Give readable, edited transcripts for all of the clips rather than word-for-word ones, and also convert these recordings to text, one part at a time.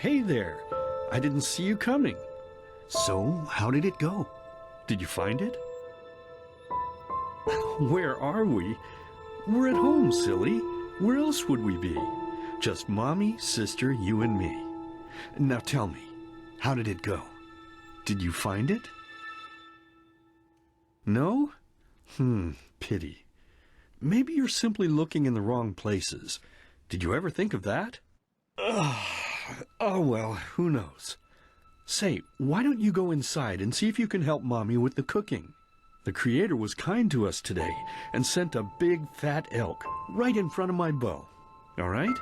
hey there. I didn't see you coming. So, how did it go? Did you find it? Where are we? We're at home, silly. Where else would we be? Just Mommy, sister, you and me. Now tell me, how did it go? Did you find it? No? Pity. Maybe you're simply looking in the wrong places. Did you ever think of that? Oh well, who knows. Say, why don't you go inside and see if you can help Mommy with the cooking? The Creator was kind to us today and sent a big fat elk right in front of my bow. All right?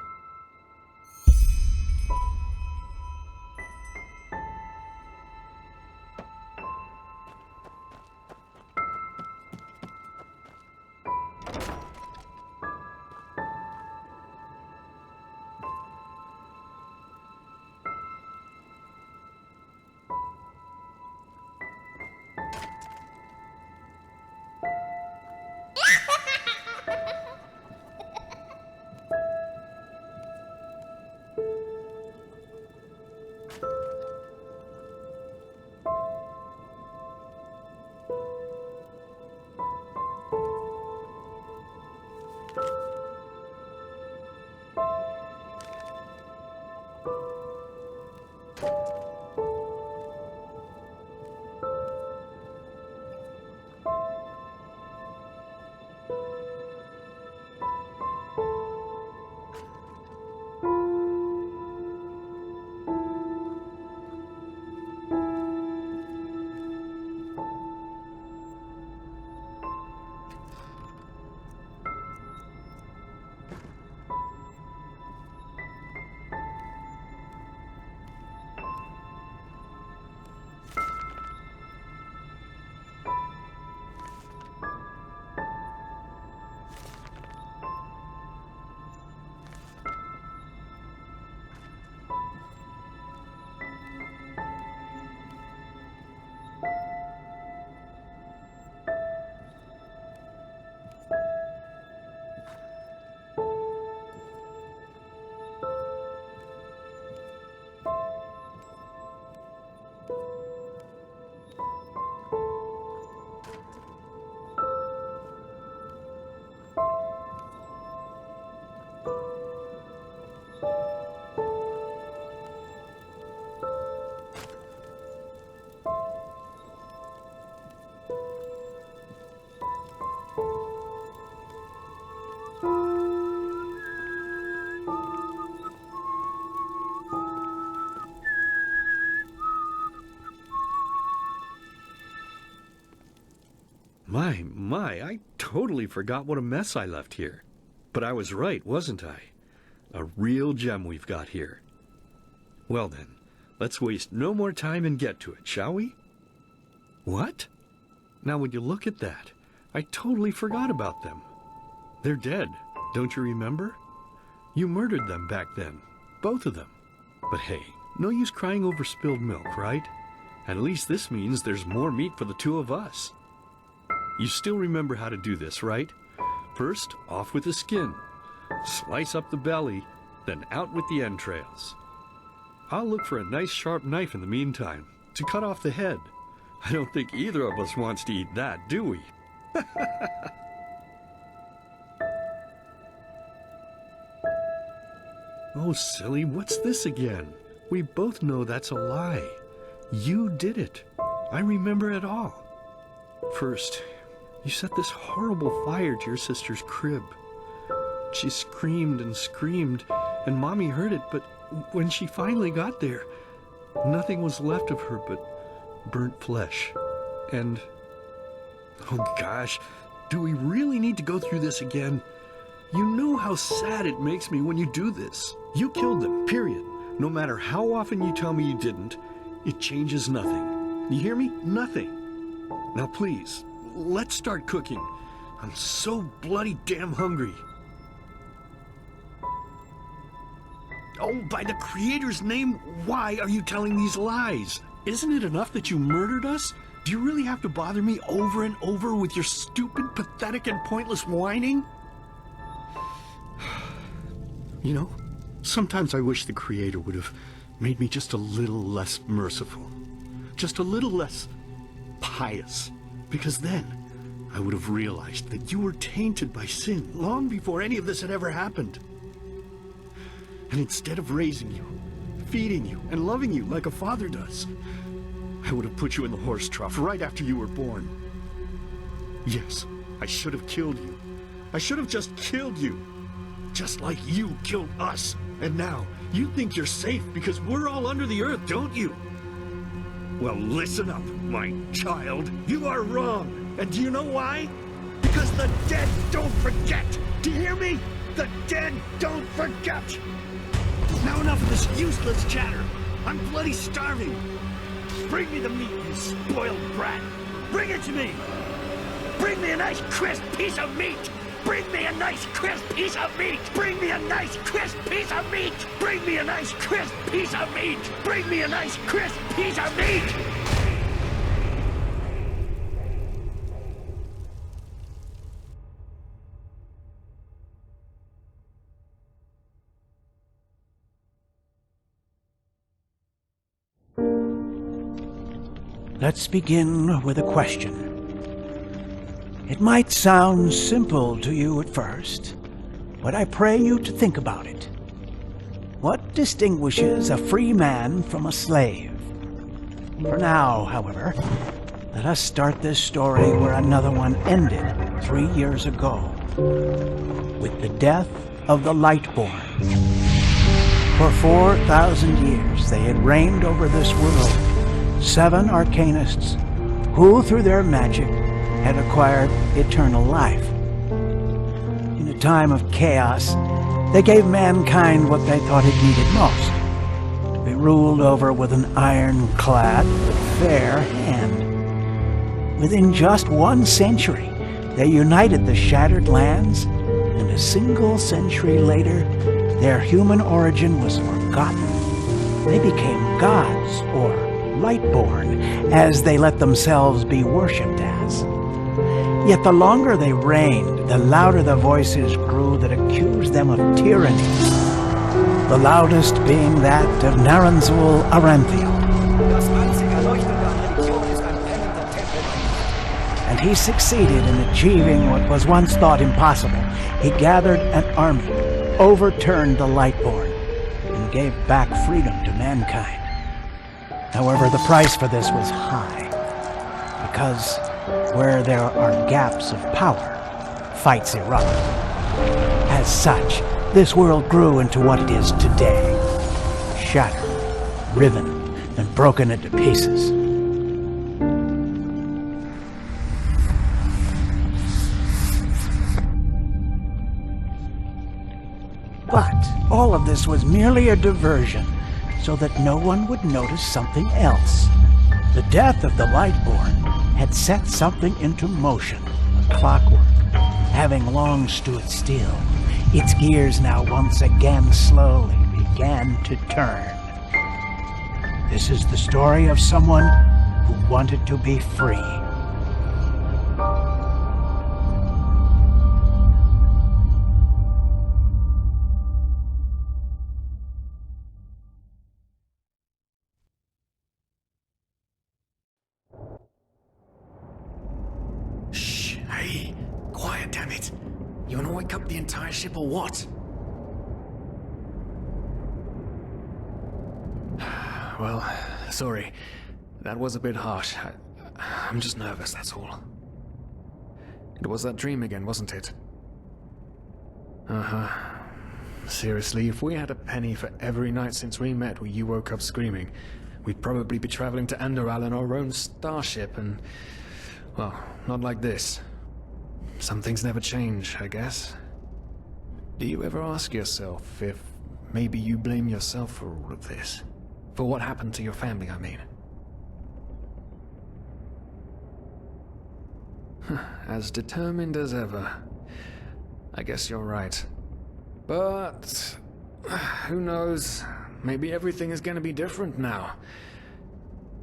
My, I totally forgot what a mess I left here. But I was right, wasn't I? A real gem we've got here. Well then, let's waste no more time and get to it, shall we? What? Now would you look at that? I totally forgot about them. They're dead, don't you remember? You murdered them back then, both of them. But hey, no use crying over spilled milk, right? At least this means there's more meat for the two of us. You still remember how to do this, right? First, off with the skin. Slice up the belly, then out with the entrails. I'll look for a nice sharp knife in the meantime, to cut off the head. I don't think either of us wants to eat that, do we? Oh, silly, what's this again? We both know that's a lie. You did it. I remember it all. First, you set this horrible fire to your sister's crib. She screamed and screamed, and Mommy heard it, but when she finally got there, nothing was left of her but burnt flesh. And, oh gosh, do we really need to go through this again? You know how sad it makes me when you do this. You killed them, period. No matter how often you tell me you didn't, it changes nothing. You hear me? Nothing. Now please, let's start cooking. I'm so bloody damn hungry. Oh, by the Creator's name, why are you telling these lies? Isn't it enough that you murdered us? Do you really have to bother me over and over with your stupid, pathetic, and pointless whining? You know, sometimes I wish the Creator would have made me just a little less merciful. Just a little less pious. Because then, I would have realized that you were tainted by sin long before any of this had ever happened. And instead of raising you, feeding you, and loving you like a father does, I would have put you in the horse trough right after you were born. Yes, I should have killed you. I should have just killed you. Just like you killed us. And now, you think you're safe because we're all under the earth, don't you? Well, listen up, my child. You are wrong. And do you know why? Because the dead don't forget. Do you hear me? The dead don't forget. Now enough of this useless chatter. I'm bloody starving. Bring me the meat, you spoiled brat. Bring it to me. Bring me a nice crisp piece of meat. Bring me a nice crisp piece of meat. Bring me a nice crisp piece of meat. Bring me a nice crisp piece of meat. Bring me a nice crisp piece of meat. Let's begin with a question. It might sound simple to you at first, but I pray you to think about it. What distinguishes a free man from a slave? For now, however, let us start this story where another one ended 3 years ago, with the death of the Lightborn. For 4,000 years they had reigned over this world, 7 arcanists who, through their magic, had acquired eternal life. In a time of chaos, they gave mankind what they thought it needed most, to be ruled over with an ironclad but fair hand. Within just 1 century, they united the shattered lands, and a single century later, their human origin was forgotten. They became gods, or Lightborn, as they let themselves be worshipped as. Yet the longer they reigned, the louder the voices grew that accused them of tyranny, the loudest being that of Naranzul Arantheal. And he succeeded in achieving what was once thought impossible. He gathered an army, overturned the Lightborn, and gave back freedom to mankind. However, the price for this was high, because where there are gaps of power, fights erupt. As such, this world grew into what it is today, shattered, riven, and broken into pieces. But all of this was merely a diversion, so that no one would notice something else. The death of the Lightborn had set something into motion, a clockwork, having long stood still. Its gears now once again slowly began to turn. This is the story of someone who wanted to be free. Hey, quiet, damn it. You wanna wake up the entire ship or what? Well, sorry. That was a bit harsh. I'm just nervous, that's all. It was that dream again, wasn't it? Uh-huh. Seriously, if we had a penny for every night since we met where you woke up screaming, we'd probably be traveling to Enderal in our own starship and... well, not like this. Some things never change, I guess. Do you ever ask yourself if maybe you blame yourself for all of this? For what happened to your family, I mean? As determined as ever. I guess you're right. But... who knows? Maybe everything is gonna be different now.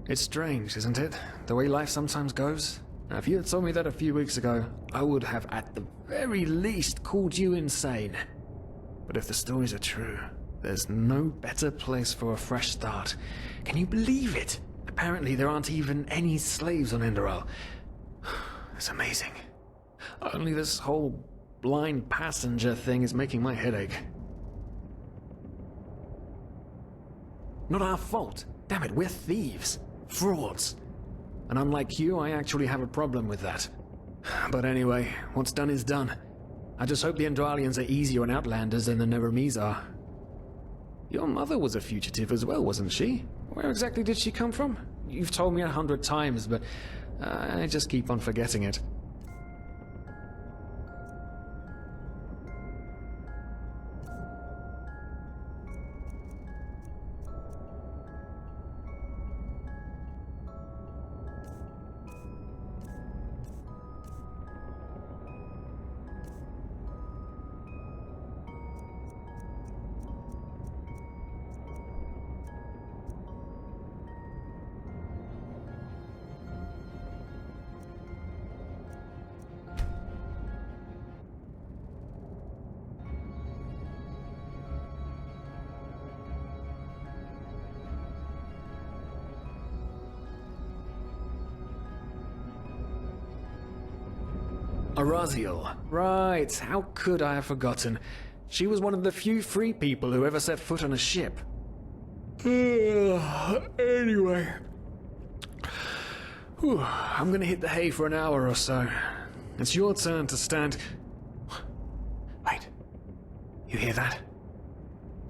It's strange, isn't it? The way life sometimes goes? Now, if you had told me that a few weeks ago, I would have at the very least called you insane. But if the stories are true, There's no better place for a fresh start. Can you believe it? Apparently there aren't even any slaves on Enderal. It's amazing. Only this whole blind passenger thing is making my head ache. Not our fault. Damn it, we're thieves. Frauds. And unlike you, I actually have a problem with that. But anyway, what's done is done. I just hope the Enderalians are easier on Outlanders than the Neremes are. Your mother was a fugitive as well, wasn't she? Where exactly did she come from? You've told me 100 times, but I just keep on forgetting it. Arantheal. Right, how could I have forgotten? She was one of the few free people who ever set foot on a ship. Anyway. Whew, I'm gonna hit the hay for an hour or so. It's your turn to stand... Wait. You hear that?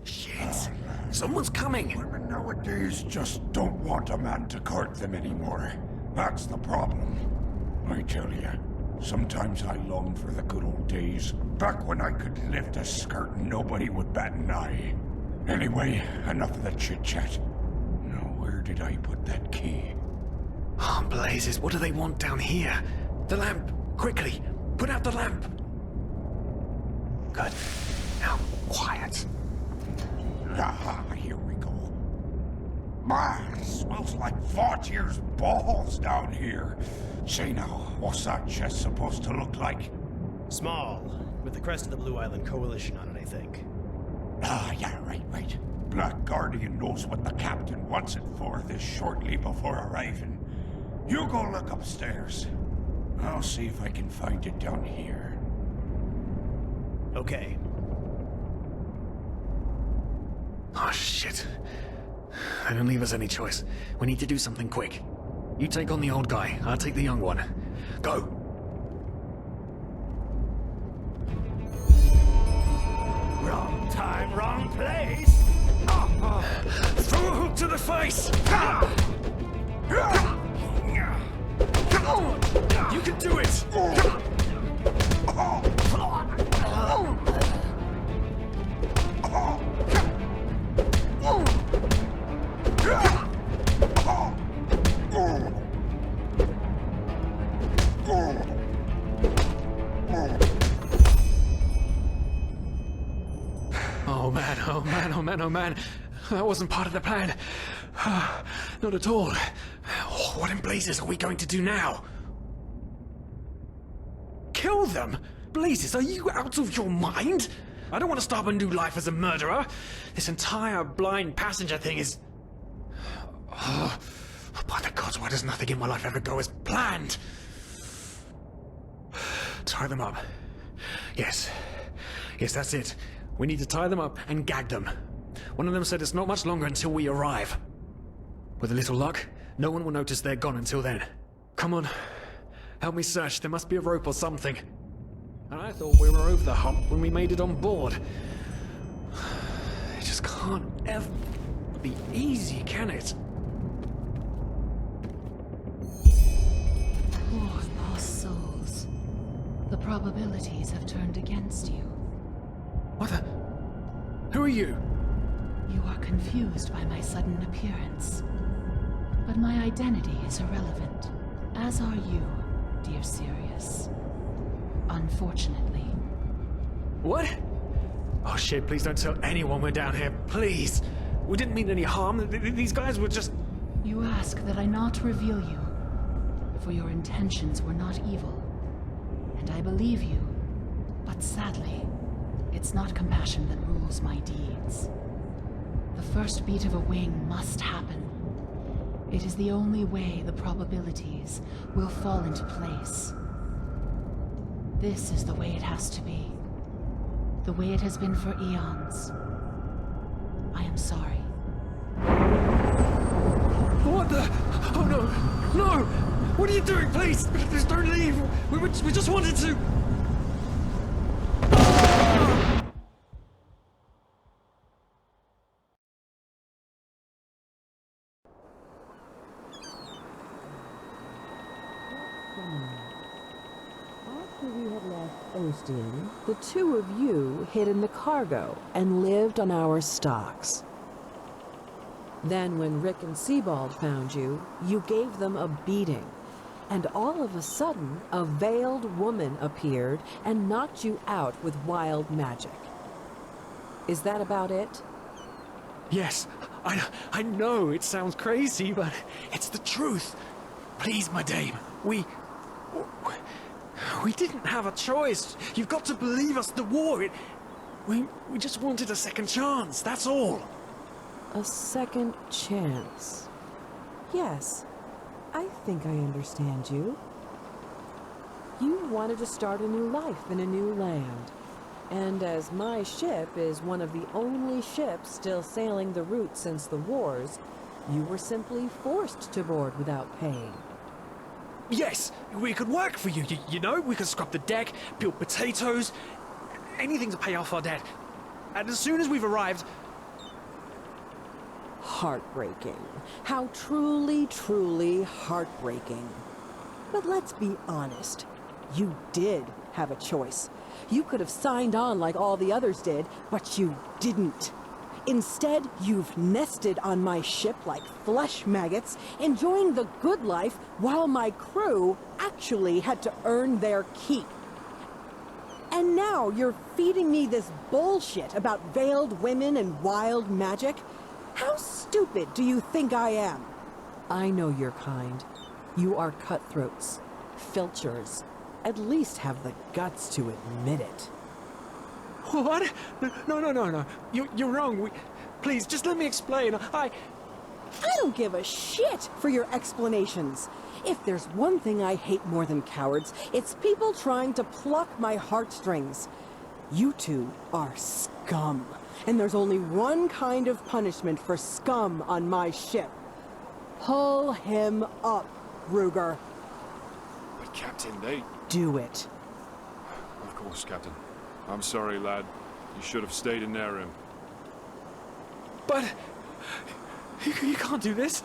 Shit! Someone's coming! Women nowadays just don't want a man to court them anymore. That's the problem. I tell you, sometimes I long for the good old days, back when I could lift a skirt and nobody would bat an eye. Anyway, enough of the chit-chat. Now, where did I put that key? Oh, blazes, what do they want down here? The lamp! Quickly! Put out the lamp! Good. Now, quiet. Aha, here we go. Man, smells like 4 years balls down here. Say now, what's that chest supposed to look like? Small, with the crest of the Blue Island Coalition on it, I think. Ah, yeah, right. Black Guardian knows what the captain wants it for this shortly before arriving. You go look upstairs. I'll see if I can find it down here. Okay. Oh, shit. They don't leave us any choice. We need to do something quick. You take on the old guy, I'll take the young one. Go! Wrong time, wrong place! Throw a hook to the face! You can do it! Oh man. That wasn't part of the plan. Not at all. What in blazes are we going to do now? Kill them? Blazes, are you out of your mind? I don't want to start a new life as a murderer. This entire blind passenger thing is... by the gods, why does nothing in my life ever go as planned? Tie them up. Yes, that's it. We need to tie them up and gag them. One of them said it's not much longer until we arrive. With a little luck, no one will notice they're gone until then. Come on, help me search. There must be a rope or something. And I thought we were over the hump when we made it on board. It just can't ever be easy, can it? Poor lost souls. The probabilities have turned against you. What the... Who are you? You are confused by my sudden appearance. But my identity is irrelevant, as are you, dear Sirius. Unfortunately. What? Oh shit, please don't tell anyone we're down here, please! We didn't mean any harm, these guys were just... You ask that I not reveal you, for your intentions were not evil. And I believe you, but sadly, it's not compassion that rules my deeds. The first beat of a wing must happen. It is the only way the probabilities will fall into place. This is the way it has to be. The way it has been for eons. I am sorry. What the? Oh no! No! What are you doing? Please! Please don't leave! We just wanted to... After we had left Ostian, the two of you hid in the cargo and lived on our stocks. Then when Rick and Sebald found you, you gave them a beating. And all of a sudden, a veiled woman appeared and knocked you out with wild magic. Is that about it? Yes, I know it sounds crazy, but it's the truth. Please, my dame, we didn't have a choice. You've got to believe us, the war, we just wanted a second chance, that's all. A second chance. Yes, I think I understand you. You wanted to start a new life in a new land. And as my ship is one of the only ships still sailing the route since the wars, you were simply forced to board without paying. Yes, we could work for you, you know? We could scrub the deck, peel potatoes, anything to pay off our debt. And as soon as we've arrived... Heartbreaking. How truly, truly heartbreaking. But let's be honest. You did have a choice. You could have signed on like all the others did, but you didn't. Instead, you've nested on my ship like flesh maggots, enjoying the good life while my crew actually had to earn their keep. And now you're feeding me this bullshit about veiled women and wild magic? How stupid do you think I am? I know your kind. You are cutthroats, filchers. At least have the guts to admit it. What? No. You're wrong. Please, just let me explain. I don't give a shit for your explanations. If there's one thing I hate more than cowards, it's people trying to pluck my heartstrings. You two are scum. And there's only one kind of punishment for scum on my ship. Pull him up, Ruger. But Captain, they... Do it. Of course, Captain. I'm sorry, lad. You should have stayed in their room. But... You can't do this.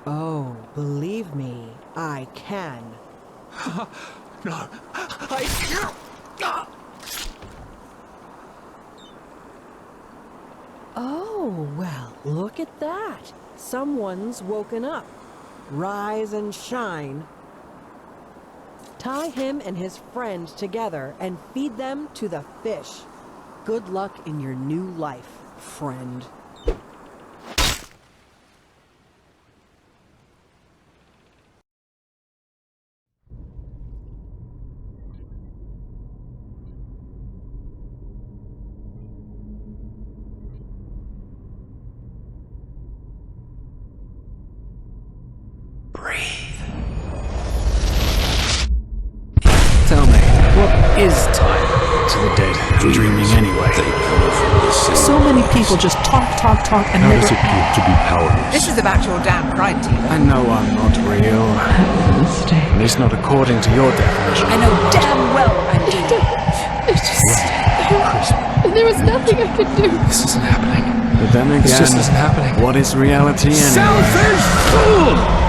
Oh, believe me, I can. No, Oh, well, look at that. Someone's woken up. Rise and shine. Tie him and his friend together and feed them to the fish. Good luck in your new life, friend. Tell me, what is time to the dead? Dreaming anyway. So many people just talk, and How never does it feel to be powerless? This is about your damn pride, Tealor. I know I'm not real. At least not according to your definition. I know damn well I'm doing. It's just... There was nothing I could do. This isn't happening. But then again, This just isn't happening. what is reality anyway? Selfish fool!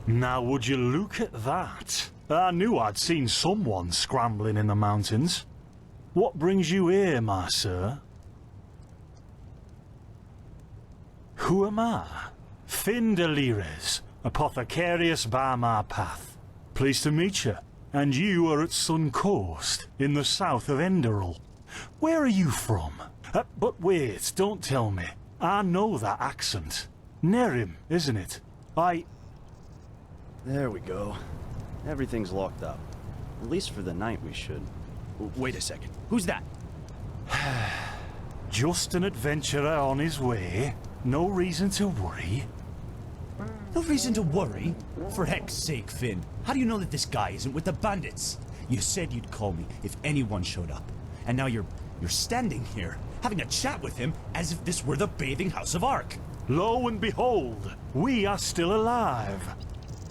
Now would you look at that? I knew I'd seen someone scrambling in the mountains. What brings you here, my sir? Who am I? Fin de Lires, apothecarius by my path. Pleased to meet you. And you are at Sun Coast, in the south of Enderal. Where are you from? But wait, don't tell me. I know that accent. Nerim, isn't it? There we go. Everything's locked up. At least for the night we should. Wait a second. Who's that? Just an adventurer on his way. No reason to worry. No reason to worry? For heck's sake, Finn. How do you know that this guy isn't with the bandits? You said you'd call me if anyone showed up. And now you're standing here, having a chat with him as if this were the bathing house of Ark. Lo and behold, we are still alive.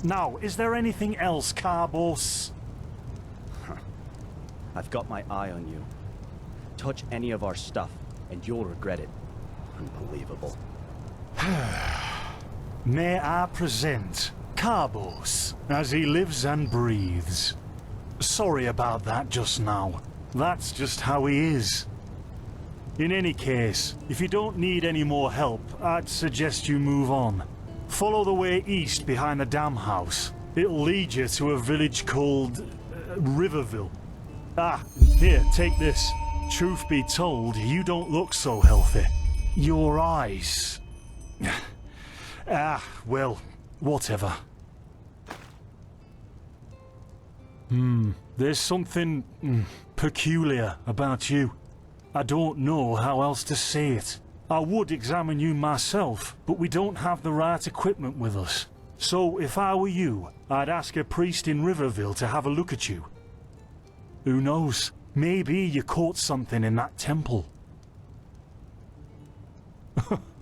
Now, is there anything else, Carbos? I've got my eye on you. Touch any of our stuff, and you'll regret it. Unbelievable. May I present Carbos, as he lives and breathes. Sorry about that just now. That's just how he is. In any case, if you don't need any more help, I'd suggest you move on. Follow the way east behind the dam house. It'll lead you to a village called Riverville. Ah, here, take this. Truth be told, you don't look so healthy. Your eyes... well, whatever. There's something peculiar about you. I don't know how else to say it. I would examine you myself, but we don't have the right equipment with us. So if I were you, I'd ask a priest in Riverville to have a look at you. Who knows? Maybe you caught something in that temple.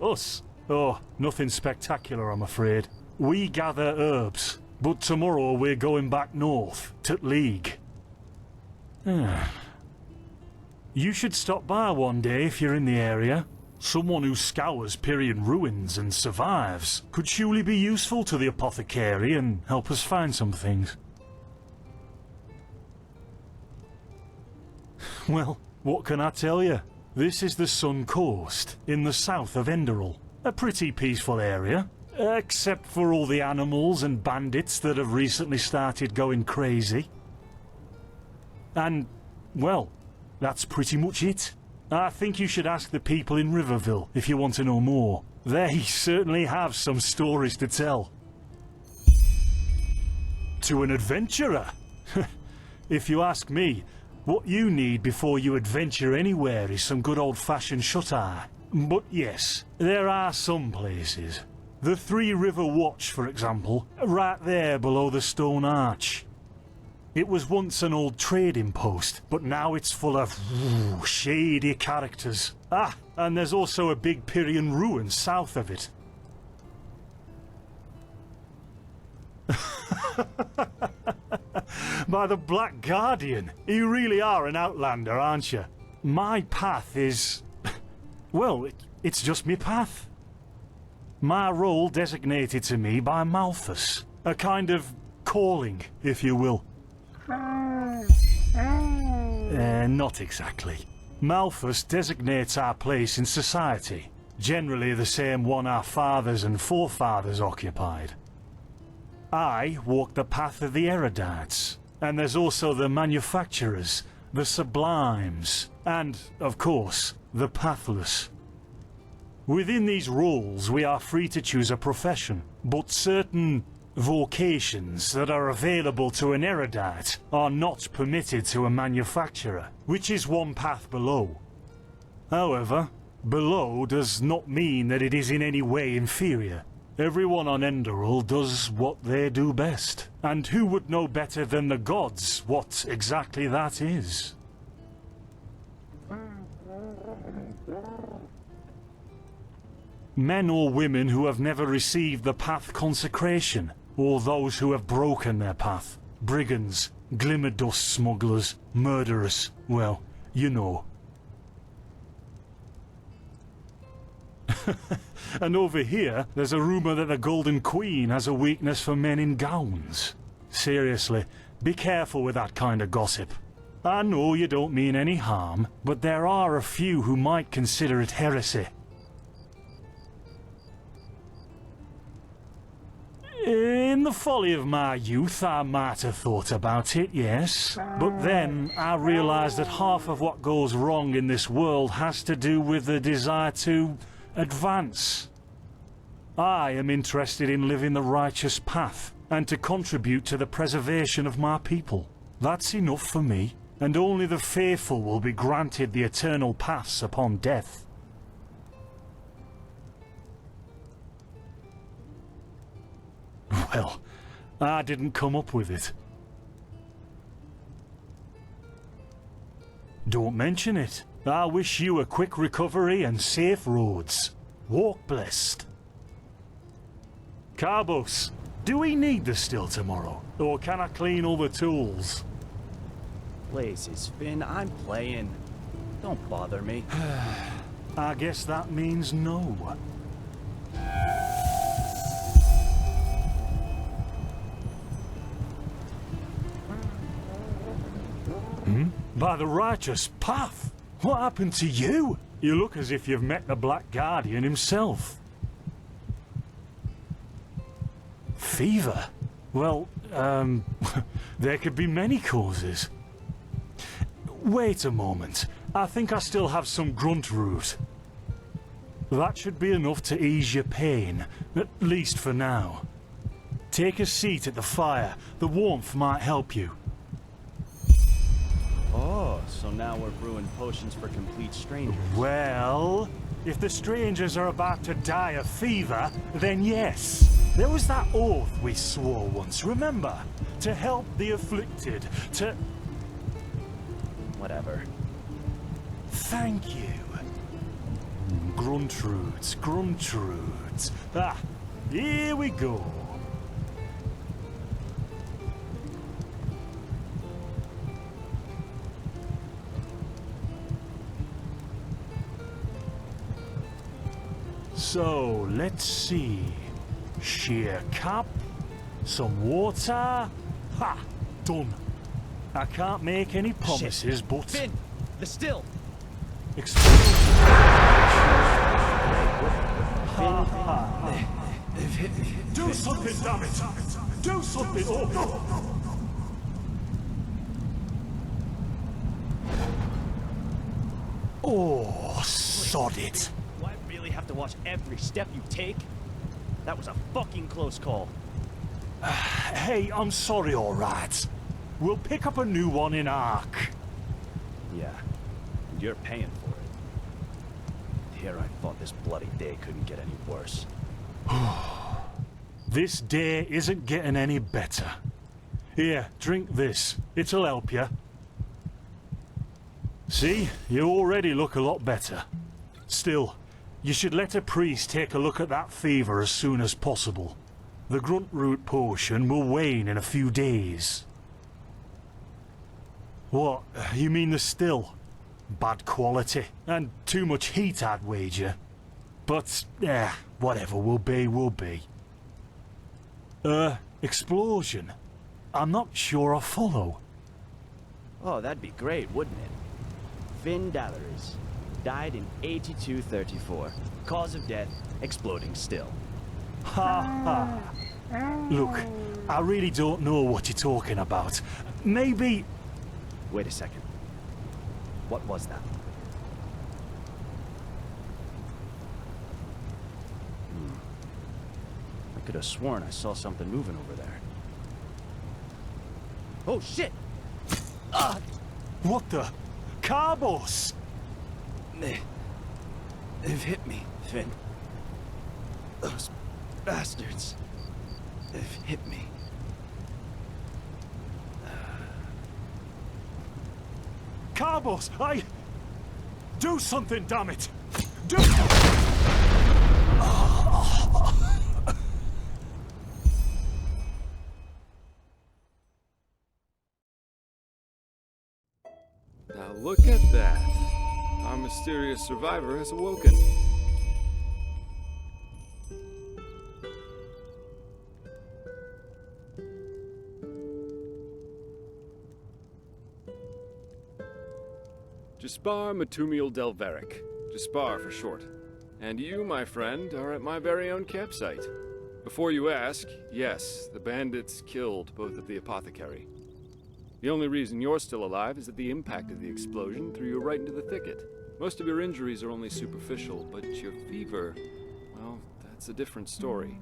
Us? Oh, nothing spectacular, I'm afraid. We gather herbs, but tomorrow we're going back north, to League. You should stop by one day if you're in the area. Someone who scours Pyrian ruins and survives could surely be useful to the apothecary and help us find some things. Well, what can I tell you? This is the Sun Coast, in the south of Enderal. A pretty peaceful area, except for all the animals and bandits that have recently started going crazy. And, well, that's pretty much it. I think you should ask the people in Riverville if you want to know more. They certainly have some stories to tell. To an adventurer? If you ask me, what you need before you adventure anywhere is some good old-fashioned shut-eye. But yes, there are some places. The Three River Watch, for example, right there below the stone arch. It was once an old trading post, but now it's full of shady characters. Ah, and there's also a big Pyrian ruin south of it. By the Black Guardian, you really are an outlander, aren't you? My path is... well, it's just me path. My role designated to me by Malthus. A kind of calling, if you will. Not exactly. Malthus designates our place in society, generally the same one our fathers and forefathers occupied. I walk the path of the erudites, and there's also the manufacturers, the sublimes, and, of course, the pathless. Within these roles, we are free to choose a profession, but certain vocations that are available to an erudite are not permitted to a manufacturer, which is one path below. However, below does not mean that it is in any way inferior. Everyone on Enderal does what they do best, and who would know better than the gods what exactly that is? Men or women who have never received the path consecration, or those who have broken their path. Brigands, glimmer dust smugglers, murderers, well, you know. And over here, there's a rumour that the Golden Queen has a weakness for men in gowns. Seriously, be careful with that kind of gossip. I know you don't mean any harm, but there are a few who might consider it heresy. In the folly of my youth, I might have thought about it, yes. But then I realised that half of what goes wrong in this world has to do with the desire to advance. I am interested in living the righteous path and to contribute to the preservation of my people. That's enough for me, and only the faithful will be granted the eternal pass upon death. Well, I didn't come up with it. Don't mention it. I wish you a quick recovery and safe roads. Walk blessed. Carbos, do we need the still tomorrow? Or can I clean all the tools? Blazes, Finn, I'm playing. Don't bother me. I guess that means no. By the righteous path? What happened to you? You look as if you've met the Black Guardian himself. Fever? Well, there could be many causes. Wait a moment. I think I still have some grunt root. That should be enough to ease your pain, at least for now. Take a seat at the fire. The warmth might help you. Oh, so now we're brewing potions for complete strangers. Well, if the strangers are about to die of fever, then yes. There was that oath we swore once, remember? To help the afflicted, to... Whatever. Thank you. Gruntroots, gruntroots. Ah, here we go. So, let's see. Sheer cap, some water. Ha! Done. I can't make any promises, Shit. but... Finn! The still! Do something, damn it! Do something! Oh, no! Oh, sod it! Do I really have to watch every step you take? That was a fucking close call. Hey, I'm sorry, alright. We'll pick up a new one in Ark. Yeah, and you're paying for it. Here I thought this bloody day couldn't get any worse. This day isn't getting any better. Here, drink this. It'll help you. See? You already look a lot better. Still, you should let a priest take a look at that fever as soon as possible. The grunt root potion will wane in a few days. What? You mean the still? Bad quality, and too much heat, I'd wager. But, whatever will be, will be. Explosion? I'm not sure I follow. Oh, that'd be great, wouldn't it? Finn Dalaris. Died in 8234. Cause of death, exploding still. Ha ha. Look, I really don't know what you're talking about. Maybe... Wait a second. What was that? I could have sworn I saw something moving over there. Oh shit! What the? Carbos! They've hit me, Finn. Those bastards. They've hit me. Carbos, do something, damn it! Do... Now look at that. Our mysterious survivor has awoken. Jespar Matumiel Delveric. Jespar for short. And you, my friend, are at my very own campsite. Before you ask, yes, the bandits killed both of the apothecary. The only reason you're still alive is that the impact of the explosion threw you right into the thicket. Most of your injuries are only superficial, but your fever, well, that's a different story.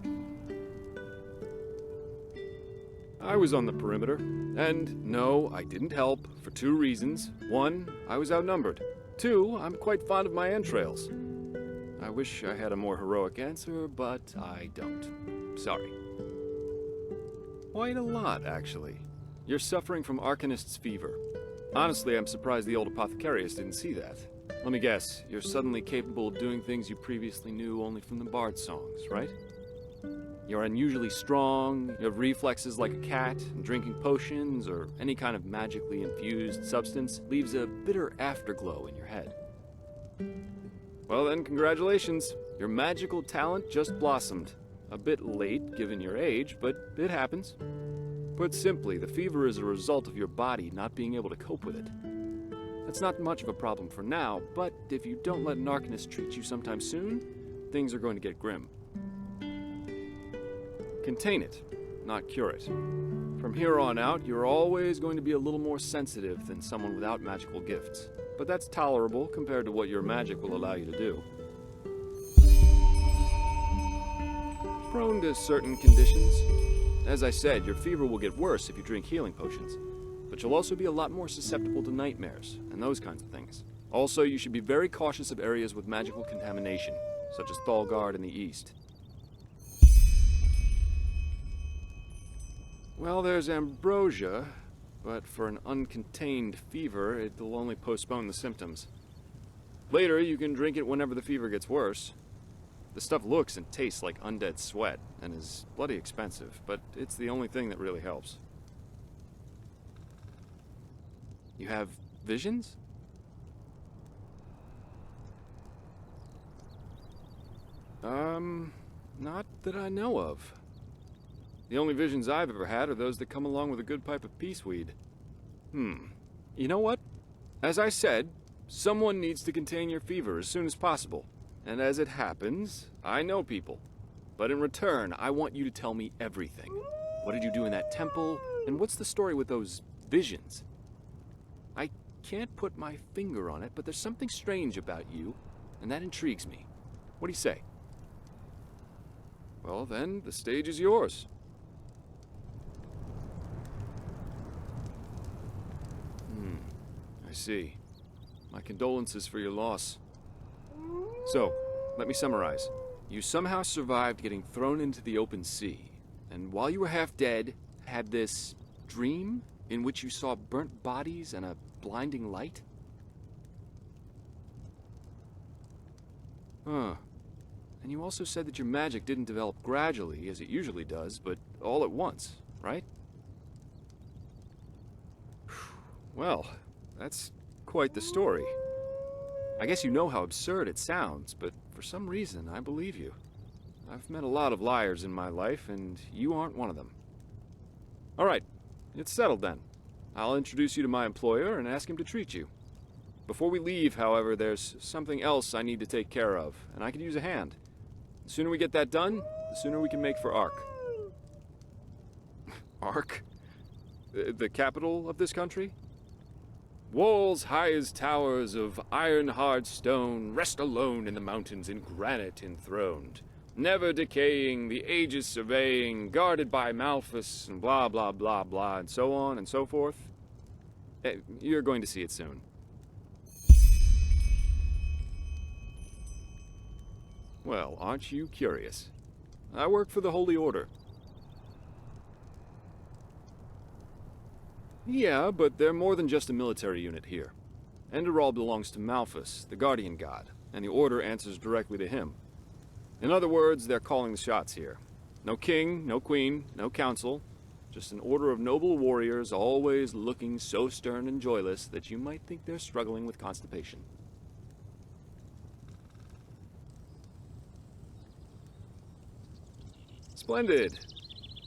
I was on the perimeter, and no, I didn't help, for two reasons. One, I was outnumbered. Two, I'm quite fond of my entrails. I wish I had a more heroic answer, but I don't. Sorry. Quite a lot, actually. You're suffering from Arcanist's fever. Honestly, I'm surprised the old apothecarius didn't see that. Let me guess, you're suddenly capable of doing things you previously knew only from the bard songs, right? You're unusually strong, you have reflexes like a cat, and drinking potions or any kind of magically infused substance leaves a bitter afterglow in your head. Well then, congratulations. Your magical talent just blossomed. A bit late, given your age, but it happens. Put simply, the fever is a result of your body not being able to cope with it. That's not much of a problem for now, but if you don't let an Arcanist treat you sometime soon, things are going to get grim. Contain it, not cure it. From here on out, you're always going to be a little more sensitive than someone without magical gifts. But that's tolerable compared to what your magic will allow you to do. Prone to certain conditions. As I said, your fever will get worse if you drink healing potions. But you'll also be a lot more susceptible to nightmares and those kinds of things. Also, you should be very cautious of areas with magical contamination, such as Thalgard in the east. Well, there's ambrosia, but for an uncontained fever, it'll only postpone the symptoms. Later, you can drink it whenever the fever gets worse. The stuff looks and tastes like undead sweat, and is bloody expensive, but it's the only thing that really helps. You have visions? Not that I know of. The only visions I've ever had are those that come along with a good pipe of peaceweed. You know what? As I said, someone needs to contain your fever as soon as possible. And as it happens, I know people. But in return, I want you to tell me everything. What did you do in that temple? And what's the story with those visions? I can't put my finger on it, but there's something strange about you, and that intrigues me. What do you say? Well then, the stage is yours. I see. My condolences for your loss. So, let me summarize. You somehow survived getting thrown into the open sea, and while you were half dead, had this dream in which you saw burnt bodies and a blinding light? Huh. And you also said that your magic didn't develop gradually, as it usually does, but all at once, right? Well, that's quite the story. I guess you know how absurd it sounds, but for some reason, I believe you. I've met a lot of liars in my life, and you aren't one of them. All right, it's settled then. I'll introduce you to my employer and ask him to treat you. Before we leave, however, there's something else I need to take care of, and I could use a hand. The sooner we get that done, the sooner we can make for Ark. Ark? The capital of this country? Walls high as towers of iron-hard stone rest alone in the mountains in granite enthroned, never decaying, the ages surveying, guarded by Malphus, and blah, blah, blah, blah, and so on and so forth. You're going to see it soon. Well, aren't you curious? I work for the Holy Order. Yeah, but they're more than just a military unit here. Enderal belongs to Malphus, the guardian god, and the Order answers directly to him. In other words, they're calling the shots here. No king, no queen, no council, just an order of noble warriors always looking so stern and joyless that you might think they're struggling with constipation. Splendid.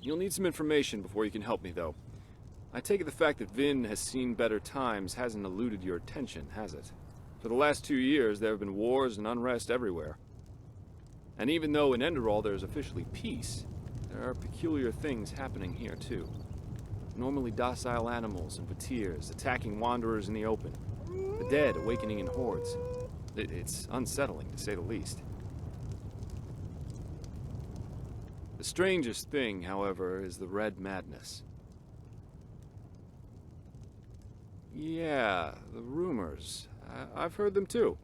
You'll need some information before you can help me, though. I take it the fact that Vin has seen better times hasn't eluded your attention, has it? For the last 2 years, there have been wars and unrest everywhere. And even though in Enderal there is officially peace, there are peculiar things happening here too. Normally docile animals and vatirs attacking wanderers in the open. The dead awakening in hordes. It's unsettling, to say the least. The strangest thing, however, is the Red Madness. Yeah, the rumors. I've heard them too.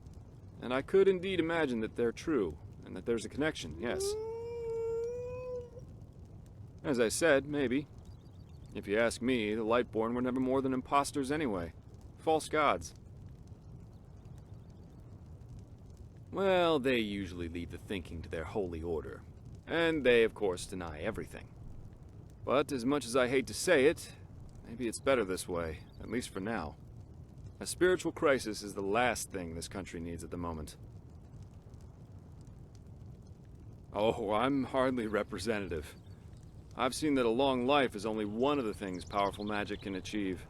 And I could indeed imagine that they're true, and that there's a connection, yes. As I said, maybe. If you ask me, the Lightborn were never more than imposters anyway. False gods. Well, they usually leave the thinking to their holy order. And they, of course, deny everything. But as much as I hate to say it, maybe it's better this way, at least for now. A spiritual crisis is the last thing this country needs at the moment. Oh, I'm hardly representative. I've seen that a long life is only one of the things powerful magic can achieve.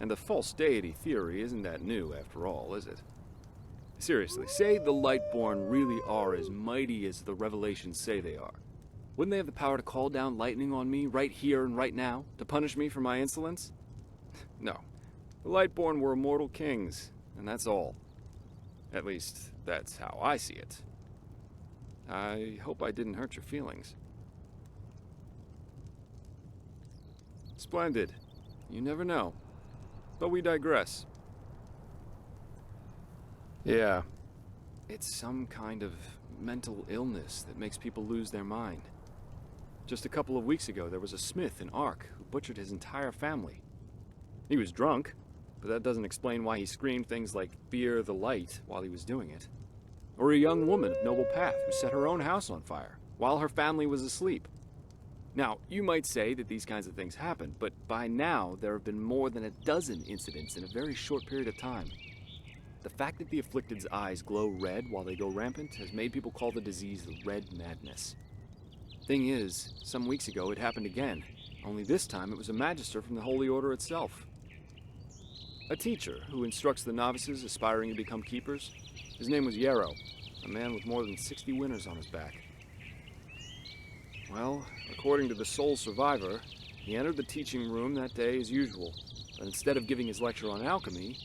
And the false deity theory isn't that new, after all, is it? Seriously, say the Lightborn really are as mighty as the revelations say they are. Wouldn't they have the power to call down lightning on me right here and right now, to punish me for my insolence? No. The Lightborn were immortal kings, and that's all. At least, that's how I see it. I hope I didn't hurt your feelings. Splendid. You never know. But we digress. Yeah. It's some kind of mental illness that makes people lose their mind. Just a couple of weeks ago, there was a smith in Ark who butchered his entire family. He was drunk, but that doesn't explain why he screamed things like "Fear the light" while he was doing it. Or a young woman of noble path who set her own house on fire while her family was asleep. Now, you might say that these kinds of things happen, but by now there have been more than a dozen incidents in a very short period of time. The fact that the afflicted's eyes glow red while they go rampant has made people call the disease the Red Madness. Thing is, some weeks ago it happened again, only this time it was a magister from the Holy Order itself. A teacher who instructs the novices aspiring to become keepers. His name was Yero, a man with more than 60 winners on his back. Well, according to the sole survivor, he entered the teaching room that day as usual, but instead of giving his lecture on alchemy,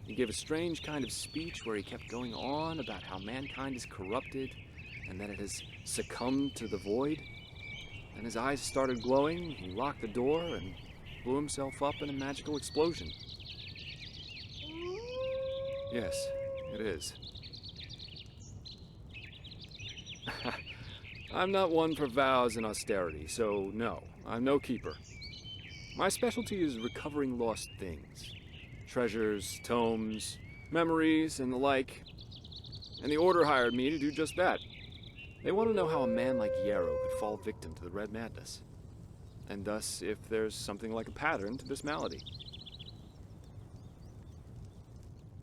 he gave a strange kind of speech where he kept going on about how mankind is corrupted and that it has succumbed to the void. Then his eyes started glowing, he locked the door and blew himself up in a magical explosion. Yes, it is. I'm not one for vows and austerity, so no, I'm no keeper. My specialty is recovering lost things. Treasures, tomes, memories, and the like. And the Order hired me to do just that. They want to know how a man like Yero could fall victim to the Red Madness. And thus, if there's something like a pattern to this malady.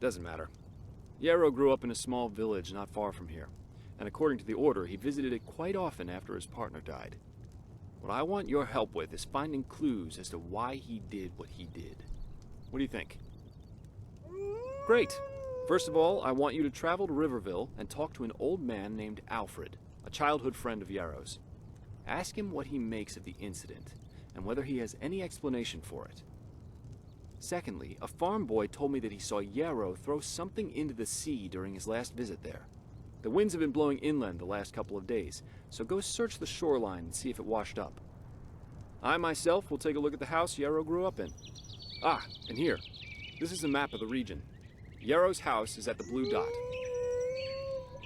Doesn't matter. Yero grew up in a small village not far from here. And according to the Order, he visited it quite often after his partner died. What I want your help with is finding clues as to why he did what he did. What do you think? Great. First of all, I want you to travel to Riverville and talk to an old man named Alfrid, a childhood friend of Yero's. Ask him what he makes of the incident, and whether he has any explanation for it. Secondly, a farm boy told me that he saw Yero throw something into the sea during his last visit there. The winds have been blowing inland the last couple of days, so go search the shoreline and see if it washed up. I myself will take a look at the house Yero grew up in. Ah, and here. This is a map of the region. Yero's house is at the blue dot.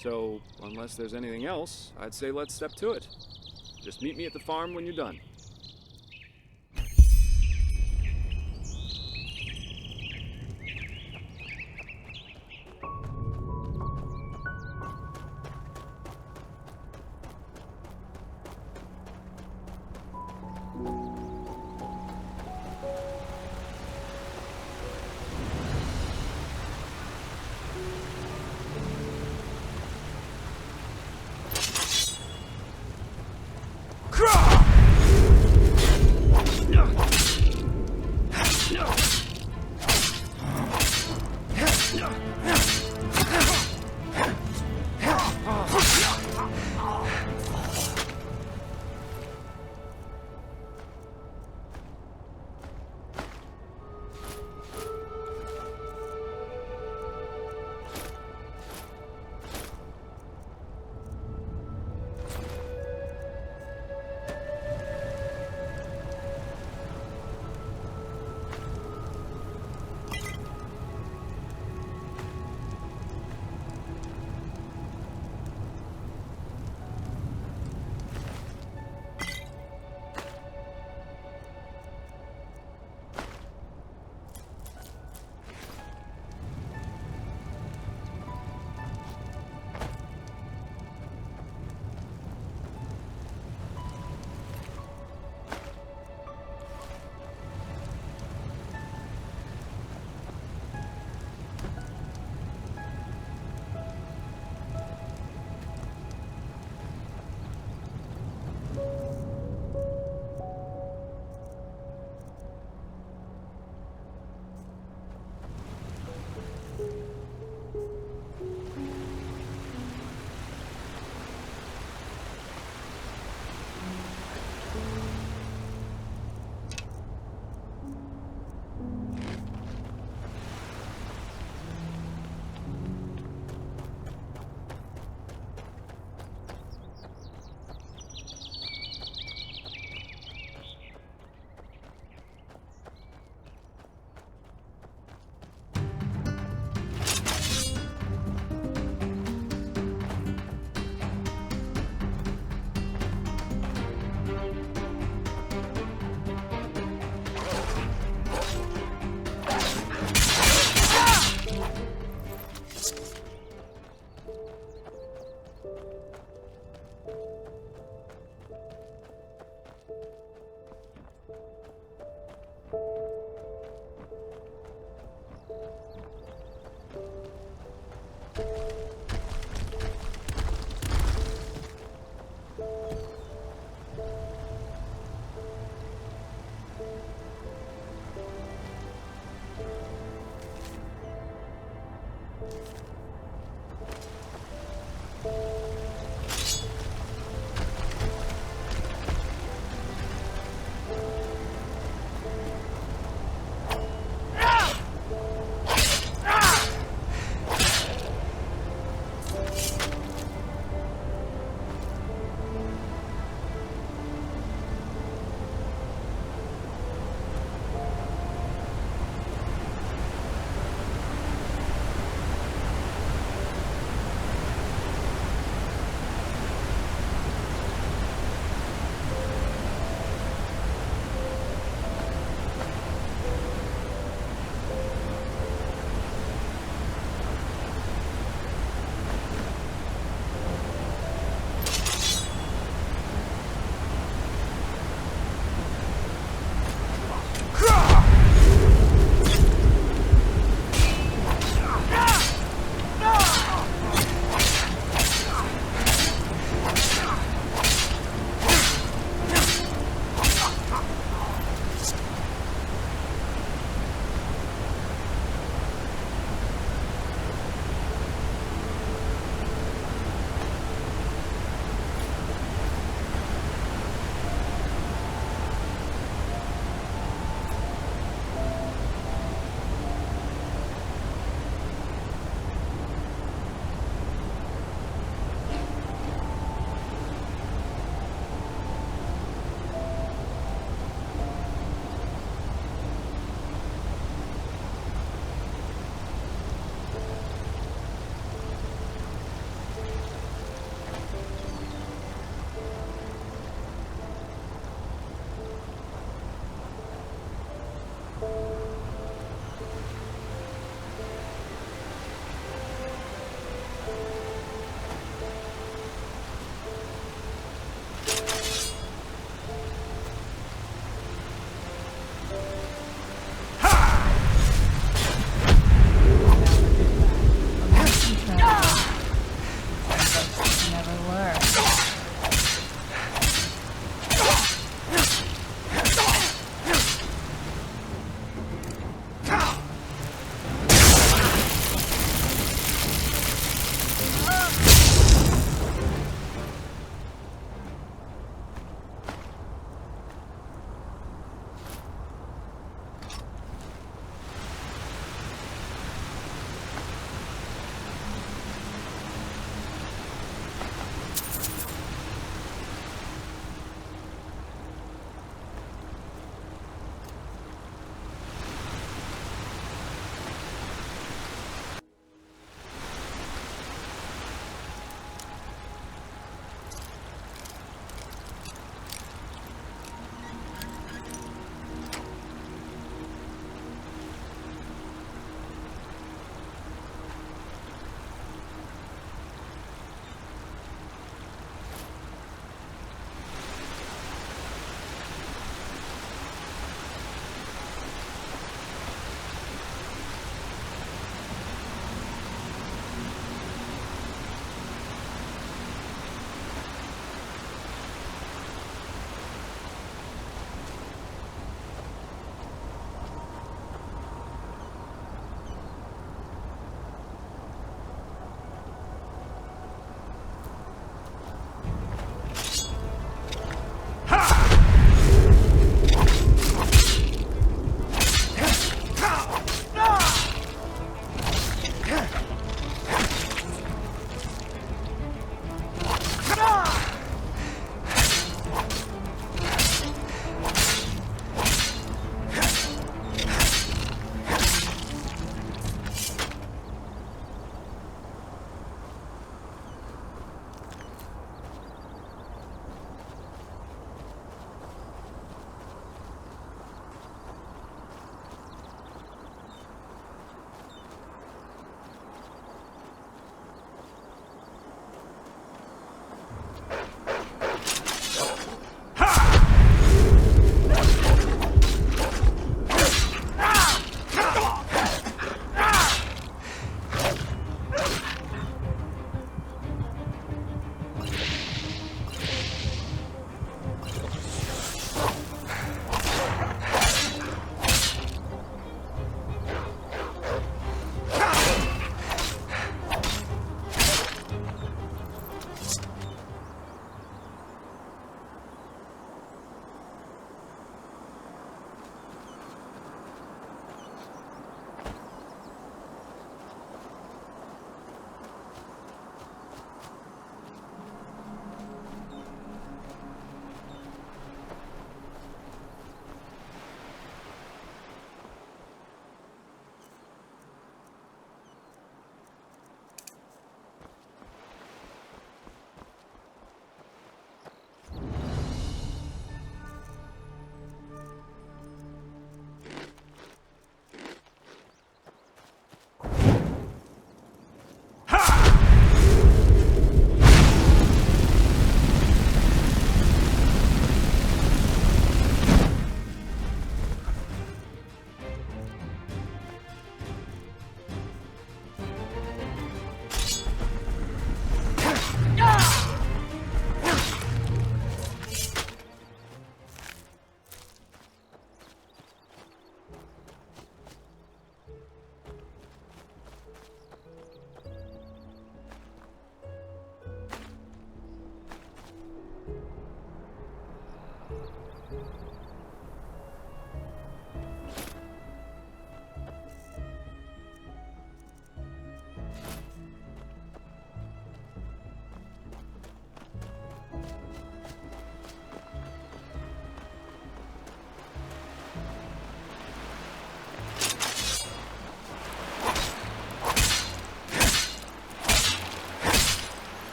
So, unless there's anything else, I'd say let's step to it. Just meet me at the farm when you're done.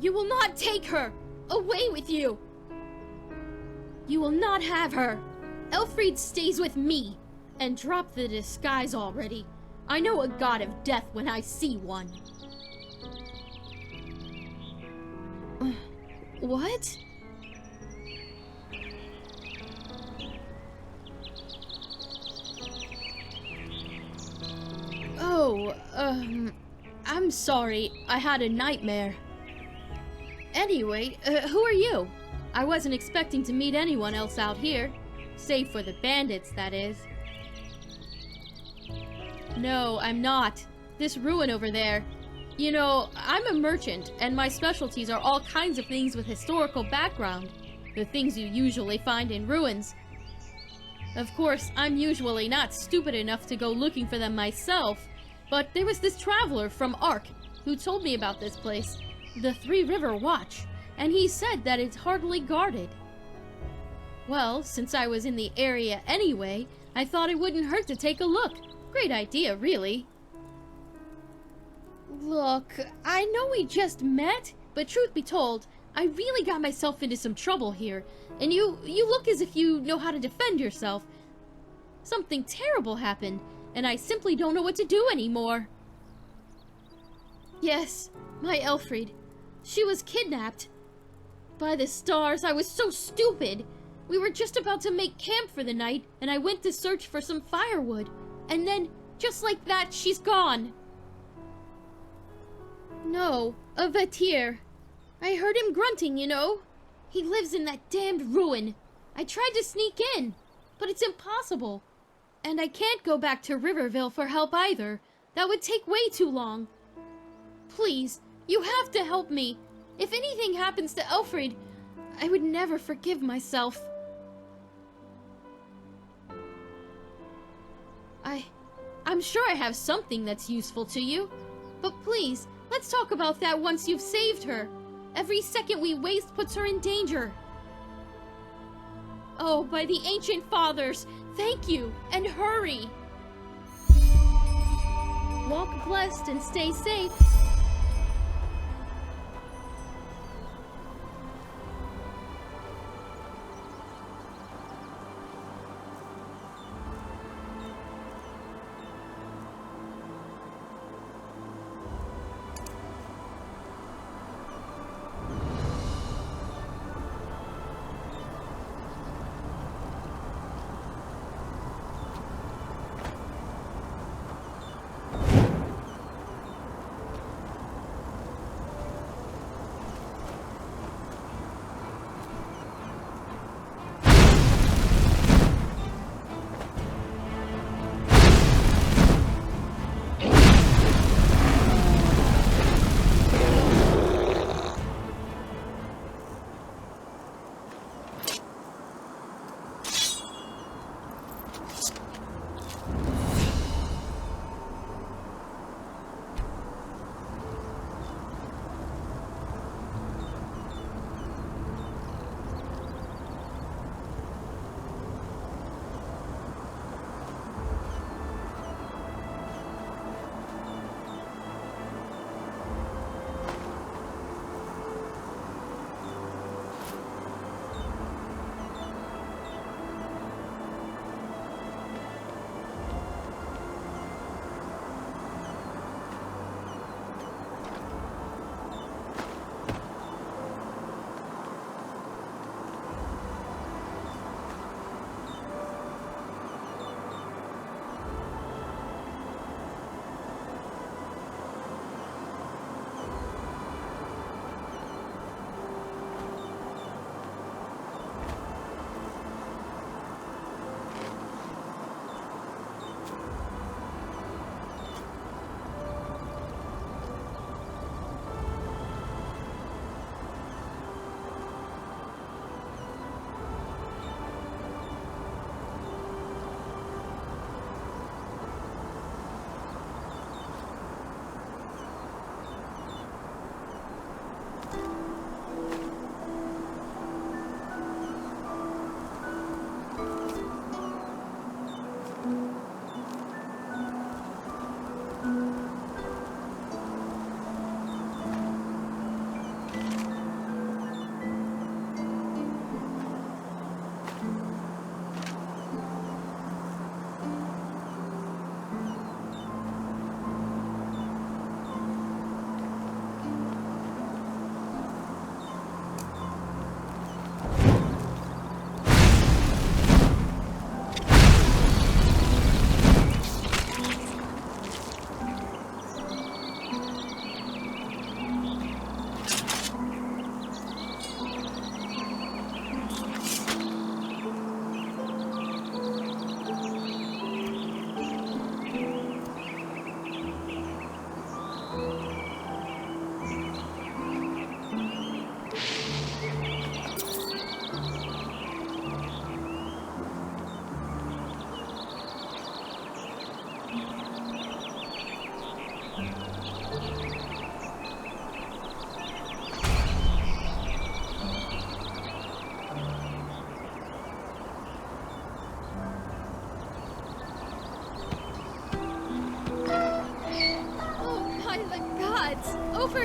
You will not take her! Away with you! You will not have her! Alfrid stays with me! And drop the disguise already. I know a god of death when I see one. What? Oh, I'm sorry. I had a nightmare. Anyway, who are you? I wasn't expecting to meet anyone else out here. Save for the bandits, that is. No, I'm not. This ruin over there. You know, I'm a merchant, and my specialties are all kinds of things with historical background. The things you usually find in ruins. Of course, I'm usually not stupid enough to go looking for them myself, but there was this traveler from Ark who told me about this place, the Three River Watch, and he said that it's hardly guarded. Well, since I was in the area anyway, I thought it wouldn't hurt to take a look. Great idea, really. Look, I know we just met, but truth be told, I really got myself into some trouble here, and you look as if you know how to defend yourself. Something terrible happened, and I simply don't know what to do anymore. Yes, my Alfrid. She was kidnapped. By the stars, I was so stupid. We were just about to make camp for the night, and I went to search for some firewood. And then, just like that, she's gone. No, a Vatir. I heard him grunting, you know. He lives in that damned ruin. I tried to sneak in, but it's impossible. And I can't go back to Riverville for help either. That would take way too long. Please, you have to help me. If anything happens to Alfrid, I would never forgive myself. I'm sure I have something that's useful to you. But please, let's talk about that once you've saved her. Every second we waste puts her in danger. Oh, by the ancient fathers, thank you, and hurry! Walk blessed and stay safe.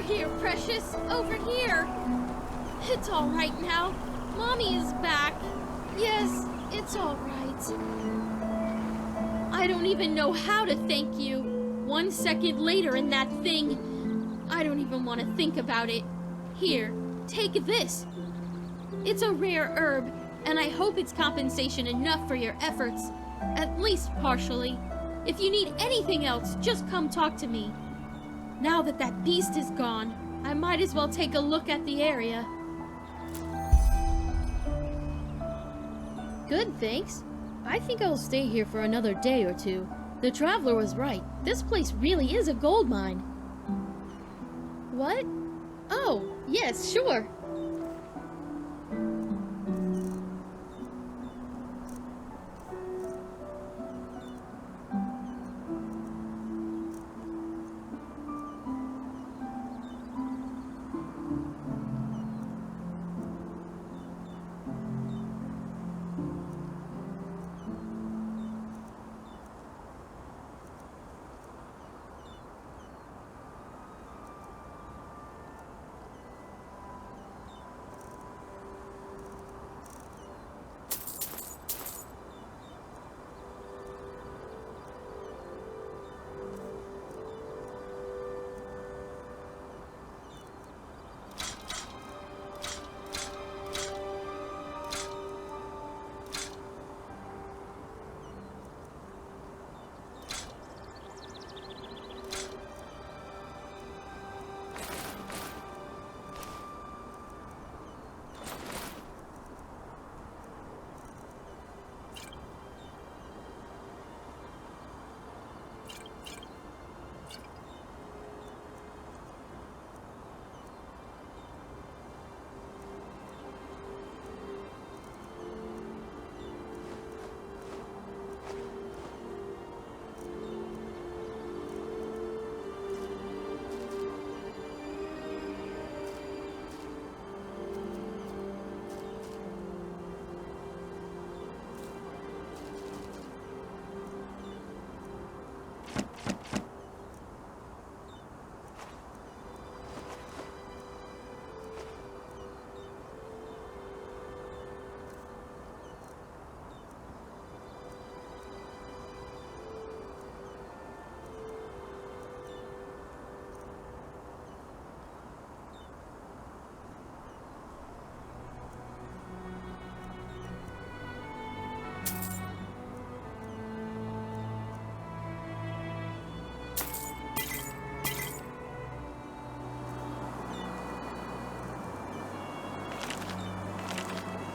here, precious! Over here! It's alright now. Mommy is back. Yes, it's alright. I don't even know how to thank you. 1 second later in that thing, I don't even want to think about it. Here, take this. It's a rare herb, and I hope it's compensation enough for your efforts. At least partially. If you need anything else, just come talk to me. Now that that beast is gone, I might as well take a look at the area. Good, thanks. I think I'll stay here for another day or two. The traveler was right. This place really is a gold mine. What? Oh, yes, sure.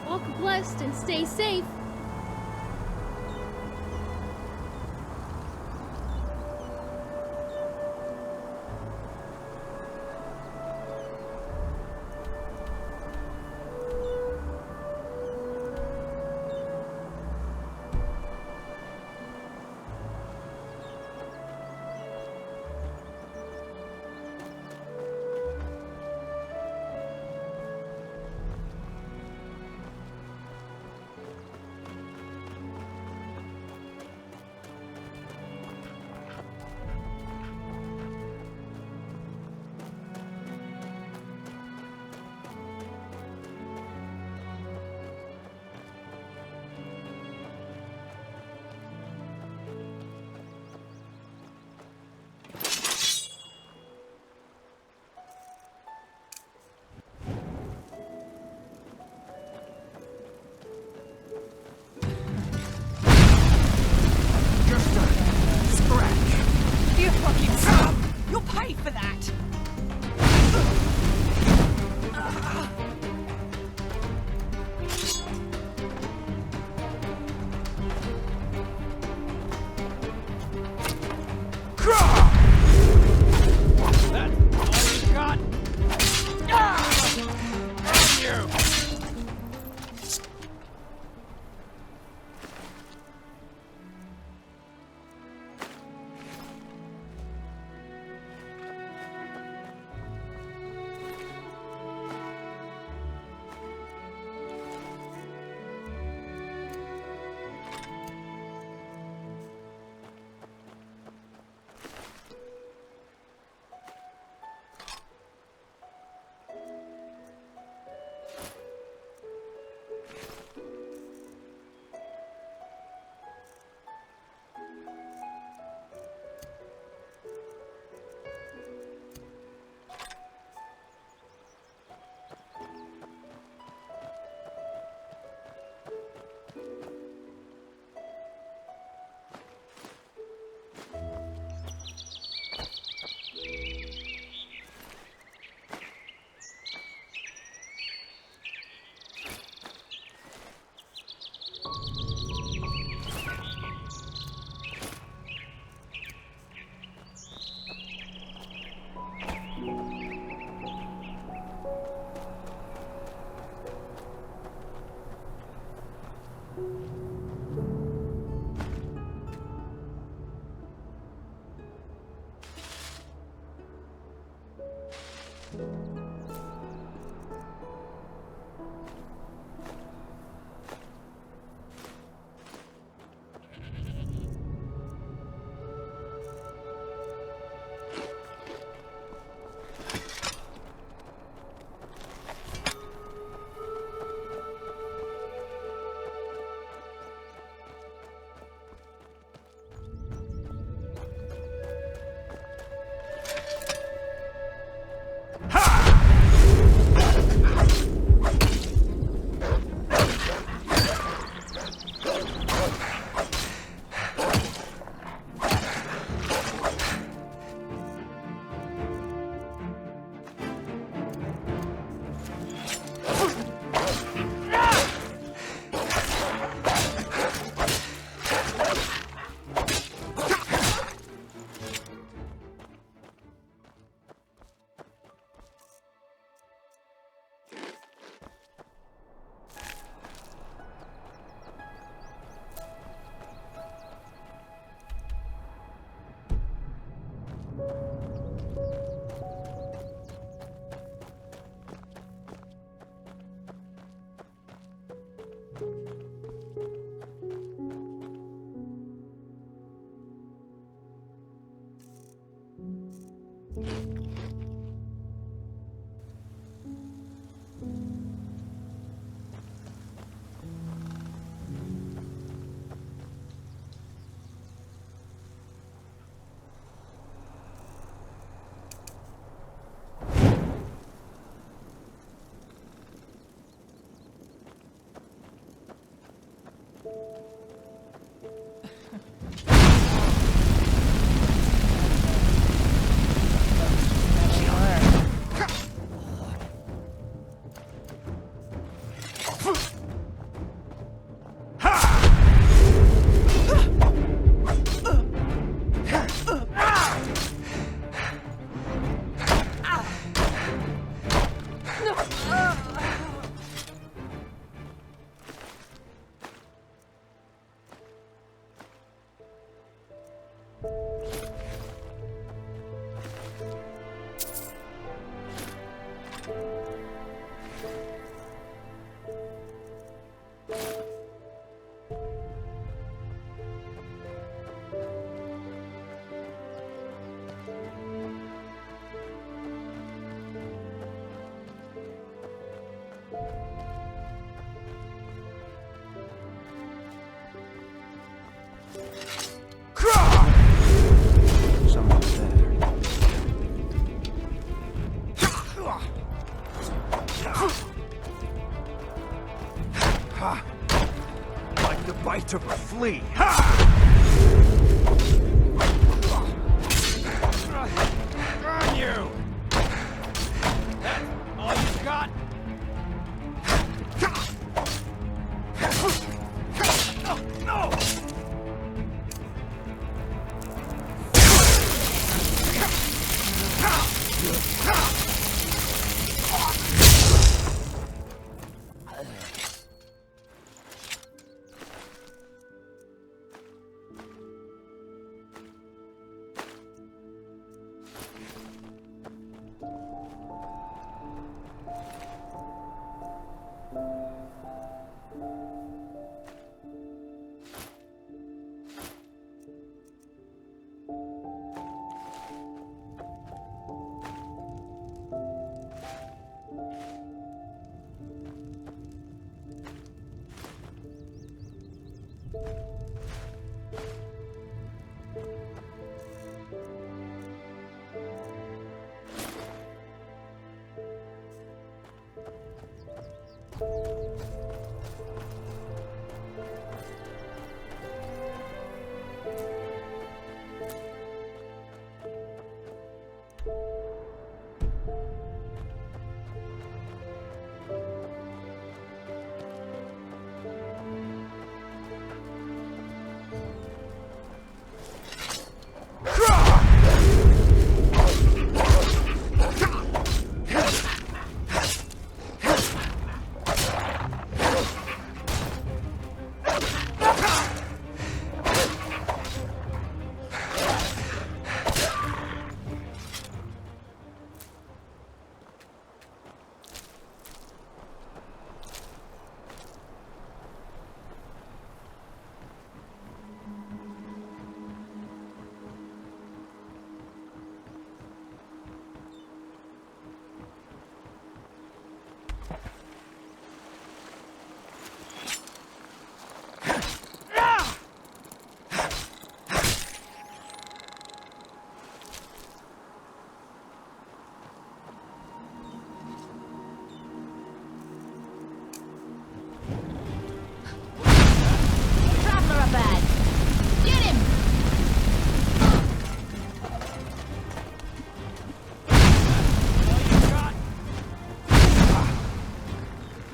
Walk blessed and stay safe. Like the bite of a flea. Darn you! That's all you got? No!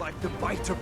like the bite of...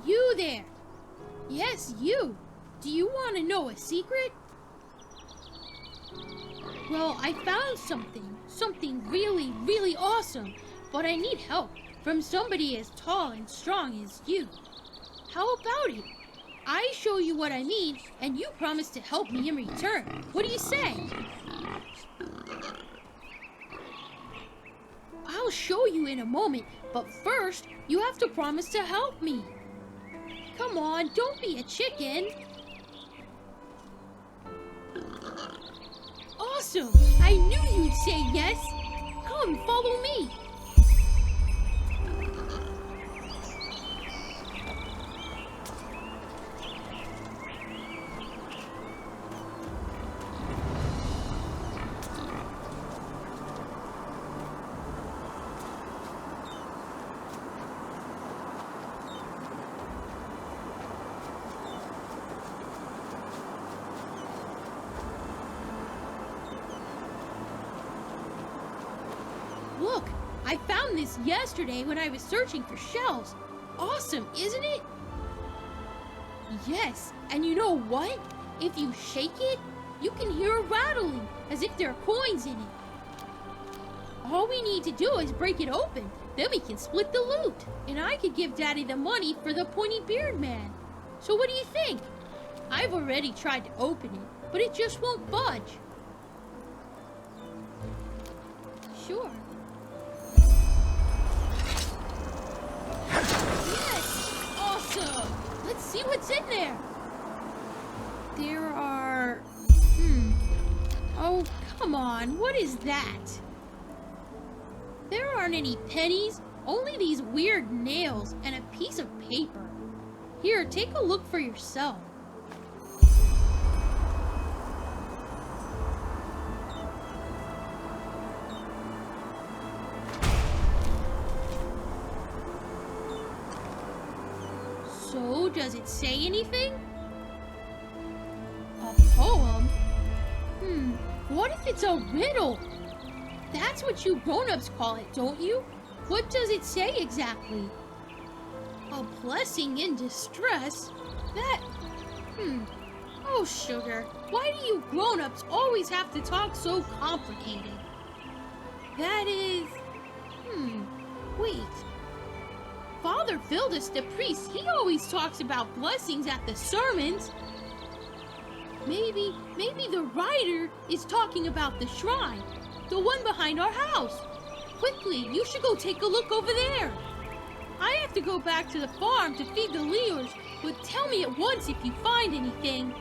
You there! Yes, you! Do you want to know a secret? Well, I found something really, really awesome, but I need help from somebody as tall and strong as you. How about it? I show you what I mean, and you promise to help me in return. What do you say? I'll show you in a moment, but first, you have to promise to help me. Come on, don't be a chicken. Awesome! I knew you'd say yes! Come, follow me! Look, I found this yesterday when I was searching for shells. Awesome, isn't it? Yes, and you know what? If you shake it, you can hear a rattling, as if there are coins in it. All we need to do is break it open, then we can split the loot. And I could give Daddy the money for the pointy beard man. So what do you think? I've already tried to open it, but it just won't budge. Sure. Yes! Awesome! Let's see what's in there. There are... Oh, come on. What is that? There aren't any pennies, only these weird nails and a piece of paper. Here, take a look for yourself. So, does it say anything? A poem? What if it's a riddle? That's what you grown-ups call it, don't you? What does it say exactly? A blessing in distress? That... Oh, sugar, why do you grown-ups always have to talk so complicated? That is... Wait. Father Vildus, the priest, he always talks about blessings at the sermons. Maybe the writer is talking about the shrine, the one behind our house. Quickly, you should go take a look over there. I have to go back to the farm to feed the Leors, but tell me at once if you find anything.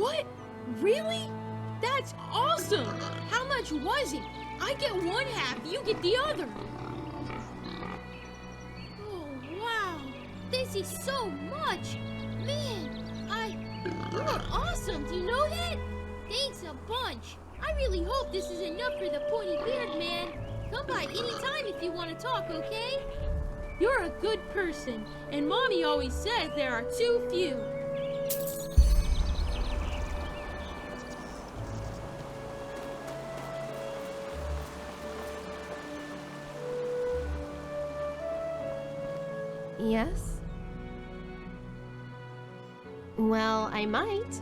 What? Really? That's awesome! How much was it? I get one half, you get the other. Oh, wow. This is so much. Man, you are awesome. Do you know that? Thanks a bunch. I really hope this is enough for the pointy beard man. Come by anytime if you want to talk, okay? You're a good person, and Mommy always says there are too few. Yes? Well, I might.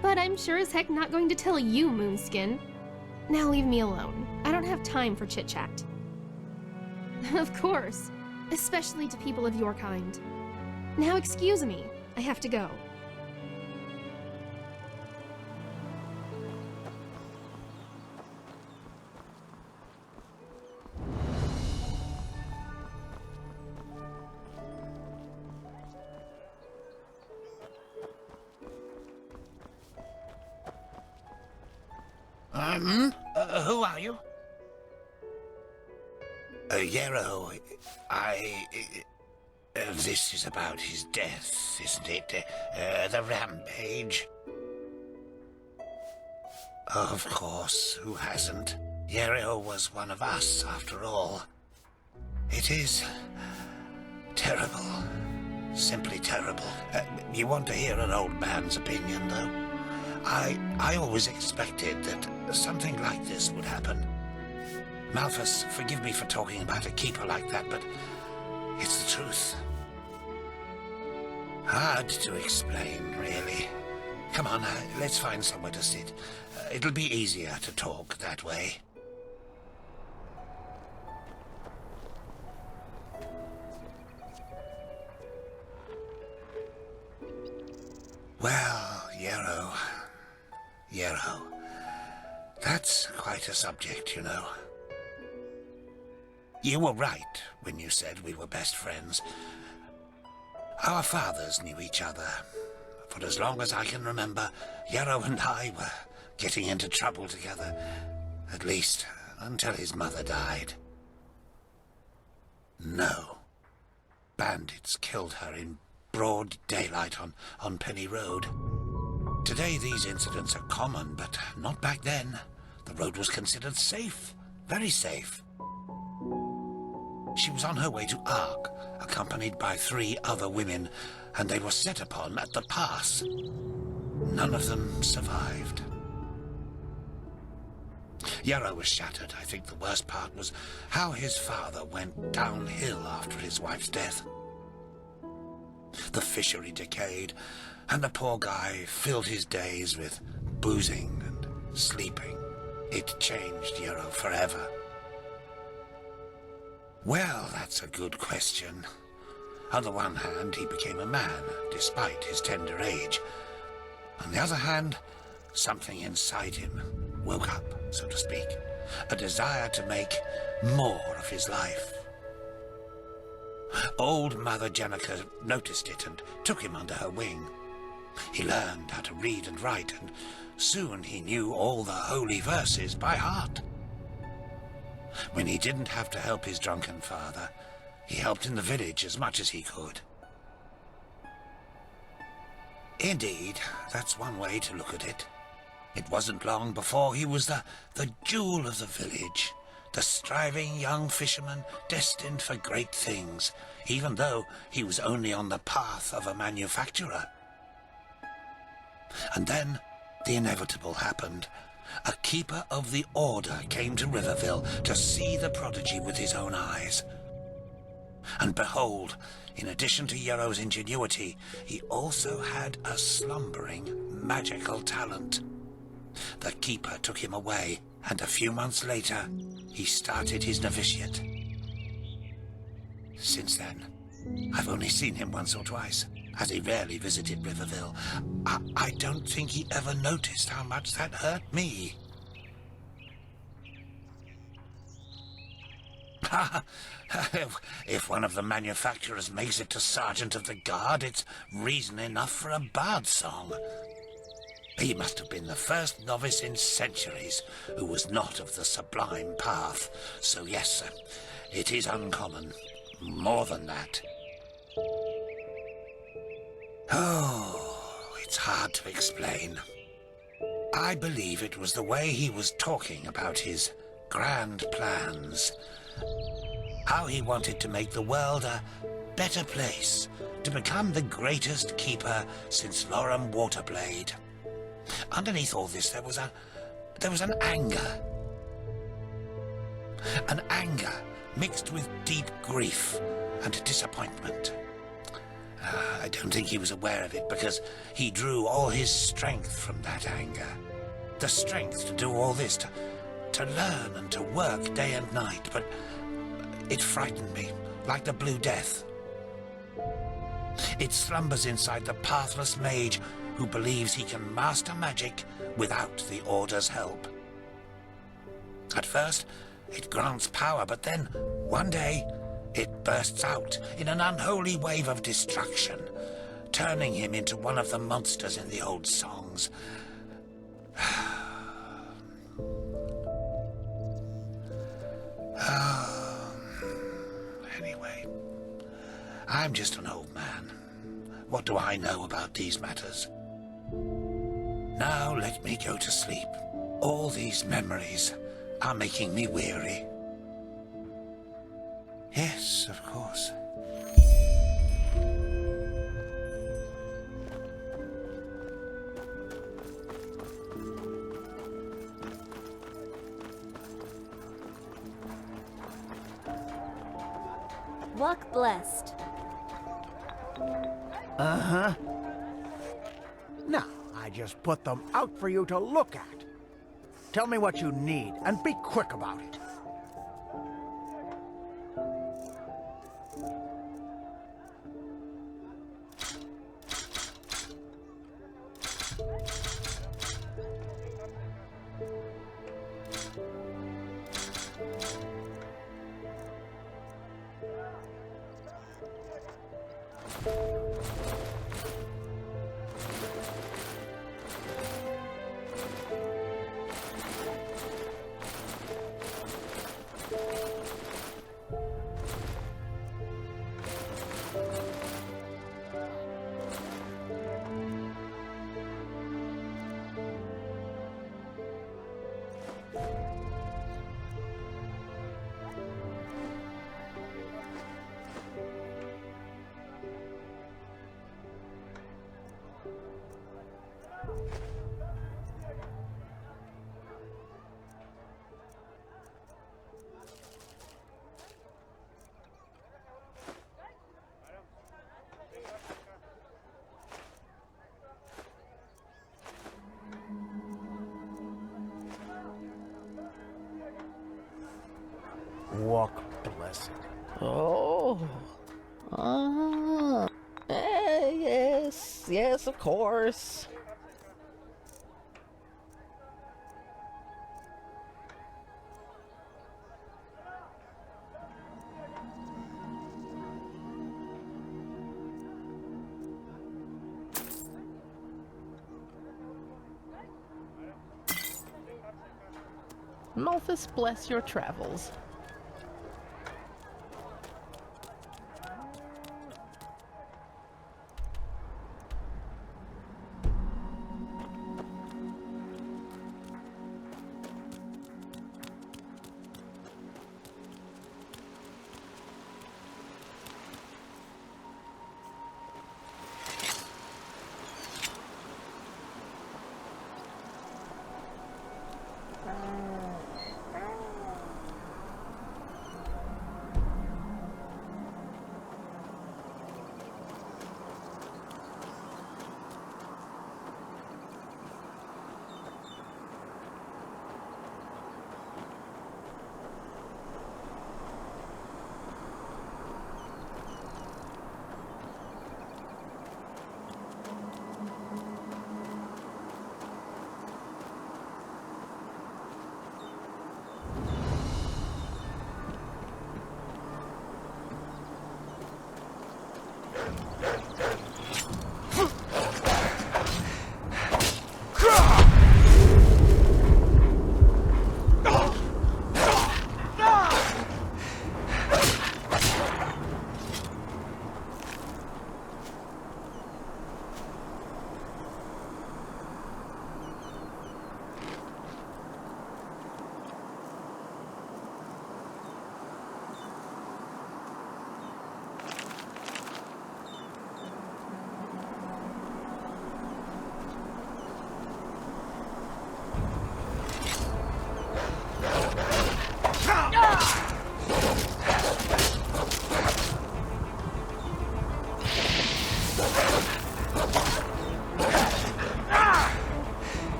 But I'm sure as heck not going to tell you, Moonskin. Now leave me alone. I don't have time for chit-chat. Of course. Especially to people of your kind. Now excuse me. I have to go. Who are you? Yero, this is about his death, isn't it? The rampage. Of course, who hasn't? Yero was one of us, after all. It is terrible. Simply terrible. You want to hear an old man's opinion, though? I always expected that something like this would happen. Malthus, forgive me for talking about a keeper like that, but it's the truth. Hard to explain, really. Come on, let's find somewhere to sit. It'll be easier to talk that way. Well, Yero. That's quite a subject, you know. You were right when you said we were best friends. Our fathers knew each other. For as long as I can remember, Yero and I were getting into trouble together. At least, until his mother died. No. Bandits killed her in broad daylight on Penny Road. Today these incidents are common, but not back then. The road was considered safe. Very safe. She was on her way to Ark, accompanied by 3 other women, and they were set upon at the pass. None of them survived. Yero was shattered. I think the worst part was how his father went downhill after his wife's death. The fishery decayed, and the poor guy filled his days with boozing and sleeping. It changed Yero forever. Well, that's a good question. On the one hand, he became a man, despite his tender age. On the other hand, something inside him woke up, so to speak. A desire to make more of his life. Old Mother Jenica noticed it and took him under her wing. He learned how to read and write, and soon he knew all the holy verses by heart. When he didn't have to help his drunken father, he helped in the village as much as he could. Indeed, that's one way to look at it. It wasn't long before he was the jewel of the village, the striving young fisherman destined for great things, even though he was only on the path of a manufacturer. And then the inevitable happened. A keeper of the Order came to Riverville to see the prodigy with his own eyes. And behold, in addition to Yero's ingenuity, he also had a slumbering magical talent. The keeper took him away, and a few months later, he started his novitiate. Since then, I've only seen him once or twice, as he rarely visited Riverville. I don't think he ever noticed how much that hurt me. If one of the manufacturers makes it to Sergeant of the Guard, it's reason enough for a bard song. He must have been the first novice in centuries who was not of the sublime path. So yes, sir, it is uncommon. More than that. Oh, it's hard to explain. I believe it was the way he was talking about his grand plans. How he wanted to make the world a better place, to become the greatest keeper since Lorem Waterblade. Underneath all this, there was an anger. An anger mixed with deep grief and disappointment. I don't think he was aware of it because he drew all his strength from that anger. The strength to do all this, to learn and to work day and night, but it frightened me, like the Blue Death. It slumbers inside the pathless mage who believes he can master magic without the Order's help. At first, it grants power, but then, one day, it bursts out in an unholy wave of destruction, turning him into one of the monsters in the old songs. Anyway, I'm just an old man. What do I know about these matters? Now let me go to sleep. All these memories are making me weary. Yes, of course. Walk blessed. Uh-huh. Now, I just put them out for you to look at. Tell me what you need, and be quick about it. Walk blessed. Oh. Yes, of course. Malthus bless your travels.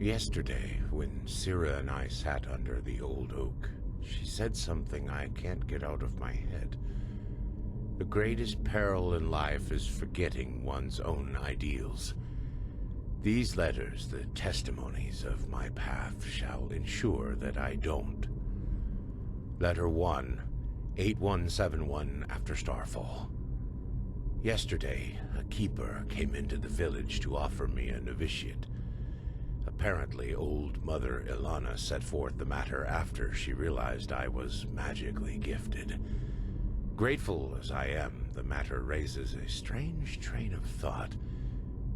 Yesterday, when Sira and I sat under the old oak, she said something I can't get out of my head. The greatest peril in life is forgetting one's own ideals. These letters, the testimonies of my path, shall ensure that I don't. Letter 1, 8171 after Starfall. Yesterday, a keeper came into the village to offer me a novitiate. Apparently, old Mother Ilana set forth the matter after she realized I was magically gifted. Grateful as I am, the matter raises a strange train of thought.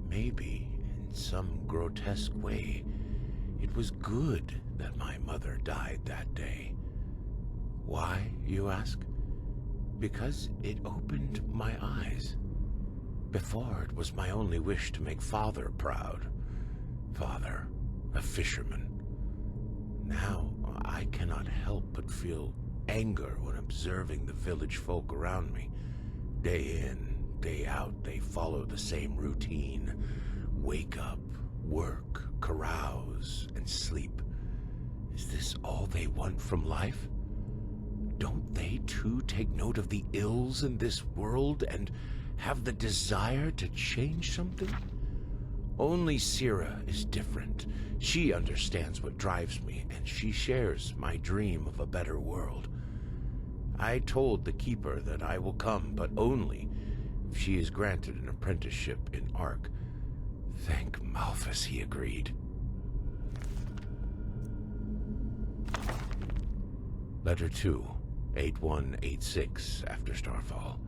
Maybe, in some grotesque way, it was good that my mother died that day. Why, you ask? Because it opened my eyes. Before, it was my only wish to make Father proud. Father, a fisherman. Now, I cannot help but feel anger when observing the village folk around me. Day in, day out, they follow the same routine. Wake up, work, carouse, and sleep. Is this all they want from life? Don't they too take note of the ills in this world and have the desire to change something? Only Sira is different. She understands what drives me, and she shares my dream of a better world. I told the Keeper that I will come, but only if she is granted an apprenticeship in Ark. Thank Malphas he agreed. Letter 2, 8186 after Starfall.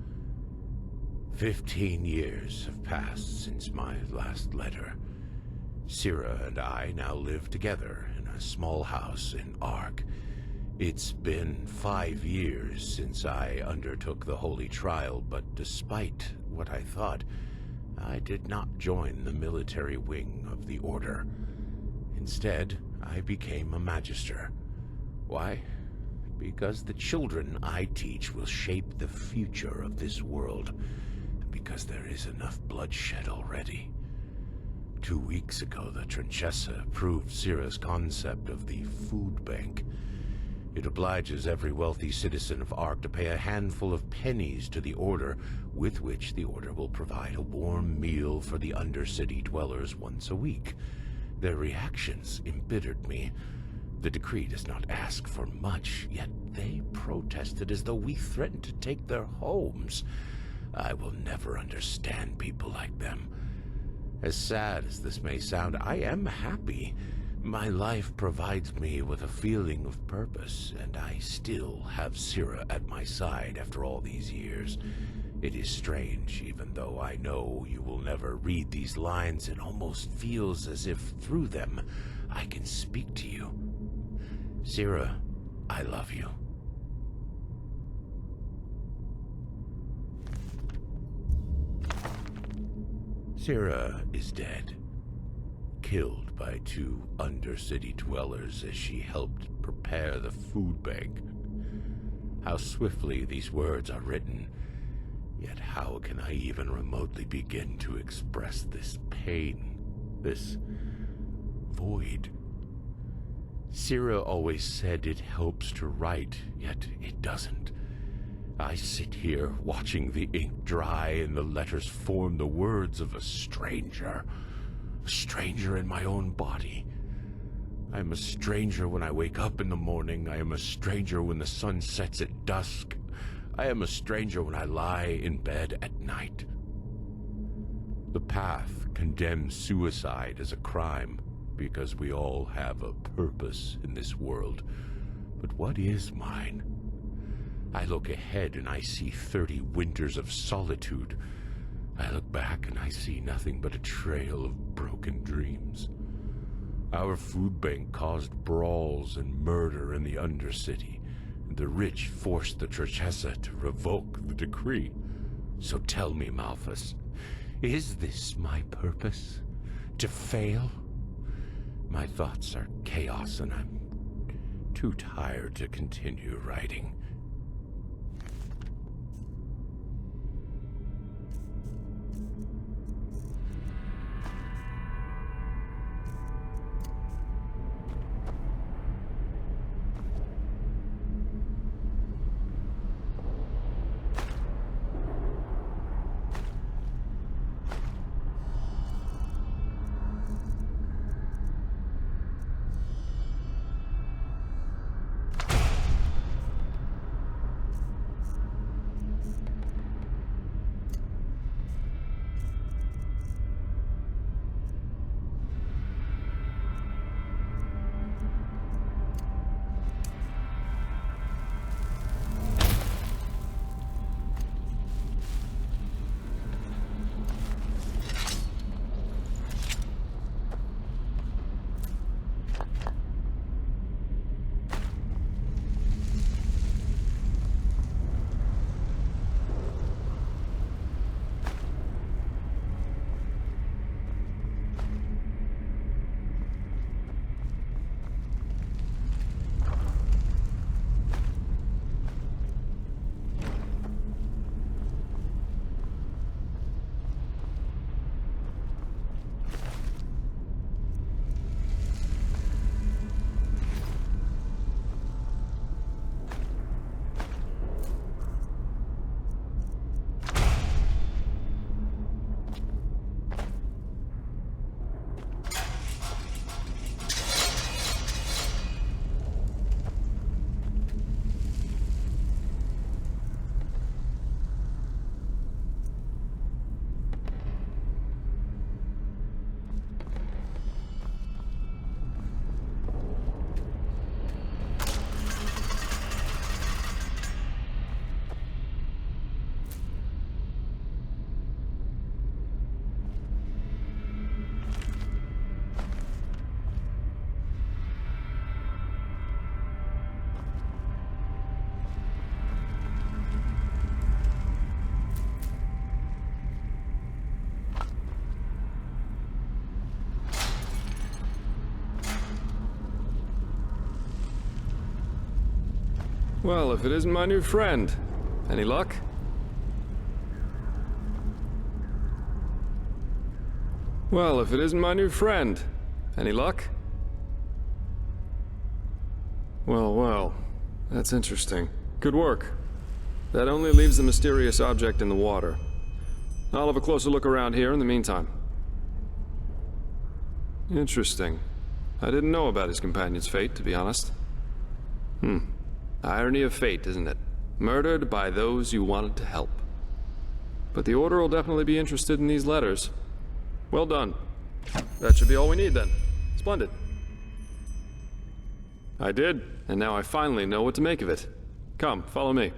15 years have passed since my last letter. Sira and I now live together in a small house in Ark. It's been 5 years since I undertook the Holy Trial, but despite what I thought, I did not join the military wing of the Order. Instead, I became a Magister. Why? Because the children I teach will shape the future of this world. Because there is enough bloodshed already. 2 weeks ago, the Trinchessa approved Sira's concept of the food bank. It obliges every wealthy citizen of Ark to pay a handful of pennies to the Order, with which the Order will provide a warm meal for the Undercity dwellers once a week. Their reactions embittered me. The decree does not ask for much, yet they protested as though we threatened to take their homes. I will never understand people like them. As sad as this may sound, I am happy. My life provides me with a feeling of purpose, and I still have Sira at my side after all these years. It is strange, even though I know you will never read these lines, it almost feels as if through them I can speak to you. Sira, I love you. Sira is dead, killed by 2 Undercity dwellers as she helped prepare the food bank. How swiftly these words are written, yet how can I even remotely begin to express this pain, this void? Sira always said it helps to write, yet it doesn't. I sit here watching the ink dry and the letters form the words of a stranger in my own body. I am a stranger when I wake up in the morning. I am a stranger when the sun sets at dusk. I am a stranger when I lie in bed at night. The path condemns suicide as a crime because we all have a purpose in this world. But what is mine? I look ahead and I see 30 winters of solitude. I look back and I see nothing but a trail of broken dreams. Our food bank caused brawls and murder in the Undercity, and the rich forced the Trinchessa to revoke the decree. So tell me, Malphas, is this my purpose? To fail? My thoughts are chaos and I'm too tired to continue writing. Well, if it isn't my new friend. Any luck? Well, if it isn't my new friend. Any luck? Well, well. That's interesting. Good work. That only leaves the mysterious object in the water. I'll have a closer look around here in the meantime. Interesting. I didn't know about his companion's fate, to be honest. Irony of fate, isn't it? Murdered by those you wanted to help. But the Order will definitely be interested in these letters. Well done. That should be all we need then. Splendid. I did, and now I finally know what to make of it. Come, follow me.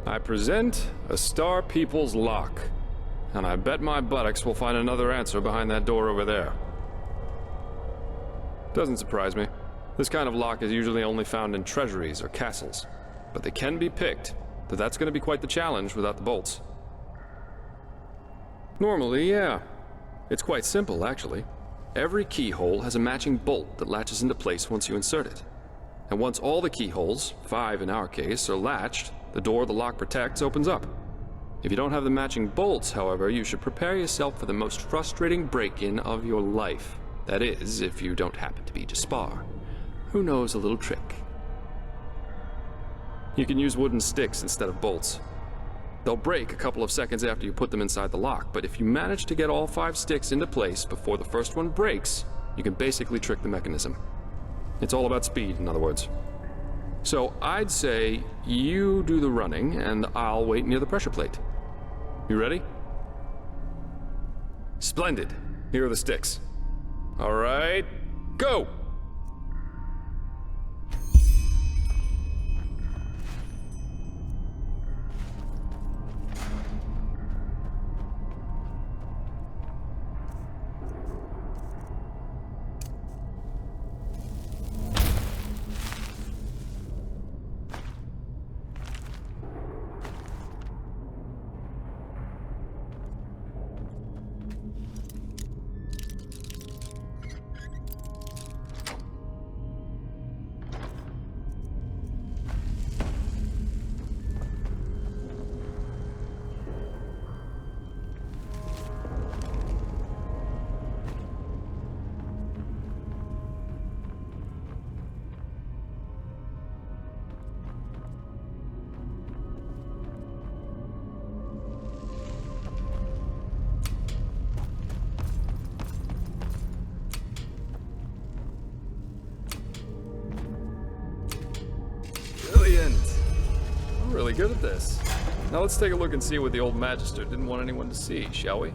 I present a Star People's lock, and I bet my buttocks we'll find another answer behind that door over there. Doesn't surprise me. This kind of lock is usually only found in treasuries or castles, but they can be picked, though that's going to be quite the challenge without the bolts. Normally, yeah. It's quite simple, actually. Every keyhole has a matching bolt that latches into place once you insert it. And once all the keyholes, 5 in our case, are latched, the door the lock protects opens up. If you don't have the matching bolts, however, you should prepare yourself for the most frustrating break-in of your life. That is, if you don't happen to be Jespar, who knows a little trick. You can use wooden sticks instead of bolts. They'll break a couple of seconds after you put them inside the lock, but if you manage to get all 5 sticks into place before the first one breaks, you can basically trick the mechanism. It's all about speed, in other words. So I'd say you do the running, and I'll wait near the pressure plate. You ready? Splendid. Here are the sticks. All right, go! Really good at this. Now let's take a look and see what the old Magister didn't want anyone to see, shall we?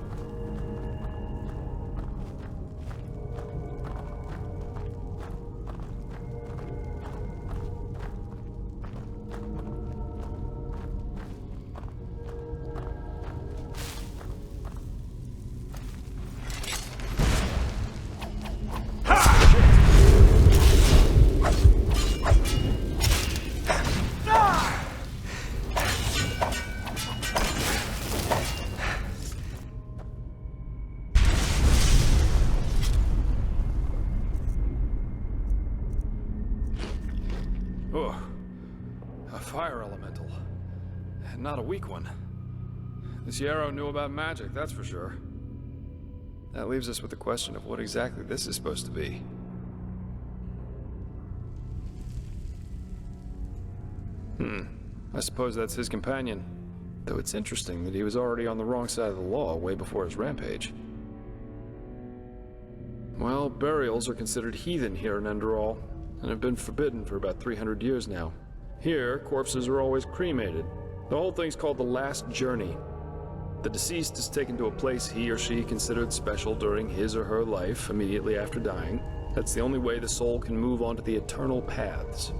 Oh, a fire elemental. And not a weak one. This Yero knew about magic, that's for sure. That leaves us with the question of what exactly this is supposed to be. I suppose that's his companion. Though it's interesting that he was already on the wrong side of the law way before his rampage. Well, burials are considered heathen here in Enderal, and have been forbidden for about 300 years now. Here, corpses are always cremated, The whole thing's called the Last Journey. The deceased is taken to a place he or she considered special during his or her life immediately after dying. That's the only way the soul can move on to the eternal paths.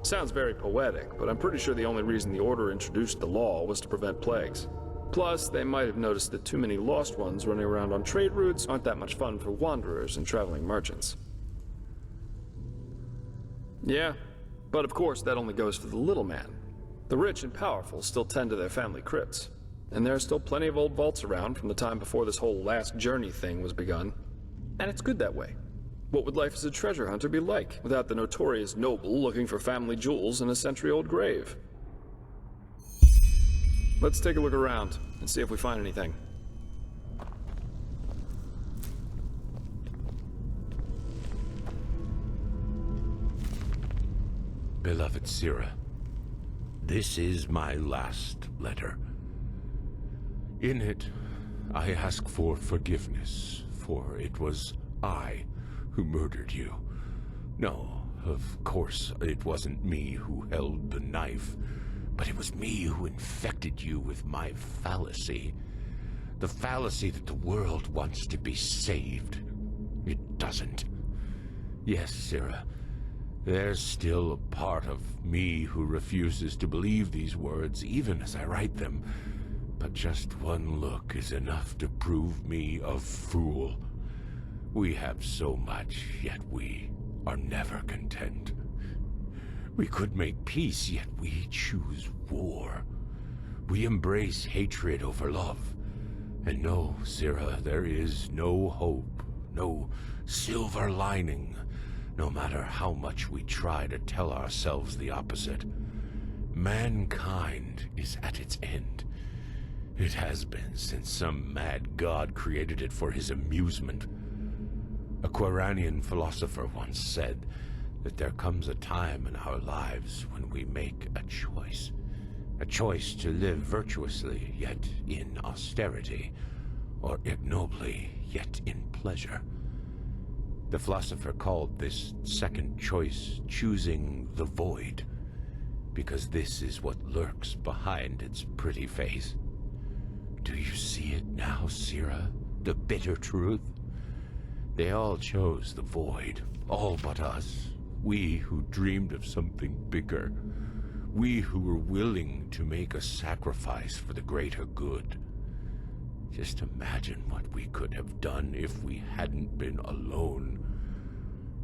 Sounds very poetic, but I'm pretty sure the only reason the Order introduced the law was to prevent plagues. Plus, they might have noticed that too many lost ones running around on trade routes aren't that much fun for wanderers and traveling merchants. Yeah, but of course that only goes for the little man. The rich and powerful still tend to their family crypts. And there are still plenty of old vaults around from the time before this whole last journey thing was begun. And it's good that way. What would life as a treasure hunter be like without the notorious noble looking for family jewels in a century-old grave? Let's take a look around and see if we find anything. Beloved Sira, this is my last letter. In it, I ask for forgiveness, for it was I who murdered you. No, of course, it wasn't me who held the knife, but it was me who infected you with my fallacy. The fallacy that the world wants to be saved. It doesn't. Yes, Sira, there's still a part of me who refuses to believe these words, even as I write them. But just one look is enough to prove me a fool. We have so much, yet we are never content. We could make peace, yet we choose war. We embrace hatred over love. And no, Sira, there is no hope, no silver lining, no matter how much we try to tell ourselves the opposite. Mankind is at its end. It has been since some mad god created it for his amusement. A Quiranian philosopher once said that there comes a time in our lives when we make a choice. A choice to live virtuously, yet in austerity, or ignobly, yet in pleasure. The philosopher called this second choice choosing the void, because this is what lurks behind its pretty face. Do you see it now, Sira? The bitter truth? They all chose the void, all but us. We who dreamed of something bigger. We who were willing to make a sacrifice for the greater good. Just imagine what we could have done if we hadn't been alone.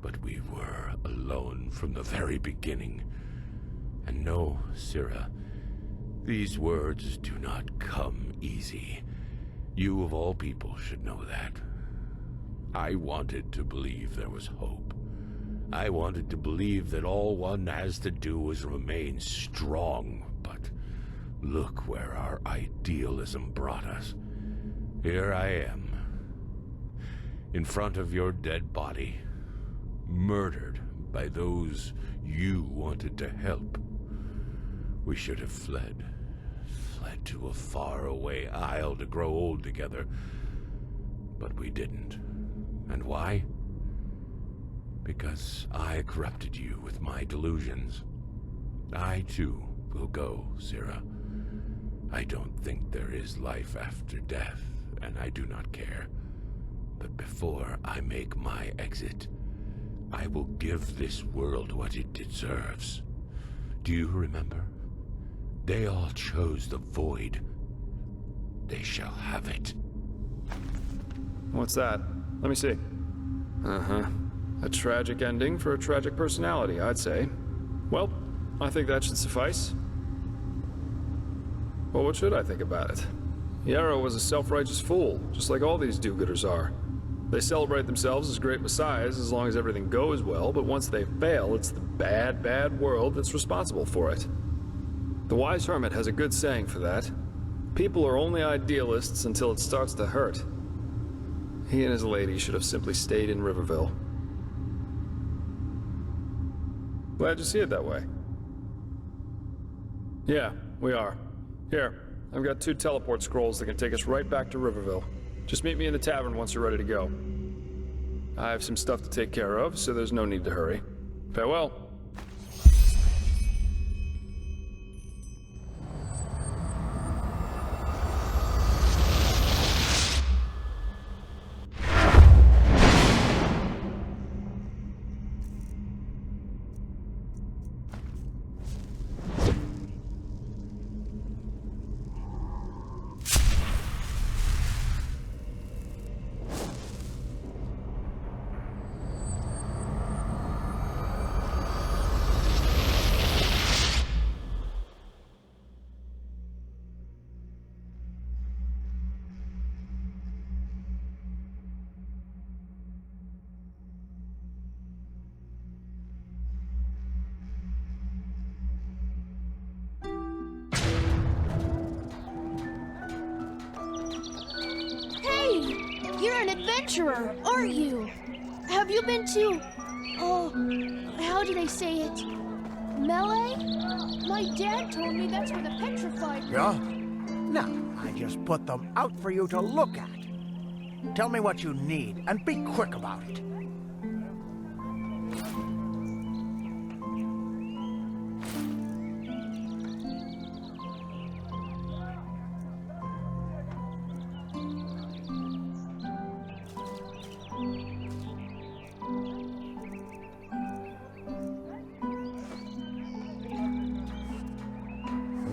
But we were alone from the very beginning. And no, Sira, these words do not come easy. You of all people should know that. I wanted to believe there was hope. I wanted to believe that all one has to do is remain strong, but look where our idealism brought us. Here I am, in front of your dead body, murdered by those you wanted to help. We should have fled to a faraway isle to grow old together, but we didn't. And why? Because I corrupted you with my delusions. I, too, will go, Sira. I don't think there is life after death, and I do not care. But before I make my exit, I will give this world what it deserves. Do you remember? They all chose the void. They shall have it. What's that? Let me see. Uh-huh. A tragic ending for a tragic personality, I'd say. Well, I think that should suffice. Well, what should I think about it? Yero was a self-righteous fool, just like all these do-gooders are. They celebrate themselves as great messiahs as long as everything goes well, but once they fail, it's the bad, bad world that's responsible for it. The wise hermit has a good saying for that. People are only idealists until it starts to hurt. He and his lady should have simply stayed in Riverville. Glad you see it that way. Yeah, we are. Here, I've got 2 teleport scrolls that can take us right back to Riverville. Just meet me in the tavern once you're ready to go. I have some stuff to take care of, so there's no need to hurry. Farewell. You're an adventurer, aren't you? Have you been to... Oh, how do they say it? Melee? My dad told me that's where the petrified... Yeah? No, I just put them out for you to look at. Tell me what you need, and be quick about it.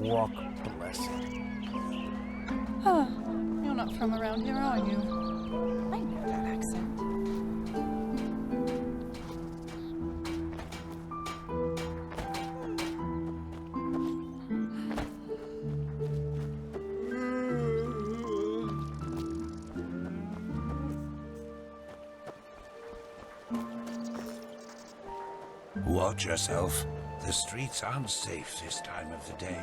Walk blessed. Huh. You're not from around here, are you? I know that accent. Watch yourself. The streets aren't safe this time of the day.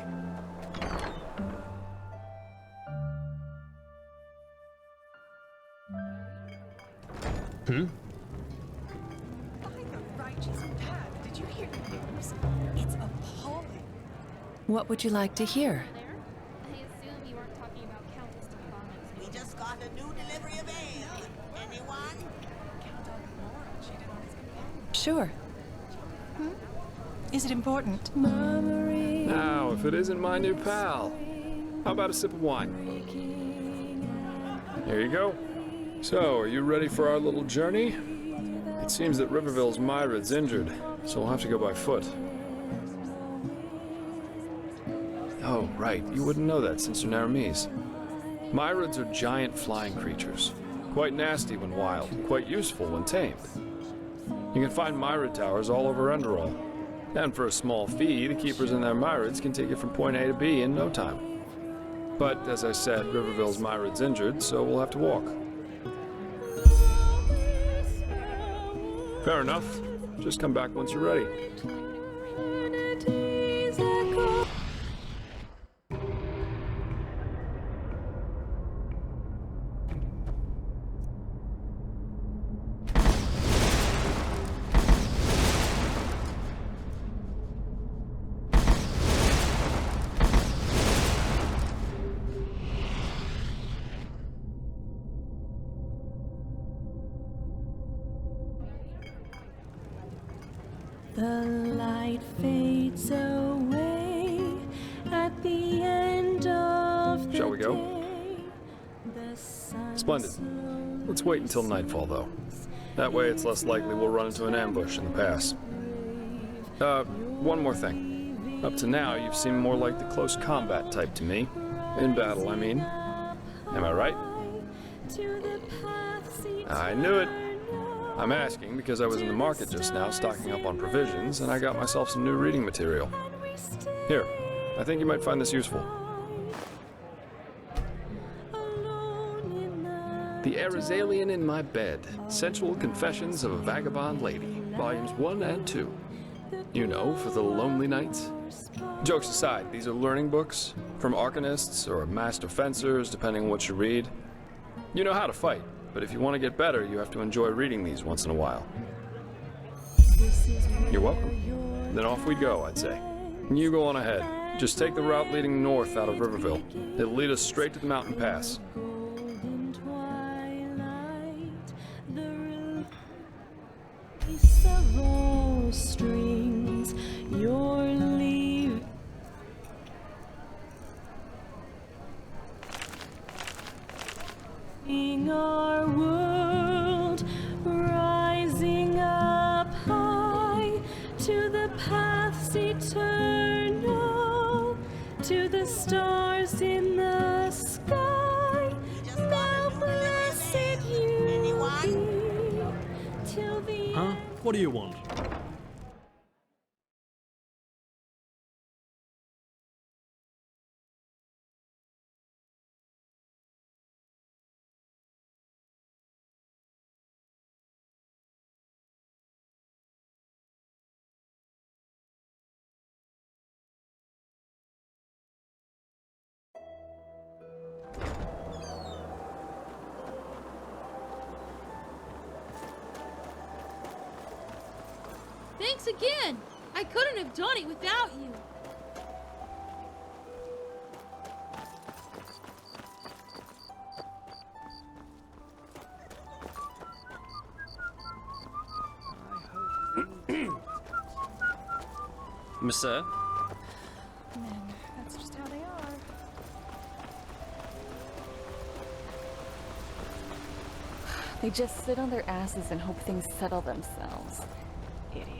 Did you hear the news? It's appalling. What would you like to hear? We just got a new delivery of ale. Anyone? Sure. Is it important? Now, if it isn't my new pal, how about a sip of wine? Here you go. So, are you ready for our little journey? It seems that Riverville's Myrad's injured, so we'll have to go by foot. Oh, right. You wouldn't know that since you're Naramese. Myrads are giant flying creatures. Quite nasty when wild, and quite useful when tamed. You can find Myrad towers all over Enderal. And for a small fee, the keepers in their Myrads can take you from point A to B in no time. But, as I said, Riverville's Myrad's injured, so we'll have to walk. Fair enough. Just come back once you're ready. The light fades away at the end of the Shall we go? day. The sun Splendid. Let's wait until nightfall, though. That way it's less likely we'll run into an ambush in the pass. One more thing. Up to now, you've seemed more like the close combat type to me. In battle, I mean. Am I right? I knew it. I'm asking because I was in the market just now stocking up on provisions, and I got myself some new reading material. Here, I think you might find this useful. The Arizalian in My Bed, Sensual Confessions of a Vagabond Lady, Volumes 1 and 2. You know, for the lonely nights. Jokes aside, these are learning books, from arcanists or master fencers, depending on what you read. You know how to fight. But if you want to get better, you have to enjoy reading these once in a while. You're welcome. Then off we go, I'd say. You go on ahead. Just take the route leading north out of Riverville. It'll lead us straight to the mountain pass. Strings, your leave. Our world rising up high to the paths eternal, to the stars in the sky. Now blessed you be till the Huh? What do you want? Thanks again! I couldn't have done it without you! Monsieur? Men, that's just how they are. They just sit on their asses and hope things settle themselves. Idiots.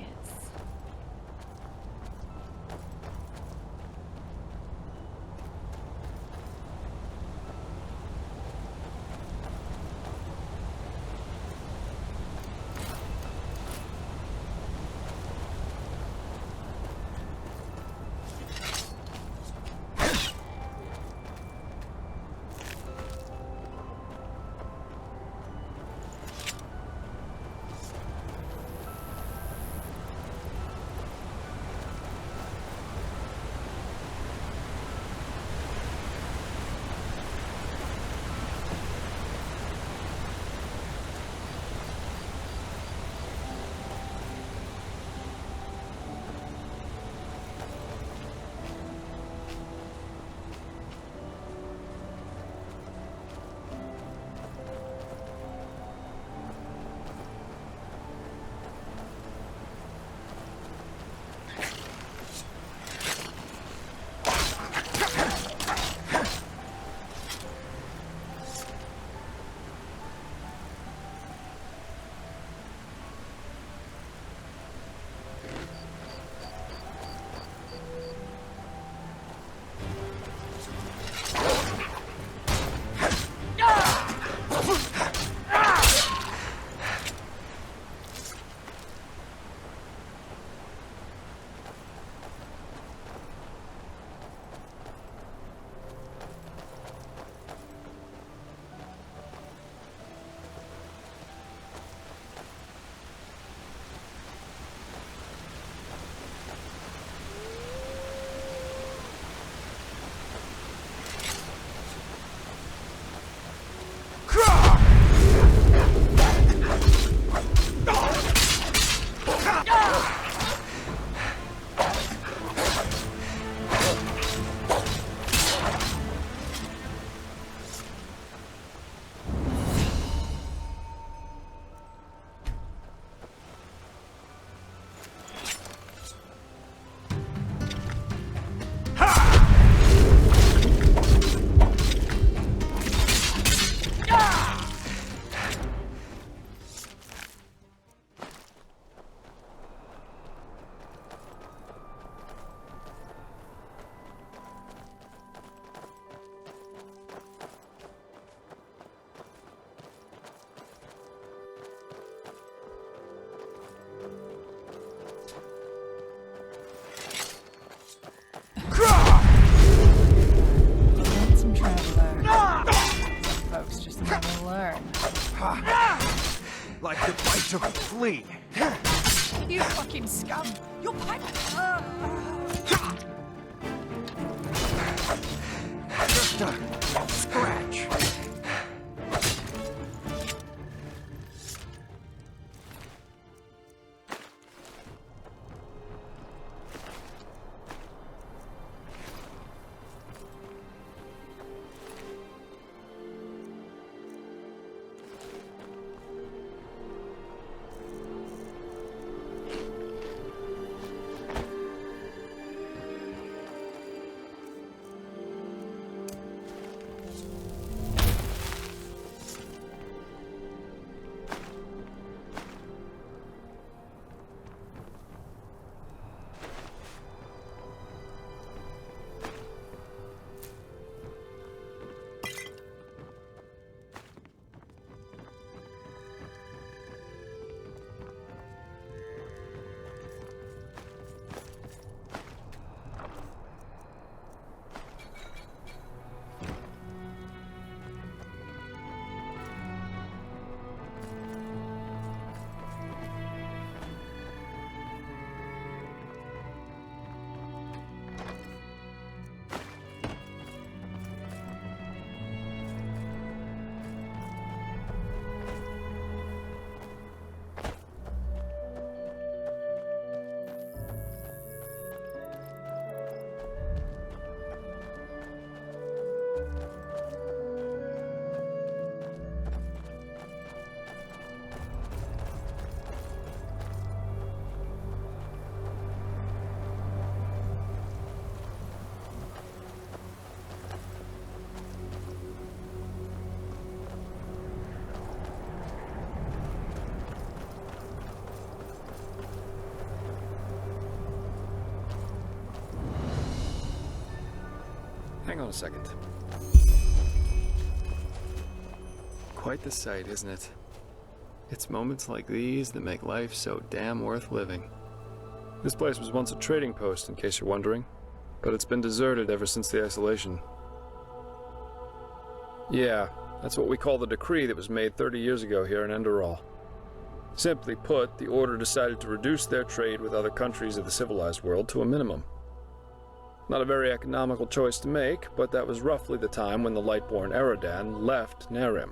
Like the bite of a flea. You fucking scum! You'll pipe. Just a scratch. hang on a second. Quite the sight, isn't it? It's moments like these that make life so damn worth living. This place was once a trading post, in case you're wondering, but it's been deserted ever since the isolation. Yeah, that's what we call the decree that was made 30 years ago here in Enderal. Simply put, the Order decided to reduce their trade with other countries of the civilized world to a minimum. Not a very economical choice to make, but that was roughly the time when the Lightborn Eradan left Narim.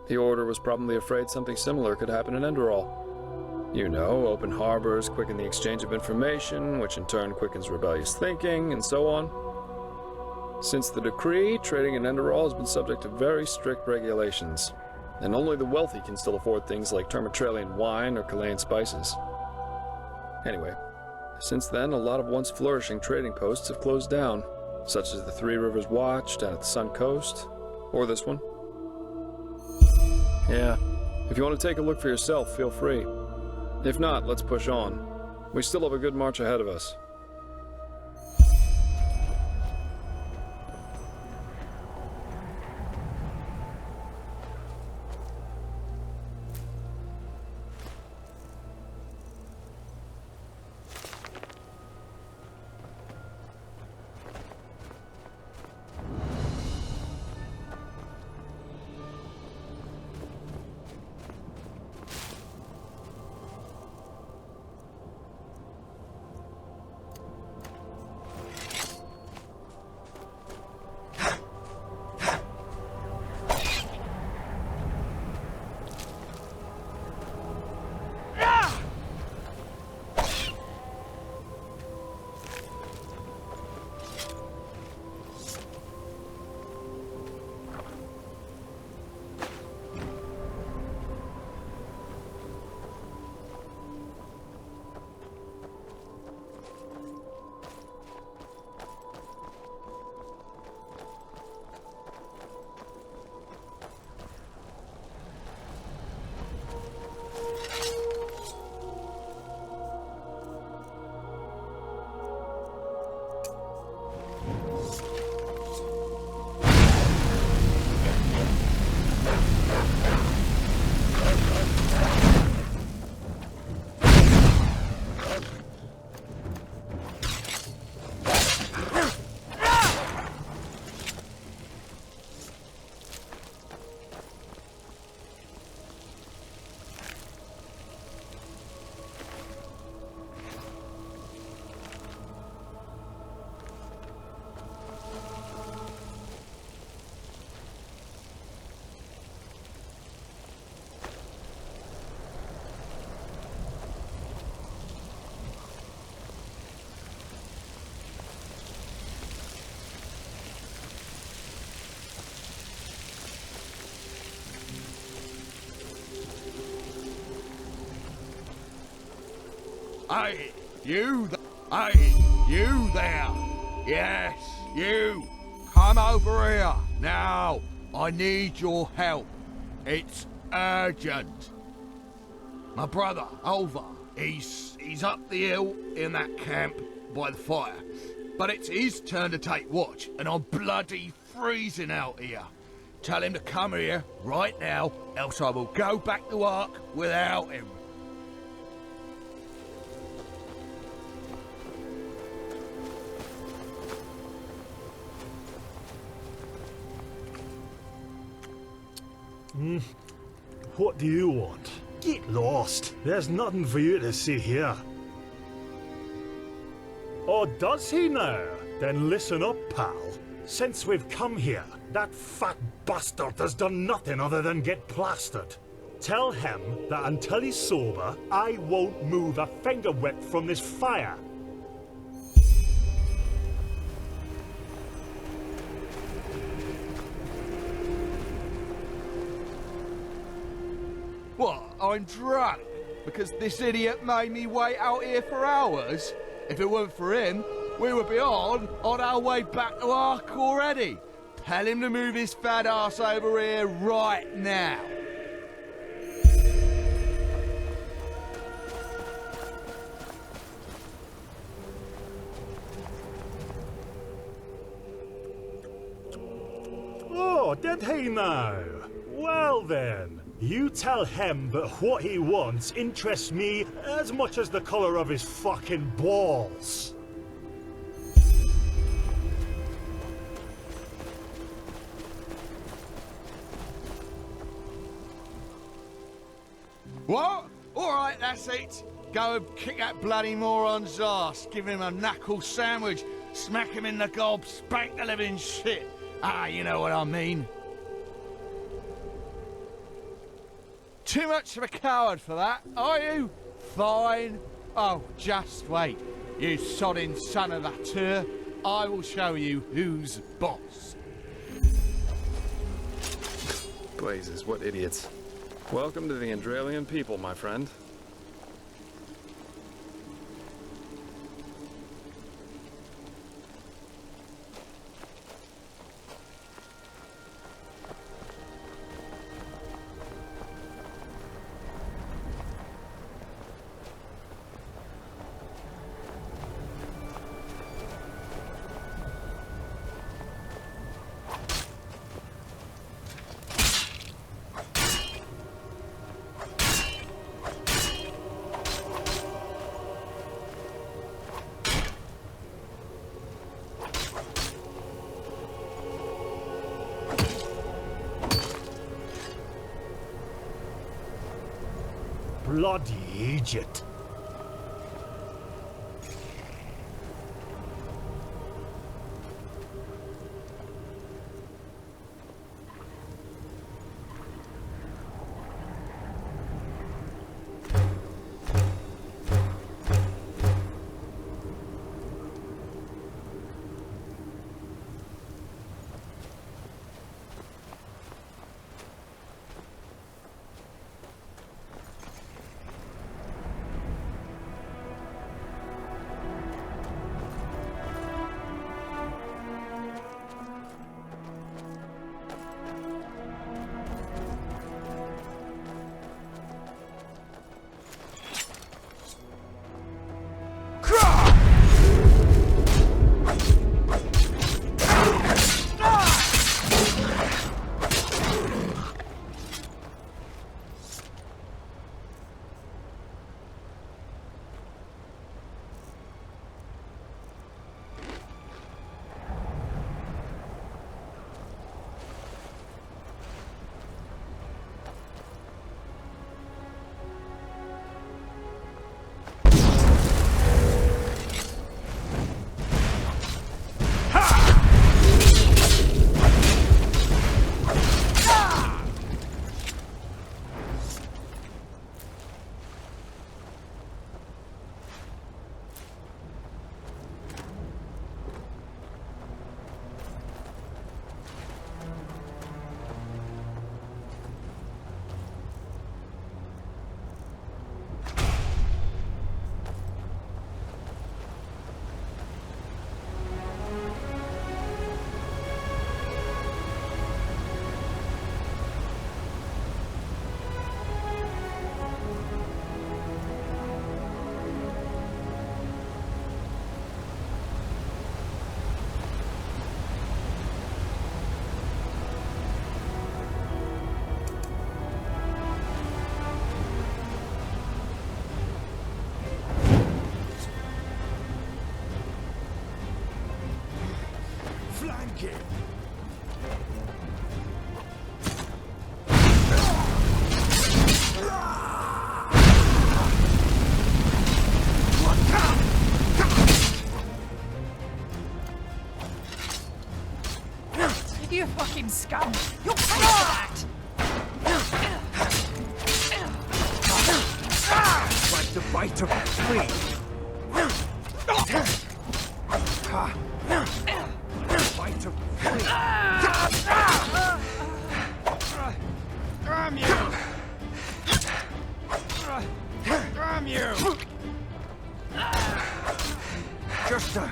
The Order was probably afraid something similar could happen in Enderal. You know, open harbors quicken the exchange of information, which in turn quickens rebellious thinking, and so on. Since the decree, trading in Enderal has been subject to very strict regulations, and only the wealthy can still afford things like Termatralian wine or Calayan spices. Anyway, since then, a lot of once flourishing trading posts have closed down, such as the Three Rivers Watch down at the Sun Coast, or this one. Yeah, if you want to take a look for yourself, feel free. If not, let's push on. We still have a good march ahead of us. Hey, you there. Yes, you. Come over here. Now, I need your help. It's urgent. My brother, Olva, he's up the hill in that camp by the fire. But it's his turn to take watch, and I'm bloody freezing out here. Tell him to come here right now, else I will go back to Ark without him. What do you want? Get lost. There's nothing for you to see here. Oh, does he now? Then listen up, pal. Since we've come here, that fat bastard has done nothing other than get plastered. Tell him that until he's sober, I won't move a finger width from this fire. What, I'm drunk? Because this idiot made me wait out here for hours? If it weren't for him, we would be on our way back to Ark already. Tell him to move his fat ass over here right now. Oh, did he now? Well then, you tell him that what he wants interests me as much as the colour of his fucking balls. What? Alright, that's it. Go and kick that bloody moron's ass, give him a knuckle sandwich, smack him in the gob, spank the living shit. Ah, you know what I mean. Too much of a coward for that, are you? Fine. Oh, just wait. You sodding son of a tur. I will show you who's boss. Blazes, what idiots. Welcome to the Enderalian people, my friend. Bloody idiot. You fucking scum! You'll pay for that! Like the bite of a flea. Bite of a flea. Damn you! Damn you! Just a...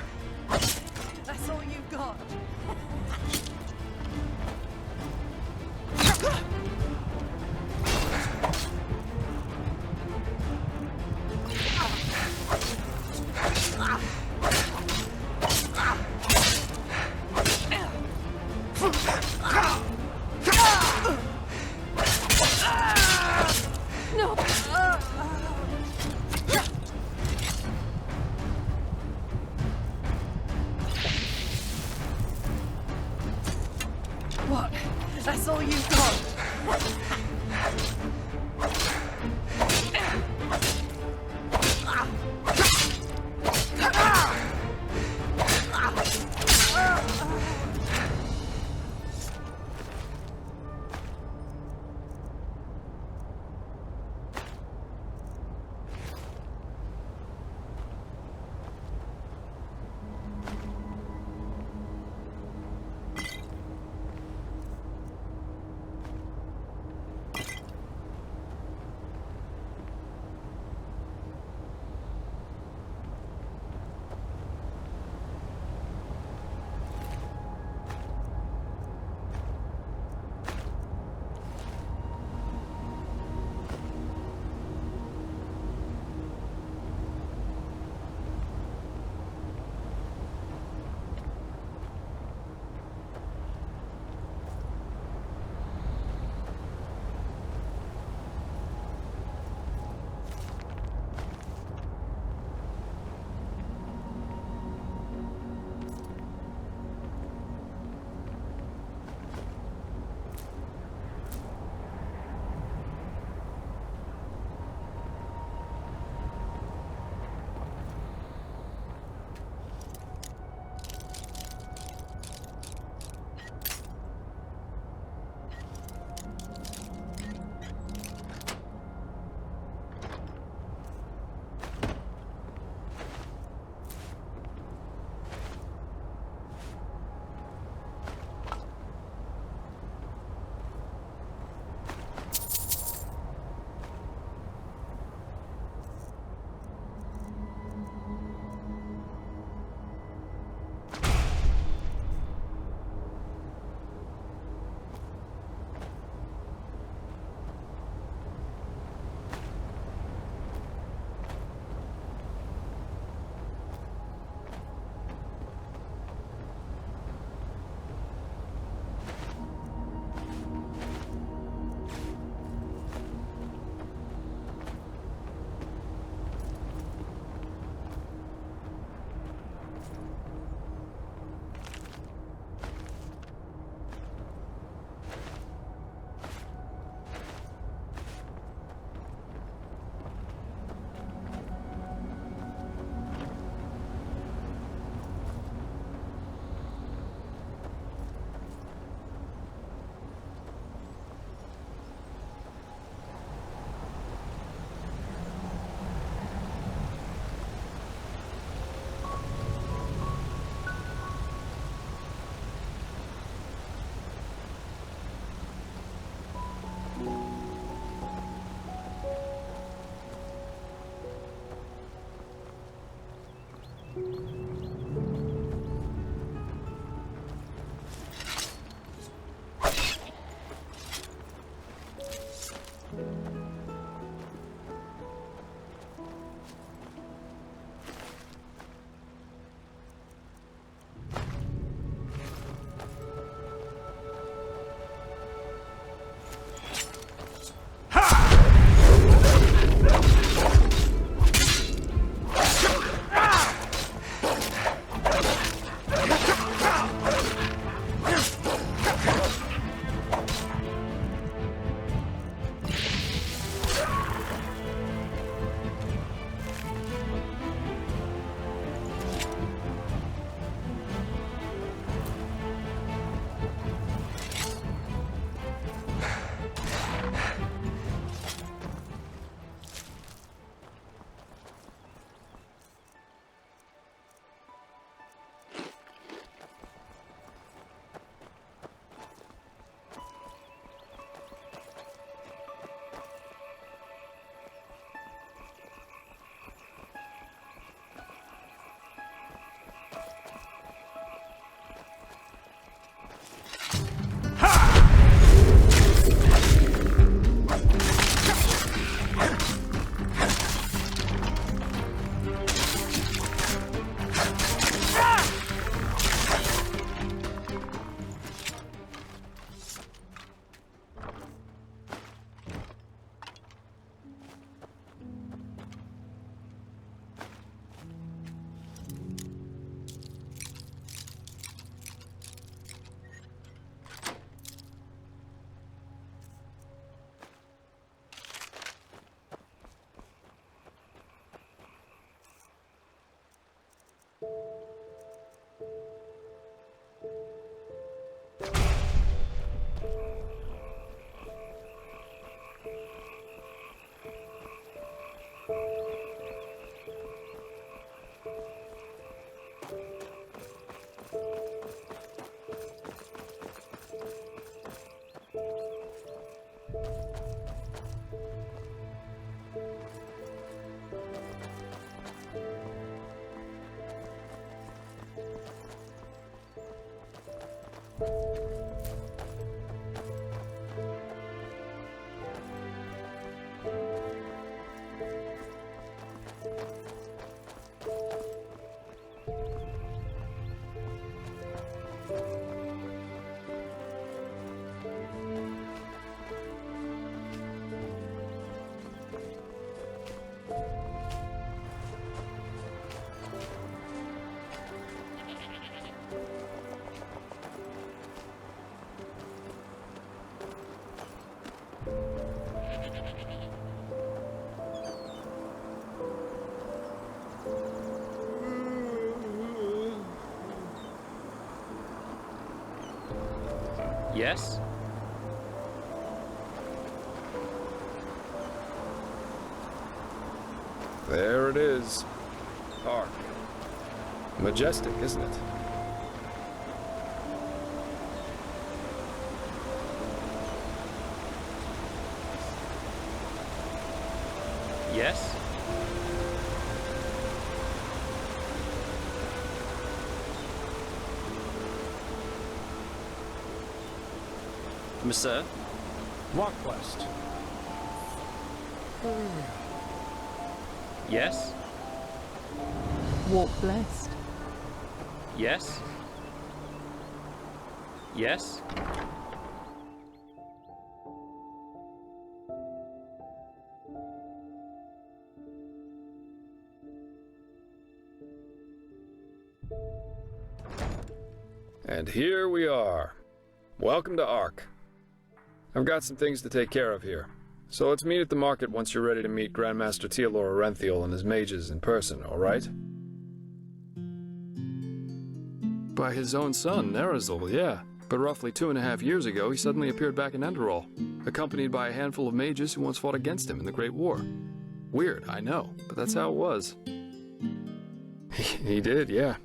That's all you've got. That's all you've got. Yes? There it is. Ark. Majestic, isn't it? Yes? Monsieur? What quest? Yes? Walk blessed. Yes? Yes? And here we are. Welcome to Ark. I've got some things to take care of here. So let's meet at the market once you're ready to meet Grandmaster Tealor Arantheal and his mages in person, alright? By his own son, Nerazil, yeah. But roughly 2.5 years ago, he suddenly appeared back in Enderal, accompanied by a handful of mages who once fought against him in the Great War. Weird, I know, but that's how it was. He did, yeah.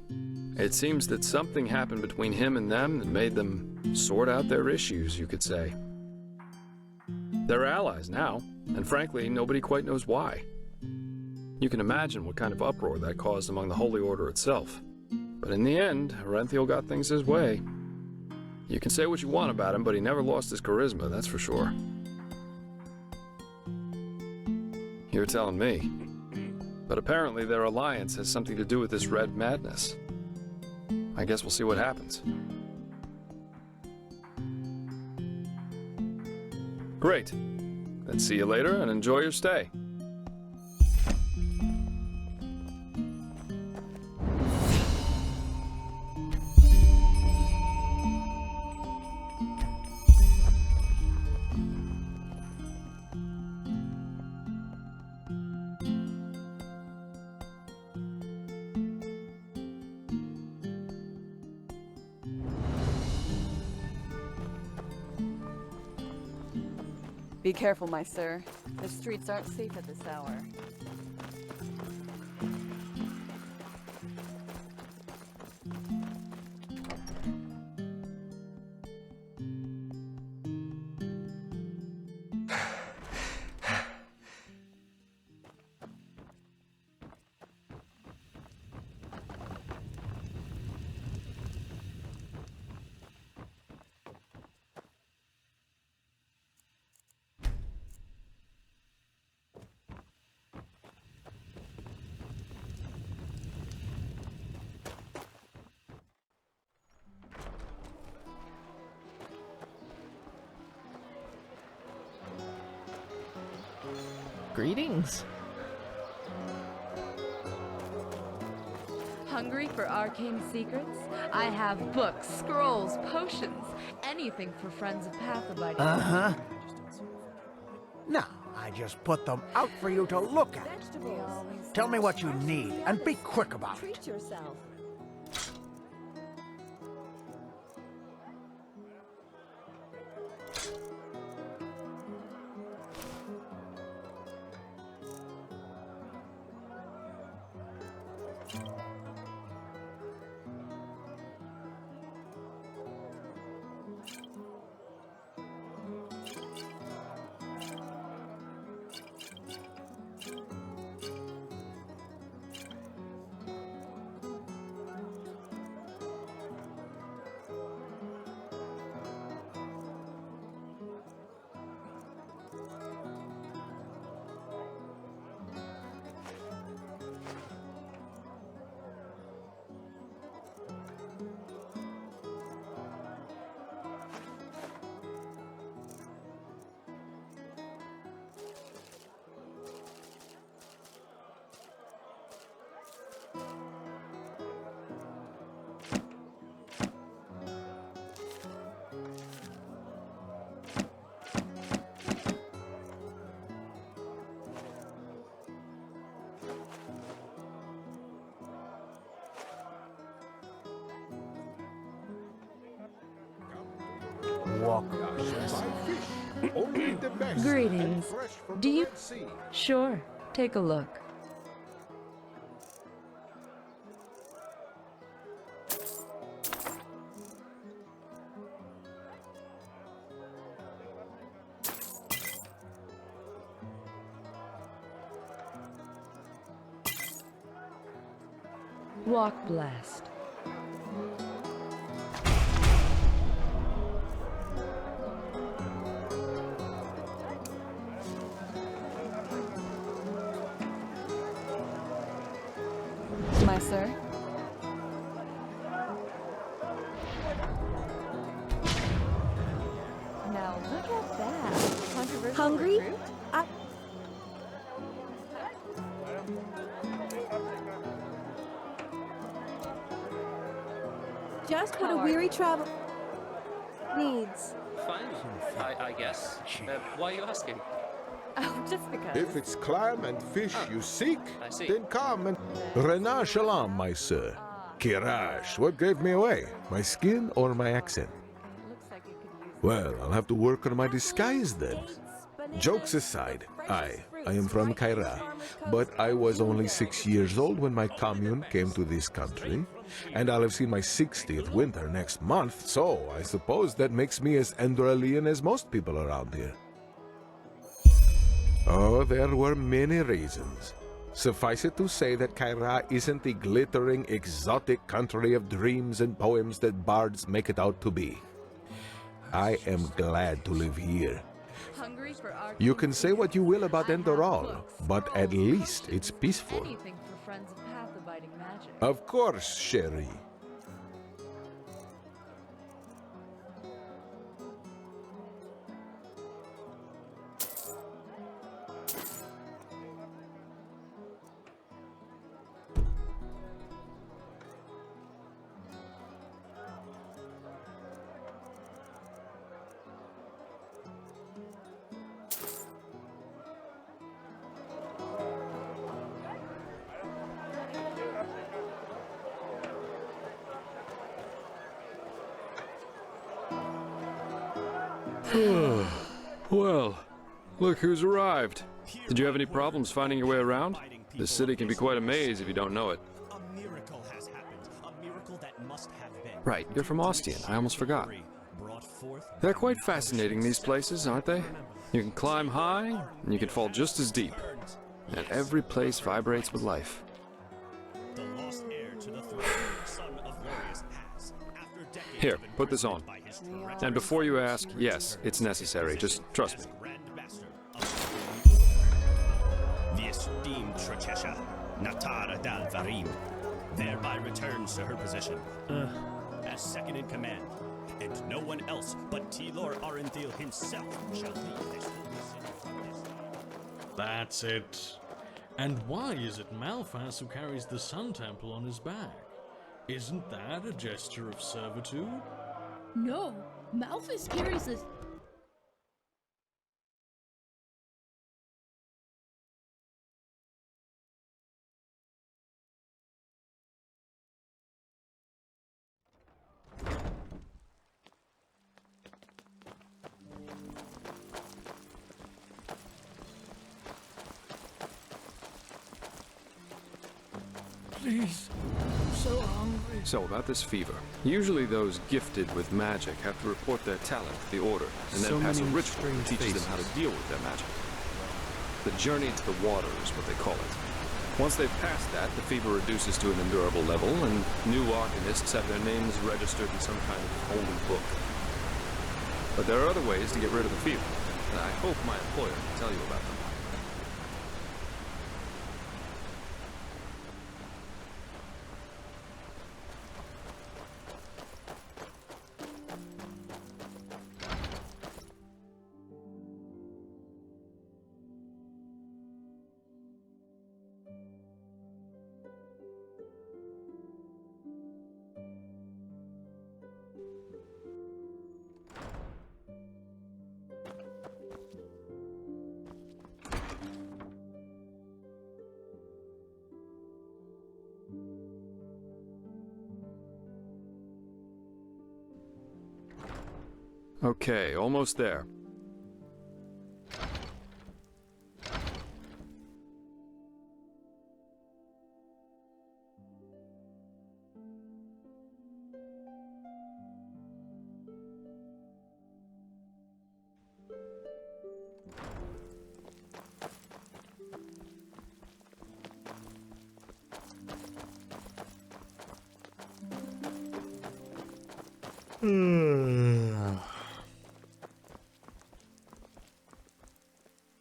It seems that something happened between him and them that made them sort out their issues, you could say. They're allies now, and frankly, nobody quite knows why. You can imagine what kind of uproar that caused among the Holy Order itself. But in the end, Arantheal got things his way. You can say what you want about him, but he never lost his charisma, that's for sure. You're telling me. But apparently their alliance has something to do with this red madness. I guess we'll see what happens. Great. Then see you later and enjoy your stay. Be careful, my sir. The streets aren't safe at this hour. Greetings. Hungry for arcane secrets? I have books, scrolls, potions, anything for friends of Pathabite. Uh-huh. No, I just put them out for you to look at. Tell me what you need, and be quick about it. Treat yourself. walk. Only the best. Greetings. Do you... Sure. Take a look. Walk blessed. My sir? Now look at that. Controversial Hungry? recruit? Just what a weary travel needs. Fine, I guess. Why are you asking? Oh, just because. If it's clam and fish you seek, I see. then come and... Rena Shalom, my sir. Kirash, what gave me away? My skin or my accent? Well, I'll have to work on my disguise then. Jokes aside, I am from Kaira, but I was only 6 years old when my commune came to this country, and I'll have seen my 60th winter next month, so I suppose that makes me as Enderalian as most people around here. Oh, there were many reasons. Suffice it to say that Kaira isn't the glittering, exotic country of dreams and poems that bards make it out to be. I am glad to live here. You can say what you will about Enderal, but at least it's peaceful. Anything for friends of path-abiding magic. Of course, Sherry. Well, look who's arrived. Did you have any problems finding your way around? This city can be quite a maze if you don't know it. A miracle has happened. A miracle that must have been. Right, you're from Ostian. I almost forgot. They're quite fascinating, these places, aren't they? You can climb high, and you can fall just as deep. And every place vibrates with life. The lost heir to the throne, son of Glorious, has, after decades Here, put this on. And before you ask, yes, it's necessary. Just trust me. The esteemed Trakesha, Natara Dal Varim, thereby returns to her position as second in command, and no one else but Tealor Arantheal himself shall lead this holy city from this day. That's it. And why is it Malphas who carries the Sun Temple on his back? Isn't that a gesture of servitude? No, Malphas carries this. Please, I'm so hungry. So, about this fever. Usually those gifted with magic have to report their talent to the Order, and then pass a ritual that teaches them how to deal with their magic. The journey to the water is what they call it. Once they've passed that, the fever reduces to an endurable level, and new alchemists have their names registered in some kind of holy book. But there are other ways to get rid of the fever, and I hope my employer can tell you about them. Okay, almost there.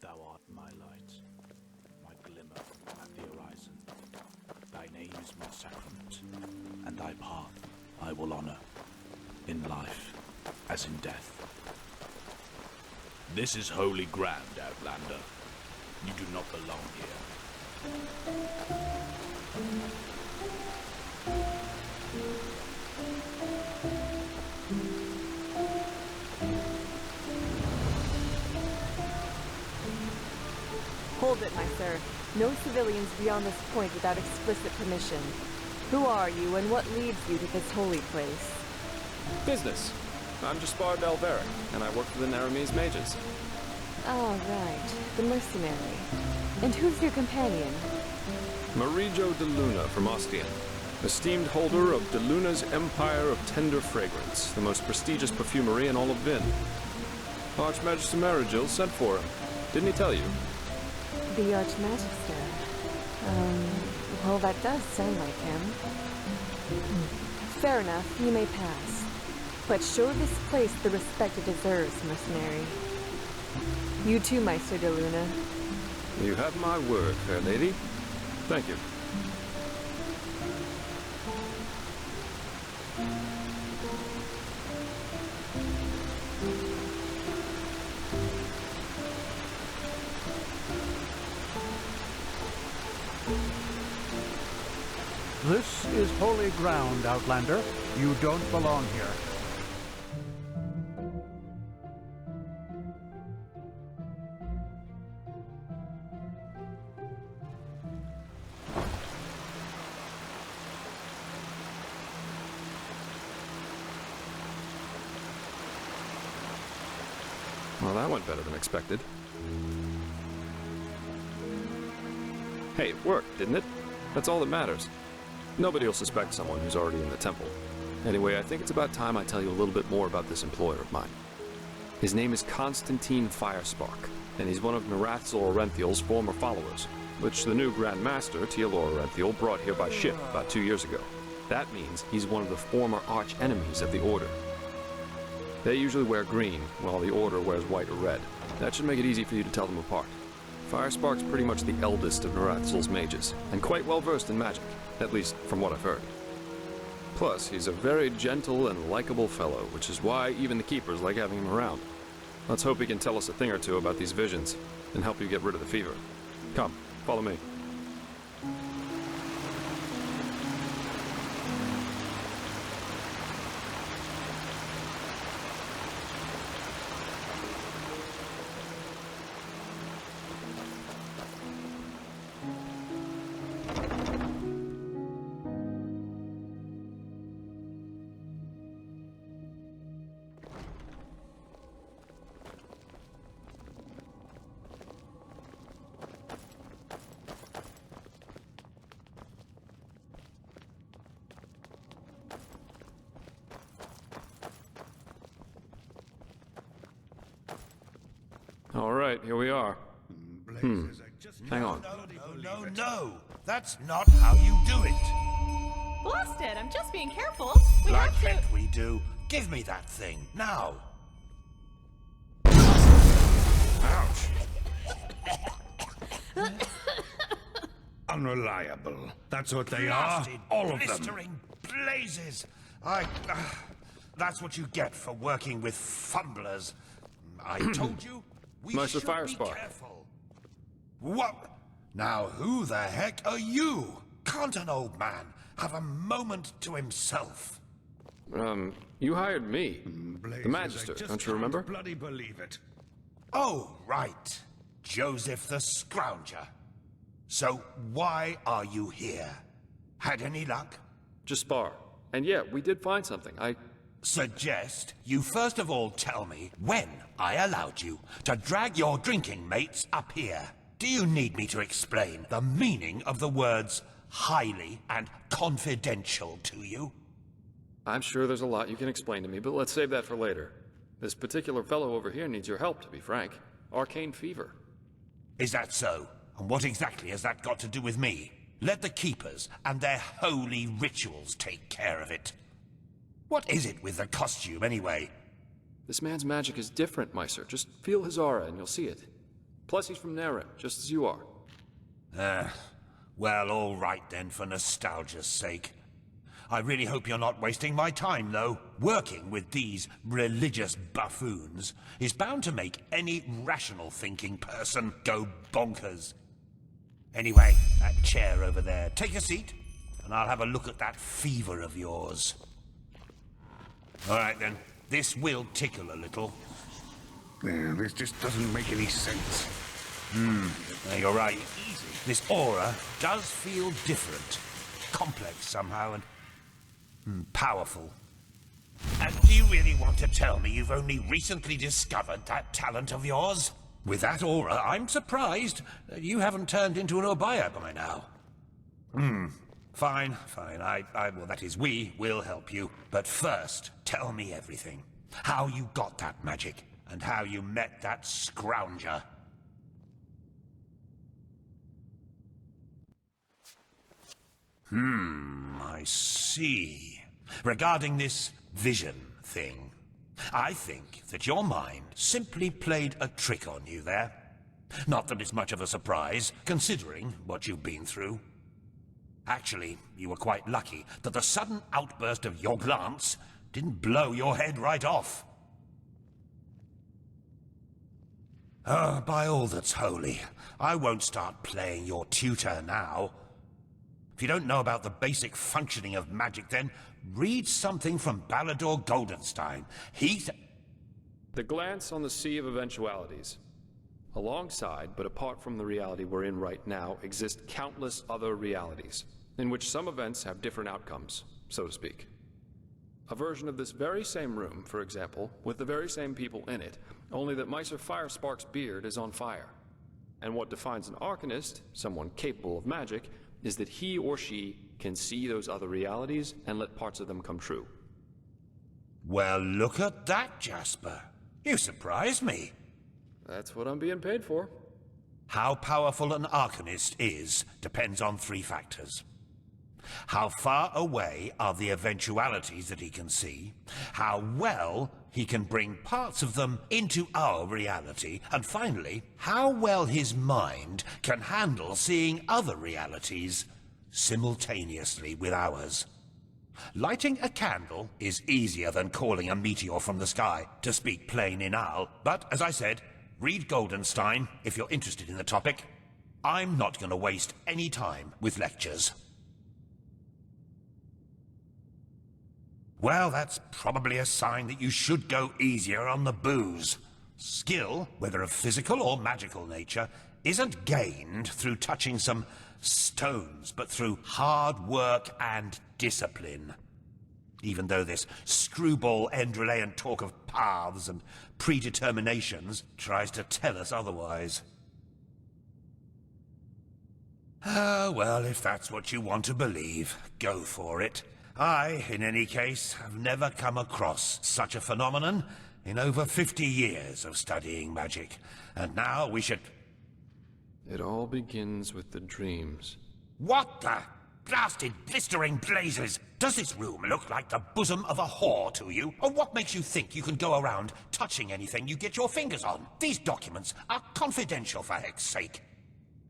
Thou art my light, my glimmer at the horizon. Thy name is my sacrament, and thy path I will honor, in life as in death. This is holy ground, Outlander. You do not belong here. Hold it, my sir. No civilians beyond this point without explicit permission. Who are you, and what leads you to this holy place? Business. I'm Jespar, and I work for the Naramese mages. Oh, right. The mercenary. And who's your companion? Marijo de Luna from Ostian, esteemed holder of de Luna's Empire of Tender Fragrance, the most prestigious perfumery in all of Vin. Archmagister Marigil sent for him. Didn't he tell you? The Archmagister. Well, that does sound like him. Fair enough, you may pass. But show this place the respect it deserves, mercenary. You too, Meister de Luna. You have my word, fair lady. Thank you. This is holy ground, Outlander. You don't belong here. Well, that went better than expected. Hey, it worked, didn't it? That's all that matters. Nobody will suspect someone who's already in the temple. Anyway, I think it's about time I tell you a little bit more about this employer of mine. His name is Constantine Firespark, and he's one of Arantheal Arantheal's former followers, which the new Grandmaster, Tealor Arantheal, brought here by ship about 2 years ago. That means he's one of the former arch-enemies of the Order. They usually wear green, while the Order wears white or red. That should make it easy for you to tell them apart. Firespark's pretty much the eldest of Arantheal's mages, and quite well versed in magic, at least from what I've heard. Plus, he's a very gentle and likable fellow, which is why even the keepers like having him around. Let's hope he can tell us a thing or two about these visions, and help you get rid of the fever. Come, follow me. All right, here we are. Hang on. No. That's not how you do it. Blast it! I'm just being careful. Like heck we do. Give me that thing, now. Ouch. Unreliable. That's what they Blasted, are. All of them. blistering blazes. That's what you get for working with fumblers. I told you. We Meister should be Firespark. careful. What? Now who the heck are you? Can't an old man have a moment to himself? You hired me. The Magister, don't you remember? Bloody believe it. Oh, right. Joseph the Scrounger. So why are you here? Had any luck? Jespar. And yeah, we did find something. I suggest you first of all tell me when I allowed you to drag your drinking mates up here. Do you need me to explain the meaning of the words highly and confidential to you? I'm sure there's a lot you can explain to me, but let's save that for later. This particular fellow over here needs your help, to be frank. Arcane fever. Is that so? And what exactly has that got to do with me? Let the Keepers and their holy rituals take care of it. What is it with the costume, anyway? This man's magic is different, Meister. Just feel his aura and you'll see it. Plus he's from Naren, just as you are. Well, all right then, for nostalgia's sake. I really hope you're not wasting my time, though. Working with these religious buffoons is bound to make any rational thinking person go bonkers. Anyway, that chair over there. Take a seat, and I'll have a look at that fever of yours. All right then, this will tickle a little. This just doesn't make any sense. You're right. This aura does feel different. Complex somehow, and powerful. And do you really want to tell me you've only recently discovered that talent of yours? With that aura, I'm surprised that you haven't turned into an Obaya by now. Fine. Well, that is, we will help you. But first, tell me everything. How you got that magic, and how you met that scrounger. I see. Regarding this vision thing, I think that your mind simply played a trick on you there. Not that it's much of a surprise, considering what you've been through. Actually, you were quite lucky that the sudden outburst of your glance didn't blow your head right off. By all that's holy, I won't start playing your tutor now. If you don't know about the basic functioning of magic, then read something from Balador Goldenstein. The glance on the Sea of Eventualities. Alongside, but apart from the reality we're in right now, exist countless other realities, in which some events have different outcomes, so to speak. A version of this very same room, for example, with the very same people in it, only that Meister Firespark's beard is on fire. And what defines an Arcanist, someone capable of magic, is that he or she can see those other realities and let parts of them come true. Well, look at that, Jasper. You surprised me. That's what I'm being paid for. How powerful an Arcanist is depends on 3 factors. How far away are the eventualities that he can see, how well he can bring parts of them into our reality, and finally, how well his mind can handle seeing other realities simultaneously with ours. Lighting a candle is easier than calling a meteor from the sky, to speak plain inal, but as I said, read Goldenstein if you're interested in the topic. I'm not going to waste any time with lectures. Well, that's probably a sign that you should go easier on the booze. Skill, whether of physical or magical nature, isn't gained through touching some stones, but through hard work and discipline. Even though this screwball Enderalian talk of paths and predeterminations tries to tell us otherwise. Well, if that's what you want to believe, go for it. I, in any case, have never come across such a phenomenon in over 50 years of studying magic. And now we should... It all begins with the dreams. What the blasted blistering blazes? Does this room look like the bosom of a whore to you? Or what makes you think you can go around touching anything you get your fingers on? These documents are confidential, for heck's sake.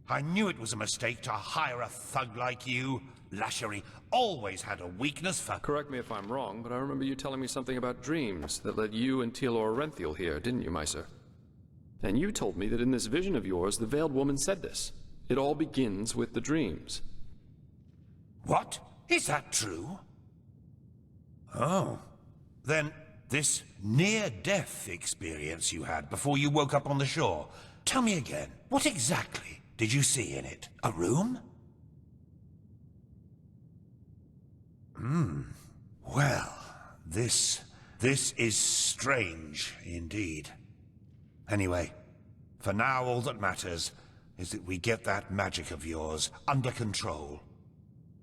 I knew it was a mistake to hire a thug like you. Lishari always had a weakness for... Correct me if I'm wrong, but I remember you telling me something about dreams that led you and Tealor Arantheal here, didn't you, Meister? And you told me that in this vision of yours, the Veiled Woman said this. It all begins with the dreams. What? Is that true? Oh. Then this near-death experience you had before you woke up on the shore. Tell me again, what exactly did you see in it? A room? Well, this This is strange indeed. Anyway, for now all that matters is that we get that magic of yours under control.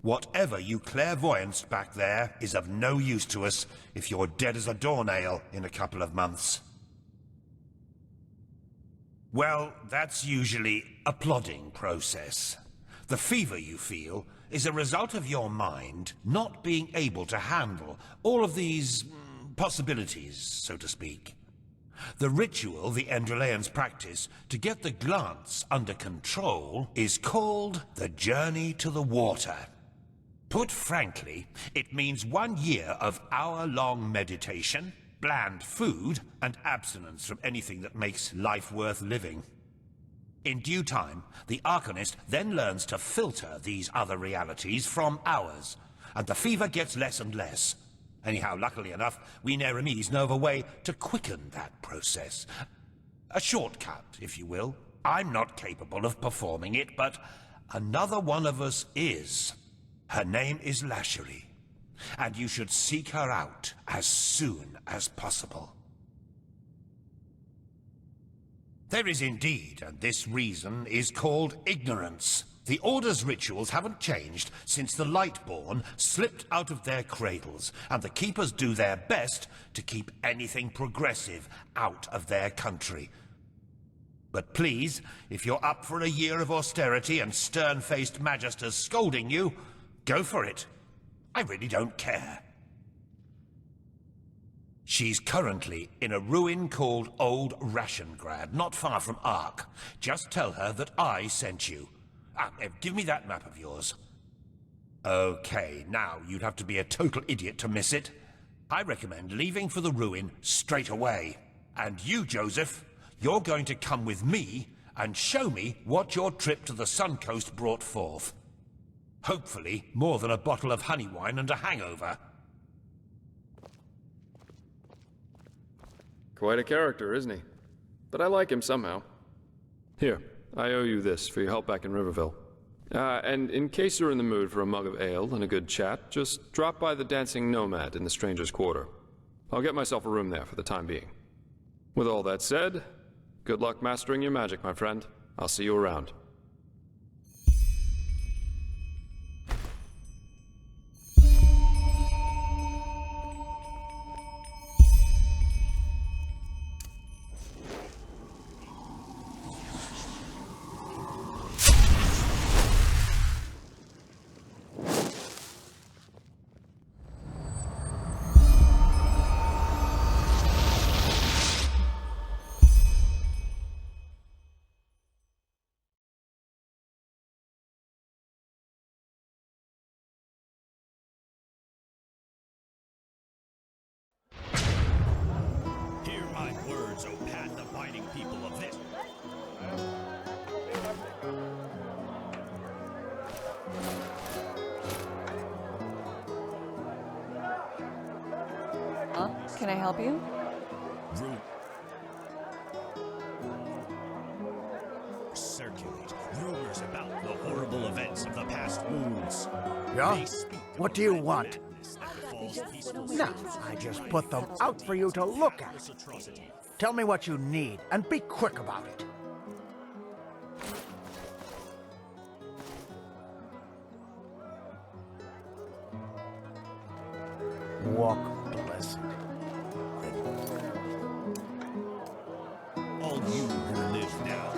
Whatever you clairvoyanced back there is of no use to us if you're dead as a doornail in a couple of months. Well, that's usually a plodding process. The fever you feel is a result of your mind not being able to handle all of these possibilities, so to speak. The ritual the Enderalians practice to get the glance under control is called the Journey to the Water. Put frankly, it means 1 year of hour-long meditation, bland food, and abstinence from anything that makes life worth living. In due time, the Arcanist then learns to filter these other realities from ours, and the fever gets less and less. Anyhow, luckily enough, we Nehrimese know of a way to quicken that process. A shortcut, if you will. I'm not capable of performing it, but another one of us is. Her name is Lishari, and you should seek her out as soon as possible. There is indeed, and this reason is called ignorance. The Order's rituals haven't changed since the Lightborn slipped out of their cradles, and the Keepers do their best to keep anything progressive out of their country. But please, if you're up for a year of austerity and stern-faced magisters scolding you, go for it. I really don't care. She's currently in a ruin called Old Rashengrad, not far from Ark. Just tell her that I sent you. Give me that map of yours. Okay, now you'd have to be a total idiot to miss it. I recommend leaving for the ruin straight away. And you, Joseph, you're going to come with me and show me what your trip to the Sun Coast brought forth. Hopefully, more than a bottle of honey wine and a hangover. Quite a character, isn't he? But I like him somehow. Here, I owe you this for your help back in Riverville. And in case you're in the mood for a mug of ale and a good chat, just drop by the Dancing Nomad in the Stranger's Quarter. I'll get myself a room there for the time being. With all that said, good luck mastering your magic, my friend. I'll see you around. Can I help you? Circulate rumors about the horrible events of the past moons. Yeah? What do you want? No, I just put them out for you to look at. Tell me what you need, and be quick about it. Walk blessed. All you who live now.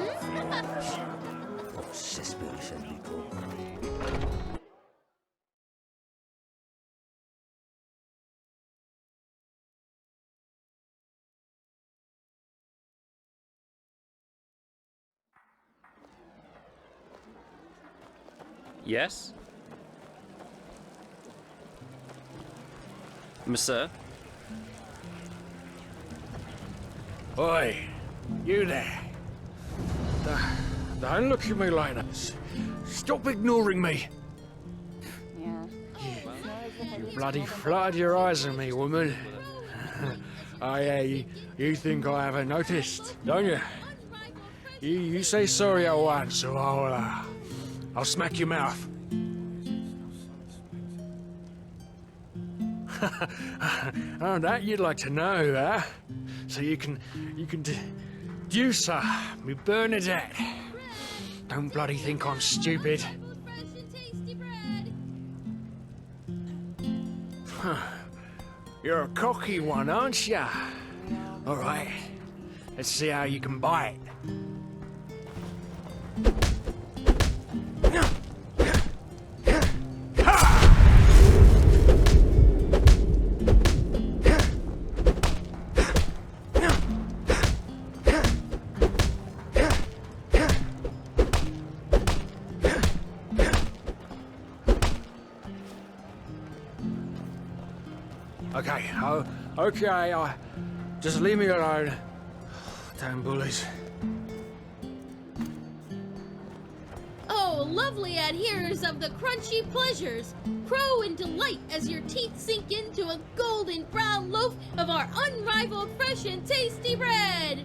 Yes? Monsieur? Oi, you there. Don't look at me like that. Stop ignoring me. Yeah. You bloody fluttered your eyes at me, woman. You think I haven't noticed, don't you? You say sorry at once, so I'll smack your mouth. Oh, that you'd like to know, huh? So you can deduce her, me Bernadette. Don't bloody think I'm stupid. Huh. You're a cocky one, aren't ya? All right, let's see how you can bite. Okay, just leave me alone. Damn bullies. Oh, lovely adherers of the crunchy pleasures, crow in delight as your teeth sink into a golden brown loaf of our unrivaled fresh and tasty bread.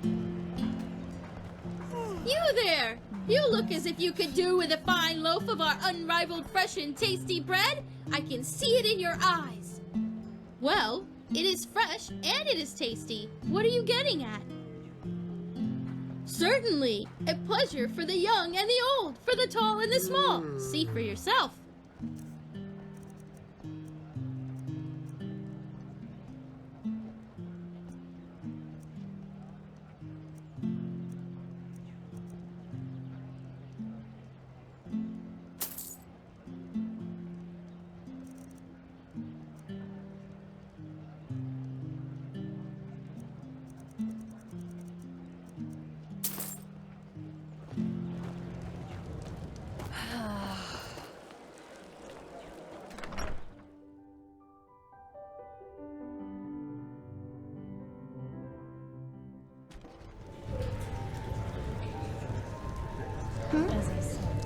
You there! You look as if you could do with a fine loaf of our unrivaled fresh and tasty bread. I can see it in your eyes. Well, it is fresh and it is tasty. What are you getting at? Certainly, a pleasure for the young and the old, for the tall and the small. See for yourself.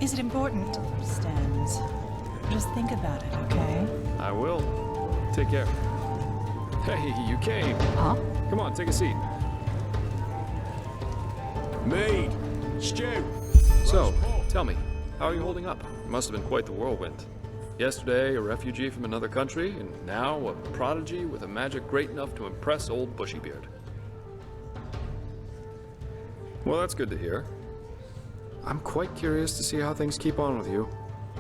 Is it important? Stands. Just think about it, okay? I will. Take care. Hey, you came. Huh? Come on, take a seat. Mead! Stew! So, tell me, how are you holding up? It must have been quite the whirlwind. Yesterday, a refugee from another country, and now a prodigy with a magic great enough to impress old Bushybeard. Well, that's good to hear. I'm quite curious to see how things keep on with you.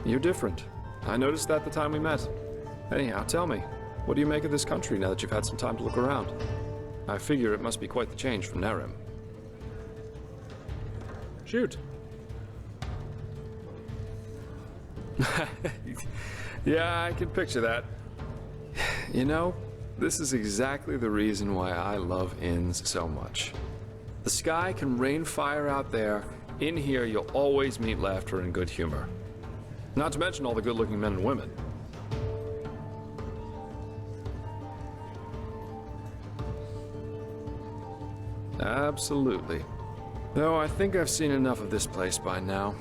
You're different. I noticed that the time we met. Anyhow, tell me, what do you make of this country now that you've had some time to look around? I figure it must be quite the change from Nerim. Shoot. Yeah, I can picture that. You know, this is exactly the reason why I love inns so much. The sky can rain fire out there. In here, you'll always meet laughter and good humor. Not to mention all the good-looking men and women. Absolutely. Though I think I've seen enough of this place by now.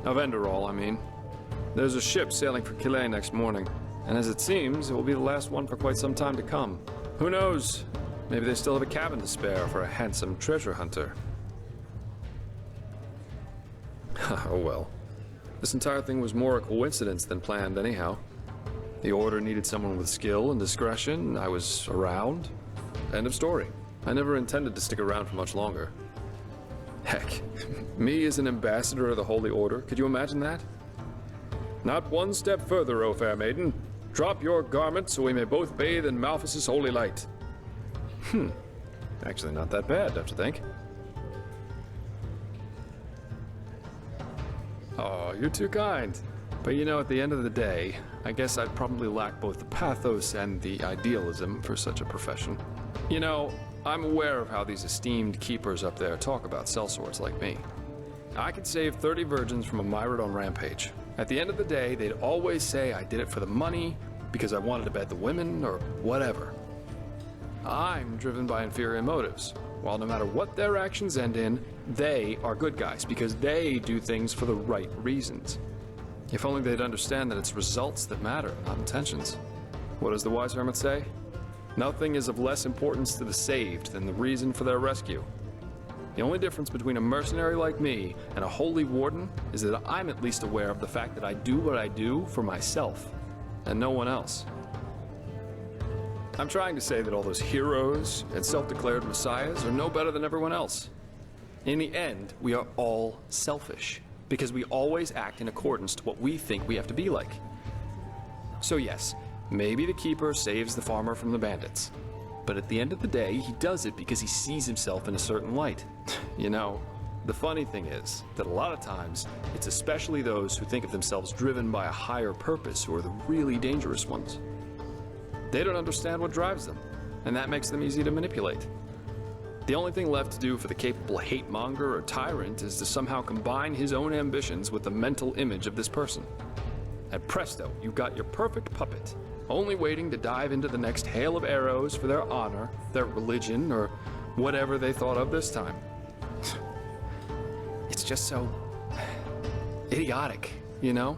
Of Enderal, I mean. There's a ship sailing for Calia next morning, and as it seems, it will be the last one for quite some time to come. Who knows? Maybe they still have a cabin to spare for a handsome treasure hunter. Oh well. This entire thing was more a coincidence than planned anyhow. The Order needed someone with skill and discretion. I was around. End of story. I never intended to stick around for much longer. Heck, me as an ambassador of the Holy Order, could you imagine that? Not one step further, O fair maiden. Drop your garment so we may both bathe in Malphas's holy light. Actually not that bad, don't you think? Oh, you're too kind. But you know, at the end of the day, I guess I'd probably lack both the pathos and the idealism for such a profession. You know, I'm aware of how these esteemed keepers up there talk about sellswords like me. I could save 30 virgins from a Myrodon rampage. At the end of the day, they'd always say I did it for the money, because I wanted to bed the women, or whatever. I'm driven by inferior motives. While no matter what their actions end in, they are good guys because they do things for the right reasons. If only they'd understand that it's results that matter, not intentions. What does the wise hermit say? Nothing is of less importance to the saved than the reason for their rescue. The only difference between a mercenary like me and a holy warden is that I'm at least aware of the fact that I do what I do for myself, and no one else. I'm trying to say that all those heroes and self-declared messiahs are no better than everyone else. In the end, we are all selfish, because we always act in accordance to what we think we have to be like. So yes, maybe the Keeper saves the farmer from the bandits. But at the end of the day, he does it because he sees himself in a certain light. You know, the funny thing is that a lot of times, it's especially those who think of themselves driven by a higher purpose who are the really dangerous ones. They don't understand what drives them, and that makes them easy to manipulate. The only thing left to do for the capable hate-monger or tyrant is to somehow combine his own ambitions with the mental image of this person. And presto, you've got your perfect puppet, only waiting to dive into the next hail of arrows for their honor, their religion, or whatever they thought of this time. It's just so idiotic, you know?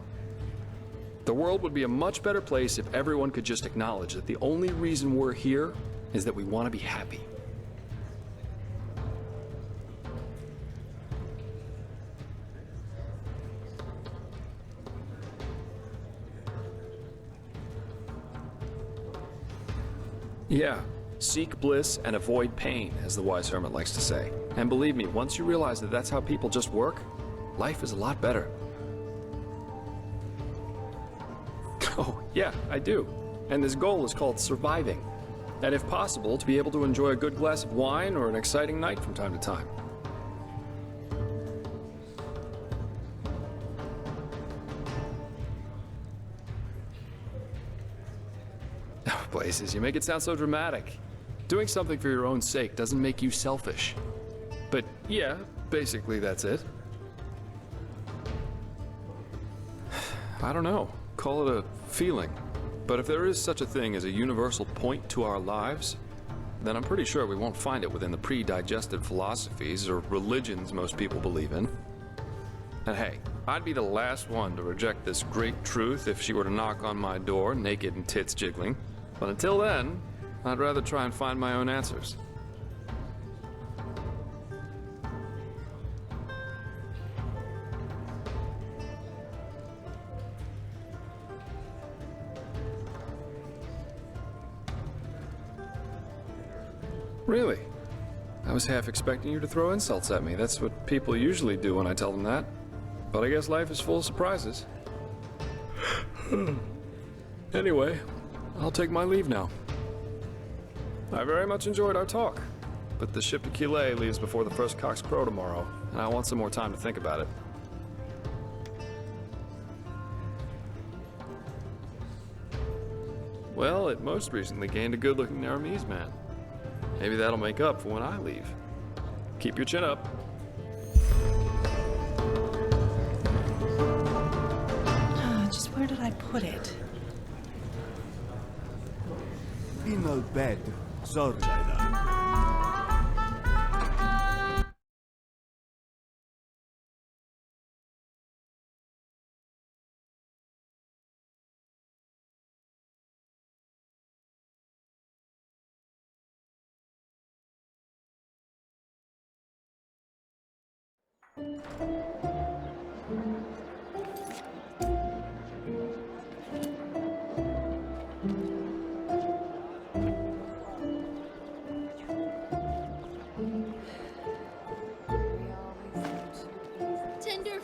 The world would be a much better place if everyone could just acknowledge that the only reason we're here is that we want to be happy. Yeah, seek bliss and avoid pain, as the wise hermit likes to say. And believe me, once you realize that that's how people just work, life is a lot better. Oh, yeah, I do. And this goal is called surviving. And if possible, to be able to enjoy a good glass of wine or an exciting night from time to time. Places, you make it sound so dramatic. Doing something for your own sake doesn't make you selfish. But yeah, basically that's it. I don't know, call it a feeling. But if there is such a thing as a universal point to our lives, then I'm pretty sure we won't find it within the pre-digested philosophies or religions most people believe in. And hey, I'd be the last one to reject this great truth if she were to knock on my door, naked and tits jiggling. But until then, I'd rather try and find my own answers. Really? I was half expecting you to throw insults at me. That's what people usually do when I tell them that. But I guess life is full of surprises. Anyway, I'll take my leave now. I very much enjoyed our talk, but the ship to Calia leaves before the first cocks crow tomorrow, and I want some more time to think about it. Well, it most recently gained a good-looking Naramese man. Maybe that'll make up for when I leave. Keep your chin up. Just where did I put it? Female bed, sorry. Tender.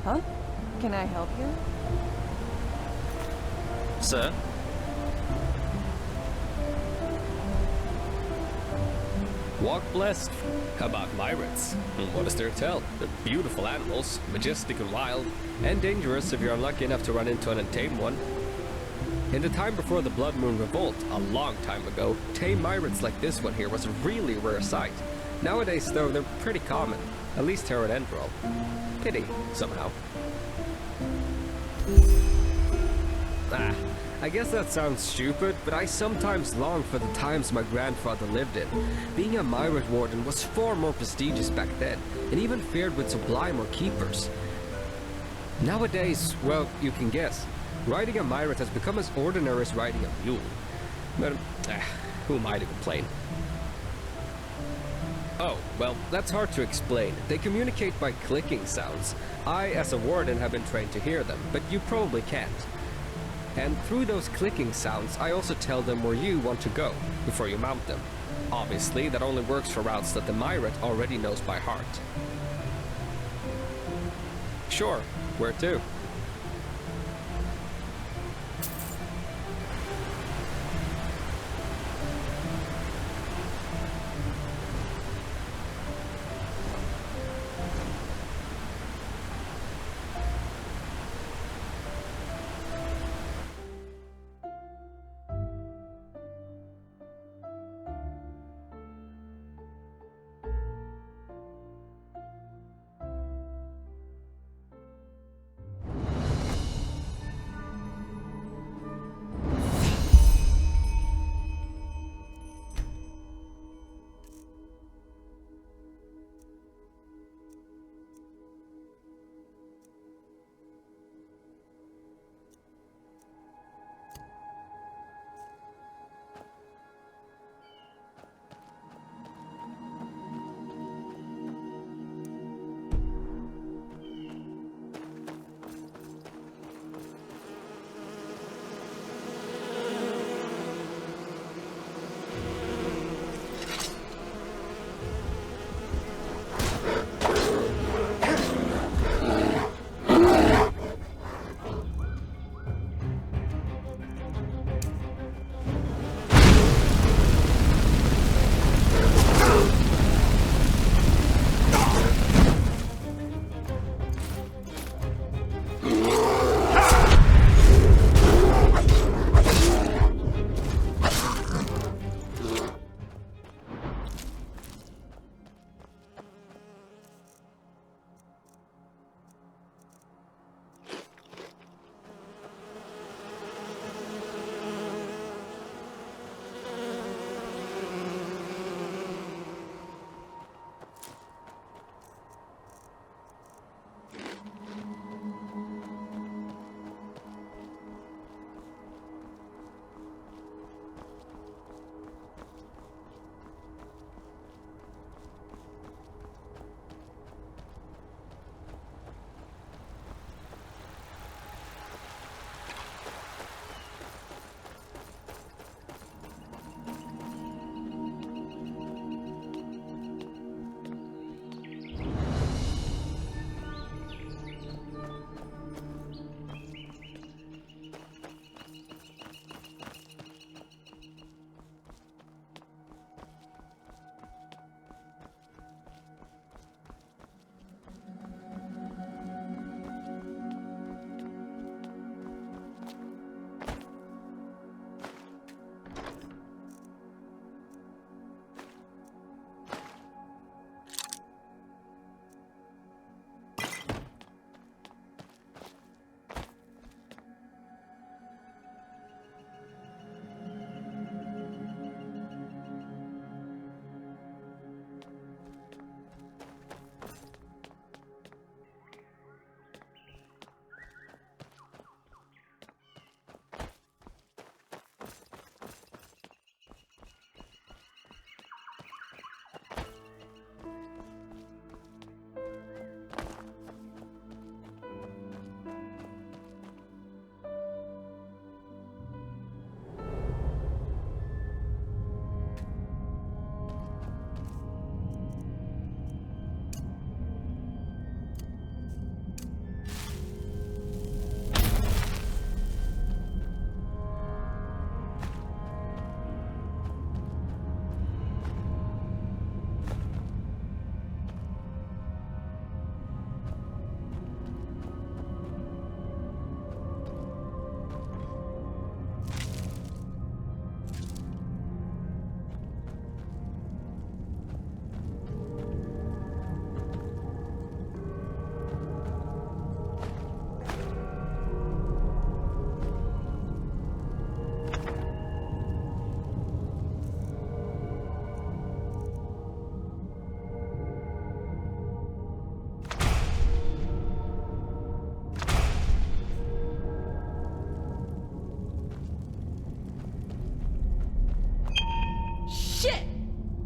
Huh? Can I help you? Sir? Walk blessed. How about myrads? What is there to tell? They're beautiful animals, majestic and wild, and dangerous if you're unlucky enough to run into an untamed one. In the time before the Blood Moon Revolt, a long time ago, tame myrads like this one here was a really rare sight. Nowadays, though, they're pretty common, at least here at Enderal. Pity, somehow. I guess that sounds stupid, but I sometimes long for the times my grandfather lived in. Being a Myrad Warden was far more prestigious back then, and even fared with Sublimer keepers. Nowadays, well, you can guess. Riding a Myrat has become as ordinary as riding a mule. But, who am I to complain? Oh, well, that's hard to explain. They communicate by clicking sounds. I, as a warden, have been trained to hear them, but you probably can't. And through those clicking sounds, I also tell them where you want to go, before you mount them. Obviously, that only works for routes that the Myrat already knows by heart. Sure, where to?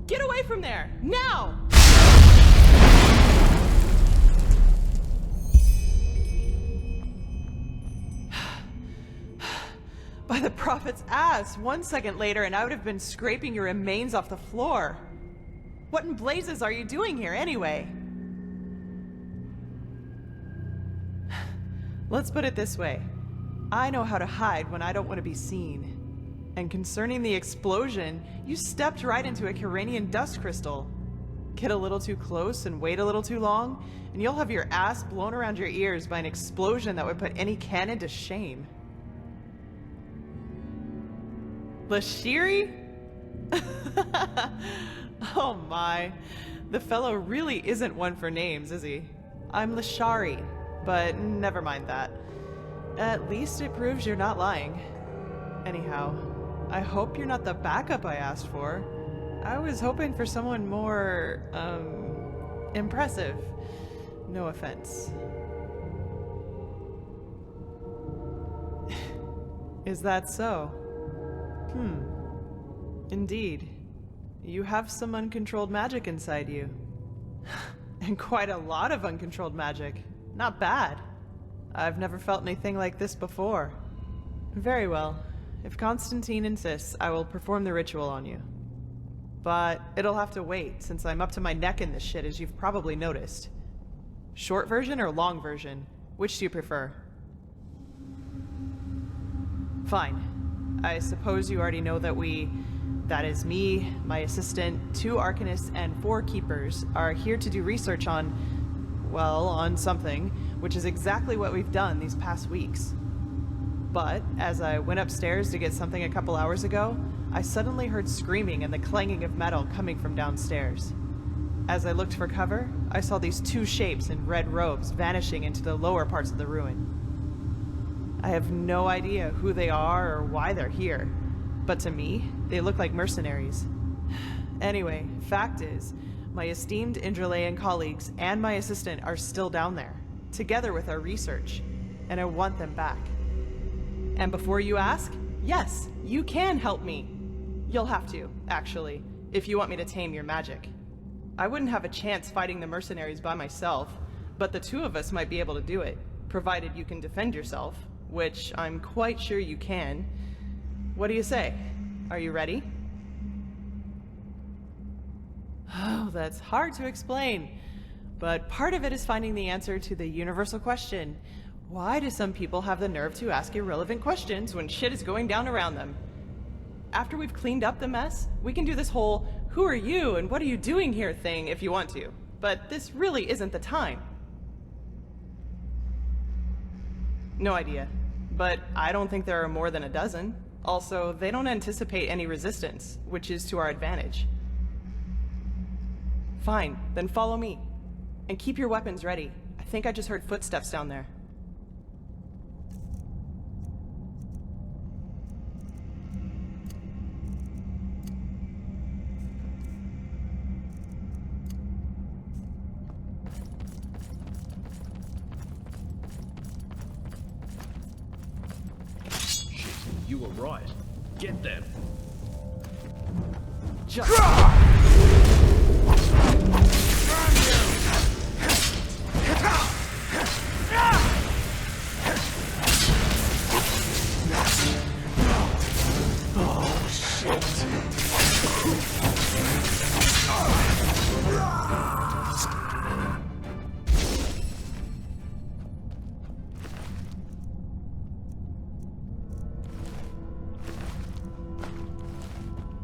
Get away from there! Now! By the prophet's ass! 1 second later and I would have been scraping your remains off the floor. What in blazes are you doing here anyway? Let's put it this way. I know how to hide when I don't want to be seen. And concerning the explosion, you stepped right into a Kyranian dust crystal. Get a little too close and wait a little too long, and you'll have your ass blown around your ears by an explosion that would put any cannon to shame. Lishari? Oh my. The fellow really isn't one for names, is he? I'm Lishari, but never mind that. At least it proves you're not lying. Anyhow, I hope you're not the backup I asked for. I was hoping for someone more, impressive. No offense. Is that so? Indeed. You have some uncontrolled magic inside you. And quite a lot of uncontrolled magic. Not bad. I've never felt anything like this before. Very well. If Constantine insists, I will perform the ritual on you. But it'll have to wait, since I'm up to my neck in this shit, as you've probably noticed. Short version or long version? Which do you prefer? Fine. I suppose you already know that that is me, my assistant, 2 arcanists, and 4 keepers, are here to do research on, well, on something, which is exactly what we've done these past weeks. But, as I went upstairs to get something a couple hours ago, I suddenly heard screaming and the clanging of metal coming from downstairs. As I looked for cover, I saw these 2 shapes in red robes vanishing into the lower parts of the ruin. I have no idea who they are or why they're here, but to me, they look like mercenaries. Anyway, fact is, my esteemed Enderalian colleagues and my assistant are still down there, together with our research, and I want them back. And before you ask, yes, you can help me. You'll have to, actually, if you want me to tame your magic. I wouldn't have a chance fighting the mercenaries by myself, but the 2 of us might be able to do it, provided you can defend yourself, which I'm quite sure you can. What do you say? Are you ready? Oh, that's hard to explain, but part of it is finding the answer to the universal question. Why do some people have the nerve to ask irrelevant questions when shit is going down around them? After we've cleaned up the mess, we can do this whole, who are you and what are you doing here thing if you want to, but this really isn't the time. No idea, but I don't think there are more than a dozen. Also, they don't anticipate any resistance, which is to our advantage. Fine, then follow me. And keep your weapons ready. I think I just heard footsteps down there. You were right. Get them. Just... Oh, shit.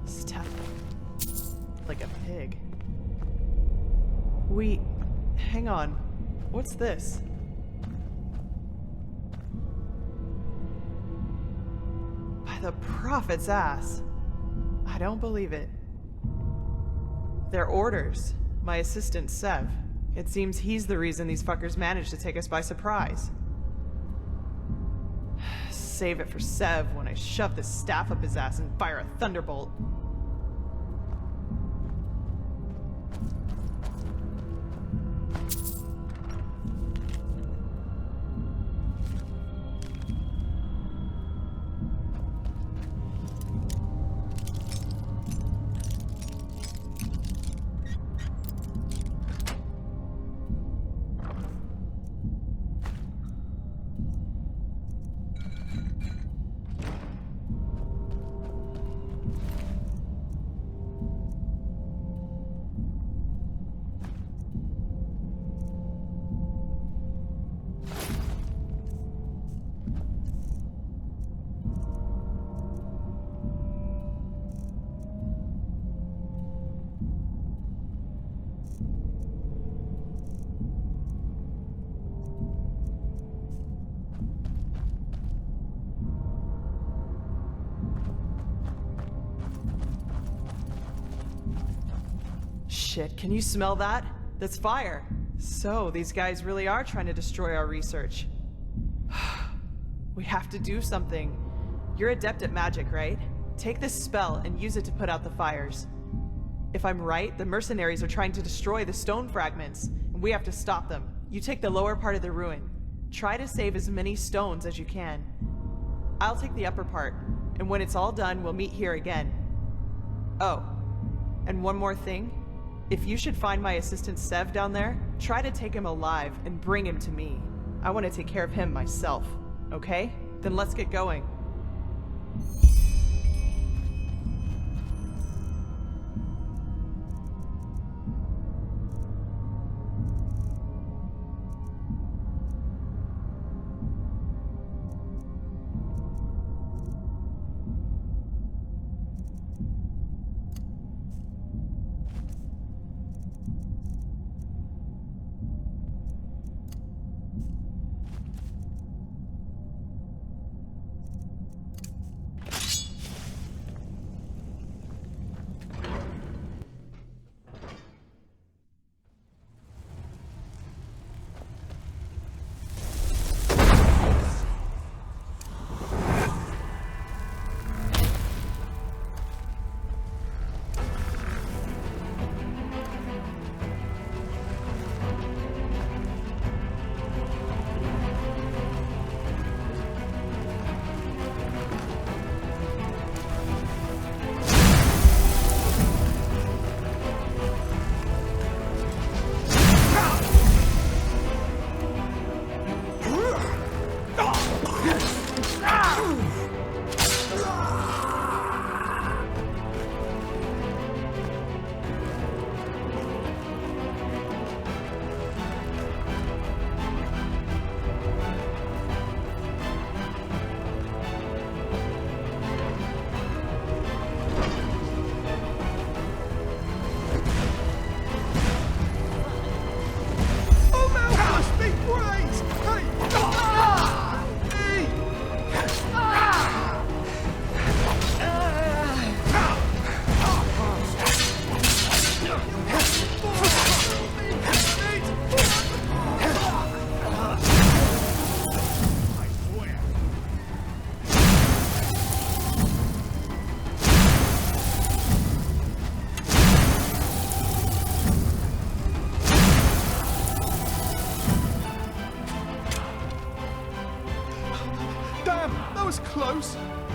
Step like a pig. Hang on. What's this? By the prophet's ass. I don't believe it. They're orders. My assistant, Sev. It seems he's the reason these fuckers managed to take us by surprise. Save it for Sev when I shove this staff up his ass and fire a thunderbolt. shit, can you smell that? That's fire. So, these guys really are trying to destroy our research. We have to do something. You're adept at magic, right? Take this spell and use it to put out the fires. If I'm right, the mercenaries are trying to destroy the stone fragments, and we have to stop them. You take the lower part of the ruin. Try to save as many stones as you can. I'll take the upper part, and when it's all done, we'll meet here again. Oh, and one more thing. If you should find my assistant Sev down there, try to take him alive and bring him to me. I want to take care of him myself, okay? Then let's get going.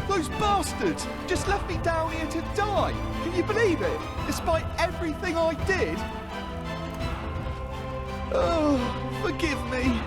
Those bastards just left me down here to die. Can you believe it? Despite everything I did. Oh, forgive me.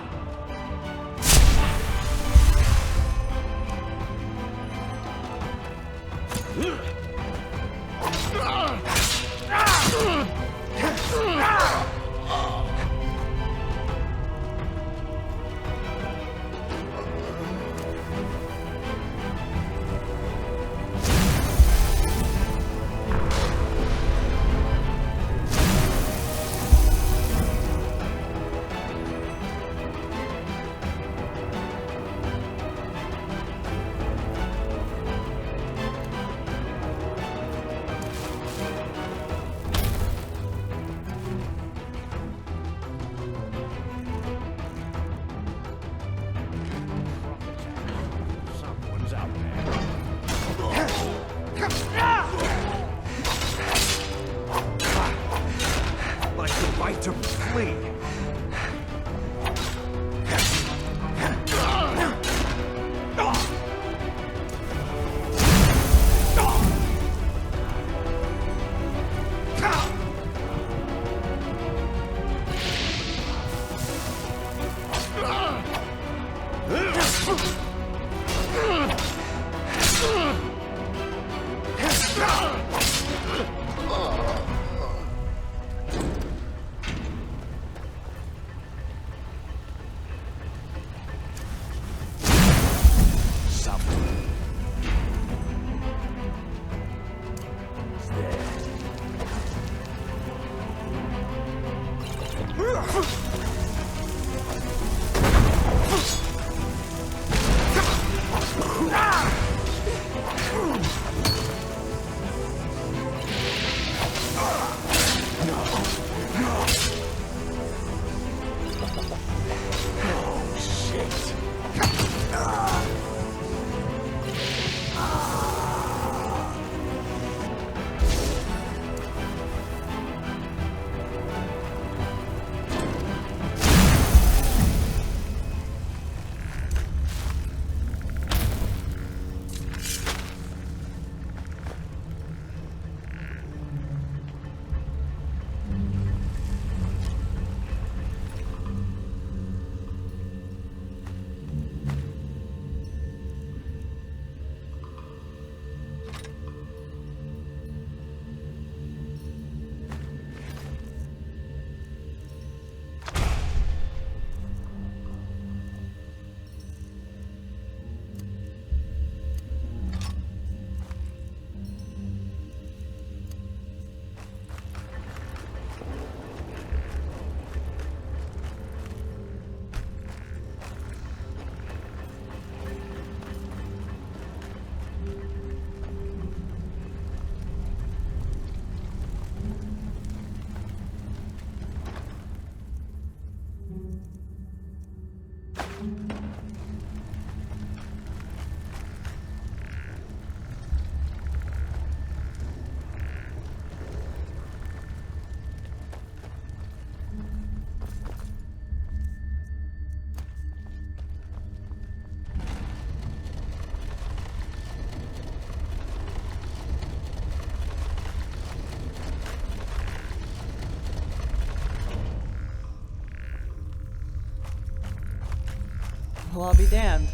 Well, I'll be damned.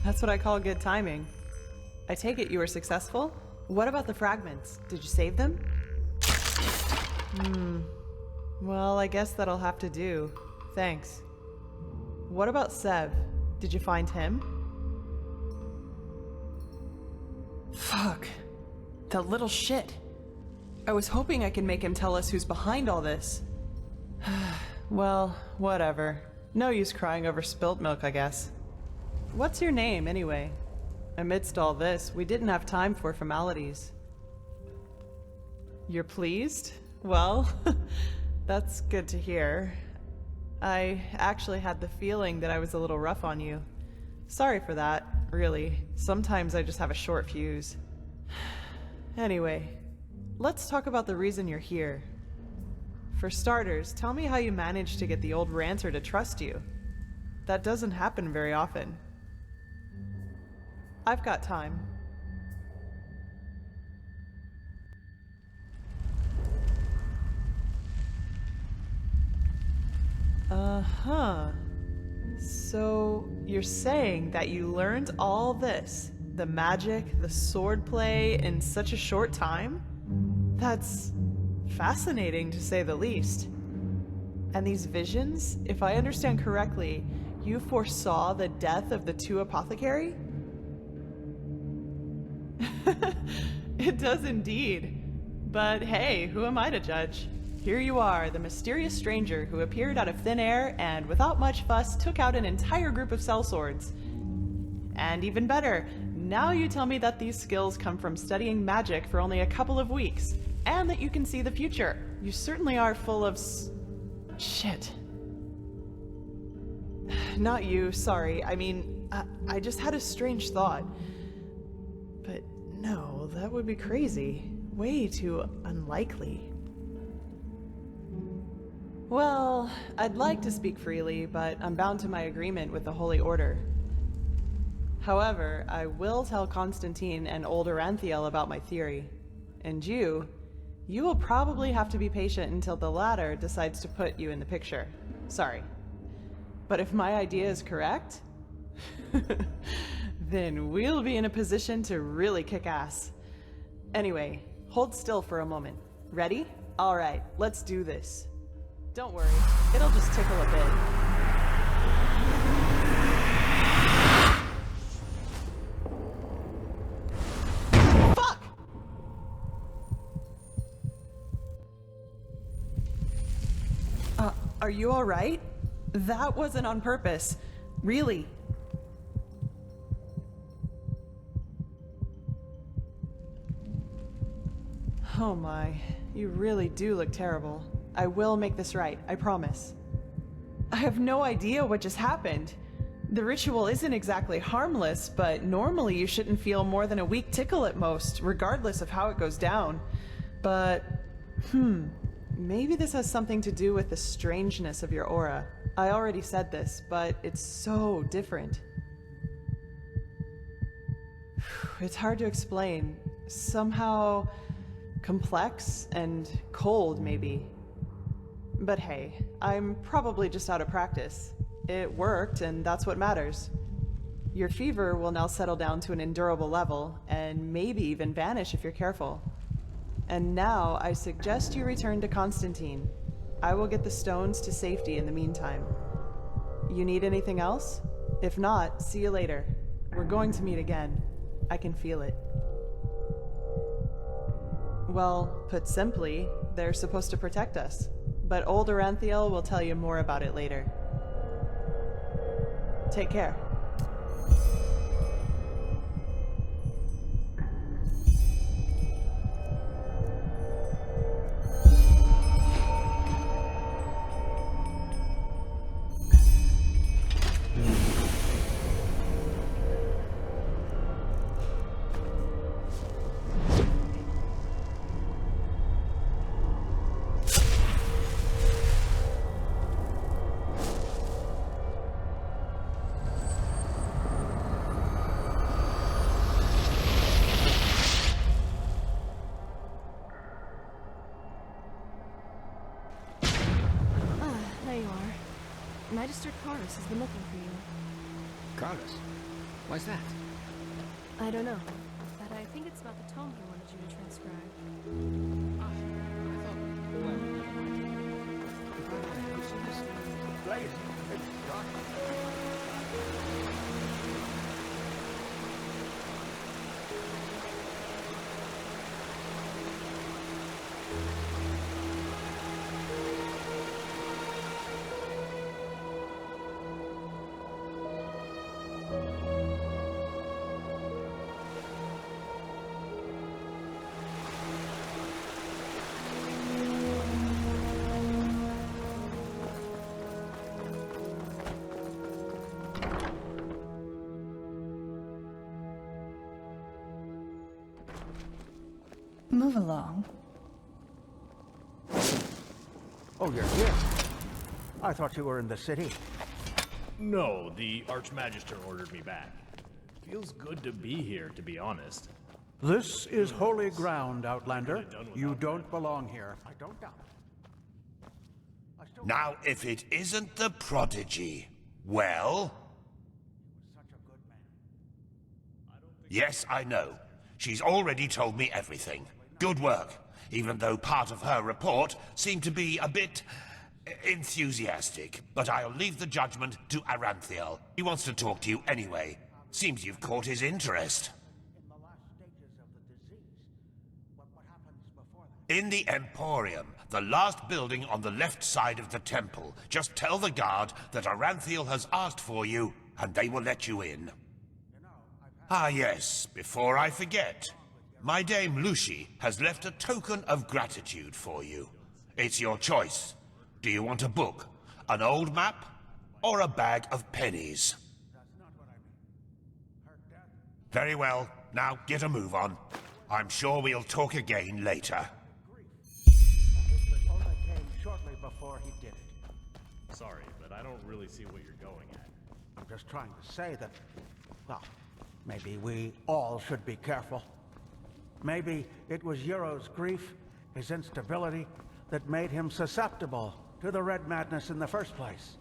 That's what I call good timing. I take it you were successful? What about the fragments? Did you save them? Well, I guess that'll have to do. Thanks. What about Sev? Did you find him? Fuck. That little shit. I was hoping I could make him tell us who's behind all this. Well, whatever. No use crying over spilt milk, I guess. What's your name, anyway? Amidst all this, we didn't have time for formalities. You're pleased? Well, that's good to hear. I actually had the feeling that I was a little rough on you. Sorry for that, really. Sometimes I just have a short fuse. Anyway, let's talk about the reason you're here. For starters, tell me how you managed to get the old ranter to trust you. That doesn't happen very often. I've got time. Uh-huh. So, you're saying that you learned all this, the magic, the swordplay, in such a short time? That's fascinating, to say the least. And these visions, if I understand correctly, you foresaw the death of the two apothecary? It does indeed. But hey, who am I to judge? Here you are, the mysterious stranger who appeared out of thin air and, without much fuss, took out an entire group of sellswords. And even better, now you tell me that these skills come from studying magic for only a couple of weeks, and that you can see the future. You certainly are full of shit. Not you, sorry. I mean, I just had a strange thought. But no, that would be crazy. Way too unlikely. Well, I'd like to speak freely, but I'm bound to my agreement with the Holy Order. However, I will tell Constantine and old Arantheal about my theory. And you will probably have to be patient until the latter decides to put you in the picture. Sorry. But if my idea is correct, then we'll be in a position to really kick ass. Anyway, hold still for a moment. Ready? All right, let's do this. Don't worry, it'll just tickle a bit. Fuck! Are you all right? That wasn't on purpose. Really. Oh my, you really do look terrible. I will make this right, I promise. I have no idea what just happened. The ritual isn't exactly harmless, but normally you shouldn't feel more than a weak tickle at most, regardless of how it goes down. But, maybe this has something to do with the strangeness of your aura. I already said this, but it's so different. It's hard to explain. Somehow complex and cold, maybe. But hey, I'm probably just out of practice. It worked, and that's what matters. Your fever will now settle down to an endurable level, and maybe even vanish if you're careful. And now, I suggest you return to Constantine. I will get the stones to safety in the meantime. You need anything else? If not, see you later. We're going to meet again. I can feel it. Well, put simply, they're supposed to protect us. But old Arantheal will tell you more about it later. Take care. Magister Carbos has been looking for you. Carbos? Why's that? I don't know, but I think it's about the tome he wanted you to transcribe. Move along. Oh, you're here. I thought you were in the city. No, the Archmagister ordered me back. Feels good to be here, to be honest. This is holy ground, Outlander. You don't belong here. I don't doubt it. Now, if it isn't the prodigy, well... Yes, I know. She's already told me everything. Good work, even though part of her report seemed to be a bit... enthusiastic. But I'll leave the judgment to Arantheal. He wants to talk to you anyway. Seems you've caught his interest. In the Emporium, the last building on the left side of the temple. Just tell the guard that Arantheal has asked for you, and they will let you in. Ah yes, before I forget. My dame Lucy has left a token of gratitude for you. It's your choice. Do you want a book, an old map, or a bag of pennies? Very well. Now get a move on. I'm sure we'll talk again later. Only came shortly before he did it. Sorry, but I don't really see what you're going at. I'm just trying to say that, well, maybe we all should be careful. Maybe it was Yero's grief, his instability, that made him susceptible to the Red Madness in the first place.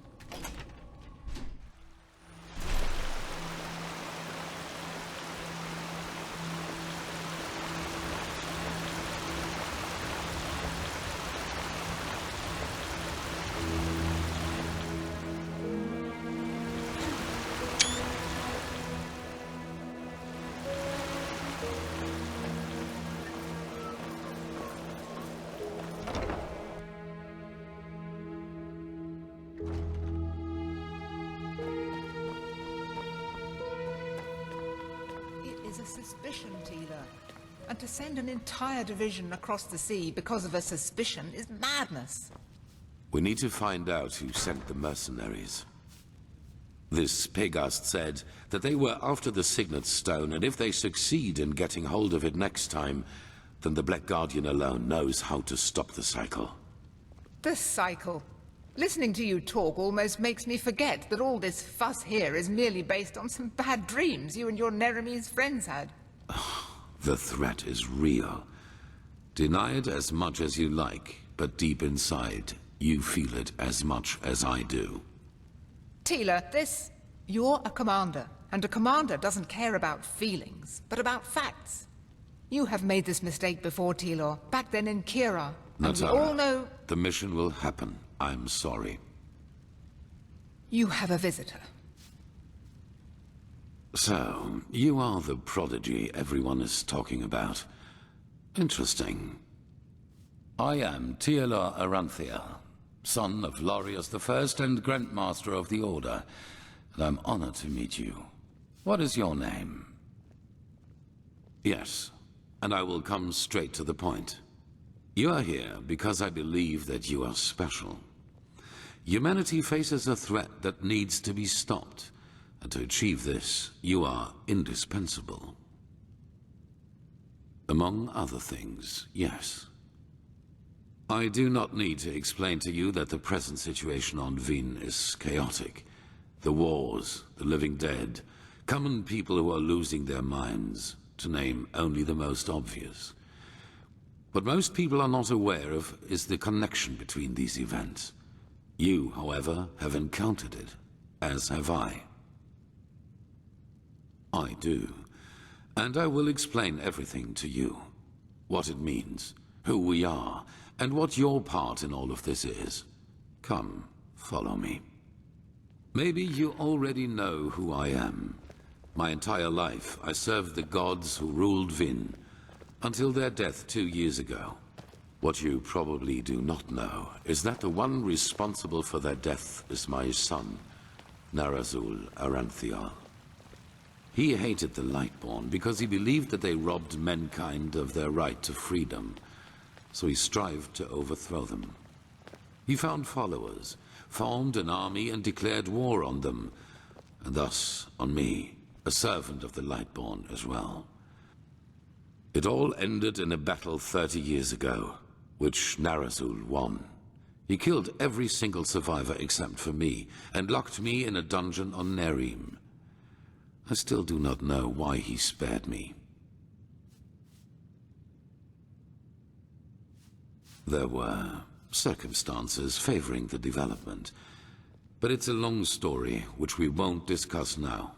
Suspicion, Tealor. And to send an entire division across the sea because of a suspicion is madness. We need to find out who sent the mercenaries. This Pegast said that they were after the Signet Stone, and if they succeed in getting hold of it next time, then the Black Guardian alone knows how to stop the cycle. The cycle. Listening to you talk almost makes me forget that all this fuss here is merely based on some bad dreams you and your Neremese friends had. The threat is real. Deny it as much as you like, but deep inside, you feel it as much as I do. Tealor, you're a commander, and a commander doesn't care about feelings, but about facts. You have made this mistake before, Tealor, back then in Kira, and we all know... The mission will happen. I'm sorry. You have a visitor. So, you are the prodigy everyone is talking about. Interesting. I am Tealor Arantheal, son of Lorius I and Grandmaster of the Order, and I'm honored to meet you. What is your name? Yes, and I will come straight to the point. You are here because I believe that you are special. Humanity faces a threat that needs to be stopped, and to achieve this, you are indispensable. Among other things, yes. I do not need to explain to you that the present situation on Vin is chaotic. The wars, the living dead, common people who are losing their minds, to name only the most obvious. What most people are not aware of is the connection between these events. You, however, have encountered it, as have I. I do. And I will explain everything to you. What it means, who we are, and what your part in all of this is. Come, follow me. Maybe you already know who I am. My entire life, I served the gods who ruled Vin, until their death 2 years ago. What you probably do not know is that the one responsible for their death is my son, Narazul Arantheal. He hated the Lightborn because he believed that they robbed mankind of their right to freedom, so he strived to overthrow them. He found followers, formed an army and declared war on them, and thus on me, a servant of the Lightborn as well. It all ended in a battle 30 years ago, which Narazul won. He killed every single survivor except for me, and locked me in a dungeon on Nerim. I still do not know why he spared me. There were circumstances favoring the development, but it's a long story which we won't discuss now.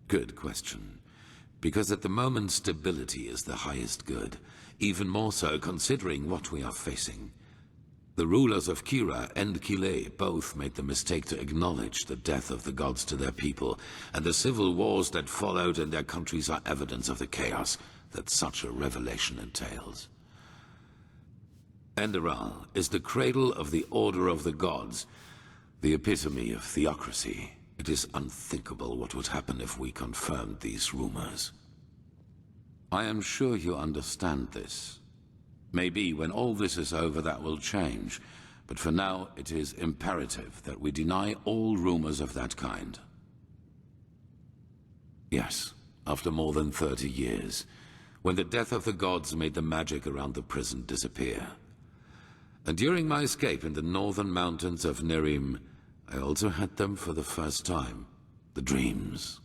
Good question. Because at the moment stability is the highest good, even more so considering what we are facing. The rulers of Kira and Kile both made the mistake to acknowledge the death of the gods to their people, and the civil wars that followed in their countries are evidence of the chaos that such a revelation entails. Enderal is the cradle of the Order of the Gods, the epitome of theocracy. It is unthinkable what would happen if we confirmed these rumors. I am sure you understand this. Maybe when all this is over that will change, but for now it is imperative that we deny all rumors of that kind. Yes, after more than 30 years, when the death of the gods made the magic around the prison disappear. And during my escape in the northern mountains of Nerim, I also had them for the first time, the dreams.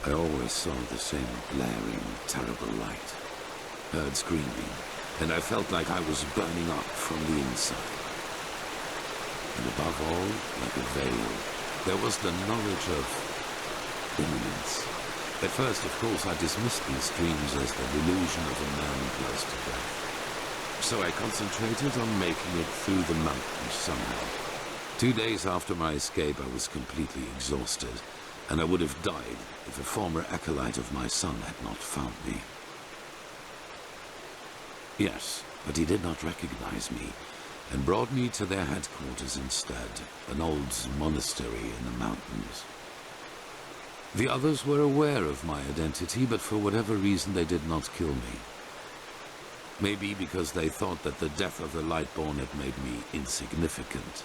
I always saw the same glaring, terrible light, heard screaming, and I felt like I was burning up from the inside. And above all, like a veil, there was the knowledge of imminence. At first, of course, I dismissed these dreams as the delusion of a man close to death. So I concentrated on making it through the mountains somehow. 2 days after my escape, I was completely exhausted, and I would have died if a former acolyte of my son had not found me. Yes, but he did not recognize me, and brought me to their headquarters instead, an old monastery in the mountains. The others were aware of my identity, but for whatever reason they did not kill me. Maybe because they thought that the death of the Lightborn had made me insignificant.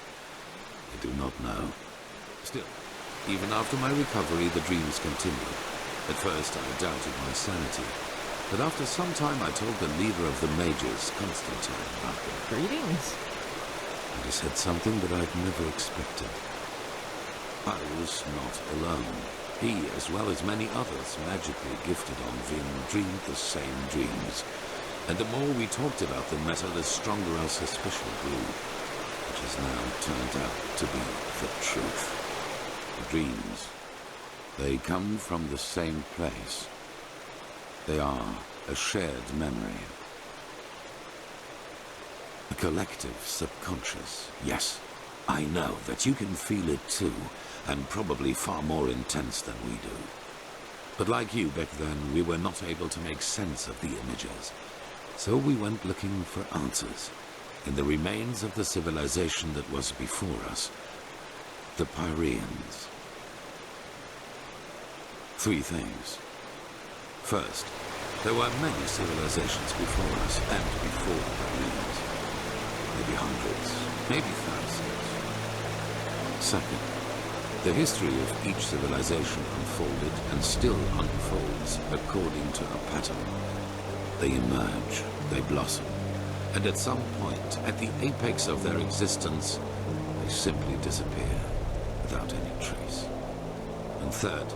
I do not know. Still, even after my recovery, the dreams continued. At first, I doubted my sanity, but after some time I told the leader of the mages, Constantine, about them. Greetings. And he said something that I'd never expected. I was not alone. He, as well as many others magically gifted on Vin, dreamed the same dreams. And the more we talked about the matter, the stronger our suspicion grew, which has now turned out to be the truth. The dreams, they come from the same place. They are a shared memory. A collective subconscious. Yes, I know that you can feel it too, and probably far more intense than we do. But like you back then, we were not able to make sense of the images. So we went looking for answers in the remains of the civilization that was before us, the Pyreans. 3 things. First, there were many civilizations before us and before the Pyreans. Maybe hundreds, maybe thousands. Second, the history of each civilization unfolded and still unfolds according to a pattern. They emerge, they blossom, and at some point, at the apex of their existence, they simply disappear without any trace. And third,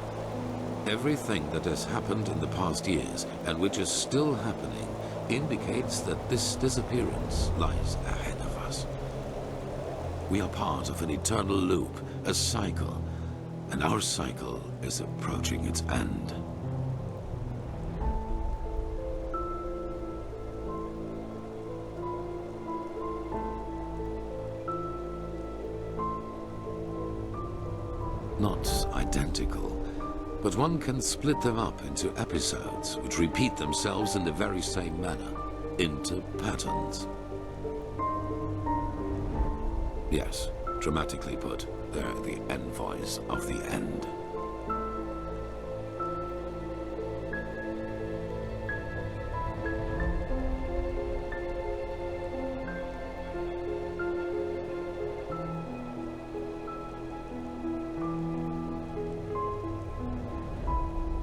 Everything that has happened in the past years, and which is still happening, indicates that this disappearance lies ahead of us. We are part of an eternal loop, a cycle, and our cycle is approaching its end. Not identical, but one can split them up into episodes which repeat themselves in the very same manner, into patterns. Yes, dramatically put, they're the envoys of the end.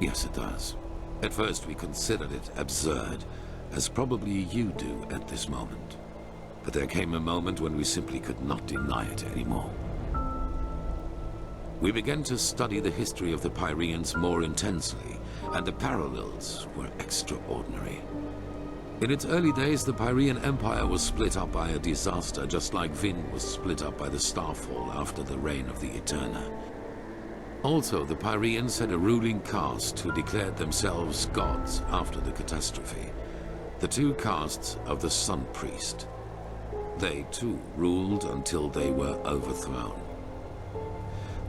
Yes, it does. At first we considered it absurd, as probably you do at this moment. But there came a moment when we simply could not deny it anymore. We began to study the history of the Pyreans more intensely, and the parallels were extraordinary. In its early days, the Pyrean Empire was split up by a disaster, just like Vin was split up by the Starfall after the reign of the Eterna. Also, the Pyreans had a ruling caste who declared themselves gods after the catastrophe. The two castes of the Sun Priest. They, too, ruled until they were overthrown.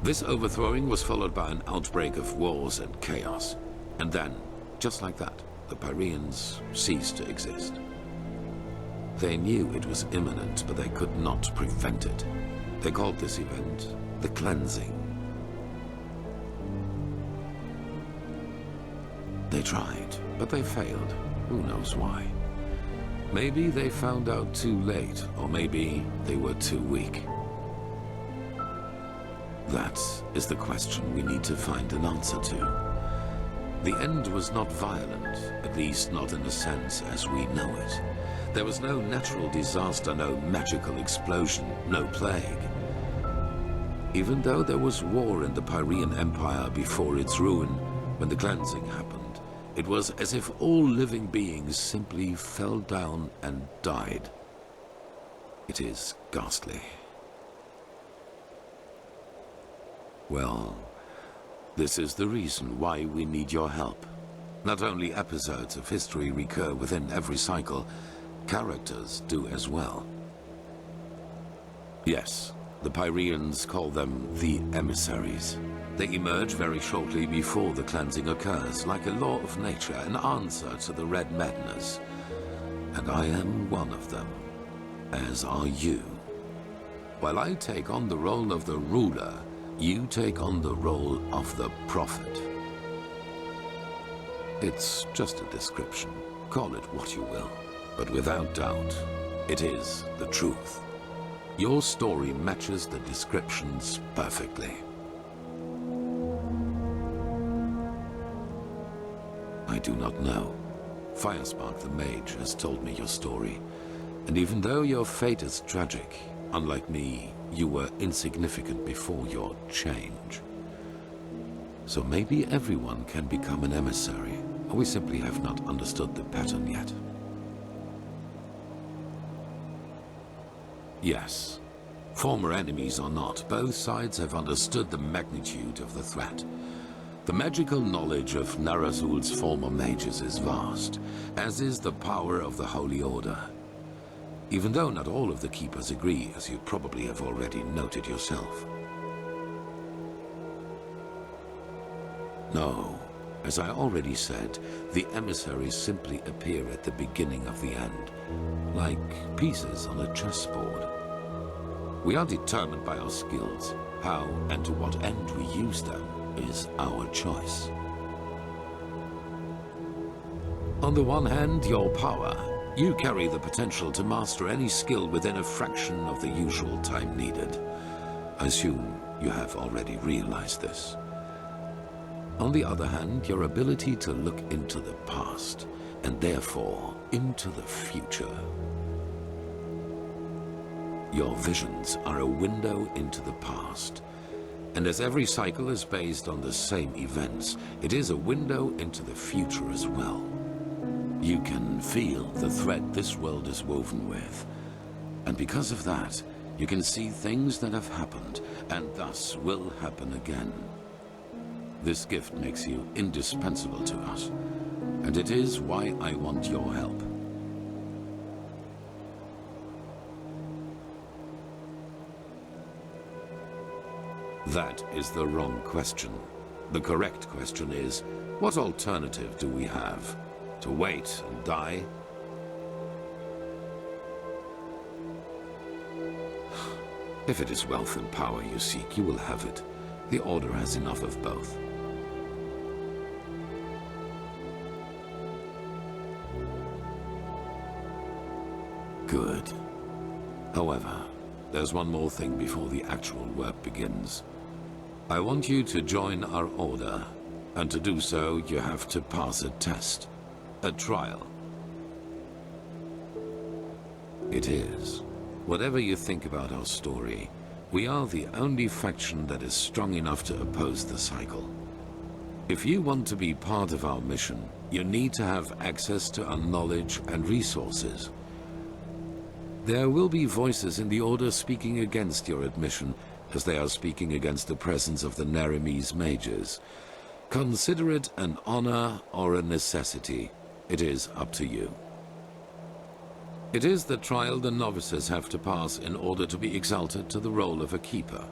This overthrowing was followed by an outbreak of wars and chaos. And then, just like that, the Pyreans ceased to exist. They knew it was imminent, but they could not prevent it. They called this event the Cleansing. They tried, but they failed. Who knows why? Maybe they found out too late, or maybe they were too weak. That is the question we need to find an answer to. The end was not violent, at least not in a sense as we know it. There was no natural disaster, no magical explosion, no plague. Even though there was war in the Pyrean Empire before its ruin, when the cleansing happened, it was as if all living beings simply fell down and died. It is ghastly. Well, this is the reason why we need your help. Not only episodes of history recur within every cycle, characters do as well. Yes, the Pyreans call them the emissaries. They emerge very shortly before the cleansing occurs, like a law of nature, an answer to the Red Madness. And I am one of them, as are you. While I take on the role of the ruler, you take on the role of the prophet. It's just a description. Call it what you will. But without doubt, it is the truth. Your story matches the descriptions perfectly. I do not know. Firespark the Mage has told me your story. And even though your fate is tragic, unlike me, you were insignificant before your change. So maybe everyone can become an emissary, or we simply have not understood the pattern yet. Yes. Former enemies or not, both sides have understood the magnitude of the threat. The magical knowledge of Narazul's former mages is vast, as is the power of the Holy Order. Even though not all of the Keepers agree, as you probably have already noted yourself. No, as I already said, the emissaries simply appear at the beginning of the end, like pieces on a chessboard. We are determined by our skills. How and to what end we use them is our choice. On the one hand, your power. You carry the potential to master any skill within a fraction of the usual time needed. I assume you have already realized this. On the other hand, your ability to look into the past, and therefore into the future. Your visions are a window into the past, And as every cycle is based on the same events, it is a window into the future as well. You can feel the thread this world is woven with. And because of that, you can see things that have happened, and thus will happen again. This gift makes you indispensable to us, and it is why I want your help. That is the wrong question. The correct question is, what alternative do we have? To wait and die? If it is wealth and power you seek, you will have it. The Order has enough of both. Good. However, there's one more thing before the actual work begins. I want you to join our Order, and to do so, you have to pass a test. A trial. It is. Whatever you think about our story, we are the only faction that is strong enough to oppose the cycle. If you want to be part of our mission, you need to have access to our knowledge and resources. There will be voices in the Order speaking against your admission, as they are speaking against the presence of the Neremese mages. Consider it an honor or a necessity. It is up to you. It is the trial the novices have to pass in order to be exalted to the role of a keeper.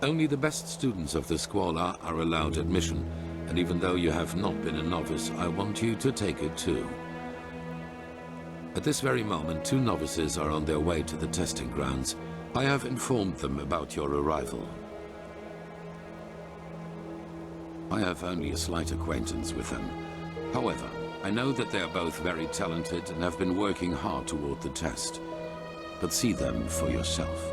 Only the best students of the Squalor are allowed admission, and even though you have not been a novice, I want you to take it too. At this very moment, 2 novices are on their way to the testing grounds. I have informed them about your arrival. I have only a slight acquaintance with them. However, I know that they are both very talented and have been working hard toward the test. But see them for yourself.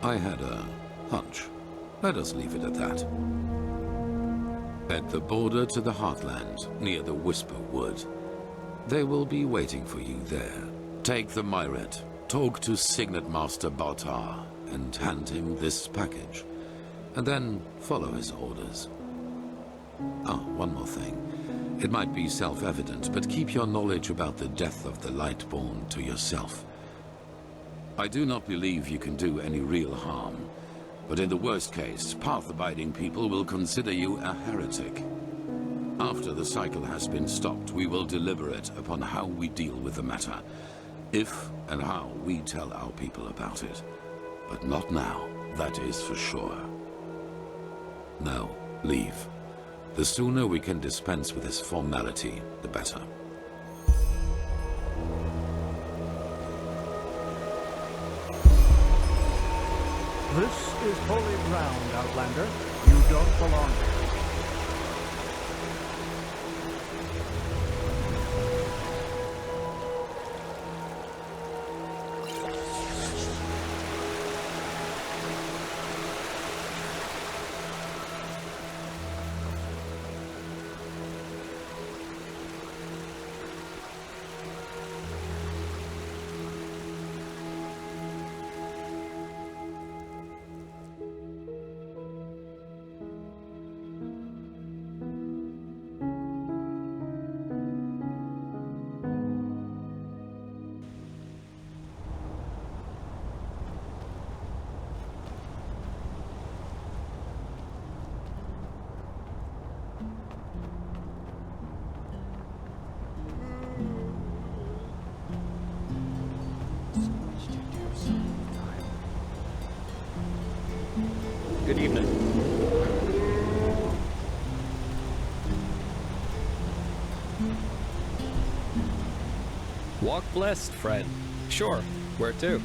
I had a hunch. Let us leave it at that. At the border to the Heartland, near the Whisper Wood. They will be waiting for you there. Take the Myret, talk to Signet Master Baltar, and hand him this package. And then follow his orders. Oh, one more thing. It might be self-evident, but keep your knowledge about the death of the Lightborn to yourself. I do not believe you can do any real harm, but in the worst case, path-abiding people will consider you a heretic. After the cycle has been stopped, we will deliberate upon how we deal with the matter, if and how we tell our people about it. But not now, that is for sure. Now, leave. The sooner we can dispense with this formality, the better. This is holy ground, Outlander. You don't belong here. Good evening. Walk blessed, friend. Sure, where to?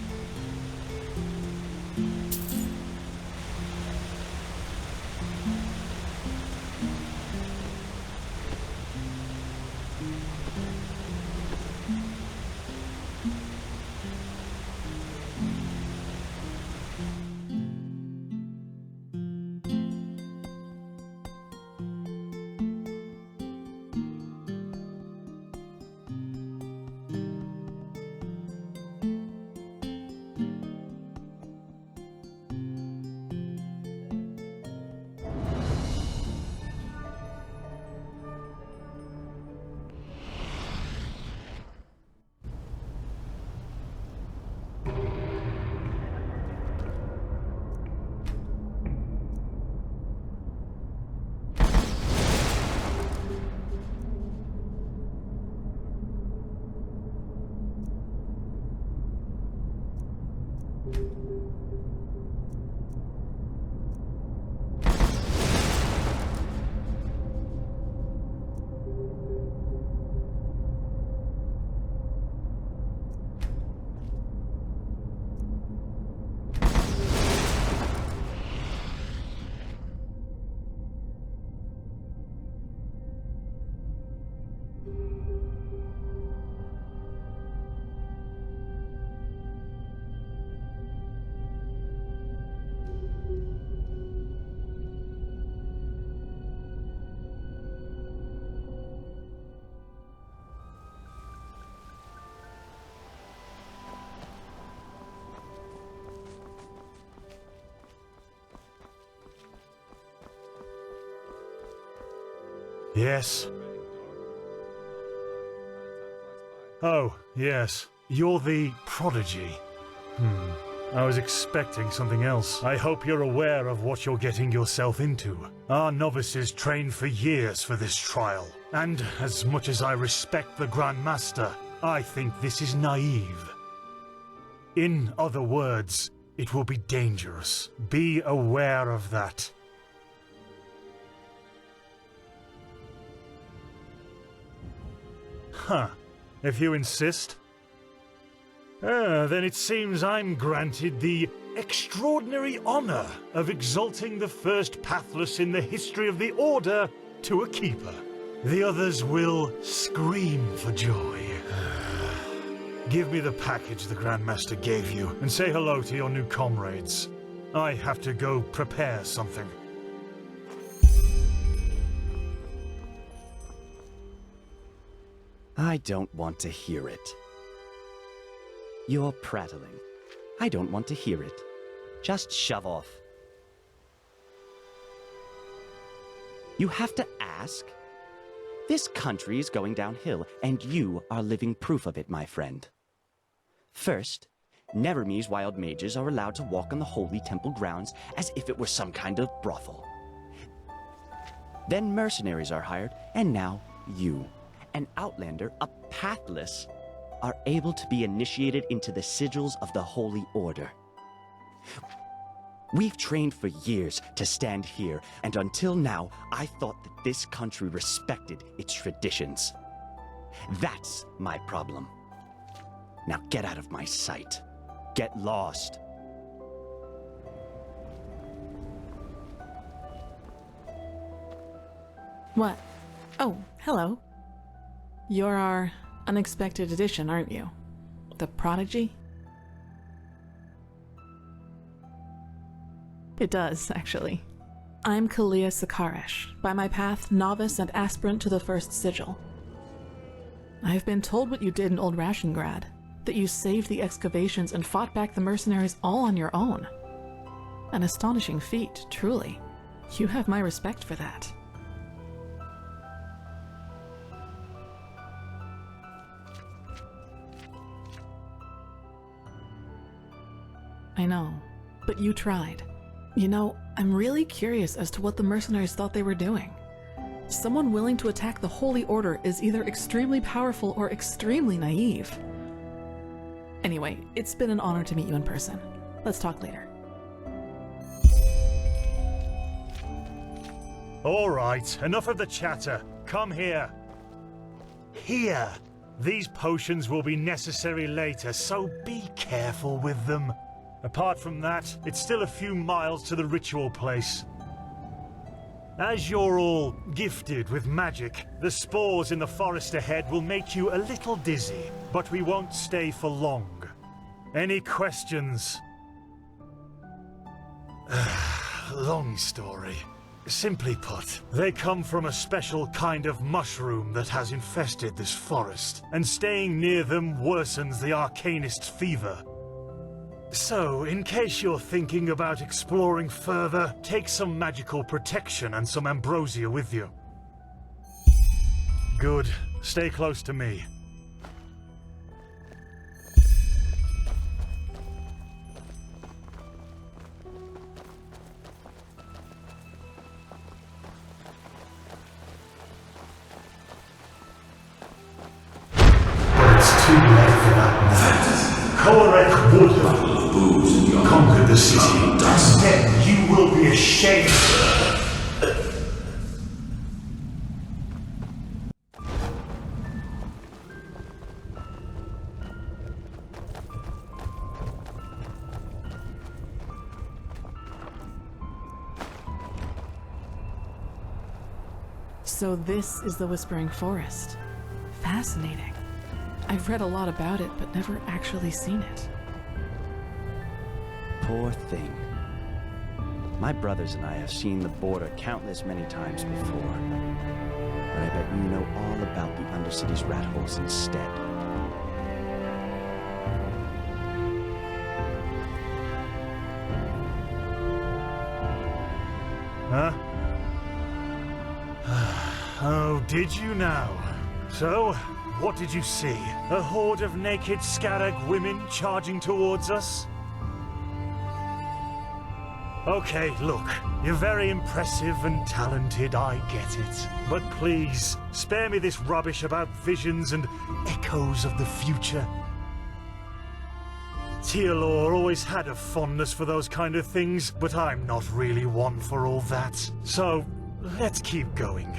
Yes? Oh, yes. You're the prodigy. I was expecting something else. I hope you're aware of what you're getting yourself into. Our novices trained for years for this trial. And as much as I respect the Grandmaster, I think this is naive. In other words, it will be dangerous. Be aware of that. Huh. If you insist. Then it seems I'm granted the extraordinary honor of exalting the first Pathless in the history of the Order to a keeper. The others will scream for joy. Give me the package the Grandmaster gave you, and say hello to your new comrades. I have to go prepare something. I don't want to hear it. You're prattling. I don't want to hear it. Just shove off. You have to ask? This country is going downhill, and you are living proof of it, my friend. First, Neverme's wild mages are allowed to walk on the holy temple grounds as if it were some kind of brothel. Then mercenaries are hired, and now you, an outlander, a pathless, are able to be initiated into the sigils of the Holy Order. We've trained for years to stand here, and until now, I thought that this country respected its traditions. That's my problem. Now get out of my sight. Get lost. What? Oh, hello. You're our unexpected addition, aren't you? The prodigy? It does, actually. I'm Calia Sakaresh, by my path novice and aspirant to the first sigil. I've been told what you did in old Rashengrad, that you saved the excavations and fought back the mercenaries all on your own. An astonishing feat, truly. You have my respect for that. I know, but you tried. You know, I'm really curious as to what the mercenaries thought they were doing. Someone willing to attack the Holy Order is either extremely powerful or extremely naive. Anyway, it's been an honor to meet you in person. Let's talk later. All right, enough of the chatter. Come here. Here. These potions will be necessary later, so be careful with them. Apart from that, it's still a few miles to the ritual place. As you're all gifted with magic, the spores in the forest ahead will make you a little dizzy, but we won't stay for long. Any questions? Long story. Simply put, they come from a special kind of mushroom that has infested this forest, and staying near them worsens the arcanist's fever. So, in case you're thinking about exploring further, take some magical protection and some ambrosia with you. Good. Stay close to me. But it's too late for that now. Coarek would have. the city. Instead, you will be ashamed. So this is the Whispering Forest. Fascinating. I've read a lot about it, but never actually seen it. Poor thing. My brothers and I have seen the border countless many times before. But I bet you know all about the Undercity's rat holes instead. Huh? Oh, did you now? So, what did you see? A horde of naked Scarag women charging towards us? Okay, look, you're very impressive and talented, I get it. But please, spare me this rubbish about visions and echoes of the future. Tealor always had a fondness for those kind of things, but I'm not really one for all that. So, let's keep going.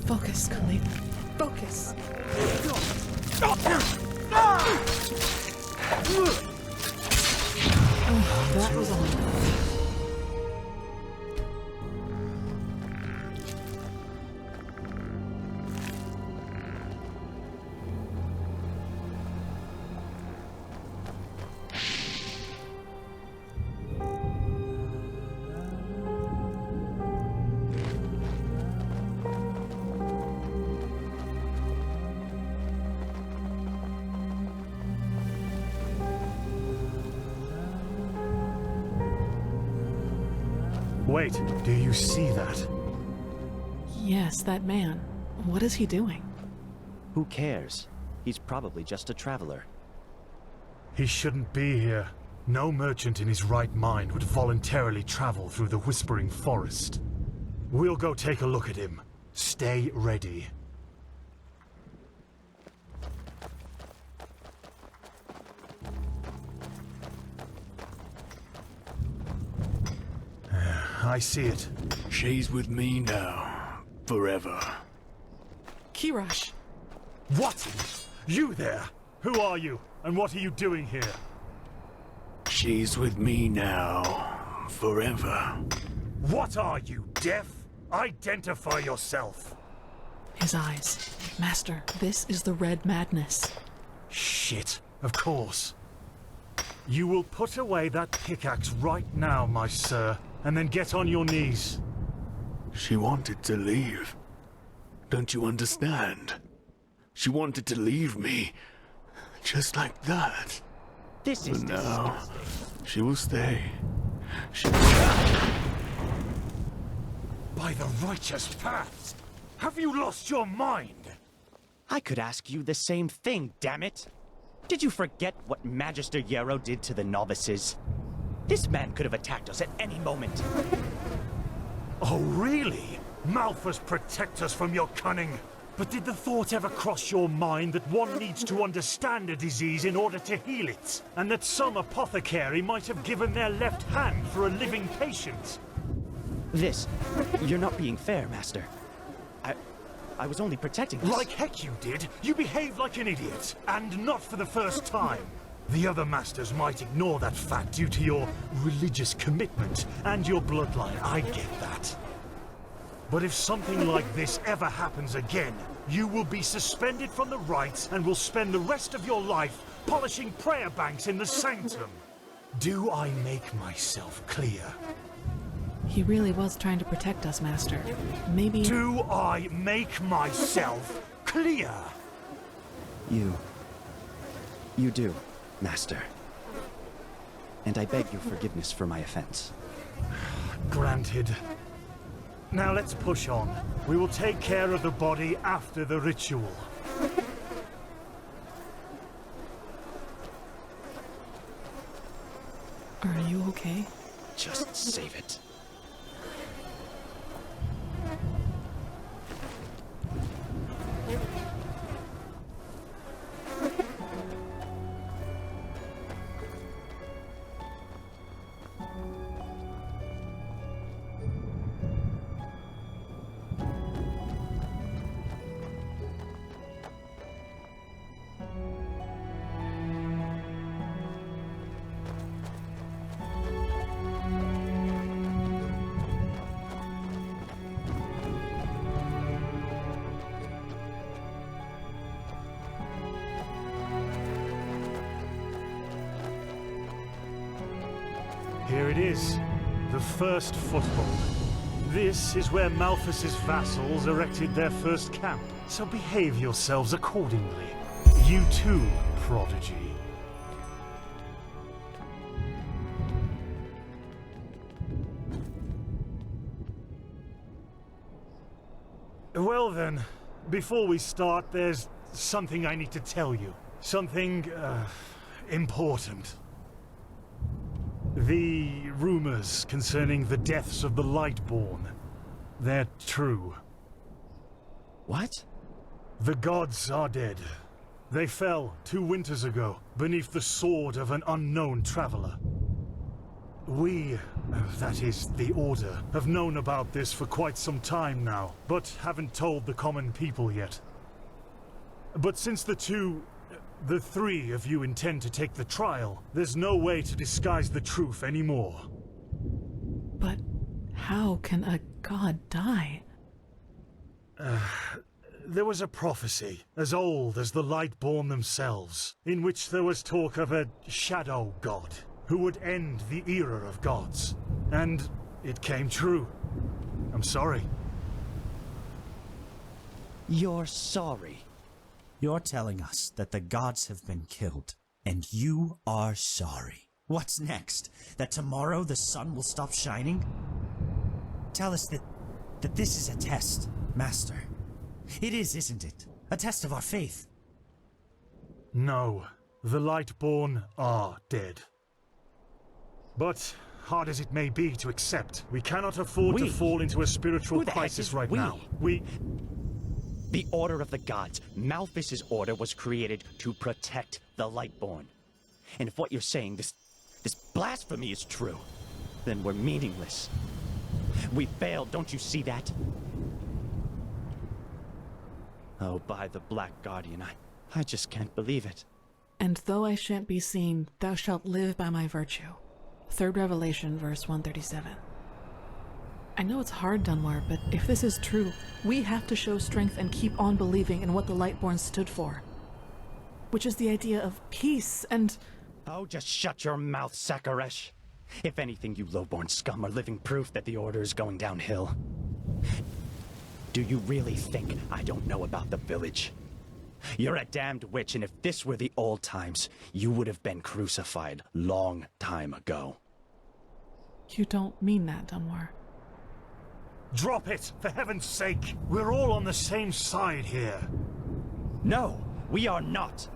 Focus, Calia. Focus. Oh, that was all. Wait, do you see that? Yes, that man. What is he doing? Who cares? He's probably just a traveler. He shouldn't be here. No merchant in his right mind would voluntarily travel through the Whispering Forest. We'll go take a look at him. Stay ready. I see it. She's with me now. Forever. Kirash! What? You there? Who are you? And what are you doing here? She's with me now. Forever. What are you, deaf? Identify yourself. His eyes. Master, this is the Red Madness. Shit, of course. You will put away that pickaxe right now, my sir, and then get on your knees. She wanted to leave. Don't you understand? She wanted to leave me. Just like that. This is but now, she will stay. She By the righteous path! Have you lost your mind? I could ask you the same thing, damn it! Did you forget what Magister Yero did to the novices? This man could have attacked us at any moment. Oh, really? Malphus protect us from your cunning. But did the thought ever cross your mind that one needs to understand a disease in order to heal it? And that some apothecary might have given their left hand for a living patient? You're not being fair, Master. I was only protecting us. Like heck you did. You behaved like an idiot. And not for the first time. The other masters might ignore that fact due to your religious commitment and your bloodline. I get that. But if something like this ever happens again, you will be suspended from the rites and will spend the rest of your life polishing prayer banks in the sanctum. Do I make myself clear? He really was trying to protect us, Master. Maybe... Do I make myself clear? You do, Master. And I beg your forgiveness for my offense. Granted. Now let's push on. We will take care of the body after the ritual. Are you okay? Just save it. Here it is, the first foothold. This is where Malthus's vassals erected their first camp, so behave yourselves accordingly. You too, prodigy. Well then, before we start, there's something I need to tell you. Something, important. The rumors concerning the deaths of the Lightborn, they're true. What? The gods are dead. They fell 2 winters ago, beneath the sword of an unknown traveler. We, that is, the Order, have known about this for quite some time now, but haven't told the common people yet. But since the 3 of you intend to take the trial, there's no way to disguise the truth anymore. But how can a god die? There was a prophecy, as old as the Lightborn themselves, in which there was talk of a shadow god, who would end the era of gods. And it came true. I'm sorry. You're sorry? You're telling us that the gods have been killed, and you are sorry. What's next? That tomorrow the sun will stop shining? Tell us that this is a test, Master. It is, isn't it? A test of our faith. No, the Lightborn are dead. But, hard as it may be to accept, we cannot afford to fall into a spiritual crisis right now. The Order of the Gods, Malthus's order, was created to protect the Lightborn. And if what you're saying, this blasphemy is true, then we're meaningless. We failed, don't you see that? Oh, by the Black Guardian, I just can't believe it. And though I shan't be seen, thou shalt live by my virtue. 3rd Revelation, verse 137. I know it's hard, Dunmore, but if this is true, we have to show strength and keep on believing in what the Lightborn stood for. Which is the idea of peace and... Oh, just shut your mouth, Sakaresh. If anything, you lowborn scum are living proof that the Order is going downhill. Do you really think I don't know about the village? You're a damned witch, and if this were the old times, you would have been crucified long time ago. You don't mean that, Dunmore. Drop it, for heaven's sake! We're all on the same side here. No, we are not.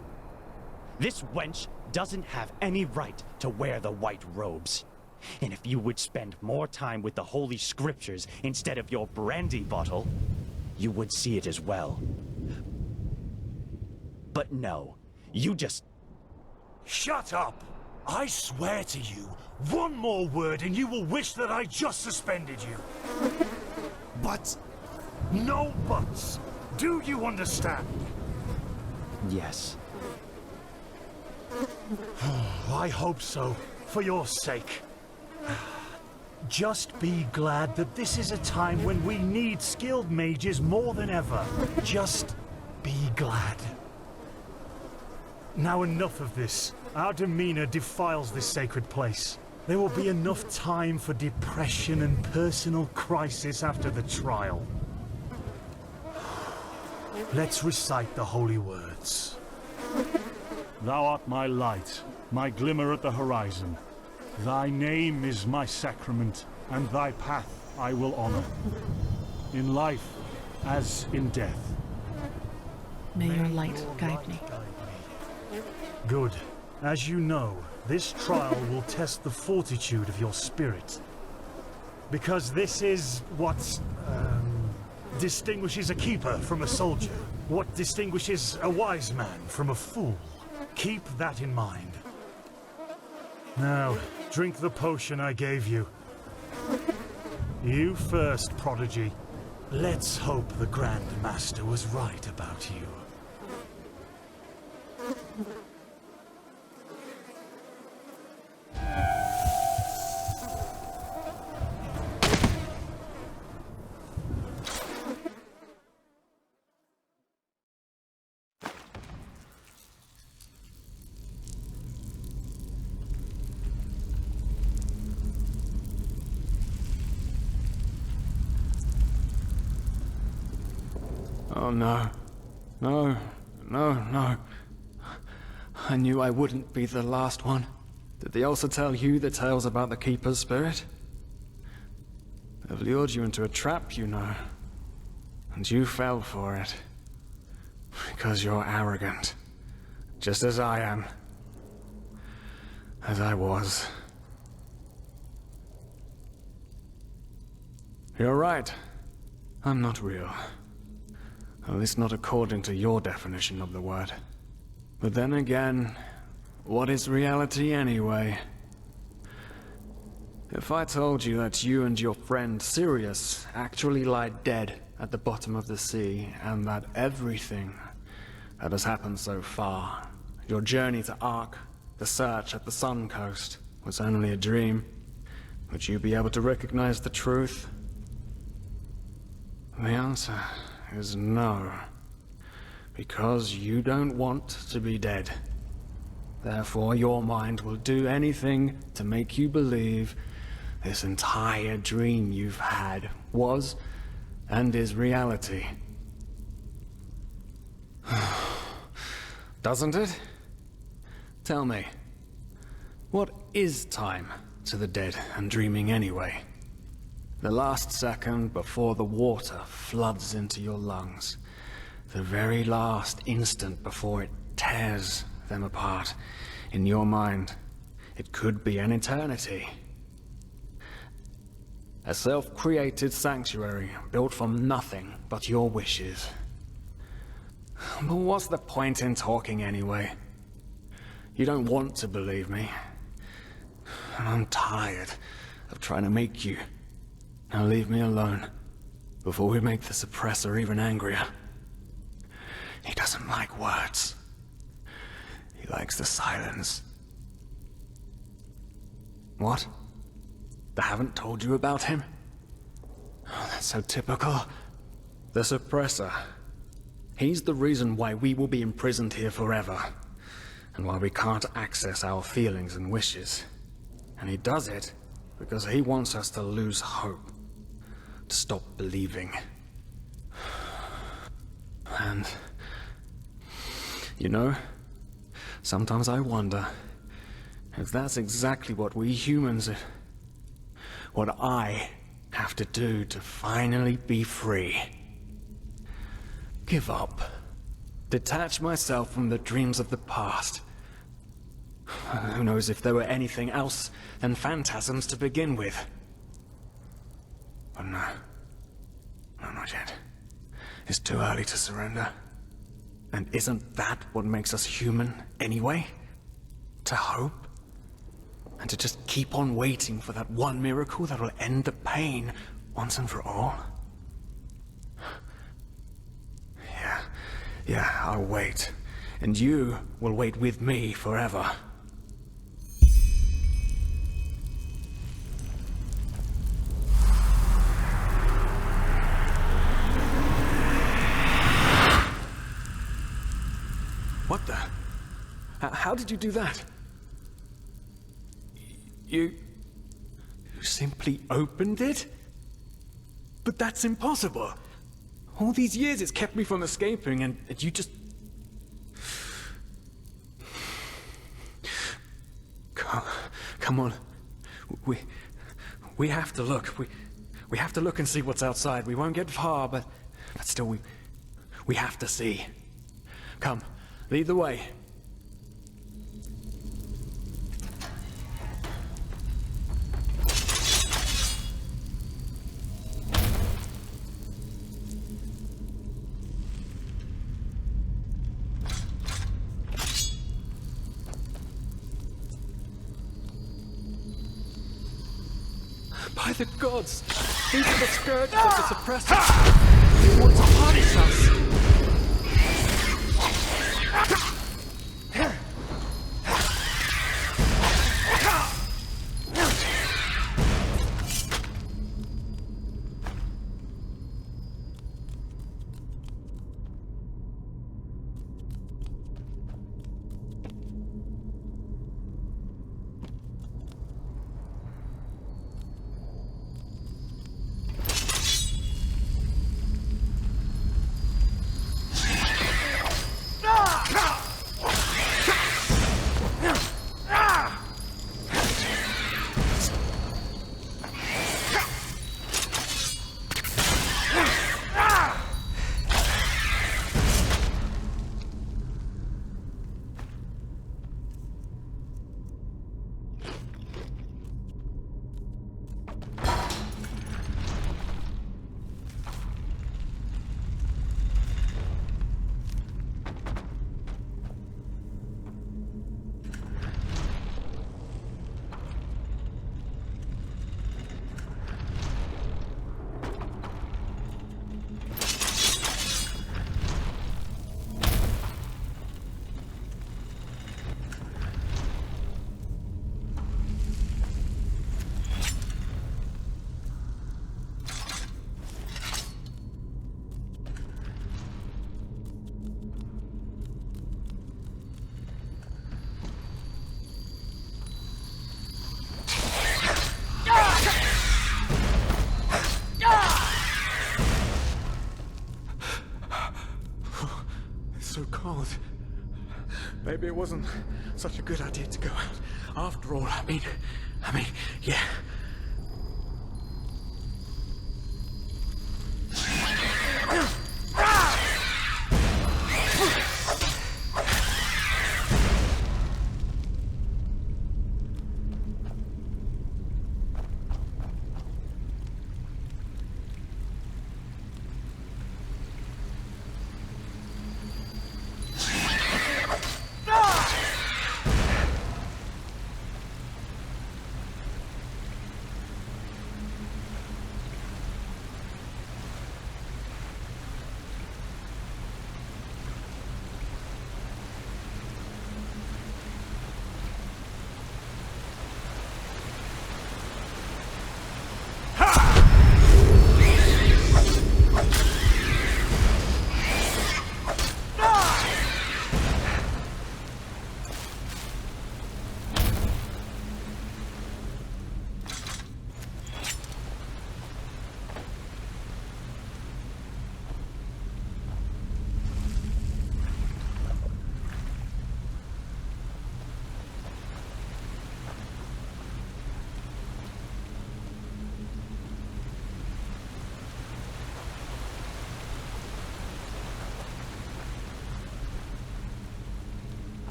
This wench doesn't have any right to wear the white robes. And if you would spend more time with the Holy Scriptures instead of your brandy bottle, you would see it as well. But no, you just... Shut up! I swear to you, one more word and you will wish that I just suspended you. But... No buts! Do you understand? Yes. I hope so, for your sake. Just be glad that this is a time when we need skilled mages more than ever. Just be glad. Now enough of this. Our demeanor defiles this sacred place. There will be enough time for depression and personal crisis after the trial. Let's recite the holy words. Thou art my light, my glimmer at the horizon. Thy name is my sacrament, and thy path I will honor. In life as in death. May your light guide me. Good. As you know, this trial will test the fortitude of your spirit. Because this is what distinguishes a keeper from a soldier. What distinguishes a wise man from a fool. Keep that in mind. Now, drink the potion I gave you. You first, Prodigy. Let's hope the Grandmaster was right about you. Oh no. No. No, no. I knew I wouldn't be the last one. Did they also tell you the tales about the Keeper's spirit? They've lured you into a trap, you know. And you fell for it. Because you're arrogant. Just as I am. As I was. You're right. I'm not real. At least not according to your definition of the word. But then again, what is reality anyway? If I told you that you and your friend Sirius actually lie dead at the bottom of the sea, and that everything that has happened so far, your journey to Ark, the search at the Sun Coast, was only a dream, would you be able to recognize the truth? The answer is no. Because you don't want to be dead. Therefore, your mind will do anything to make you believe this entire dream you've had was and is reality. Doesn't it? Tell me, what is time to the dead and dreaming anyway? The last second before the water floods into your lungs. The very last instant before it tears them apart in your mind. It could be an eternity. A self-created sanctuary built from nothing but your wishes. But what's the point in talking anyway? You don't want to believe me. And I'm tired of trying to make you. Now leave me alone, before we make the suppressor even angrier. He doesn't like words. He likes the silence. What? They haven't told you about him? Oh, that's so typical. The suppressor. He's the reason why we will be imprisoned here forever, and why we can't access our feelings and wishes. And he does it because he wants us to lose hope. To stop believing. And you know, sometimes I wonder if that's exactly what we humans, what I have to do to finally be free. Give up. Detach myself from the dreams of the past. Who knows if there were anything else than phantasms to begin with. But no. No, not yet. It's too early to surrender. And isn't that what makes us human, anyway? To hope? And to just keep on waiting for that one miracle that will end the pain once and for all? Yeah, I'll wait. And you will wait with me forever. What the? How did you do that? simply opened it? But that's impossible. All these years it's kept me from escaping, and you just... Come on. We have to look. We have to look and see what's outside. We won't get far, but still we have to see. Come, lead the way. By the gods! These are the scourges of the suppressors! They want to punish us! Maybe it wasn't such a good idea to go out. After all, I mean, yeah.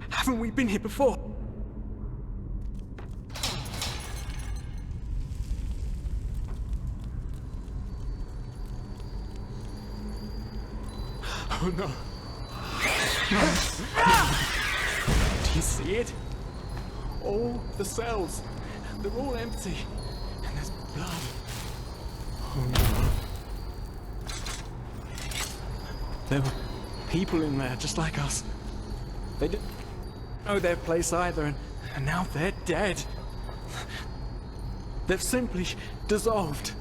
Haven't we been here before? Oh no. No. Do you see it? All the cells. They're all empty. And there's blood. Oh no. There were people in there just like us. They didn't know their place either, and now they're dead. They've simply dissolved.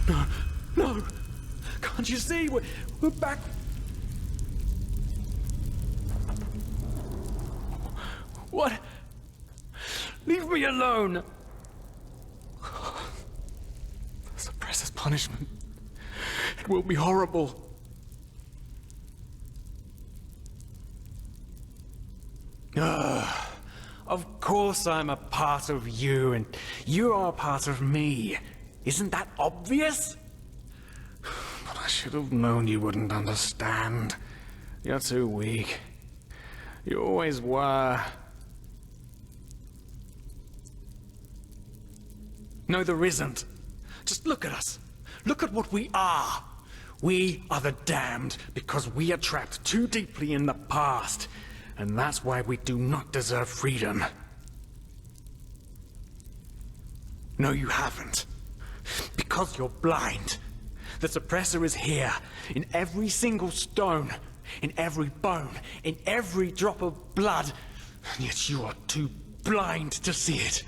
No, no! Can't you see? We're back. What? Leave me alone! The Suppressor's punishment. It will be horrible. Of course I'm a part of you, and you are a part of me. Isn't that obvious? But I should have known you wouldn't understand. You're too weak. You always were. No, there isn't. Just look at us. Look at what we are. We are the damned because we are trapped too deeply in the past. And that's why we do not deserve freedom. No, you haven't. Because you're blind. The Suppressor is here, in every single stone, in every bone, in every drop of blood, and yet you are too blind to see it.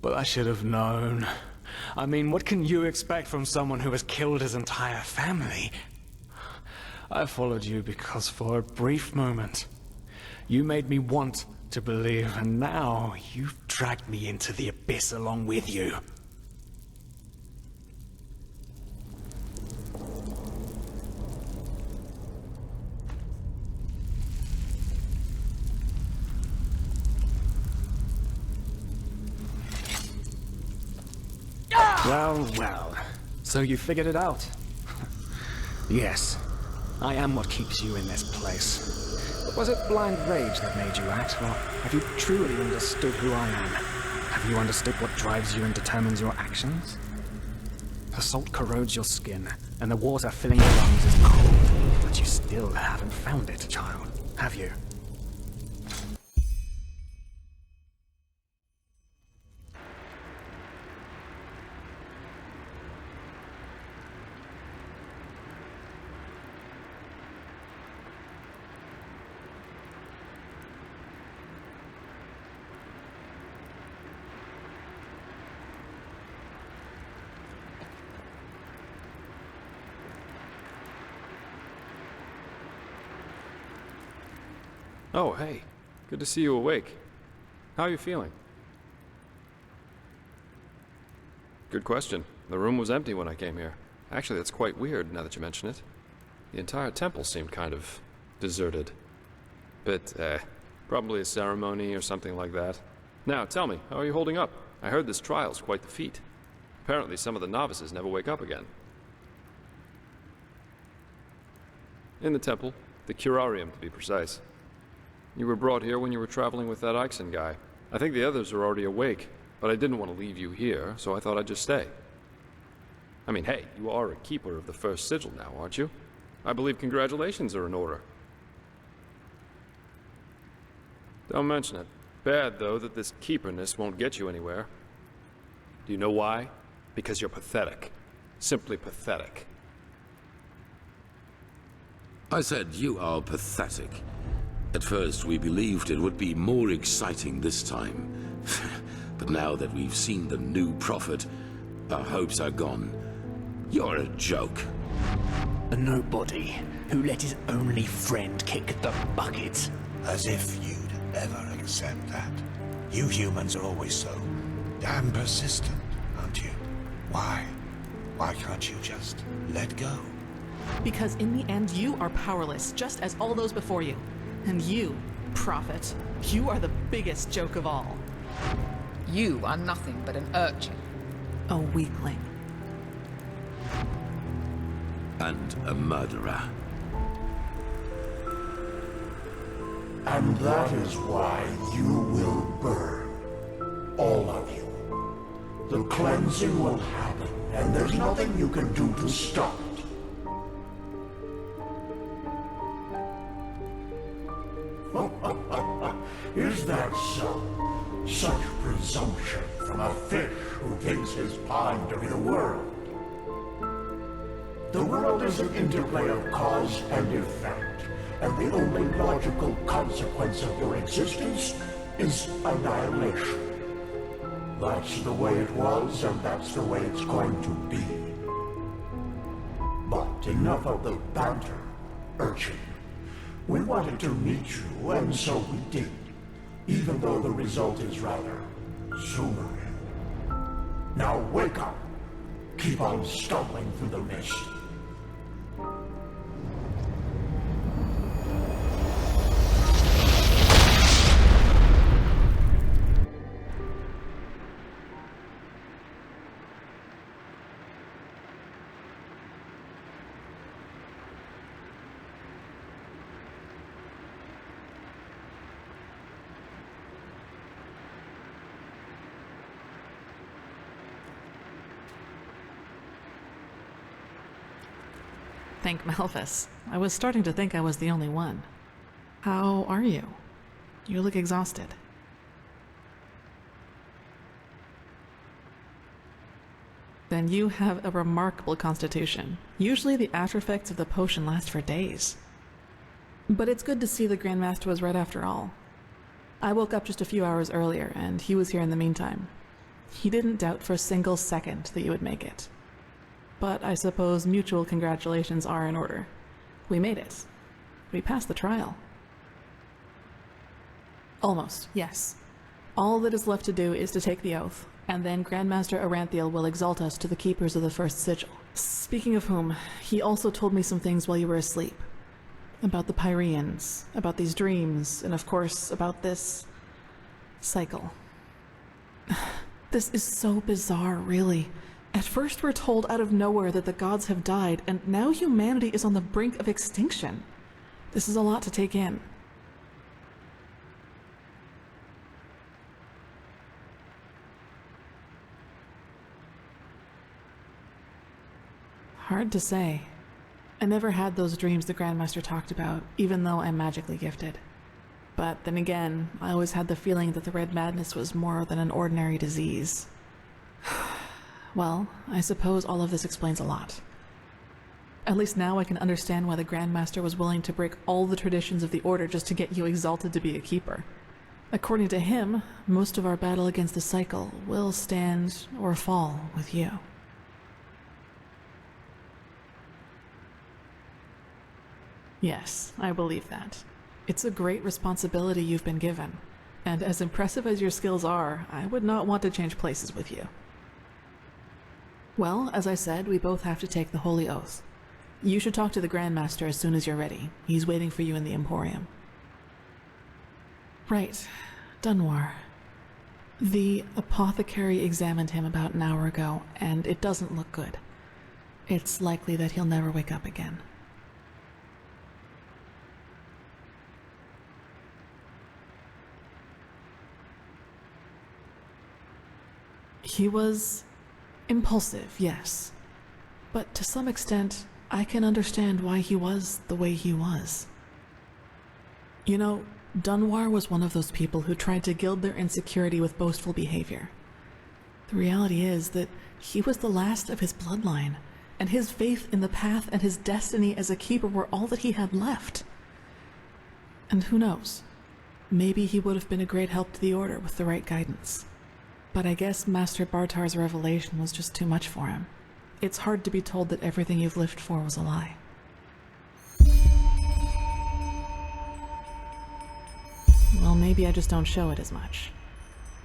But I should have known. I mean, what can you expect from someone who has killed his entire family? I followed you because for a brief moment, you made me want to believe, and now you've dragged me into the abyss along with you. Well, well. So you figured it out? Yes. I am what keeps you in this place. But was it blind rage that made you act, or have you truly understood who I am? Have you understood what drives you and determines your actions? The salt corrodes your skin, and the water filling your lungs is cold. But you still haven't found it, child, have you? Oh, hey. Good to see you awake. How are you feeling? Good question. The room was empty when I came here. Actually, that's quite weird, now that you mention it. The entire temple seemed kind of deserted. But, probably a ceremony or something like that. Now, tell me, how are you holding up? I heard this trial's quite the feat. Apparently some of the novices never wake up again. In the temple. The curarium, to be precise. You were brought here when you were traveling with that Ixen guy. I think the others are already awake. but I didn't want to leave you here, so I thought I'd just stay. I mean, hey, you are a keeper of the first sigil now, aren't you? I believe congratulations are in order. Don't mention it. Bad, though, that this keeperness won't get you anywhere. Do you know why? Because you're pathetic. Simply pathetic. I said you are pathetic. At first, we believed it would be more exciting this time. But now that we've seen the new prophet, our hopes are gone. You're a joke. A nobody who let his only friend kick the bucket. As if you'd ever accept that. You humans are always so damn persistent, aren't you? Why? Why can't you just let go? Because in the end, you are powerless, just as all those before you. And you, prophet, you are the biggest joke of all. You are nothing but an urchin. A weakling. And a murderer. And that is why you will burn. All of you. The cleansing will happen, and there's nothing you can do to stop it. Is that so? Such presumption from a fish who thinks his pond to be the world. The world is an interplay of cause and effect, and the only logical consequence of your existence is annihilation. That's the way it was, and that's the way it's going to be. But enough of the banter, urchin. We wanted to meet you, and so we did, even though the result is rather sobering. Now wake up. Keep on stumbling through the mist. Thank Malphus. I was starting to think I was the only one. How are you? You look exhausted. Then you have a remarkable constitution. Usually the after effects of the potion last for days. But it's good to see the Grandmaster was right after all. I woke up just a few hours earlier, and he was here in the meantime. He didn't doubt for a single second that you would make it. But I suppose mutual congratulations are in order. We made it. We passed the trial. Almost, yes. All that is left to do is to take the oath, and then Grandmaster Arantheal will exalt us to the keepers of the first sigil. Speaking of whom, he also told me some things while you were asleep. About the Pyreans, about these dreams, and of course, about this cycle. This is so bizarre, really. At first we're told out of nowhere that the gods have died, and now humanity is on the brink of extinction. This is a lot to take in. Hard to say. I never had those dreams the Grandmaster talked about, even though I'm magically gifted. But then again, I always had the feeling that the Red Madness was more than an ordinary disease. Well, I suppose all of this explains a lot. At least now I can understand why the Grandmaster was willing to break all the traditions of the Order just to get you exalted to be a keeper. According to him, most of our battle against the cycle will stand or fall with you. Yes, I believe that. It's a great responsibility you've been given, and as impressive as your skills are, I would not want to change places with you. Well, as I said, we both have to take the Holy Oath. You should talk to the Grandmaster as soon as you're ready. He's waiting for you in the Emporium. Right. Dunwar. The apothecary examined him about an hour ago, and it doesn't look good. It's likely that he'll never wake up again. He was impulsive, yes. But to some extent, I can understand why he was the way he was. You know, Dunwar was one of those people who tried to gild their insecurity with boastful behavior. The reality is that he was the last of his bloodline, and his faith in the path and his destiny as a keeper were all that he had left. And who knows? Maybe he would have been a great help to the Order with the right guidance. But I guess Master Bartar's revelation was just too much for him. It's hard to be told that everything you've lived for was a lie. Well, maybe I just don't show it as much.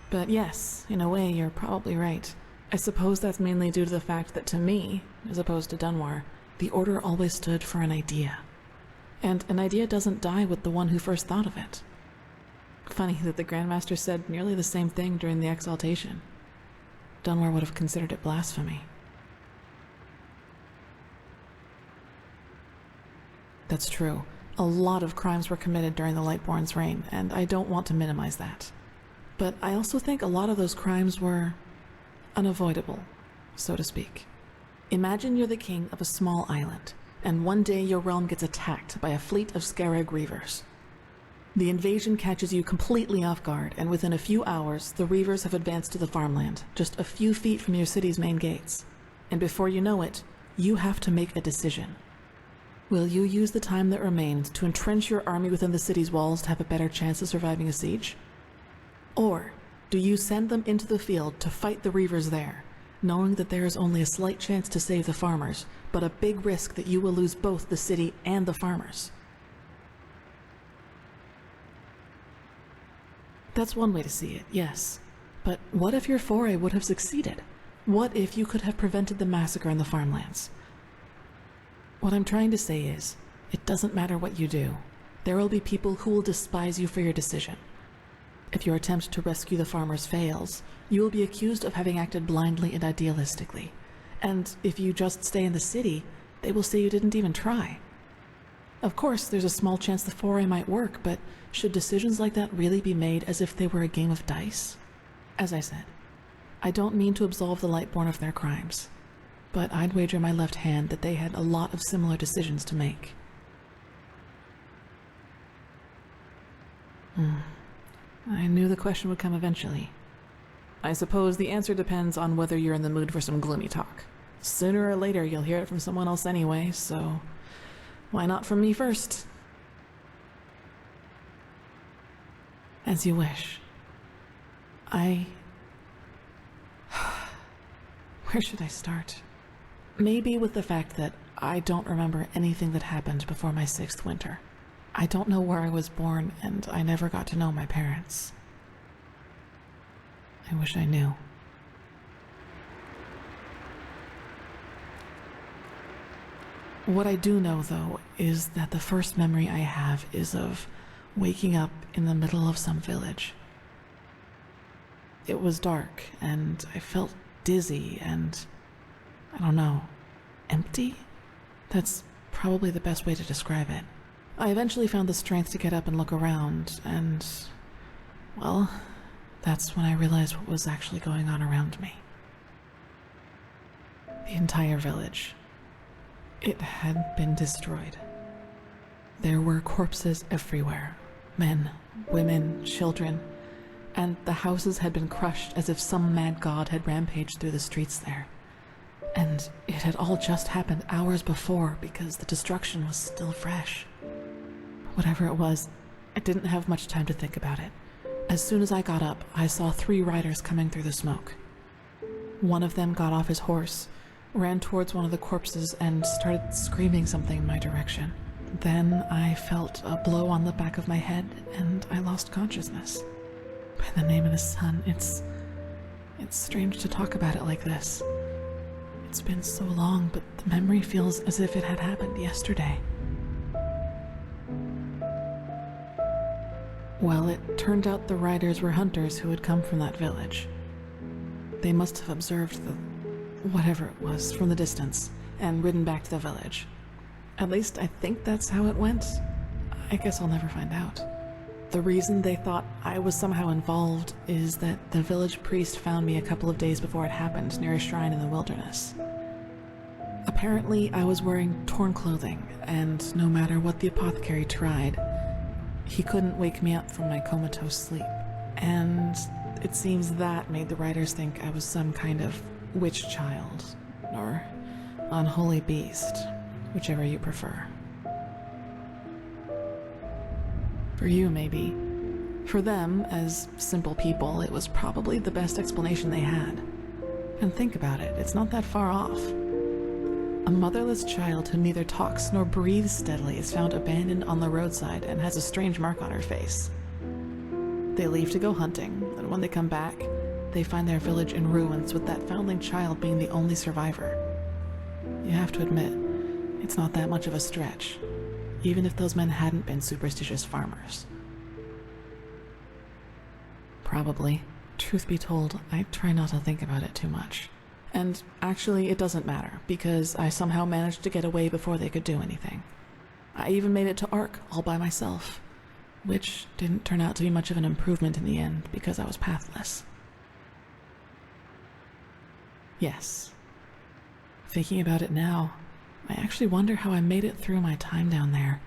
But yes, in a way, you're probably right. I suppose that's mainly due to the fact that to me, as opposed to Dunwar, the Order always stood for an idea. And an idea doesn't die with the one who first thought of it. Funny that the Grandmaster said nearly the same thing during the exaltation. Dunwar would have considered it blasphemy. That's true. A lot of crimes were committed during the Lightborn's reign, and I don't want to minimize that. But I also think a lot of those crimes were unavoidable, so to speak. Imagine you're the king of a small island, and one day your realm gets attacked by a fleet of Scarab Reavers. The invasion catches you completely off guard, and within a few hours, the Reavers have advanced to the farmland, just a few feet from your city's main gates. And before you know it, you have to make a decision. Will you use the time that remains to entrench your army within the city's walls to have a better chance of surviving a siege? Or do you send them into the field to fight the Reavers there, knowing that there is only a slight chance to save the farmers, but a big risk that you will lose both the city and the farmers? That's one way to see it, yes. But what if your foray would have succeeded? What if you could have prevented the massacre in the farmlands? What I'm trying to say is, it doesn't matter what you do. There will be people who will despise you for your decision. If your attempt to rescue the farmers fails, you will be accused of having acted blindly and idealistically. And if you just stay in the city, they will say you didn't even try. Of course, there's a small chance the foray might work, but should decisions like that really be made as if they were a game of dice? As I said, I don't mean to absolve the Lightborn of their crimes, but I'd wager my left hand that they had a lot of similar decisions to make. I knew the question would come eventually. I suppose the answer depends on whether you're in the mood for some gloomy talk. Sooner or later you'll hear it from someone else anyway, so why not from me first? As you wish. Where should I start? Maybe with the fact that I don't remember anything that happened before my 6th winter. I don't know where I was born, and I never got to know my parents. I wish I knew. What I do know, though, is that the first memory I have is of waking up in the middle of some village. It was dark, and I felt dizzy and, I don't know, empty? That's probably the best way to describe it. I eventually found the strength to get up and look around, and, well, that's when I realized what was actually going on around me. The entire village. It had been destroyed. There were corpses everywhere. Men, women, children, and the houses had been crushed as if some mad god had rampaged through the streets there. And it had all just happened hours before because the destruction was still fresh. Whatever it was, I didn't have much time to think about it. As soon as I got up, I saw 3 riders coming through the smoke. One of them got off his horse, ran towards one of the corpses, and started screaming something in my direction. Then I felt a blow on the back of my head, and I lost consciousness. By the name of the sun, it's strange to talk about it like this. It's been so long, but the memory feels as if it had happened yesterday. Well, it turned out the riders were hunters who had come from that village. They must have observed the whatever it was from the distance and ridden back to the village. At least I think that's how it went. I guess I'll never find out. The reason they thought I was somehow involved is that the village priest found me a couple of days before it happened near a shrine in the wilderness. Apparently, I was wearing torn clothing, and no matter what the apothecary tried, he couldn't wake me up from my comatose sleep. And it seems that made the writers think I was some kind of witch child, or unholy beast, whichever you prefer. For you, maybe. For them, as simple people, it was probably the best explanation they had. And think about it, it's not that far off. A motherless child who neither talks nor breathes steadily is found abandoned on the roadside and has a strange mark on her face. They leave to go hunting, and when they come back, they find their village in ruins with that foundling child being the only survivor. You have to admit, it's not that much of a stretch, even if those men hadn't been superstitious farmers. Probably. Truth be told, I try not to think about it too much. And actually, it doesn't matter, because I somehow managed to get away before they could do anything. I even made it to Ark all by myself, which didn't turn out to be much of an improvement in the end, because I was pathless. Yes. Thinking about it now, I actually wonder how I made it through my time down there.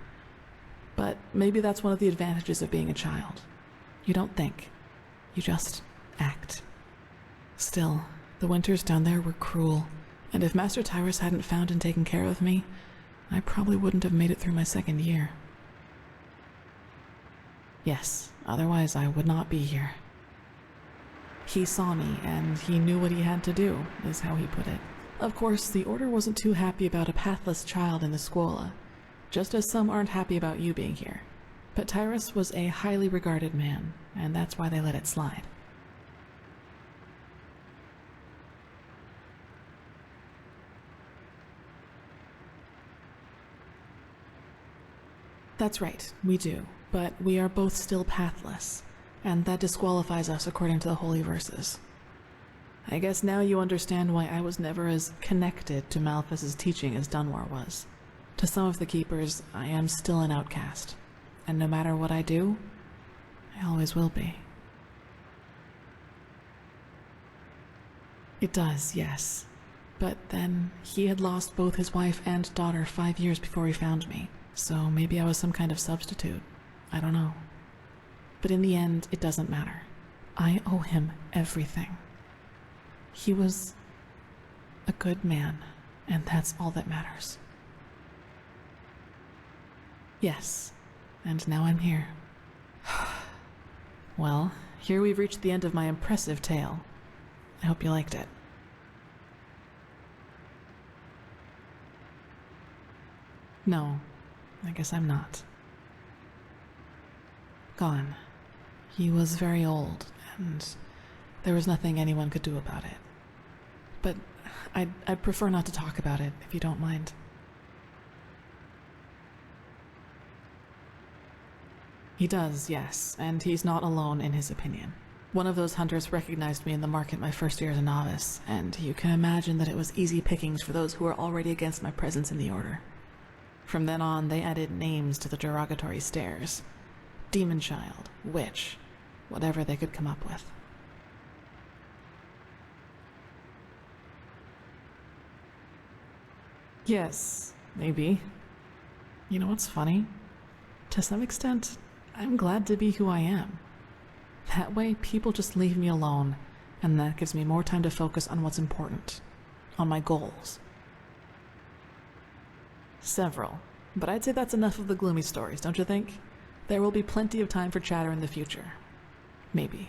But maybe that's one of the advantages of being a child. You don't think. You just act. Still, the winters down there were cruel, and if Master Tyrus hadn't found and taken care of me, I probably wouldn't have made it through my second year. Yes, otherwise I would not be here. He saw me, and he knew what he had to do, is how he put it. Of course, the Order wasn't too happy about a pathless child in the Scuola, just as some aren't happy about you being here. But Tyrus was a highly regarded man, and that's why they let it slide. That's right, we do, but we are both still pathless, and that disqualifies us according to the holy verses. I guess now you understand why I was never as connected to Malphas's teaching as Dunwar was. To some of the Keepers, I am still an outcast, and no matter what I do, I always will be. It does, yes, but then he had lost both his wife and daughter 5 years before he found me. So maybe I was some kind of substitute. I don't know. But in the end, it doesn't matter. I owe him everything. He was a good man, and that's all that matters. Yes, and now I'm here. Well, here we've reached the end of my impressive tale. I hope you liked it. No. I guess I'm not. Gone. He was very old, and there was nothing anyone could do about it. But I'd prefer not to talk about it, if you don't mind. He does, yes, and he's not alone in his opinion. One of those hunters recognized me in the market my first year as a novice, and you can imagine that it was easy pickings for those who were already against my presence in the Order. From then on, they added names to the derogatory stares. Demon Child, Witch, whatever they could come up with. Yes, maybe. You know what's funny? To some extent, I'm glad to be who I am. That way, people just leave me alone, and that gives me more time to focus on what's important, on my goals. Several, but I'd say that's enough of the gloomy stories, don't you think? There will be plenty of time for chatter in the future. Maybe.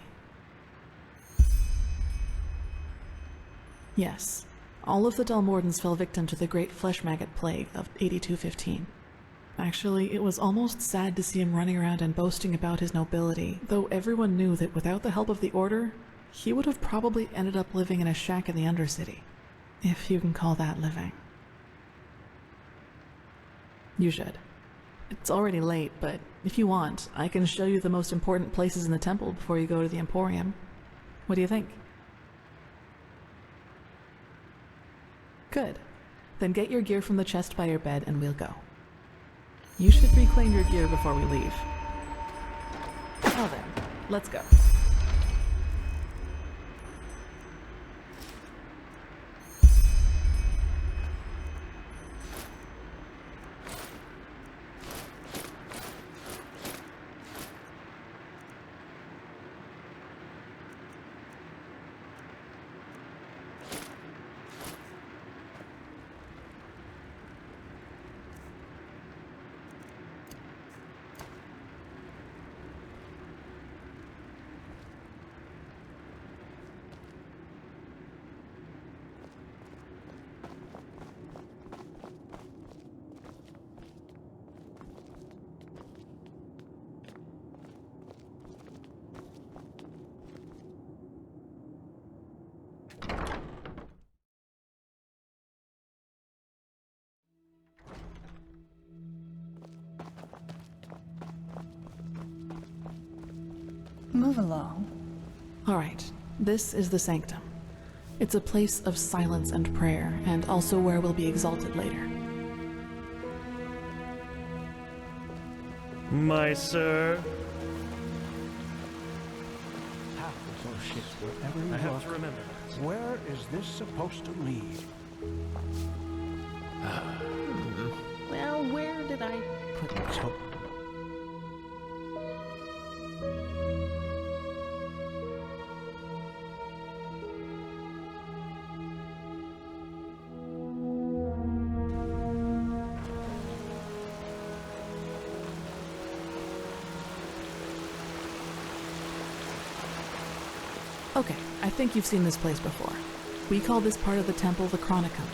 Yes, all of the Delmordans fell victim to the Great Flesh Maggot Plague of 8215. Actually, it was almost sad to see him running around and boasting about his nobility, though everyone knew that without the help of the Order, he would have probably ended up living in a shack in the Undercity. If you can call that living. You should. It's already late, but if you want, I can show you the most important places in the temple before you go to the Emporium. What do you think? Good. Then get your gear from the chest by your bed and we'll go. You should reclaim your gear before we leave. Now then, let's go. Move along. All right, this is the Sanctum. It's a place of silence and prayer, and also where we'll be exalted later. My sir. Half of those ships, wherever you I have look, to remember that. Where is this supposed to lead? Well, where did I put it? Okay, I think you've seen this place before. We call this part of the temple the Chronicum,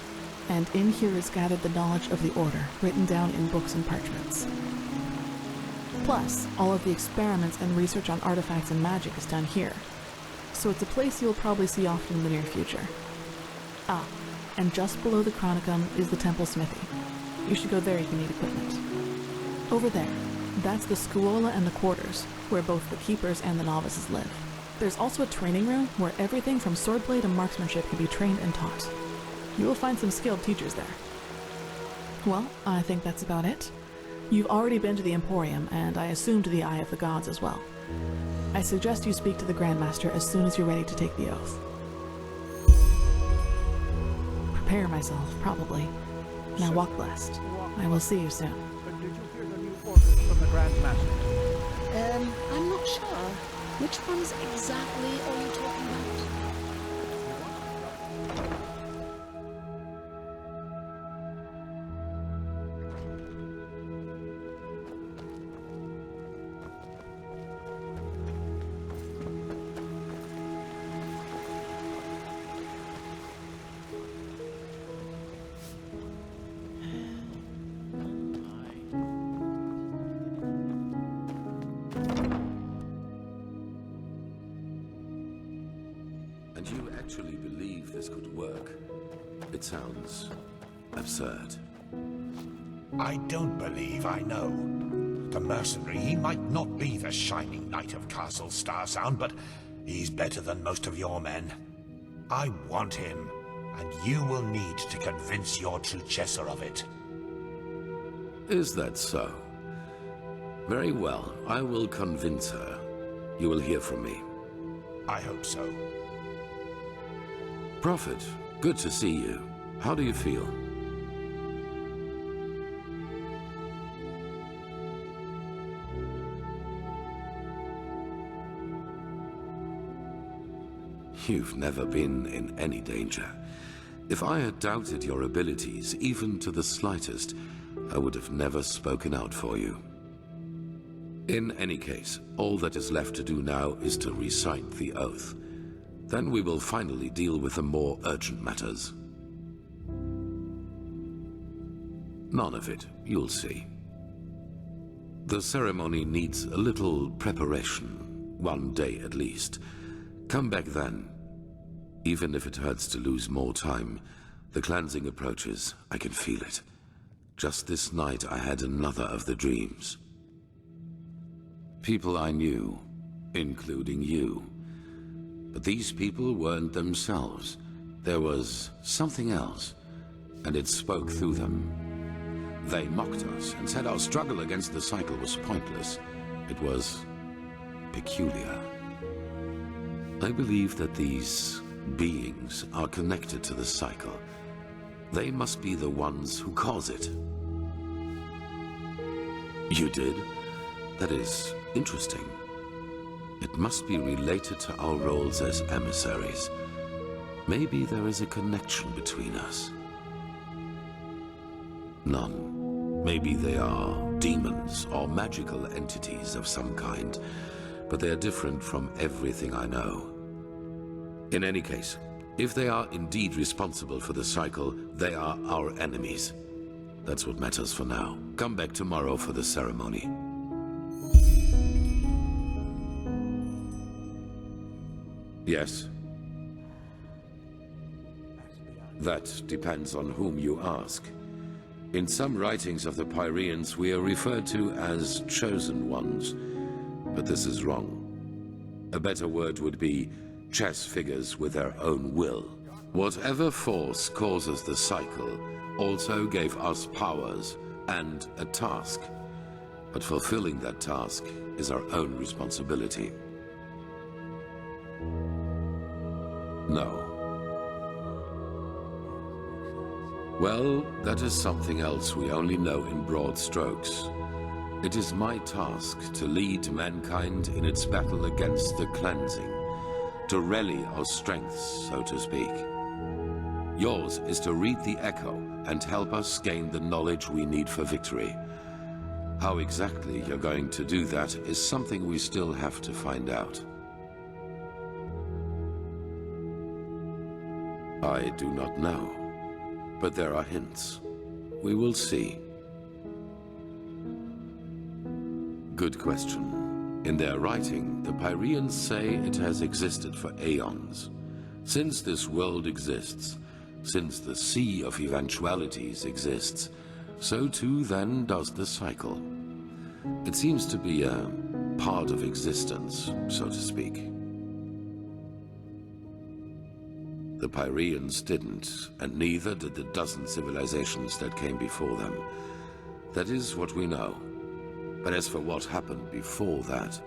and in here is gathered the knowledge of the Order, written down in books and parchments. Plus, all of the experiments and research on artifacts and magic is done here, so it's a place you'll probably see often in the near future. Ah, and just below the Chronicum is the temple smithy. You should go there if you need equipment. Over there, that's the Scuola and the quarters, where both the keepers and the novices live. There's also a training room where everything from swordplay to marksmanship can be trained and taught. You will find some skilled teachers there. Well, I think that's about it. You've already been to the Emporium, and I assume to the Eye of the Gods as well. I suggest you speak to the Grandmaster as soon as you're ready to take the oath. Prepare myself, probably. Now walk blessed. I will see you soon. But did you hear the new orders from the Grandmaster? I'm not sure. Which ones exactly are you talking about? And you actually believe this could work? It sounds absurd. I don't believe I know. The mercenary, he might not be the shining knight of Castle Starsound, but he's better than most of your men. I want him, and you will need to convince your successor of it. Is that so? Very well, I will convince her. You will hear from me. I hope so. Prophet, good to see you. How do you feel? You've never been in any danger. If I had doubted your abilities, even to the slightest, I would have never spoken out for you. In any case, all that is left to do now is to recite the oath. Then we will finally deal with the more urgent matters. None of it, you'll see. The ceremony needs a little preparation, 1 day at least. Come back then. Even if it hurts to lose more time, the cleansing approaches, I can feel it. Just this night I had another of the dreams. People I knew, including you. But these people weren't themselves. There was something else, and it spoke through them. They mocked us and said our struggle against the cycle was pointless. It was peculiar. I believe that these beings are connected to the cycle. They must be the ones who cause it. You did? That is interesting. It must be related to our roles as emissaries. Maybe there is a connection between us. None. Maybe they are demons or magical entities of some kind, but they are different from everything I know. In any case, if they are indeed responsible for the cycle, they are our enemies. That's what matters for now. Come back tomorrow for the ceremony. Yes? That depends on whom you ask. In some writings of the Pyreans, we are referred to as chosen ones, but this is wrong. A better word would be chess figures with their own will. Whatever force causes the cycle also gave us powers and a task, but fulfilling that task is our own responsibility. No. Well, that is something else we only know in broad strokes. It is my task to lead mankind in its battle against the cleansing, to rally our strengths, so to speak. Yours is to read the echo and help us gain the knowledge we need for victory. How exactly you're going to do that is something we still have to find out. I do not know, but there are hints. We will see. Good question. In their writing, the Pyreans say it has existed for aeons. Since this world exists, since the Sea of Eventualities exists, so too then does the cycle. It seems to be a part of existence, so to speak. The Pyreans didn't, and neither did the dozen civilizations that came before them. That is what we know. But as for what happened before that,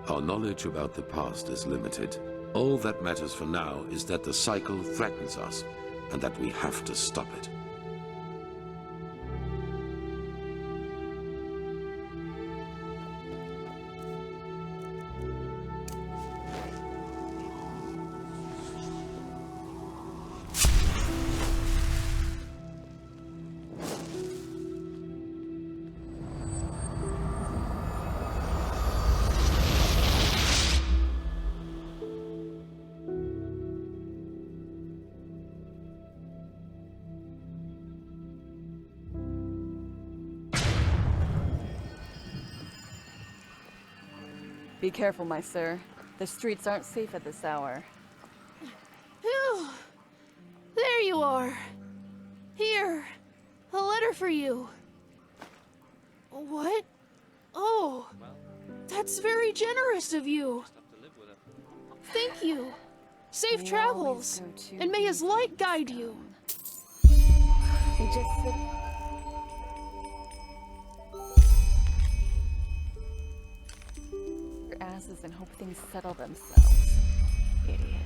our knowledge about the past is limited. All that matters for now is that the cycle threatens us, and that we have to stop it. Be careful, my sir. The streets aren't safe at this hour. Phew! There you are. Here, a letter for you. What? Oh, that's very generous of you. Thank you. Safe travels, and may his light guide you. They just sit. Asses and hope things settle themselves. Idiots.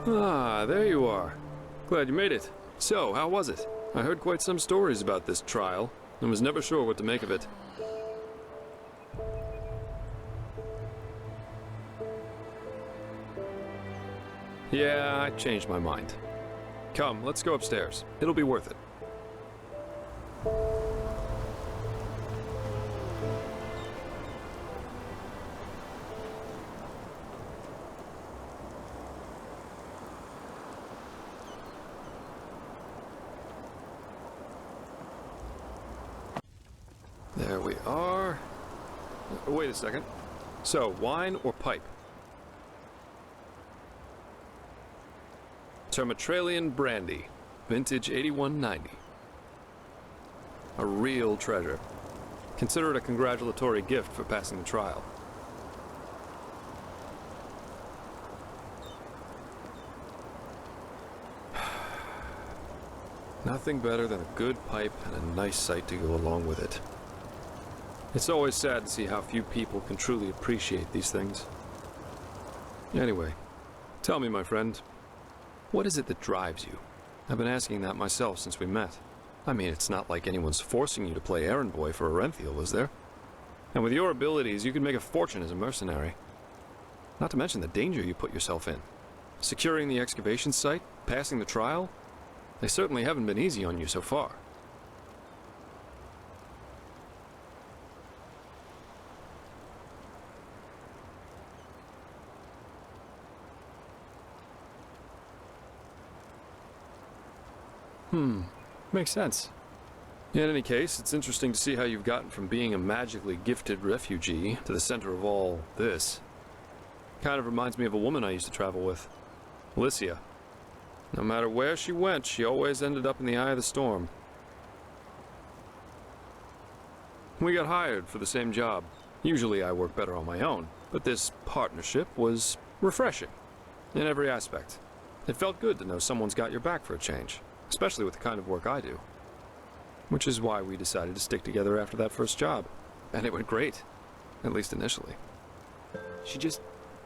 Ah, there you are. Glad you made it. So, how was it? I heard quite some stories about this trial, and was never sure what to make of it. Yeah, I changed my mind. Come, let's go upstairs. It'll be worth it. There we are. Wait a second. So, wine or pipe? Termatralian brandy, vintage 8190. A real treasure. Consider it a congratulatory gift for passing the trial. Nothing better than a good pipe and a nice sight to go along with it. It's always sad to see how few people can truly appreciate these things. Anyway, tell me, my friend, what is it that drives you? I've been asking that myself since we met. I mean, it's not like anyone's forcing you to play errand boy for Arantheal, is there? And with your abilities, you could make a fortune as a mercenary. Not to mention the danger you put yourself in. Securing the excavation site, passing the trial, they certainly haven't been easy on you so far. Makes sense. In any case, it's interesting to see how you've gotten from being a magically gifted refugee to the center of all this. Kind of reminds me of a woman I used to travel with, Alicia. No matter where she went, she always ended up in the eye of the storm. We got hired for the same job. Usually I work better on my own, but this partnership was refreshing in every aspect. It felt good to know someone's got your back for a change, especially with the kind of work I do. Which is why we decided to stick together after that first job. And it went great, at least initially. She just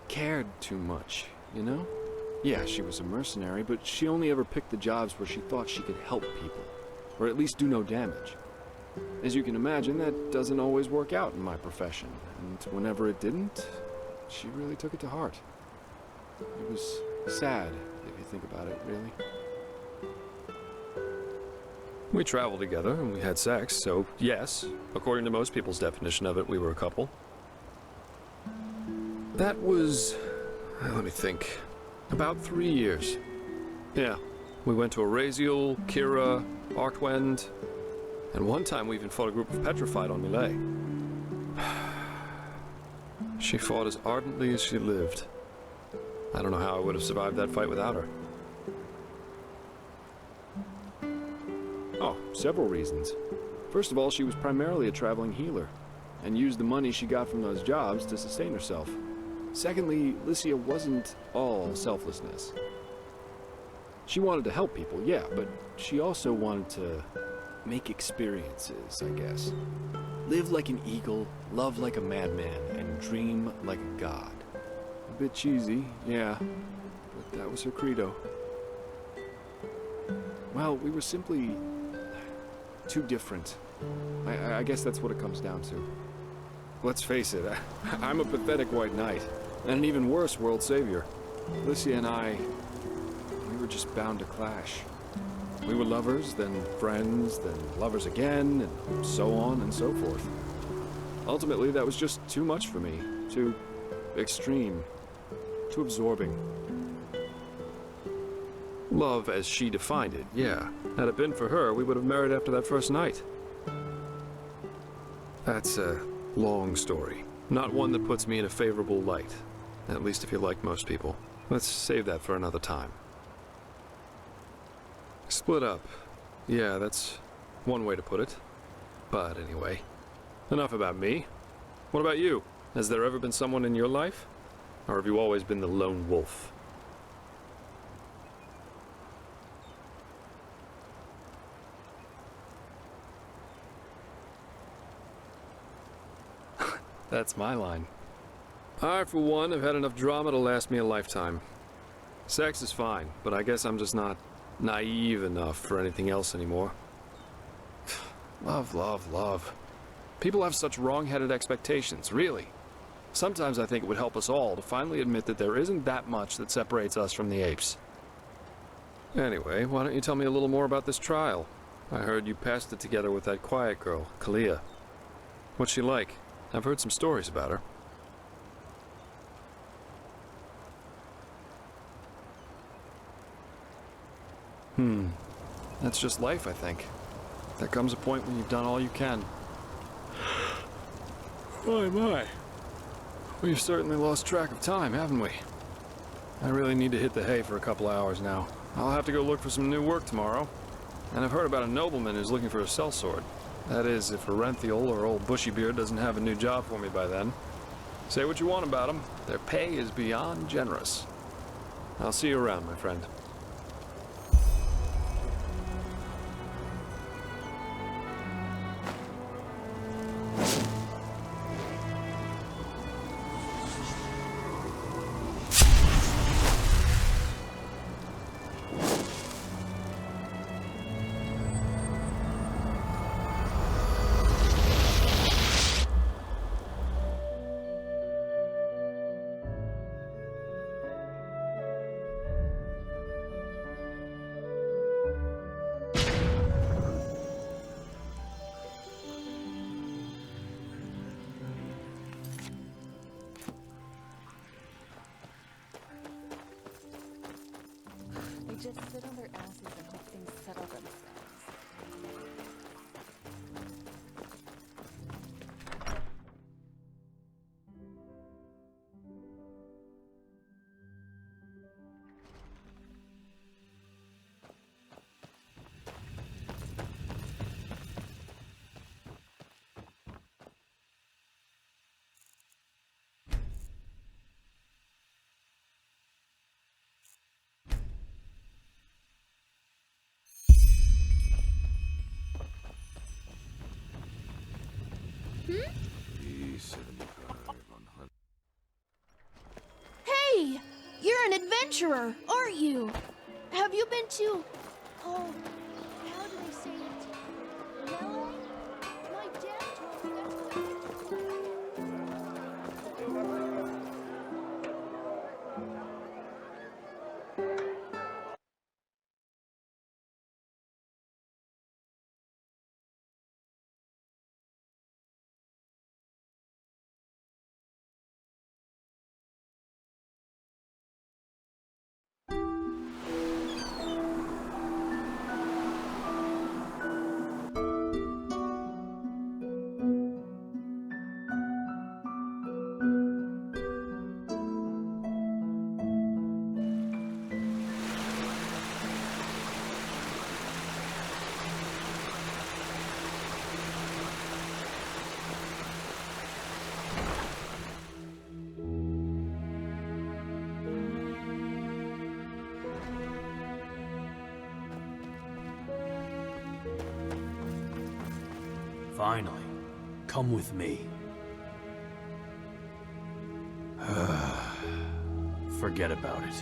cared too much, you know? Yeah, she was a mercenary, but she only ever picked the jobs where she thought she could help people, or at least do no damage. As you can imagine, that doesn't always work out in my profession, and whenever it didn't, she really took it to heart. It was sad, if you think about it, really. We traveled together, and we had sex, so yes, according to most people's definition of it, we were a couple. That was, let me think, about 3 years. Yeah, we went to Arantheal, Kira, Arkwend, and one time we even fought a group of petrified on melee. She fought as ardently as she lived. I don't know how I would have survived that fight without her. Oh, several reasons. First of all, she was primarily a traveling healer, and used the money she got from those jobs to sustain herself. Secondly, Alicia wasn't all selflessness. She wanted to help people, yeah, but she also wanted to make experiences, I guess. Live like an eagle, love like a madman, and dream like a god. A bit cheesy, yeah, but that was her credo. Well, we were simply too different. I guess that's what it comes down to. Let's face it, I'm a pathetic white knight, and an even worse world savior. Alicia and I, we were just bound to clash. We were lovers, then friends, then lovers again, and so on and so forth. Ultimately, that was just too much for me. Too extreme. Too absorbing. Love as she defined it, yeah. Had it been for her, we would have married after that first night. That's a long story. Not one that puts me in a favorable light. At least if you like most people. Let's save that for another time. Split up. Yeah, that's one way to put it. But anyway, enough about me. What about you? Has there ever been someone in your life? Or have you always been the lone wolf? That's my line. I, for one, have had enough drama to last me a lifetime. Sex is fine, but I guess I'm just not naive enough for anything else anymore. Love, love, love. People have such wrong-headed expectations, really. Sometimes I think it would help us all to finally admit that there isn't that much that separates us from the apes. Anyway, why don't you tell me a little more about this trial? I heard you passed it together with that quiet girl, Calia. What's she like? I've heard some stories about her. That's just life, I think. There comes a point when you've done all you can. My. We've certainly lost track of time, haven't we? I really need to hit the hay for a couple hours now. I'll have to go look for some new work tomorrow. And I've heard about a nobleman who's looking for a sellsword. That is, if Arantheal or old Bushybeard doesn't have a new job for me by then. Say what you want about them, their pay is beyond generous. I'll see you around, my friend. They just sit on their asses and hope things settle themselves. Hey! You're an adventurer, aren't you? Have you been to... Oh, how do they say it? Melee? My dad told me that's what Finally, come with me. Forget about it.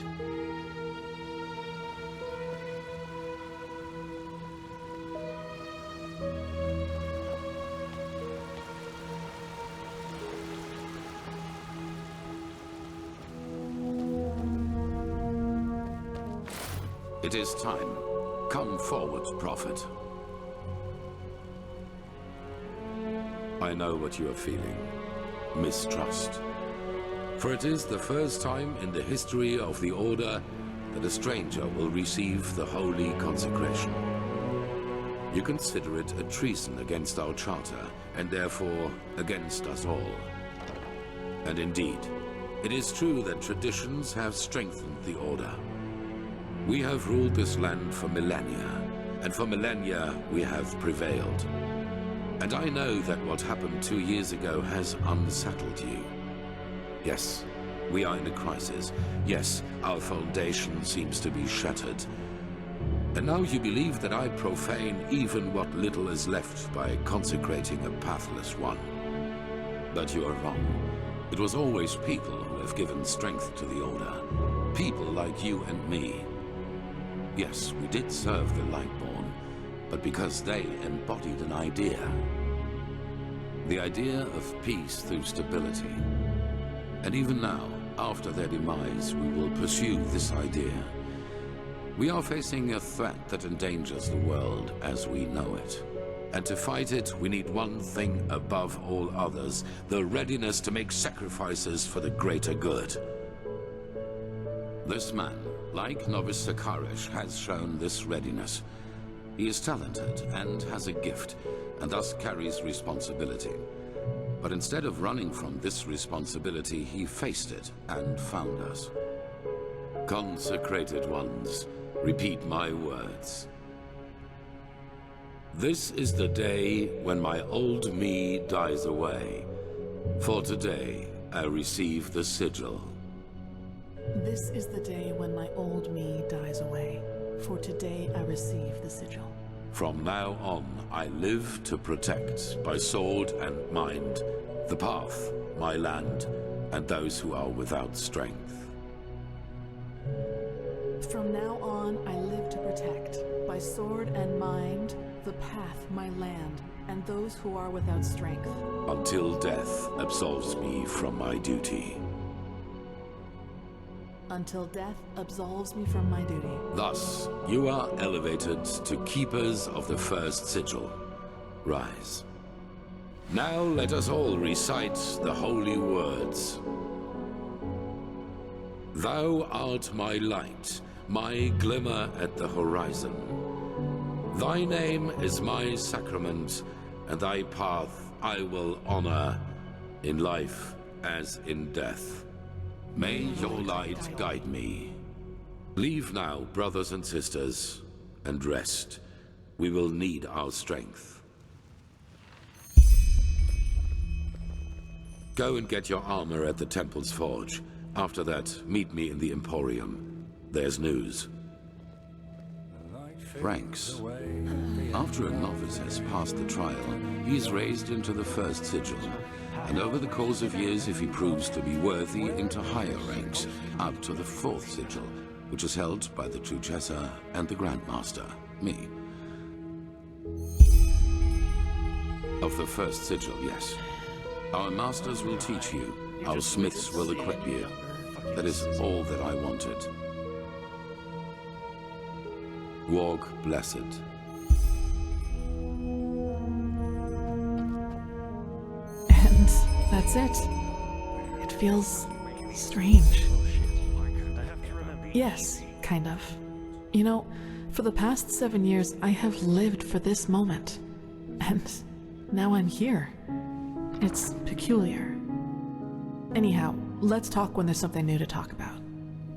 It is time. Come forward, Prophet. I know what you are feeling. Mistrust. For it is the first time in the history of the Order that a stranger will receive the holy consecration. You consider it a treason against our charter, and therefore against us all. And indeed, it is true that traditions have strengthened the Order. We have ruled this land for millennia, and for millennia we have prevailed. And I know that what happened 2 years ago has unsettled you. Yes, we are in a crisis. Yes, our foundation seems to be shattered. And now you believe that I profane even what little is left by consecrating a pathless one. But you are wrong. It was always people who have given strength to the Order. People like you and me. Yes, we did serve the Lightborn, but because they embodied an idea. The idea of peace through stability. And even now, after their demise, we will pursue this idea. We are facing a threat that endangers the world as we know it. And to fight it, we need one thing above all others, the readiness to make sacrifices for the greater good. This man, like Novice Sakaresh, has shown this readiness. He is talented and has a gift, and thus carries responsibility. But instead of running from this responsibility, he faced it and found us. Consecrated ones, repeat my words. This is the day when my old me dies away. For today, I receive the sigil. This is the day when my old me dies away. For today I receive the sigil. From now on, I live to protect, by sword and mind, the path, my land, and those who are without strength. From now on I live to protect, by sword and mind, the path, my land, and those who are without strength. Until death absolves me from my duty. Until death absolves me from my duty. Thus, you are elevated to keepers of the first sigil. Rise. Now let us all recite the holy words. Thou art my light, my glimmer at the horizon. Thy name is my sacrament, and thy path I will honor, in life as in death. May your light guide me. Leave now, brothers and sisters, and rest. We will need our strength. Go and get your armor at the temple's forge. After that, meet me in the Emporium. There's news. Ranks. After a novice has passed the trial, he is raised into the first sigil, and over the course of years, if he proves to be worthy, into higher ranks, up to the fourth sigil, which is held by the true Chesser and the Grandmaster, me. Of the first sigil, yes. Our masters will teach you, our smiths will equip you. That is all that I wanted. Walk blessed. And that's it. It feels strange. Yes, kind of. You know, for the past 7 years, I have lived for this moment. And now I'm here. It's peculiar. Anyhow, let's talk when there's something new to talk about.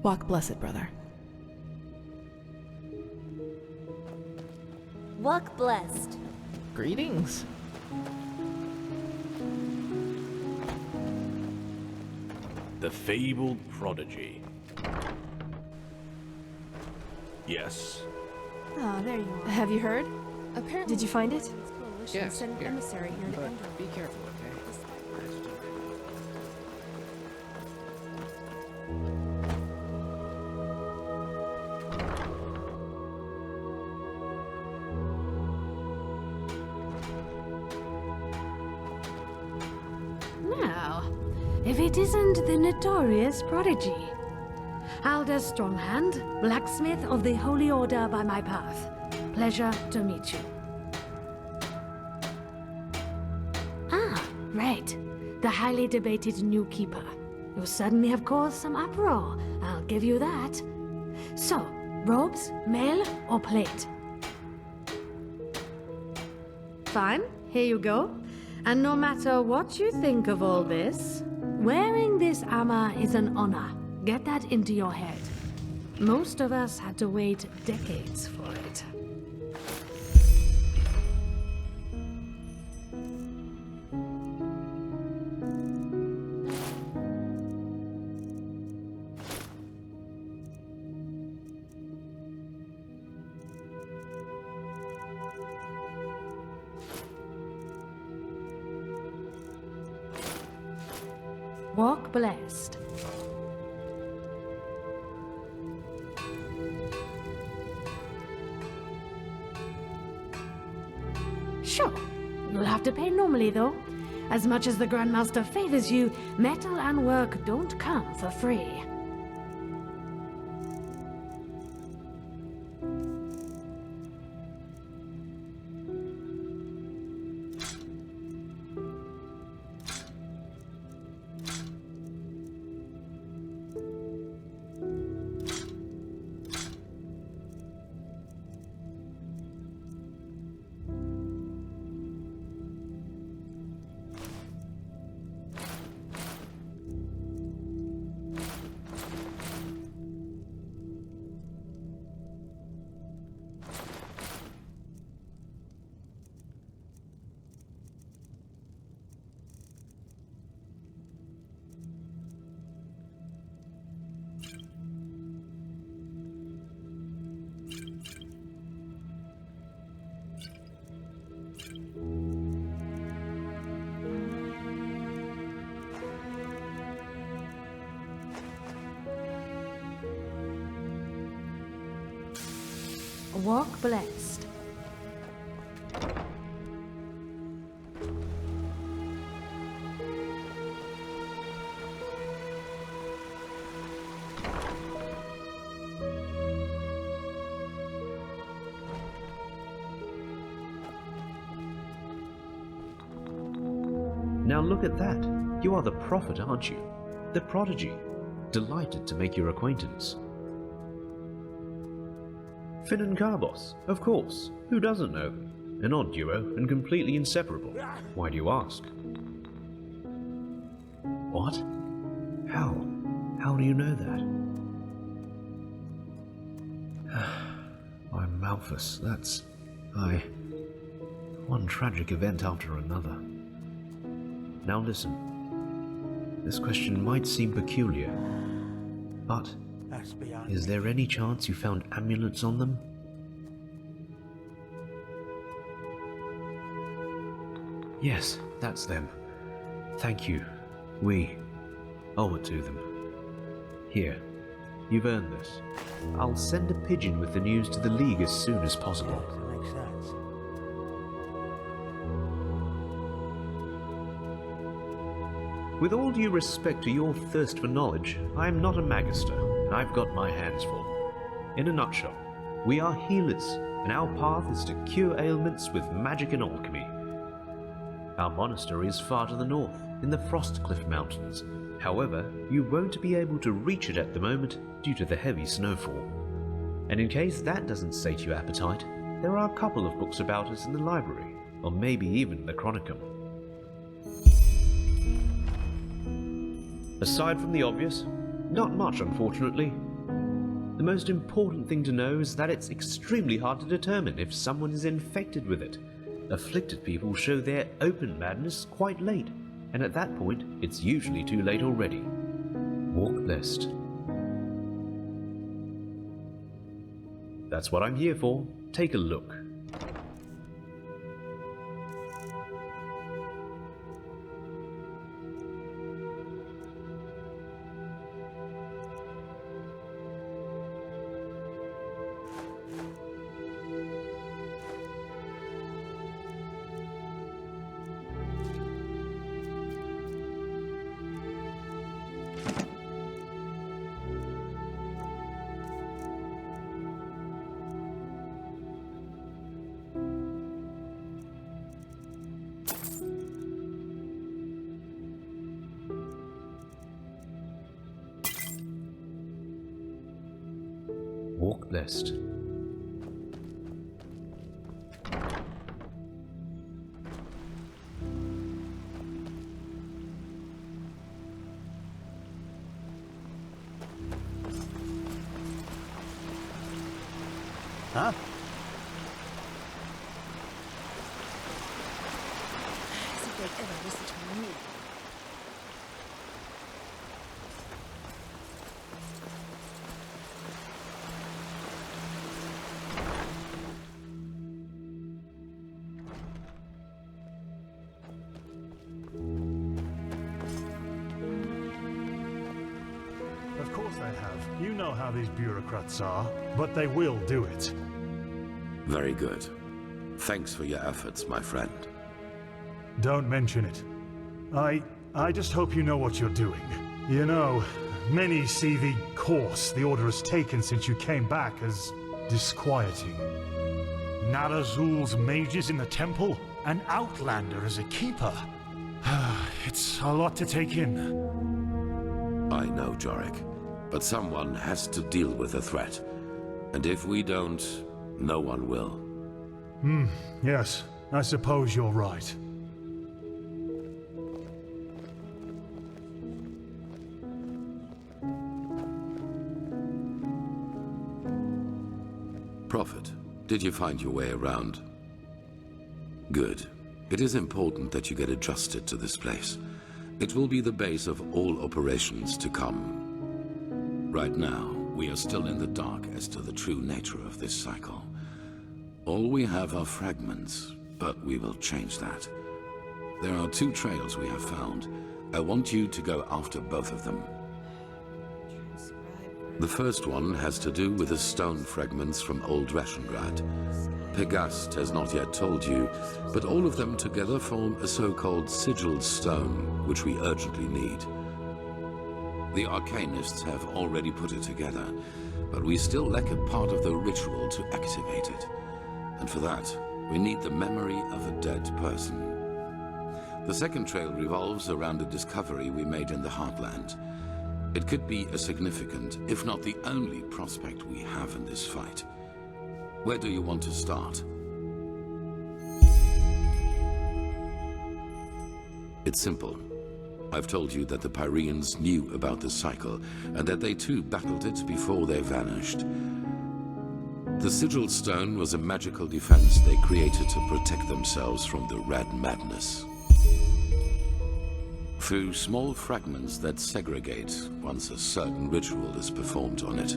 Walk blessed, brother. Walk blessed. Greetings. The fabled prodigy. Yes. Ah, there you are. Have you heard? Apparently, Did you find it? Yes. Send an emissary here to Enderal. Be careful, okay? Now, if it isn't the notorious prodigy. Alder Stronghand, blacksmith of the Holy Order by my path. Pleasure to meet you. Ah, right. The highly debated new keeper. You certainly have caused some uproar, I'll give you that. So, robes, mail, or plate? Fine, here you go. And no matter what you think of all this, wearing this armor is an honor. Get that into your head. Most of us had to wait decades for it. Walk blessed. Sure, you'll have to pay normally though. As much as the Grandmaster favors you, metal and work don't come for free. Walk blessed. Now look at that. You are the prophet, aren't you? The prodigy. Delighted to make your acquaintance. Finn and Carbos, of course. Who doesn't know them? An odd duo and completely inseparable. Why do you ask? What? How? How do you know that? I'm Malthus, that's... One tragic event after another. Now listen. This question might seem peculiar, but is there any chance you found amulets on them? Yes, that's them. Thank you. We owe it to them. Here, you've earned this. I'll send a pigeon with the news to the League as soon as possible. Makes sense. With all due respect to your thirst for knowledge, I am not a magister, and I've got my hands full. In a nutshell, we are healers, and our path is to cure ailments with magic and alchemy. Our monastery is far to the north, in the Frostcliff Mountains. However, you won't be able to reach it at the moment due to the heavy snowfall. And in case that doesn't sate your appetite, there are a couple of books about us in the library, or maybe even the Chronicum. Aside from the obvious, not much unfortunately. The most important thing to know is that it's extremely hard to determine if someone is infected with it. Afflicted people show their open madness quite late, and at that point, it's usually too late already. Walk blessed. That's what I'm here for. Take a look. Walk blessed. Huh? As if they'd ever listen to me. Of course they have. You know how these bureaucrats are, but they will do it. Very good. Thanks for your efforts, my friend. Don't mention it. I just hope you know what you're doing. You know, many see the course the Order has taken since you came back as disquieting. Narazul's mages in the temple, an outlander as a keeper. It's a lot to take in. I know, Jorik, but someone has to deal with the threat. And if we don't, no one will. Yes, I suppose you're right. Prophet, did you find your way around? Good. It is important that you get adjusted to this place. It will be the base of all operations to come. Right now, we are still in the dark as to the true nature of this cycle. All we have are fragments, but we will change that. There are 2 trails we have found. I want you to go after both of them. Transcribe The first one has to do with the stone fragments from old Rashengrad. Pegast has not yet told you, but all of them together form a so-called Sigil stone, which we urgently need. The Arcanists have already put it together, but we still lack a part of the ritual to activate it. And for that, we need the memory of a dead person. The second trail revolves around a discovery we made in the Heartland. It could be a significant, if not the only prospect we have in this fight. Where do you want to start? It's simple. I've told you that the Pyreans knew about the cycle, and that they too battled it before they vanished. The Sigil Stone was a magical defense they created to protect themselves from the Red Madness. Through small fragments that segregate once a certain ritual is performed on it.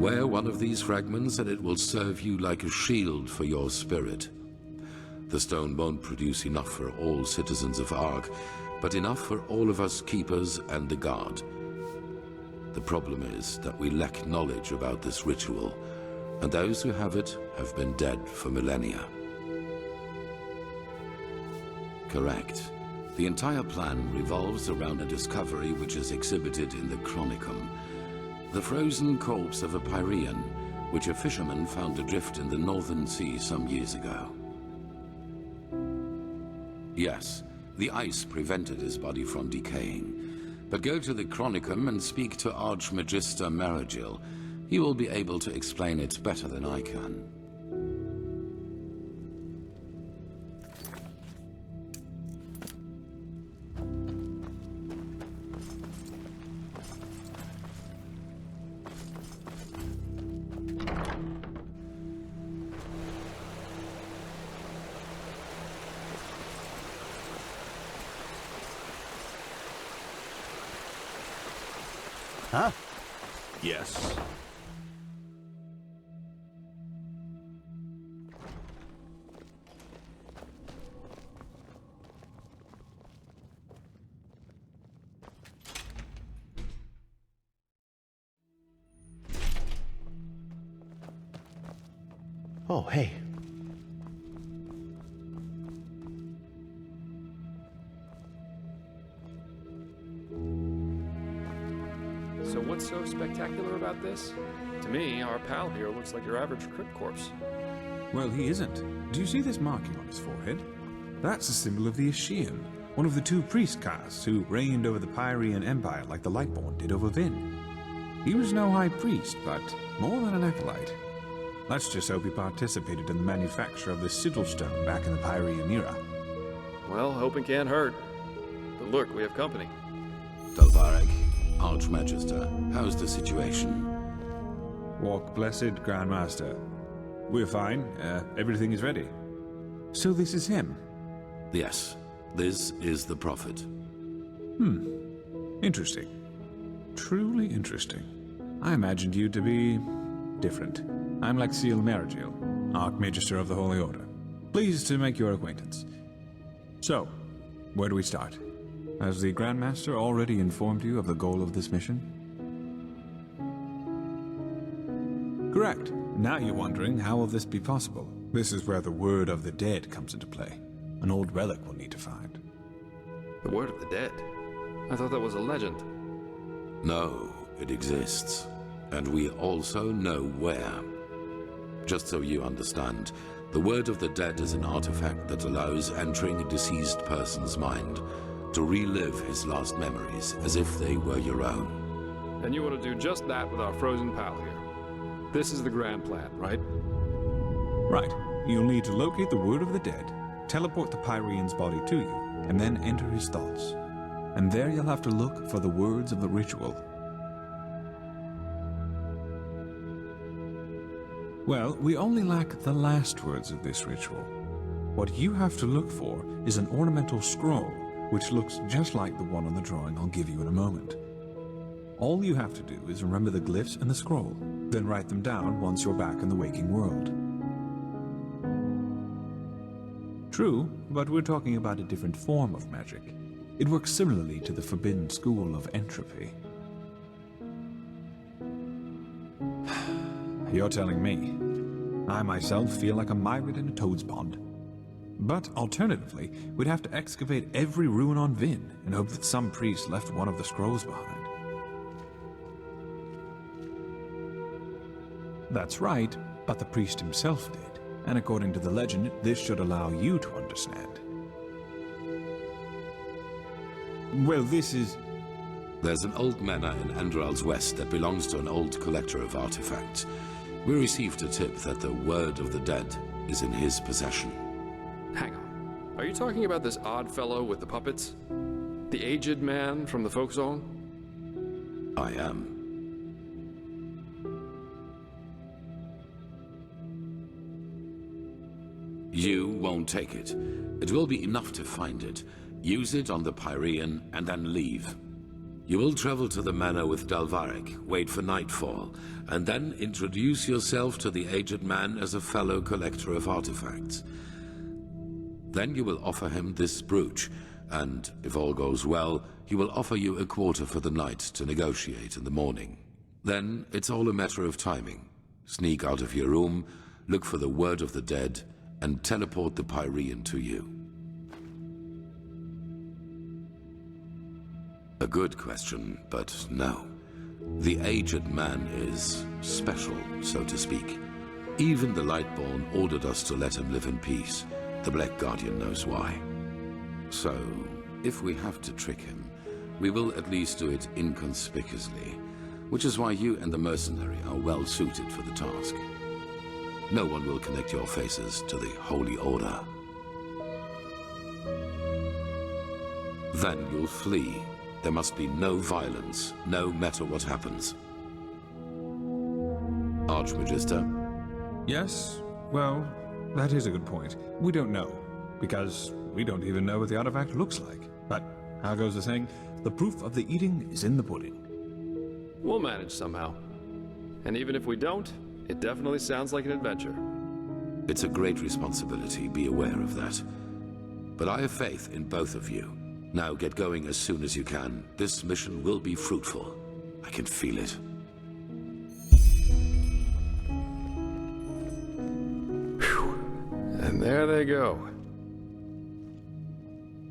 Wear one of these fragments and it will serve you like a shield for your spirit. The stone won't produce enough for all citizens of Ark, but enough for all of us keepers and the guard. The problem is that we lack knowledge about this ritual, and those who have it have been dead for millennia. Correct. The entire plan revolves around a discovery which is exhibited in the Chronicum. The frozen corpse of a Pyrean, which a fisherman found adrift in the Northern Sea some years ago. Yes, the ice prevented his body from decaying. But go to the Chronicum and speak to Archmagister Maragil. He will be able to explain it better than I can. Huh? Yes. Oh, hey. So what's so spectacular about this? To me, our pal here looks like your average crypt corpse. Well, he isn't. Do you see this marking on his forehead? That's a symbol of the Ashian, one of the two priest castes who reigned over the Pyrean Empire like the Lightborn did over Vin. He was no high priest, but more than an acolyte. Let's just hope he participated in the manufacture of the Sigil Stone back in the Pyrean era. Well, hoping can't hurt. But look, we have company. To Ark, Archmagister, how's the situation? Walk blessed, Grandmaster. We're fine. Everything is ready. So this is him? Yes, this is the Prophet. Interesting. Truly interesting. I imagined you to be different. I'm Laxil Maragil, Archmagister of the Holy Order. Pleased to make your acquaintance. So, where do we start? Has the Grandmaster already informed you of the goal of this mission? Correct. Now you're wondering how will this be possible? This is where the Word of the Dead comes into play. An old relic we'll need to find. The Word of the Dead? I thought that was a legend. No, it exists. And we also know where. Just so you understand, the Word of the Dead is an artifact that allows entering a deceased person's mind to relive his last memories as if they were your own. And you want to do just that with our frozen pal here. This is the grand plan, right? Right. You'll need to locate the Word of the Dead, teleport the Pyrean's body to you, and then enter his thoughts. And there you'll have to look for the words of the ritual. Well, we only lack the last words of this ritual. What you have to look for is an ornamental scroll, which looks just like the one on the drawing I'll give you in a moment. All you have to do is remember the glyphs and the scroll, then write them down once you're back in the waking world. True, but we're talking about a different form of magic. It works similarly to the forbidden school of entropy. You're telling me. I myself feel like a myrid in a toad's pond. But alternatively, we'd have to excavate every ruin on Vin and hope that some priest left one of the scrolls behind. That's right, but the priest himself did. And according to the legend, this should allow you to understand. Well, this is... There's an old manor in Enderal's west that belongs to an old collector of artifacts. We received a tip that the word of the dead is in his possession. Hang on. Are you talking about this odd fellow with the puppets? The aged man from the folk song? I am. You won't take it. It will be enough to find it, use it on the Pyrean, and then leave. You will travel to the manor with Dalvarek, wait for nightfall, and then introduce yourself to the aged man as a fellow collector of artifacts. Then you will offer him this brooch, and if all goes well, he will offer you a quarter for the night to negotiate in the morning. Then it's all a matter of timing. Sneak out of your room, look for the word of the dead, and teleport the Pyrean to you. A good question, but no. The aged man is special, so to speak. Even the Lightborn ordered us to let him live in peace. The Black Guardian knows why. So, if we have to trick him, we will at least do it inconspicuously, which is why you and the mercenary are well suited for the task. No one will connect your faces to the Holy Order. Then you'll flee. There must be no violence, no matter what happens. Archmagister? Yes? Well, that is a good point. We don't know, because we don't even know what the artifact looks like. But, how goes the saying? The proof of the eating is in the pudding. We'll manage somehow. And even if we don't, it definitely sounds like an adventure. It's a great responsibility, be aware of that. But I have faith in both of you. Now get going as soon as you can. This mission will be fruitful. I can feel it. And there they go.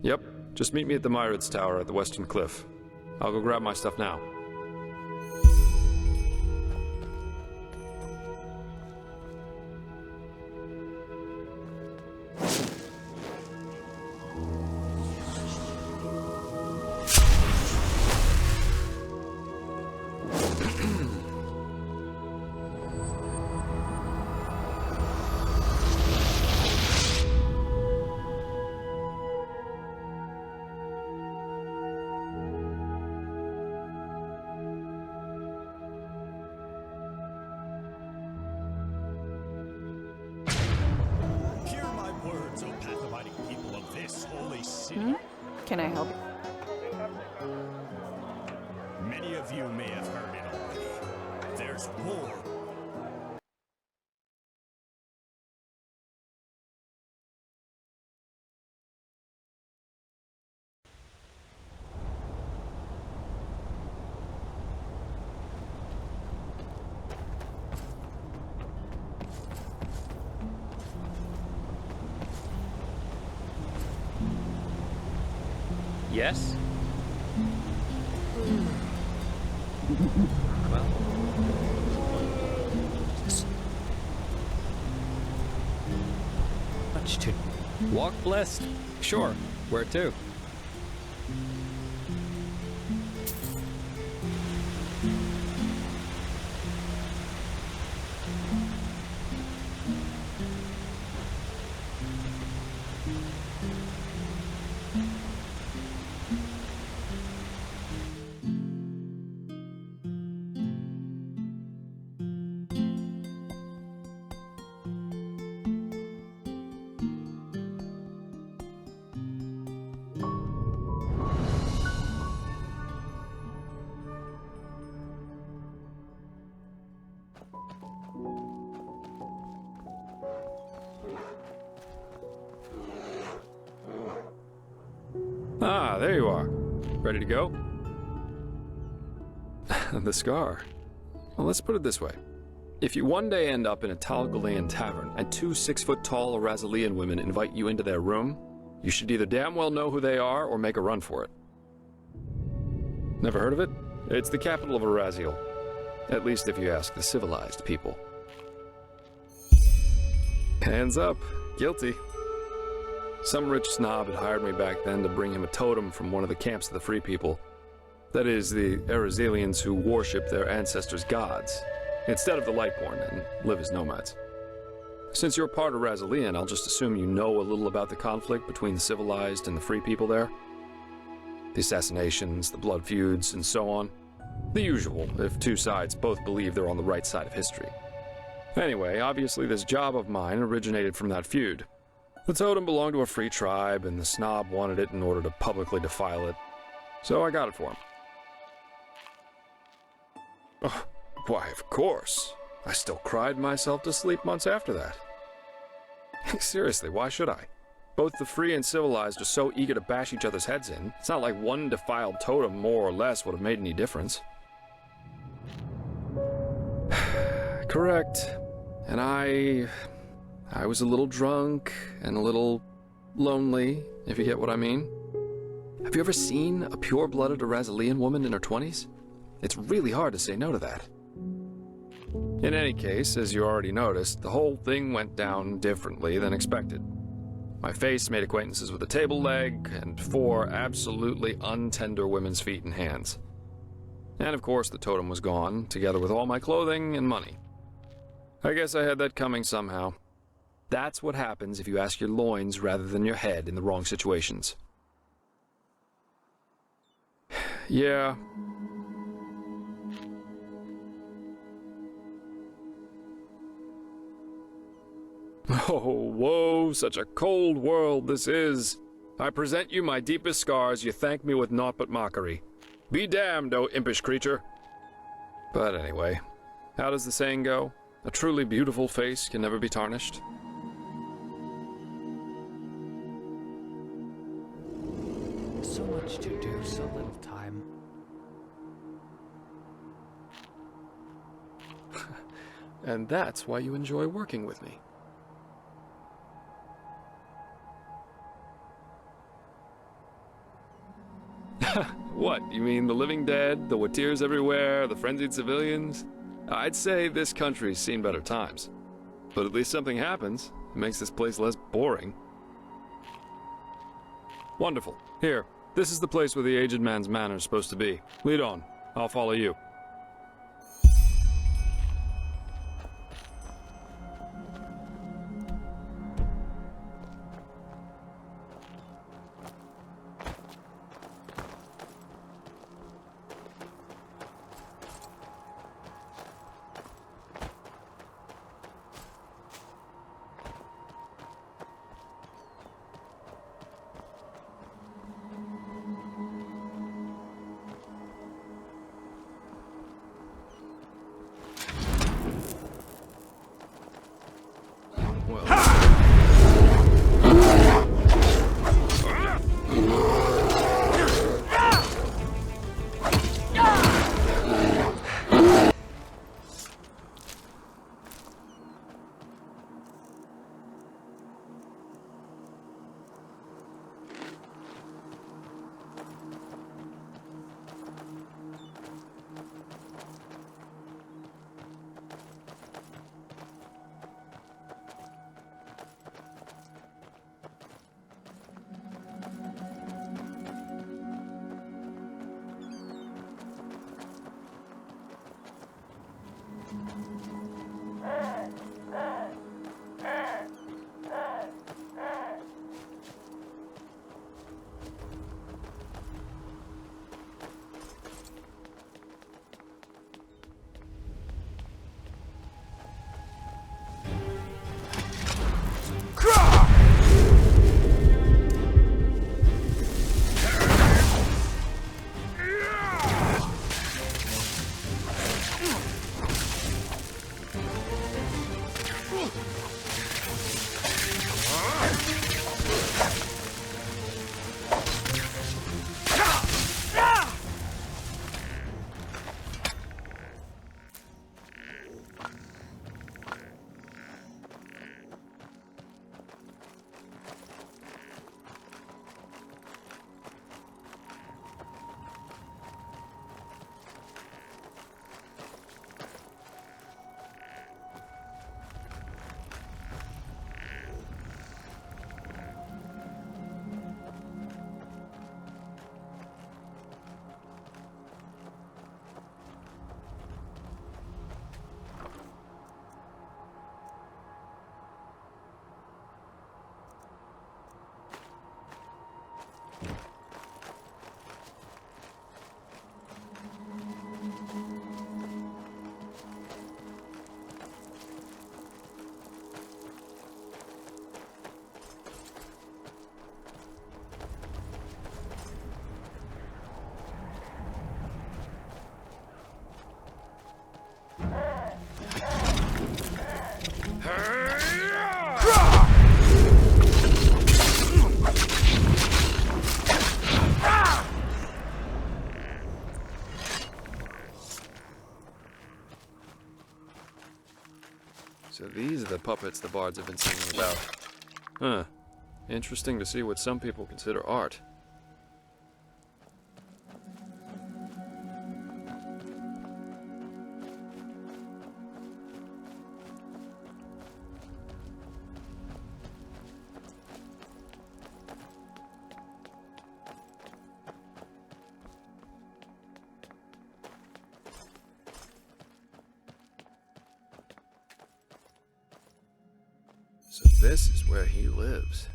Yep, just meet me at the Myrids Tower at the Western Cliff. I'll go grab my stuff now. Can I help? Many of you may have heard it already. There's war. Yes? Well. Much to. Walk blessed. Sure. Where to? Ah, there you are. Ready to go? The scar. Well, let's put it this way. If you one day end up in a Talgalean tavern and two 6-foot-tall Arazalian women invite you into their room, you should either damn well know who they are or make a run for it. Never heard of it? It's the capital of Arantheal. At least if you ask the civilized people. Hands up. Guilty. Some rich snob had hired me back then to bring him a totem from one of the camps of the Free People. That is, the Arazalians who worship their ancestors' gods, instead of the Lightborn, and live as nomads. Since you're part of Arazalian, I'll just assume you know a little about the conflict between the civilized and the Free People there. The assassinations, the blood feuds, and so on. The usual, if two sides both believe they're on the right side of history. Anyway, obviously this job of mine originated from that feud. The totem belonged to a free tribe, and the snob wanted it in order to publicly defile it. So I got it for him. Oh, why, of course. I still cried myself to sleep months after that. Seriously, why should I? Both the free and civilized are so eager to bash each other's heads in. It's not like one defiled totem, more or less, would have made any difference. Correct. And I was a little drunk and a little lonely, if you get what I mean. Have you ever seen a pure-blooded Arazalian woman in her 20s? It's really hard to say no to that. In any case, as you already noticed, the whole thing went down differently than expected. My face made acquaintances with a table leg and 4 absolutely untender women's feet and hands. And of course the totem was gone, together with all my clothing and money. I guess I had that coming somehow. That's what happens if you ask your loins rather than your head in the wrong situations. Yeah. Oh, woe, such a cold world this is. I present you my deepest scars, you thank me with naught but mockery. Be damned, O impish creature. But anyway, how does the saying go? A truly beautiful face can never be tarnished. So much to do, so little time. And that's why you enjoy working with me. What, you mean the living dead, the Watirs everywhere, the frenzied civilians? I'd say this country's seen better times. But at least something happens. It makes this place less boring. Wonderful. Here, this is the place where the aged man's manor is supposed to be. Lead on. I'll follow you. puppets the bards have been singing about. Huh. Interesting to see what some people consider art. So this is where he lives.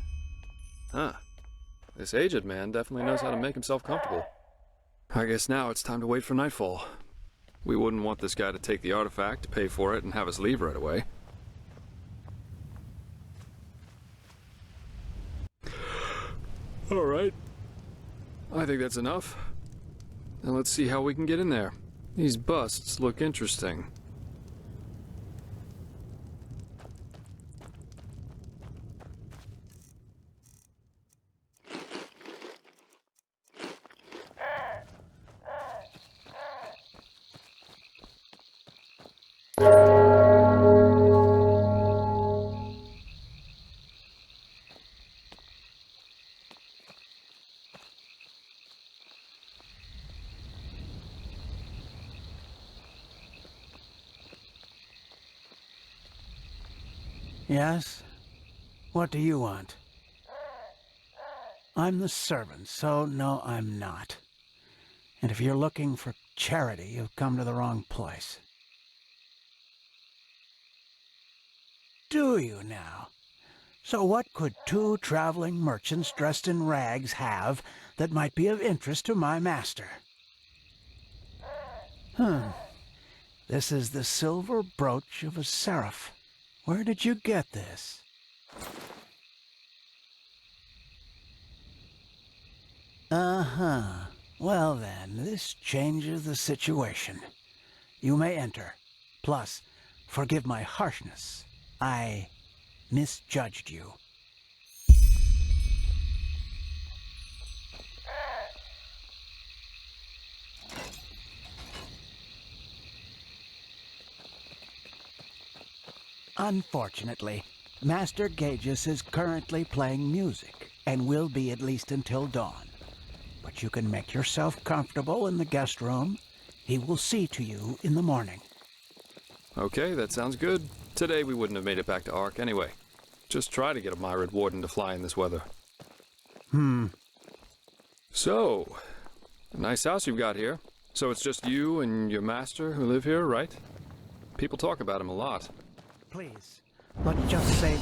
Huh. This aged man definitely knows how to make himself comfortable. I guess now it's time to wait for nightfall. We wouldn't want this guy to take the artifact, pay for it, and have us leave right away. Alright. I think that's enough. Now let's see how we can get in there. These busts look interesting. Yes? What do you want? I'm the servant, so no, I'm not. And if you're looking for charity, you've come to the wrong place. Do you now? So what could two traveling merchants dressed in rags have that might be of interest to my master? This is the silver brooch of a seraph. Where did you get this? Uh-huh. Well then, this changes the situation. You may enter. Plus, forgive my harshness. I misjudged you. Unfortunately, Master Gages is currently playing music, and will be at least until dawn. But you can make yourself comfortable in the guest room. He will see to you in the morning. Okay, that sounds good. Today we wouldn't have made it back to Ark anyway. Just try to get a Myrid Warden to fly in this weather. So, a nice house you've got here. So it's just you and your master who live here, right? People talk about him a lot. Please, let's just say...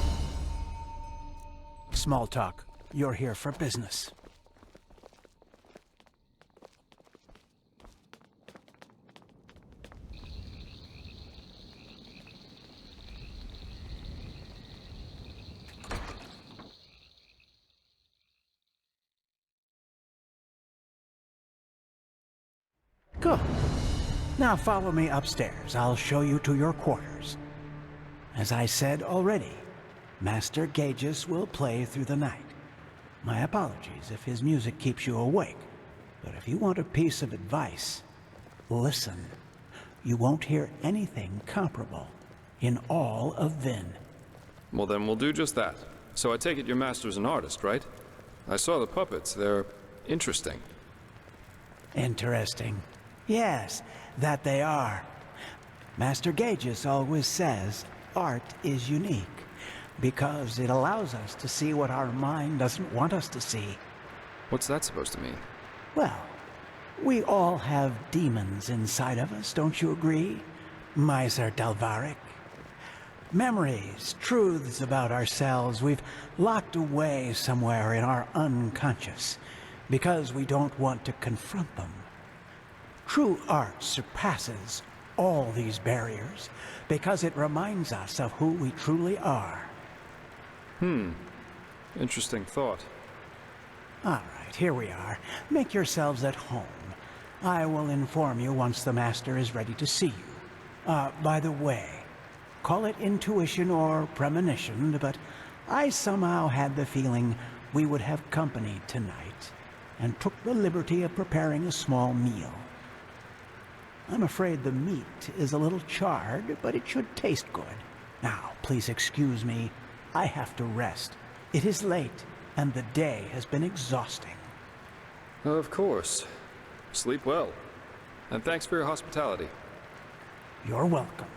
small talk. You're here for business. Good. Now follow me upstairs. I'll show you to your quarters. As I said already, Master Gages will play through the night. My apologies if his music keeps you awake, but if you want a piece of advice, listen. You won't hear anything comparable in all of Vin. Well then we'll do just that. So I take it your master's an artist, right? I saw the puppets. They're interesting. Interesting. Yes, that they are. Master Gages always says art is unique because it allows us to see what our mind doesn't want us to see. What's that supposed to mean? Well, we all have demons inside of us, don't you agree? Miser Dalvaric. Memories, truths about ourselves we've locked away somewhere in our unconscious because we don't want to confront them. True art surpasses all these barriers because it reminds us of who we truly are. Interesting thought. All right, here we are. Make yourselves at home. I will inform you once the Master is ready to see you. By the way, call it intuition or premonition, but I somehow had the feeling we would have company tonight, and took the liberty of preparing a small meal. I'm afraid the meat is a little charred, but it should taste good. Now, please excuse me. I have to rest. It is late, and the day has been exhausting. Of course. Sleep well. And thanks for your hospitality. You're welcome.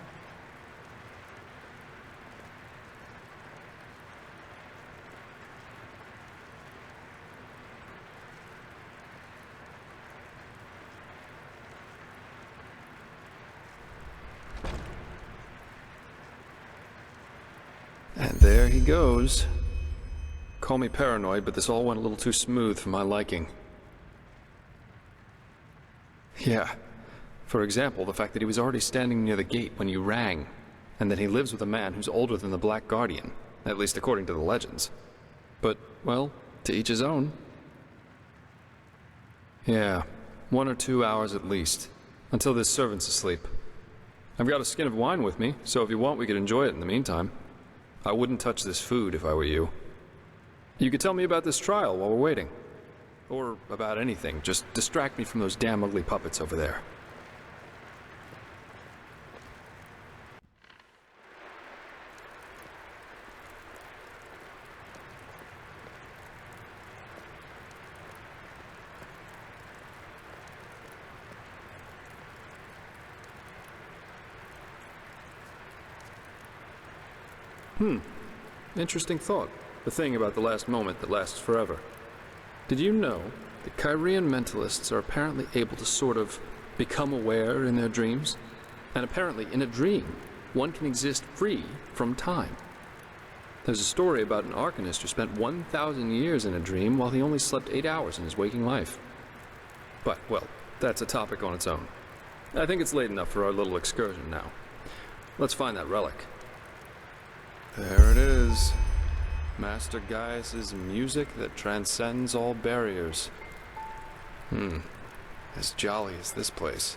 And there he goes. Call me paranoid, but this all went a little too smooth for my liking. Yeah. For example, the fact that he was already standing near the gate when you rang, and that he lives with a man who's older than the Black Guardian, at least according to the legends. But, well, to each his own. Yeah, 1 or 2 hours at least, until this servant's asleep. I've got a skin of wine with me, so if you want we could enjoy it in the meantime. I wouldn't touch this food if I were you. You could tell me about this trial while we're waiting. Or about anything, just distract me from those damn ugly puppets over there. Interesting thought. The thing about the last moment that lasts forever. Did you know that Kyrian mentalists are apparently able to sort of become aware in their dreams? And apparently, in a dream, one can exist free from time. There's a story about an arcanist who spent 1,000 years in a dream while he only slept 8 hours in his waking life. But, well, that's a topic on its own. I think it's late enough for our little excursion now. Let's find that relic. There it is. Master Gaius's music that transcends all barriers. As jolly as this place.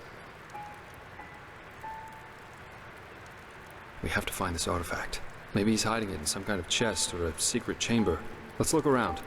We have to find this artifact. Maybe he's hiding it in some kind of chest or a secret chamber. Let's look around.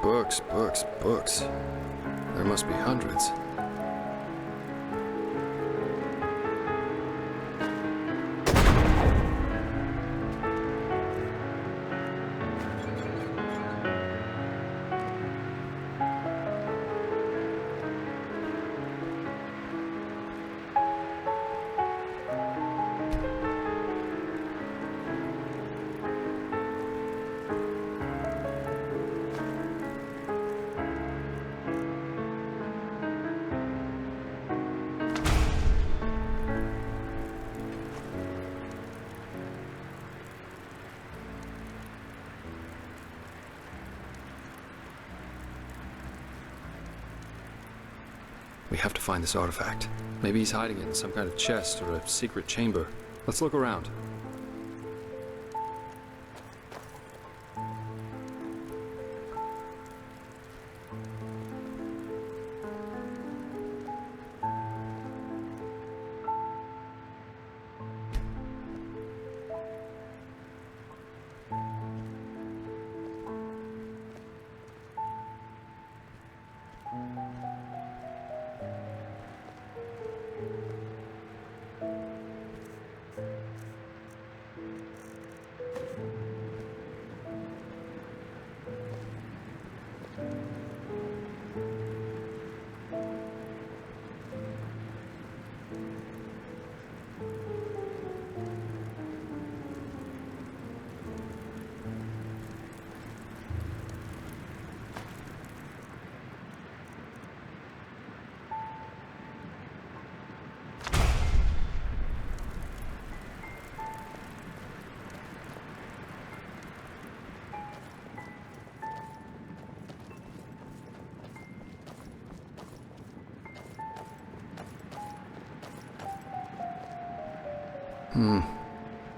Books, books, books. There must be hundreds. We have to find this artifact. Maybe he's hiding it in some kind of chest or a secret chamber. Let's look around.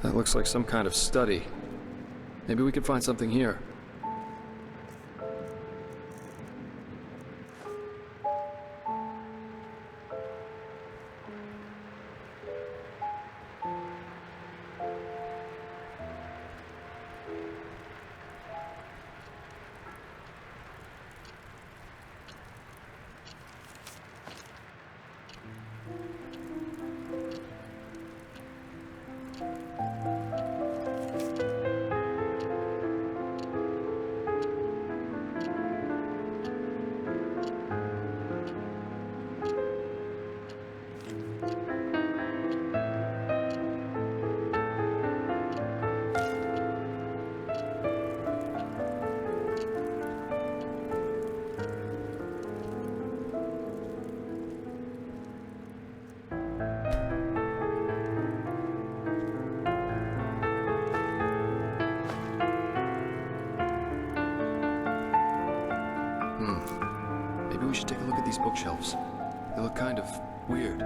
That looks like some kind of study. Maybe we could find something here. Maybe we should take a look at these bookshelves. They look kind of weird.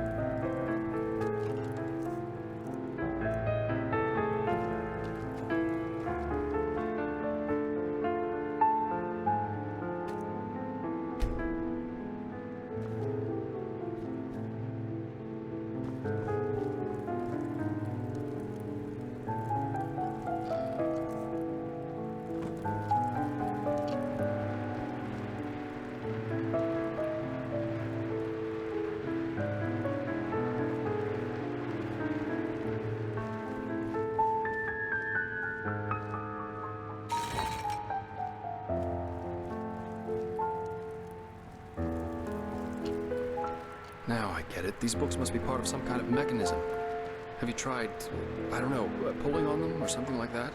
Now I get it. These books must be part of some kind of mechanism. Have you tried, I don't know, pulling on them or something like that?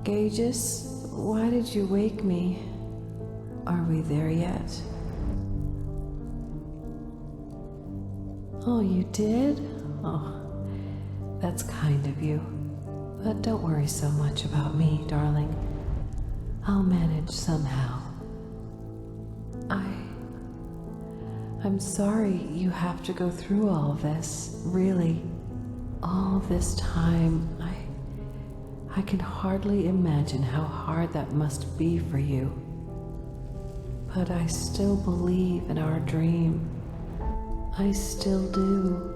Gages, why did you wake me? Are we there yet? Oh, you did? Oh, that's kind of you. But don't worry so much about me, darling. I'll manage somehow. I'm sorry you have to go through all this. Really, all this time. I can hardly imagine how hard that must be for you. But I still believe in our dream. I still do.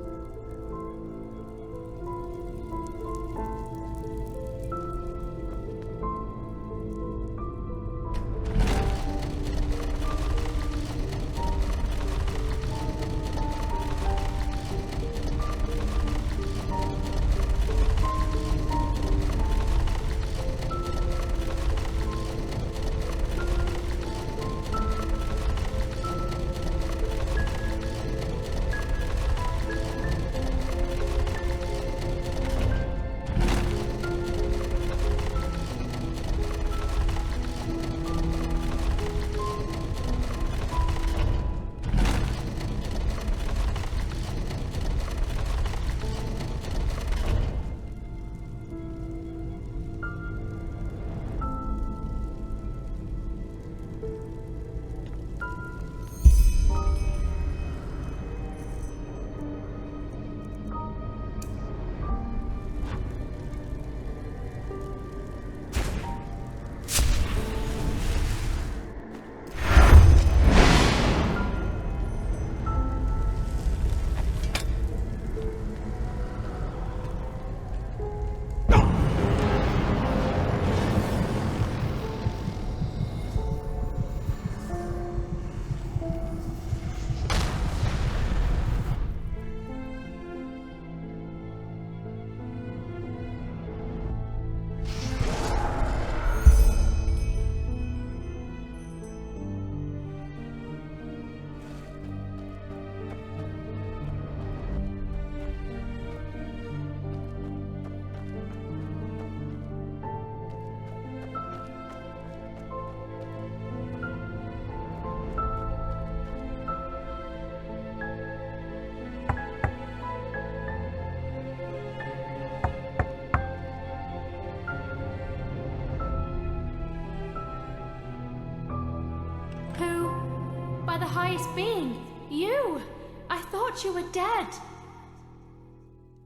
The highest being. You! I thought you were dead.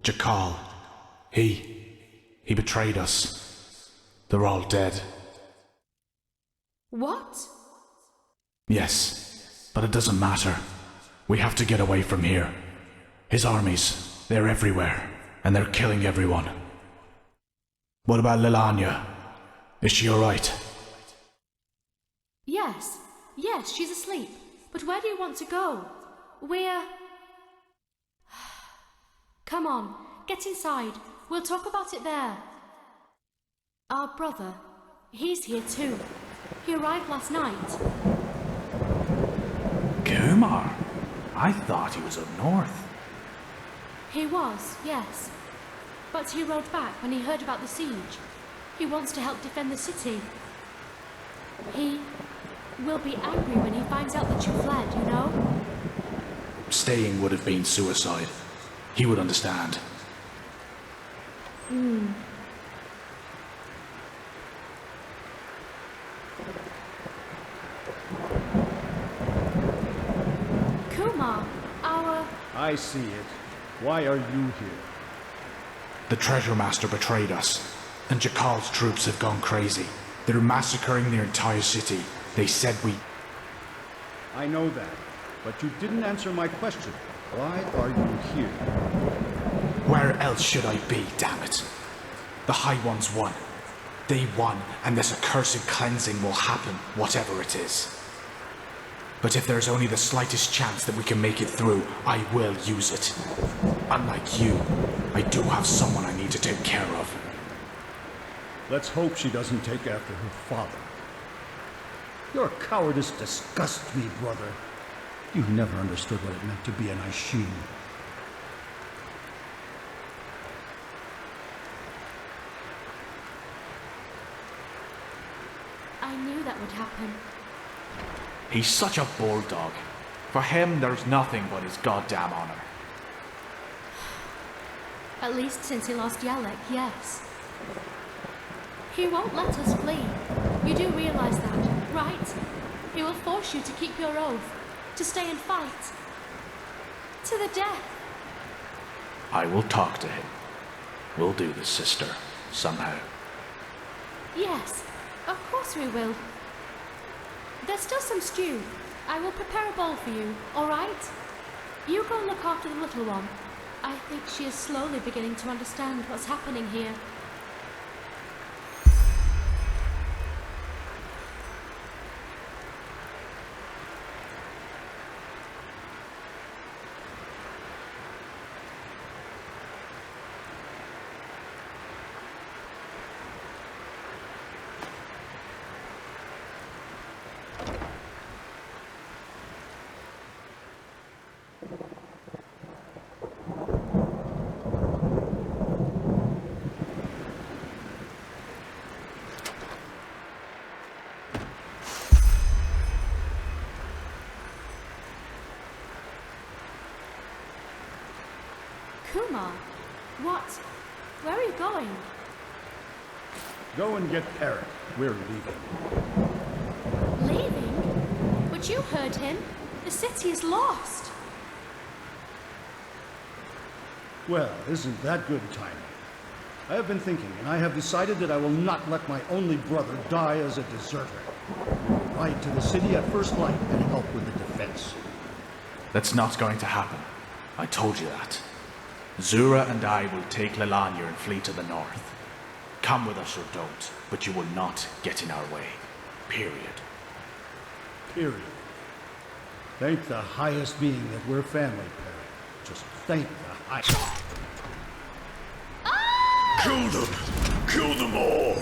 Jakal. He betrayed us. They're all dead. What? Yes, but it doesn't matter. We have to get away from here. His armies, they're everywhere, and they're killing everyone. What about Lilanya? Is she alright? Yes, she's asleep. But where do you want to go? We're... Come on, get inside. We'll talk about it there. Our brother, he's here too. He arrived last night. Kumar? I thought he was up north. He was, yes. But he rode back when he heard about the siege. He wants to help defend the city. He will be angry when he finds out that you fled, you know? Staying would have been suicide. He would understand. Kumar, I see it. Why are you here? The Treasure Master betrayed us, and Jakal's troops have gone crazy. They're massacring the entire city. They said we... I know that, but you didn't answer my question. Why are you here? Where else should I be, damn it? The High Ones won. They won, and this accursed cleansing will happen, whatever it is. But if there's only the slightest chance that we can make it through, I will use it. Unlike you, I do have someone I need to take care of. Let's hope she doesn't take after her father. Your cowardice disgusts me, brother. You never understood what it meant to be an Aishin. happen? He's such a bulldog. For him, there's nothing but his goddamn honor. At least since he lost Yalek, yes. He won't let us flee. You do realize that, right? He will force you to keep your oath, to stay and fight. To the death. I will talk to him. We'll do this, sister, somehow. Yes, of course we will. There's still some stew. I will prepare a bowl for you, all right? You go and look after the little one. I think she is slowly beginning to understand what's happening here. Kumar, what? Where are you going? Go and get Eric. We're leaving. Leaving? But you heard him. The city is lost. Well, isn't that good timing? I have been thinking, and I have decided that I will not let my only brother die as a deserter. Ride to the city at first light and help with the defense. That's not going to happen. I told you that. Zura and I will take Lelania and flee to the north. Come with us or don't, but you will not get in our way. Period. Period. Thank the highest being that we're family, Perry. Just thank the highest. Kill them! Kill them all!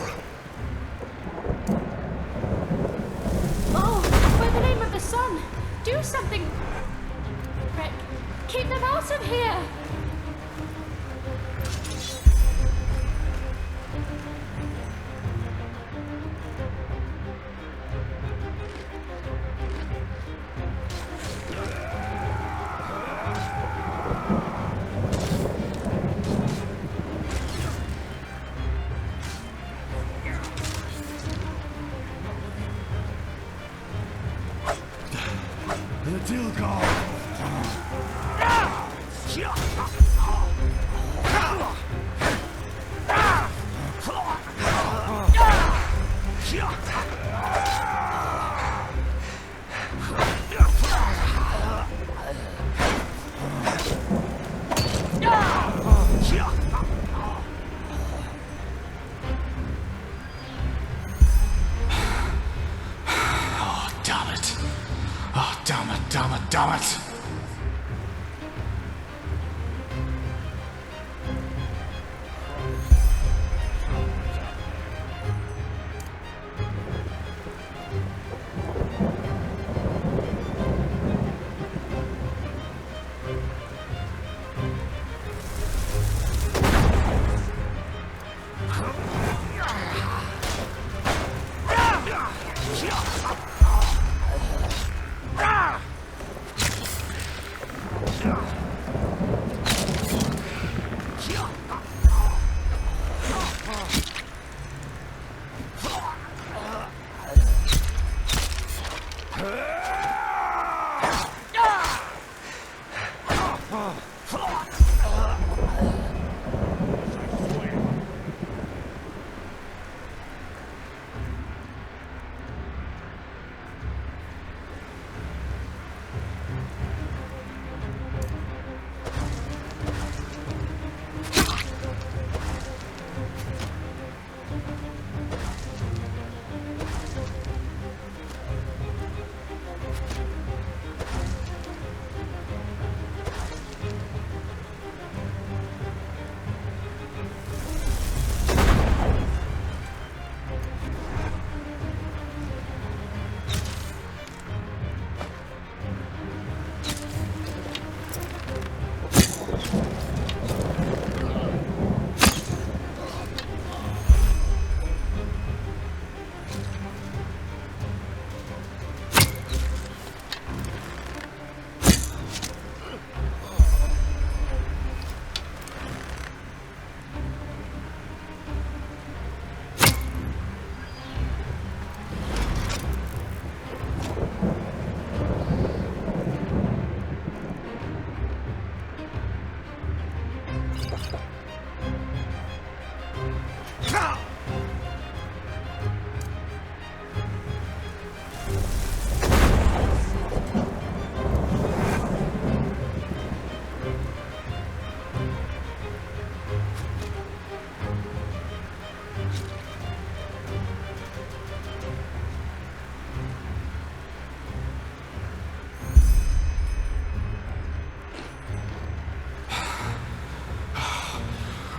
Oh, by the name of the sun, do something! Rick, keep them out of here! Damn it!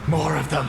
More of them.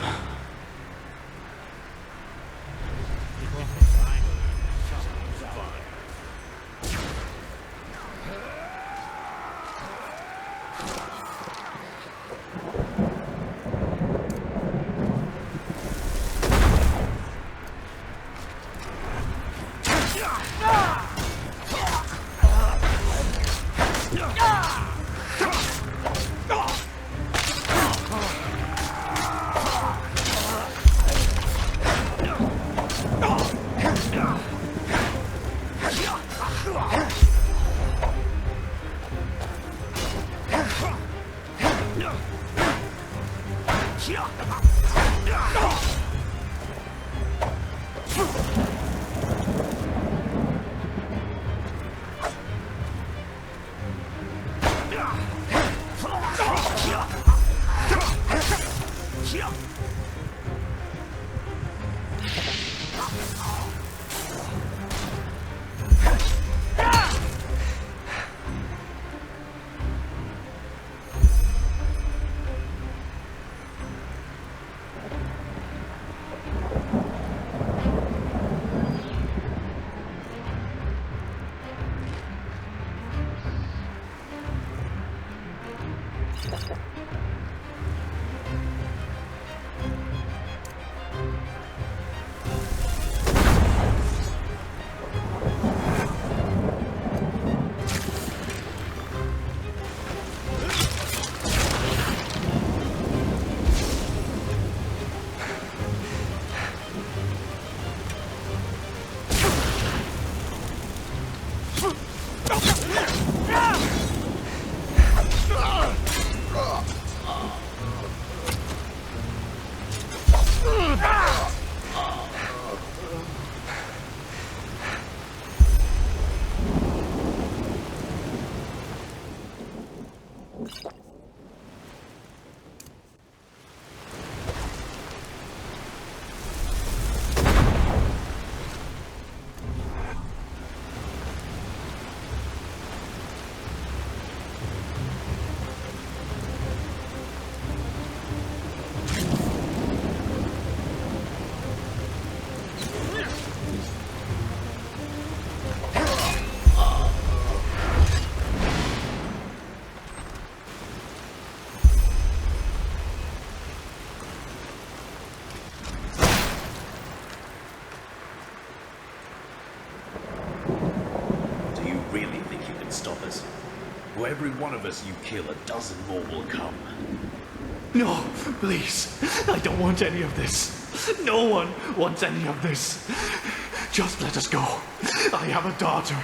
For every one of us you kill, a dozen more will come. No, please. I don't want any of this. No one wants any of this. Just let us go. I have a daughter.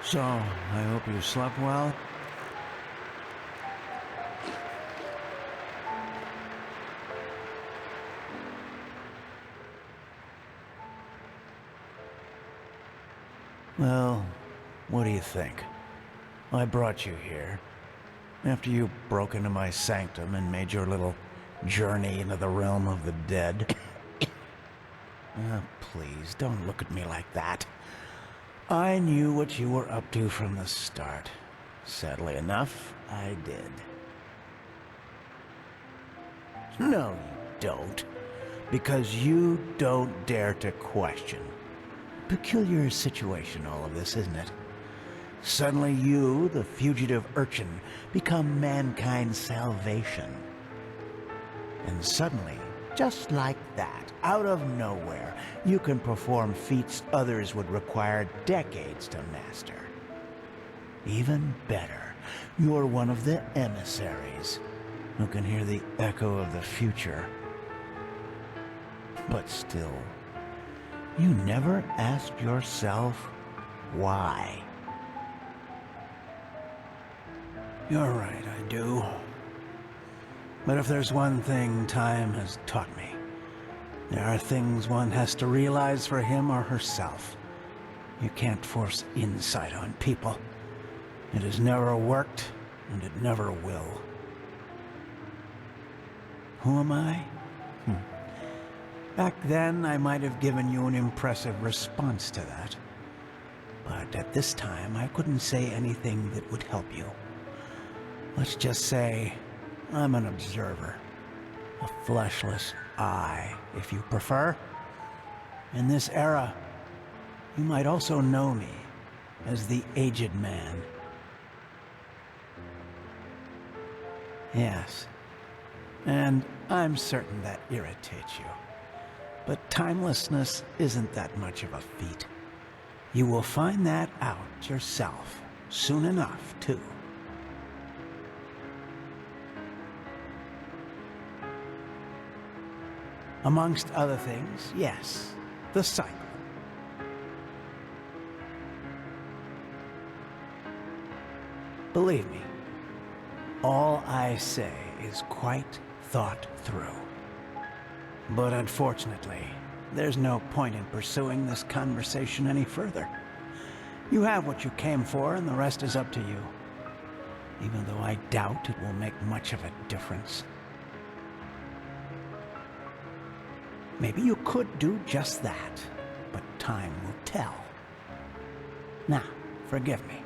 So, I hope you slept well? Well, what do you think? I brought you here. After you broke into my sanctum and made your little journey into the realm of the dead. Please, don't look at me like that. I knew what you were up to from the start. Sadly enough, I did. No, you don't. Because you don't dare to question. Peculiar situation, all of this, isn't it? Suddenly you, the fugitive urchin, become mankind's salvation. And suddenly, Just like that, out of nowhere, you can perform feats others would require decades to master. Even better, you're one of the emissaries who can hear the echo of the future. But still, you never asked yourself why. You're right, I do. But if there's one thing time has taught me, there are things one has to realize for him or herself. You can't force insight on people. It has never worked, and it never will. Who am I? Back then, I might have given you an impressive response to that. But at this time, I couldn't say anything that would help you. Let's just say, I'm an observer. A fleshless eye, if you prefer. In this era, you might also know me as the Aged Man. Yes, and I'm certain that irritates you. But timelessness isn't that much of a feat. You will find that out yourself, soon enough, too. Amongst other things, yes, the cycle. Believe me, all I say is quite thought through. But unfortunately, there's no point in pursuing this conversation any further. You have what you came for, and the rest is up to you. Even though I doubt it will make much of a difference. Maybe you could do just that, but time will tell. Now, forgive me.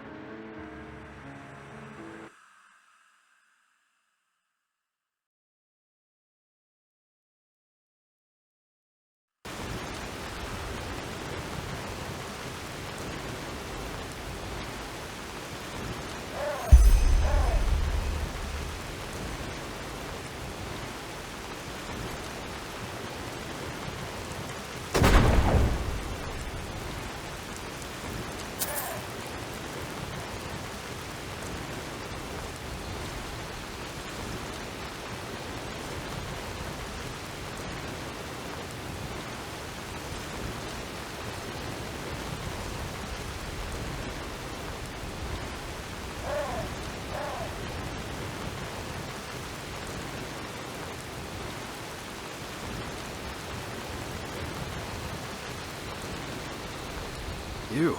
You?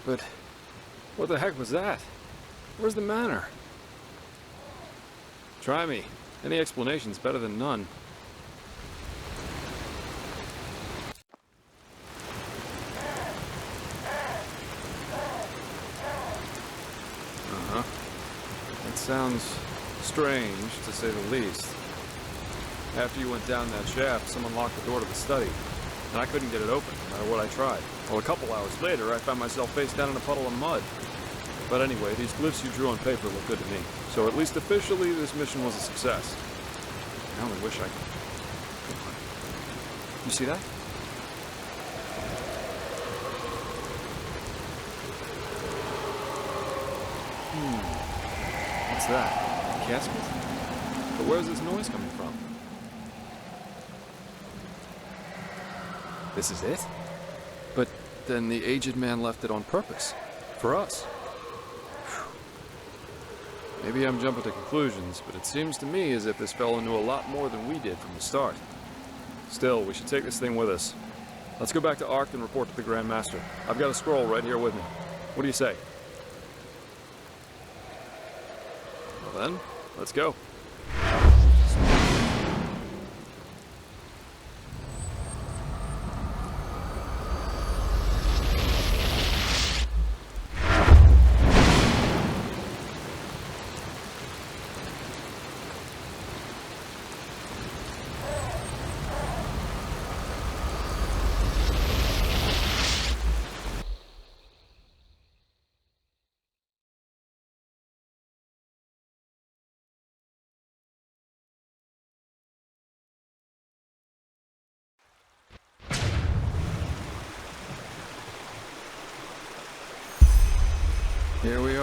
But what the heck was that? Where's the manor? Try me. Any explanation's better than none. It sounds strange, to say the least. After you went down that shaft, someone locked the door to the study, and I couldn't get it open, no matter what I tried. Well, a couple hours later, I found myself face down in a puddle of mud. But anyway, these glyphs you drew on paper look good to me. So at least officially, this mission was a success. I only wish I could... Come on. You see that? What's that? A casket? But where's this noise coming from? This is it? But then the aged man left it on purpose. For us. Whew. Maybe I'm jumping to conclusions, but it seems to me as if this fellow knew a lot more than we did from the start. Still, we should take this thing with us. Let's go back to Ark and report to the Grandmaster. I've got a scroll right here with me. What do you say? Well then, let's go.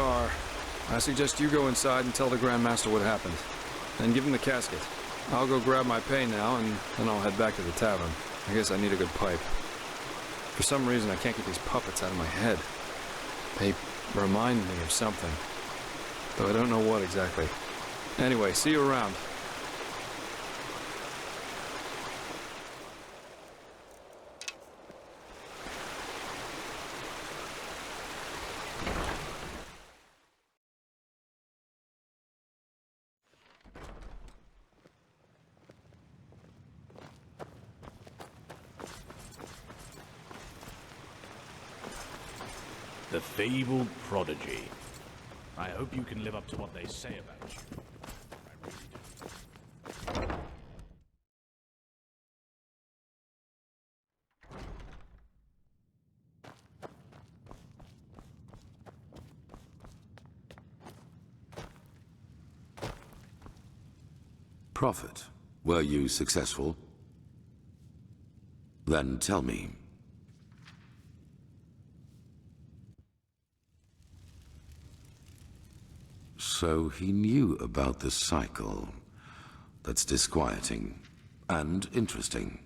are. I suggest you go inside and tell the Grandmaster what happened. Then give him the casket. I'll go grab my pay now, and then I'll head back to the tavern. I guess I need a good pipe. For some reason, I can't get these puppets out of my head. They remind me of something, though I don't know what exactly. Anyway, see you around. The fabled prodigy. I hope you can live up to what they say about you. I really do. Prophet, were you successful? Then tell me. So he knew about the cycle. That's disquieting and interesting.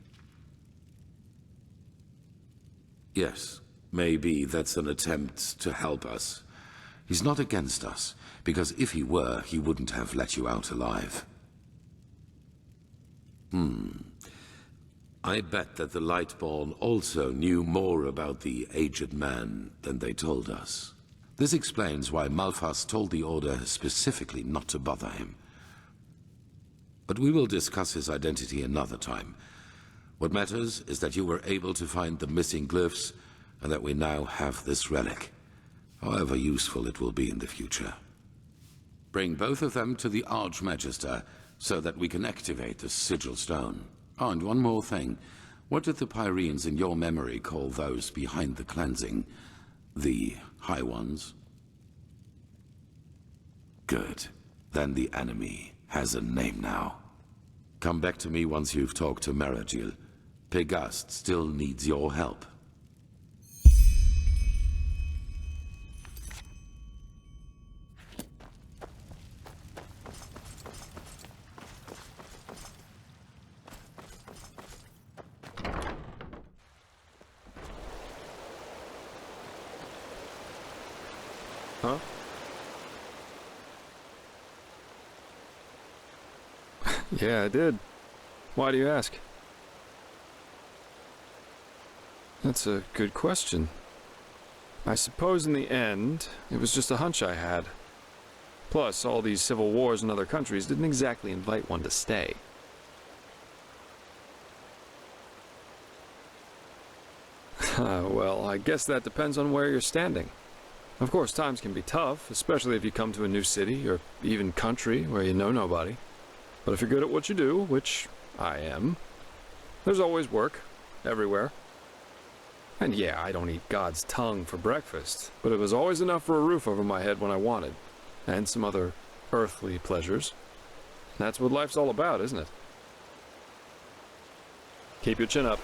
Yes, maybe that's an attempt to help us. He's not against us, because if he were, he wouldn't have let you out alive. I bet that the Lightborn also knew more about the aged man than they told us. This explains why Malphas told the Order specifically not to bother him. But we will discuss his identity another time. What matters is that you were able to find the missing glyphs, and that we now have this relic, however useful it will be in the future. Bring both of them to the Archmagister, so that we can activate the Sigil Stone. Oh, and one more thing. What did the Pyreans in your memory call those behind the cleansing? The High Ones? Good. Then the enemy has a name now. Come back to me once you've talked to Maragil. Pegast still needs your help. Huh? Yeah, I did. Why do you ask? That's a good question. I suppose in the end, it was just a hunch I had. Plus, all these civil wars in other countries didn't exactly invite one to stay. Well, I guess that depends on where you're standing. Of course, times can be tough, especially if you come to a new city, or even country where you know nobody. But if you're good at what you do, which I am, there's always work, everywhere. And yeah, I don't eat God's tongue for breakfast, but it was always enough for a roof over my head when I wanted, and some other earthly pleasures. That's what life's all about, isn't it? Keep your chin up.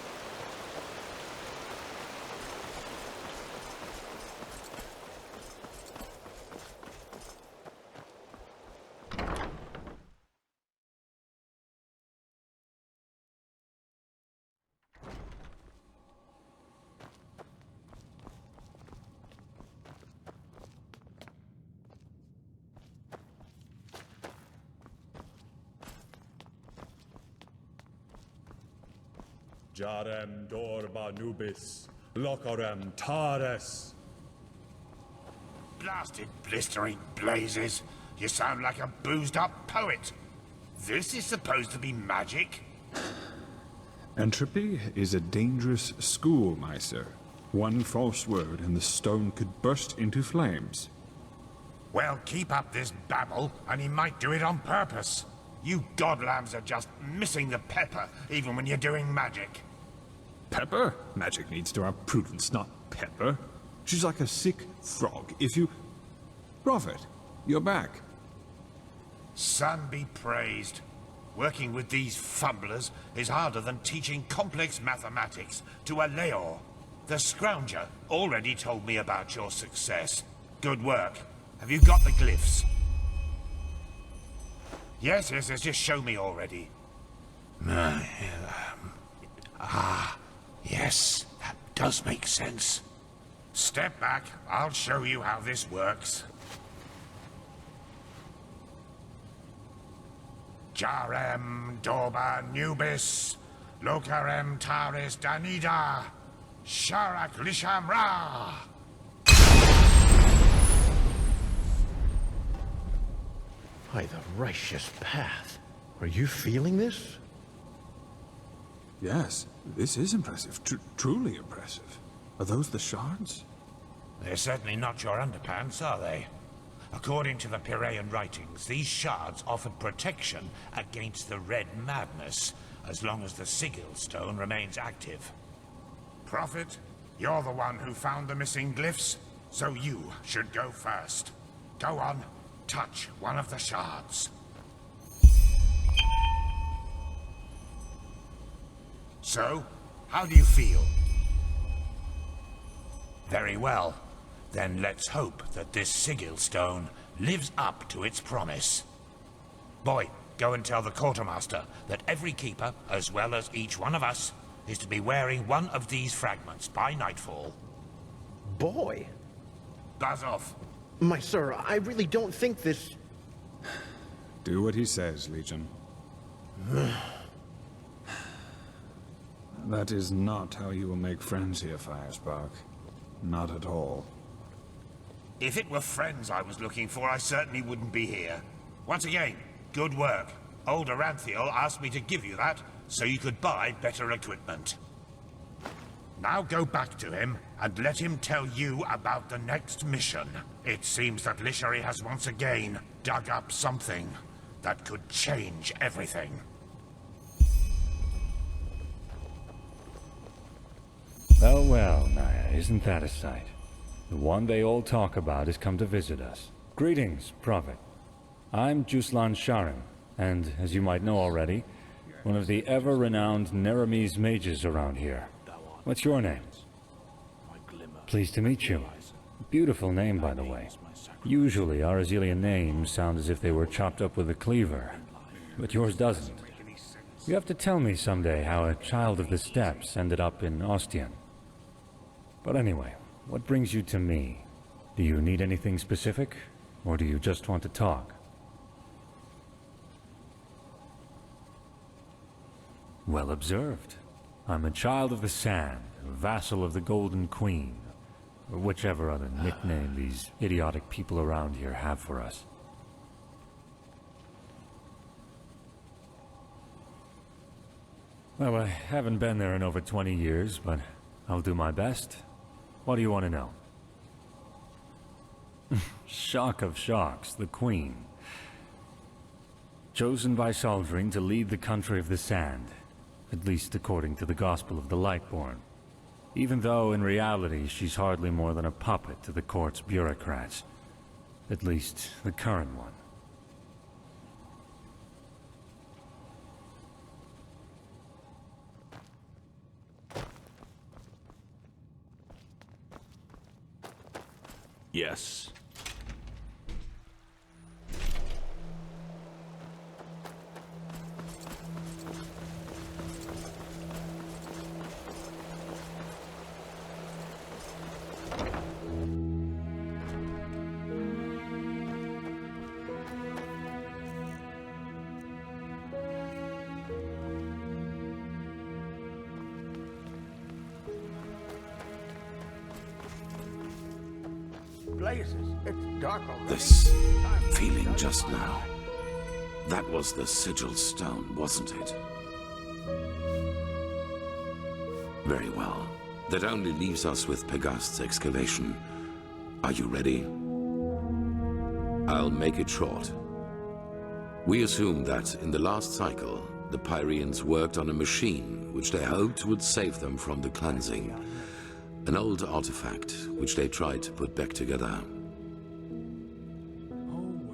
Jarem dorba nubis, locorem tares. Blasted blistering blazes. You sound like a boozed-up poet. This is supposed to be magic? Entropy is a dangerous school, my sir. One false word and the stone could burst into flames. Well, keep up this babble, and he might do it on purpose. You godlambs are just missing the pepper, even when you're doing magic. Pepper? Magic needs to have prudence, not pepper. She's like a sick frog. If you... Prophet, you're back. Sun be praised. Working with these fumblers is harder than teaching complex mathematics to a Leor. The Scrounger already told me about your success. Good work. Have you got the glyphs? Yes, just show me already. Yes, that does make sense. Step back, I'll show you how this works. Jarem Doba Nubis, Lokarem Taris Danida, Sharak Lishamra. By the righteous path. Are you feeling this? Yes, this is impressive. Truly impressive. Are those the shards? They're certainly not your underpants, are they? According to the Piraean writings, these shards offered protection against the Red Madness, as long as the Sigil stone remains active. Prophet, you're the one who found the missing glyphs, so you should go first. Go on, touch one of the shards. So, how do you feel? Very well. Then let's hope that this Sigil stone lives up to its promise. Boy, go and tell the quartermaster that every keeper, as well as each one of us, is to be wearing one of these fragments by nightfall. Boy! Buzz off. My sir, I really don't think this... Do what he says, Legion. That is not how you will make friends here, Firespark. Not at all. If it were friends I was looking for, I certainly wouldn't be here. Once again, good work. Old Arantheal asked me to give you that, so you could buy better equipment. Now go back to him, and let him tell you about the next mission. It seems that Lishari has once again dug up something that could change everything. Well, well, Naya, isn't that a sight? The one they all talk about has come to visit us. Greetings, Prophet. I'm Juslan Sharim, and, as you might know already, one of the ever-renowned Neramese mages around here. What's your name? Pleased to meet you. Beautiful name, by the way. Usually, our Azilian names sound as if they were chopped up with a cleaver, but yours doesn't. You have to tell me someday how a child of the steppes ended up in Ostian. But anyway, what brings you to me? Do you need anything specific, or do you just want to talk? Well observed. I'm a child of the sand, a vassal of the Golden Queen, or whichever other nickname these idiotic people around here have for us. Well, I haven't been there in over 20 years, but I'll do my best. What do you want to know? Shock of shocks, the Queen. Chosen by Saldring to lead the country of the sand, at least according to the Gospel of the Lightborn. Even though, in reality, she's hardly more than a puppet to the court's bureaucrats. At least, the current one. Yes. This feeling just now, that was the Sigil stone, wasn't it? Very well. That only leaves us with Pegast's excavation. Are you ready? I'll make it short. We assume that in the last cycle, the Pyreans worked on a machine which they hoped would save them from the cleansing. An old artifact which they tried to put back together.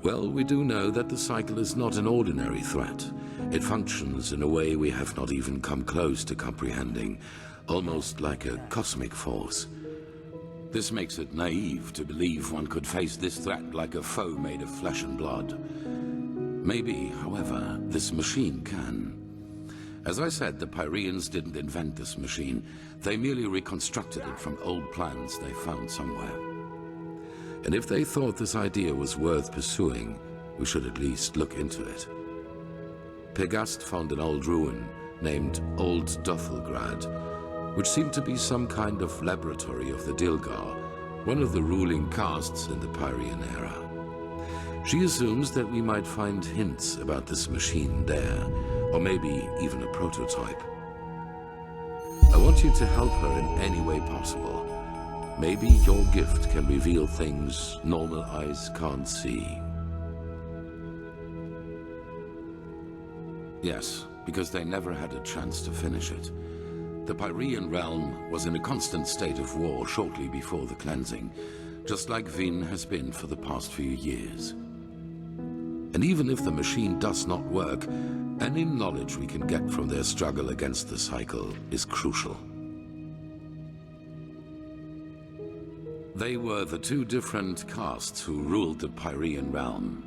Well, we do know that the cycle is not an ordinary threat. It functions in a way we have not even come close to comprehending, almost like a cosmic force. This makes it naive to believe one could face this threat like a foe made of flesh and blood. Maybe, however, this machine can. As I said, the Pyreans didn't invent this machine. They merely reconstructed it from old plans they found somewhere. And if they thought this idea was worth pursuing, we should at least look into it. Pegast found an old ruin named Old Dothulgrad, which seemed to be some kind of laboratory of the Dilgar, one of the ruling castes in the Pyrean era. She assumes that we might find hints about this machine there, or maybe even a prototype. I want you to help her in any way possible. Maybe your gift can reveal things normal eyes can't see. Yes, because they never had a chance to finish it. The Pyrean realm was in a constant state of war shortly before the cleansing, just like Vin has been for the past few years. And even if the machine does not work, any knowledge we can get from their struggle against the cycle is crucial. They were the two different castes who ruled the Pyrean realm.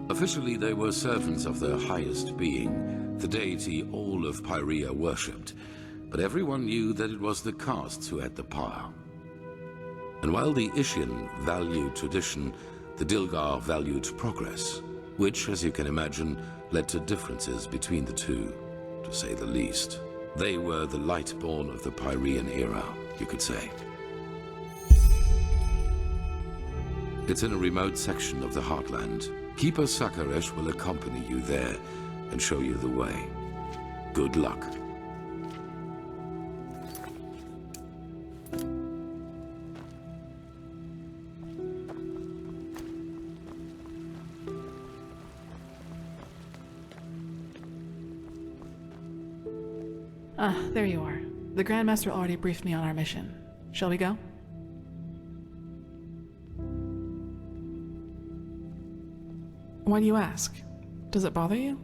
Officially, they were servants of their highest being, the deity all of Pyrea worshipped, but everyone knew that it was the castes who had the power. And while the Ishian valued tradition, the Dilgar valued progress, which, as you can imagine, led to differences between the two, to say the least. They were the Lightborn of the Pyrean era, you could say. It's in a remote section of the Heartland. Keeper Sakaresh will accompany you there and show you the way. Good luck. There you are. The Grandmaster already briefed me on our mission. Shall we go? Why do you ask? Does it bother you?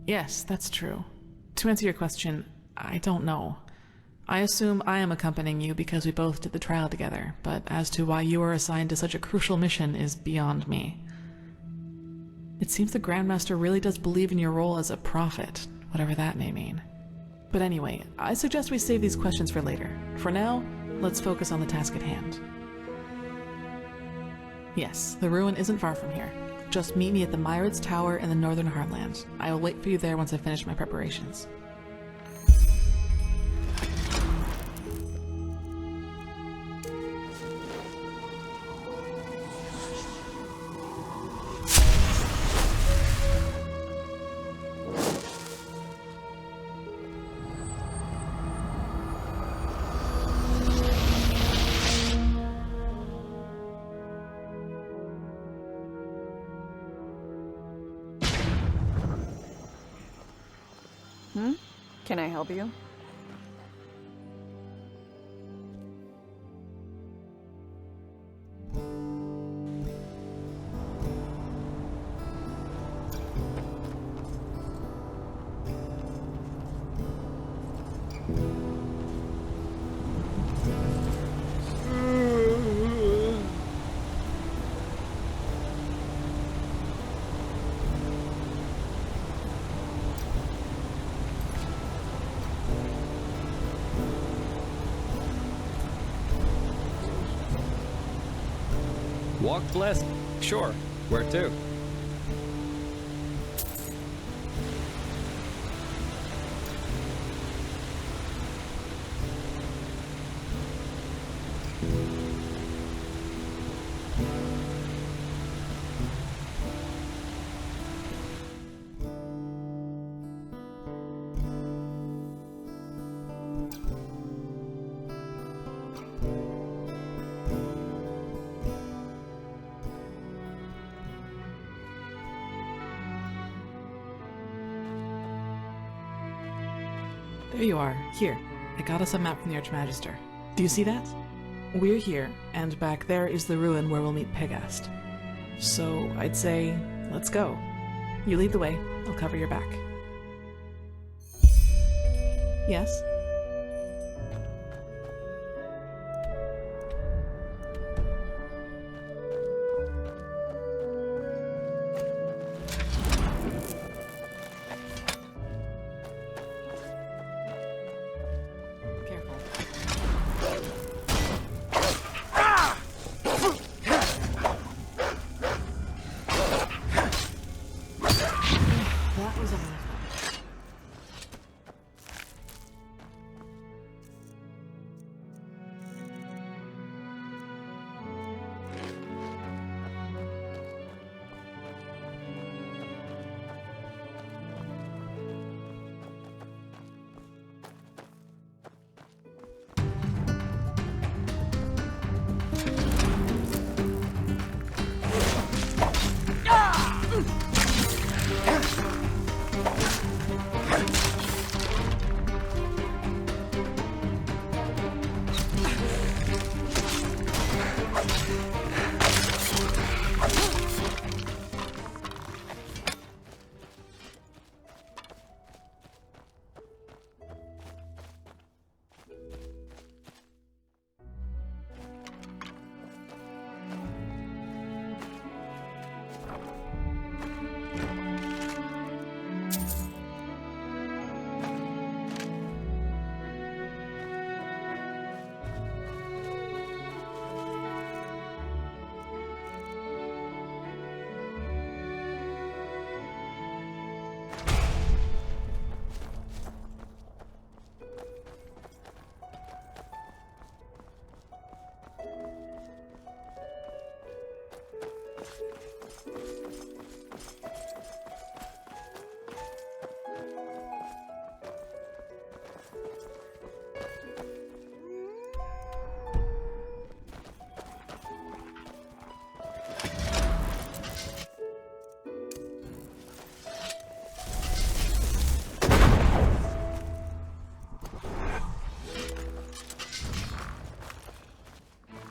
Yes, that's true. To answer your question, I don't know. I assume I am accompanying you because we both did the trial together, but as to why you are assigned to such a crucial mission is beyond me. It seems the Grandmaster really does believe in your role as a prophet, whatever that may mean. But anyway, I suggest we save these questions for later. For now, let's focus on the task at hand. Yes, the ruin isn't far from here. Just meet me at the Myrids Tower in the Northern Heartland. I will wait for you there once I finish my preparations. Can I help you? Walk blessed? Sure. Where to? There you are. Here. I got us a map from the Archmagister. Do you see that? We're here, and back there is the ruin where we'll meet Pegast. So, I'd say, let's go. You lead the way, I'll cover your back. Yes?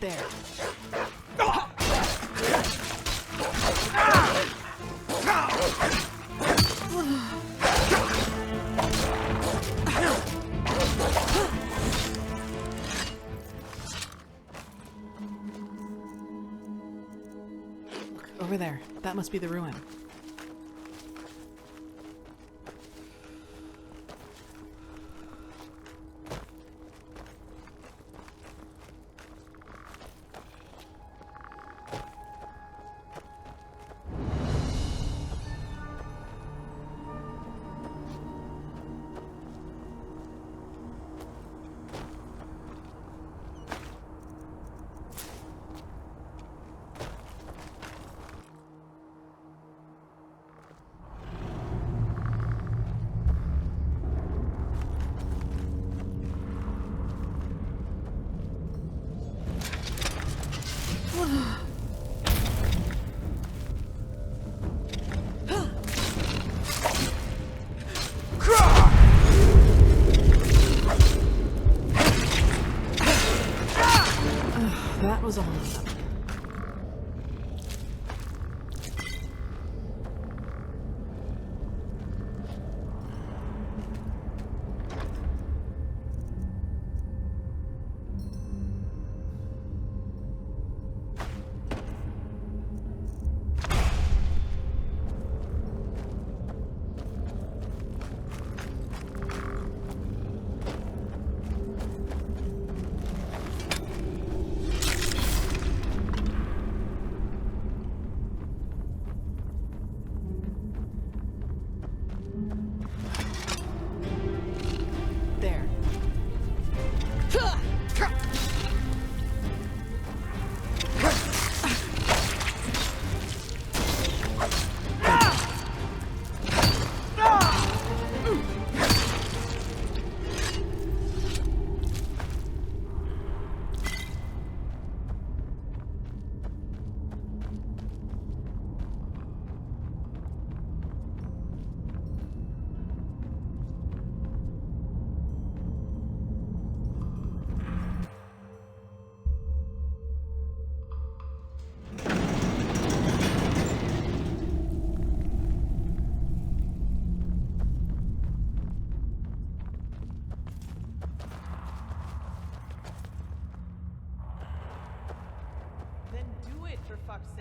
There. Over there. That must be the ruin.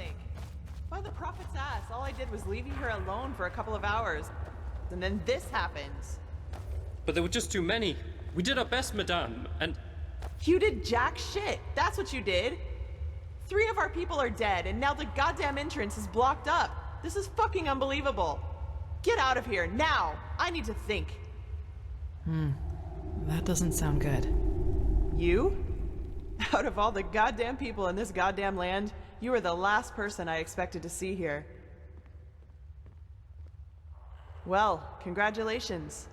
sake. By the prophet's ass, all I did was leaving her alone for a couple of hours. And then this happens. But there were just too many. We did our best, madame, and... You did jack shit. That's what you did. 3 of our people are dead, and now the goddamn entrance is blocked up. This is fucking unbelievable. Get out of here, now! I need to think. That doesn't sound good. You? Out of all the goddamn people in this goddamn land, you are the last person I expected to see here. Well, congratulations.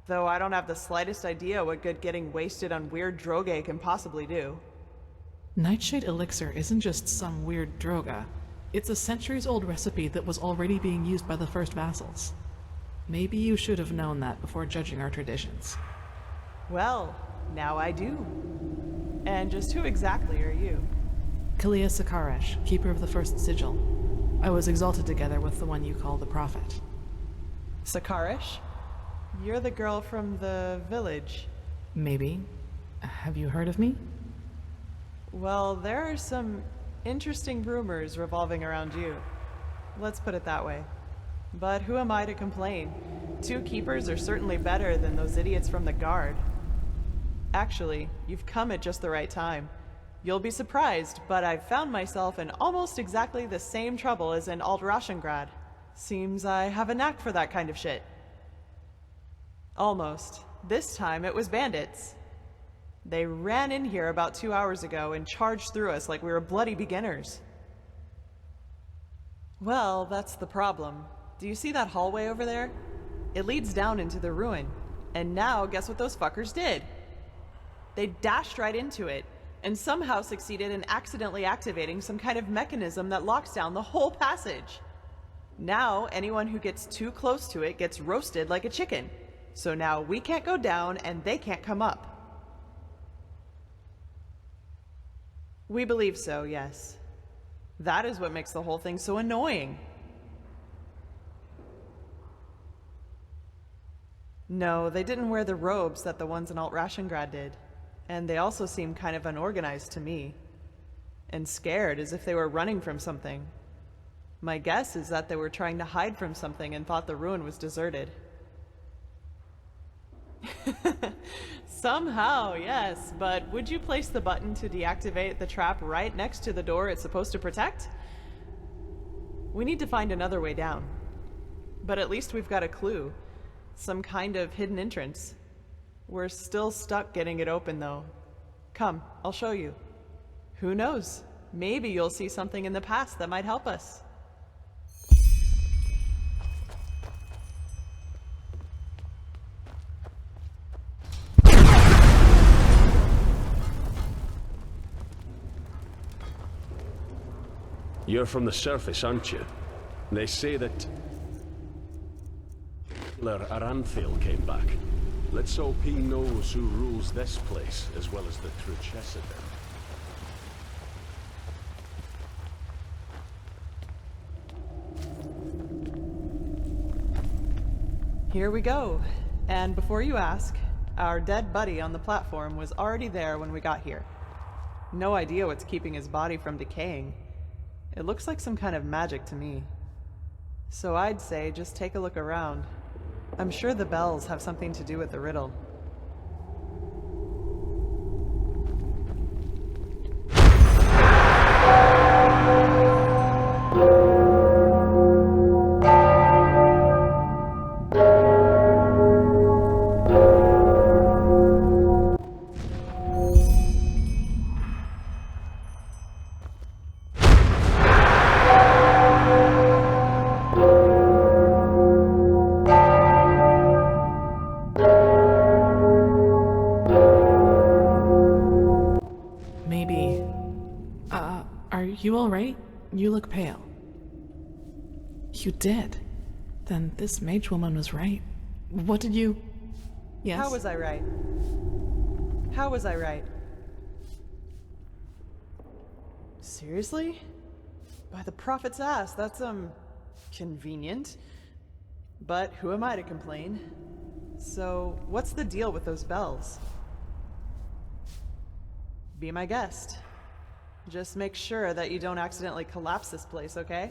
Though I don't have the slightest idea what good getting wasted on weird droge can possibly do. Nightshade elixir isn't just some weird droga. It's a centuries-old recipe that was already being used by the first vassals. Maybe you should have known that before judging our traditions. Well, now I do. And just who exactly are you? Calia Sakaresh, keeper of the first sigil. I was exalted together with the one you call the prophet. Sakaresh? You're the girl from the village. Maybe. Have you heard of me? Well, there are some interesting rumors revolving around you. Let's put it that way. But who am I to complain? 2 keepers are certainly better than those idiots from the guard. Actually, you've come at just the right time. You'll be surprised, but I've found myself in almost exactly the same trouble as in Rashengrad. Seems I have a knack for that kind of shit. Almost. This time it was bandits. They ran in here about 2 hours ago and charged through us like we were bloody beginners. Well, that's the problem. Do you see that hallway over there? It leads down into the ruin. And now, guess what those fuckers did? They dashed right into it, and somehow succeeded in accidentally activating some kind of mechanism that locks down the whole passage. Now, anyone who gets too close to it gets roasted like a chicken. So now we can't go down and they can't come up. We believe so, yes. That is what makes the whole thing so annoying. No, they didn't wear the robes that the ones in Rashengrad did. And they also seemed kind of unorganized to me. And scared, as if they were running from something. My guess is that they were trying to hide from something and thought the ruin was deserted. Somehow, yes, but would you place the button to deactivate the trap right next to the door it's supposed to protect? We need to find another way down. But at least we've got a clue. Some kind of hidden entrance. We're still stuck getting it open, though. Come, I'll show you. Who knows? Maybe you'll see something in the past that might help us. You're from the surface, aren't you? They say that Arantheal came back. Let's hope he knows who rules this place as well as the Truchessider. Here we go. And before you ask, our dead buddy on the platform was already there when we got here. No idea what's keeping his body from decaying. It looks like some kind of magic to me. So I'd say just take a look around. I'm sure the bells have something to do with the riddle. You all right? You look pale. You did? Then this mage woman was right. What did you... Yes? How was I right? How was I right? Seriously? By the prophet's ass, that's, convenient. But who am I to complain? So, what's the deal with those bells? Be my guest. Just make sure that you don't accidentally collapse this place, okay?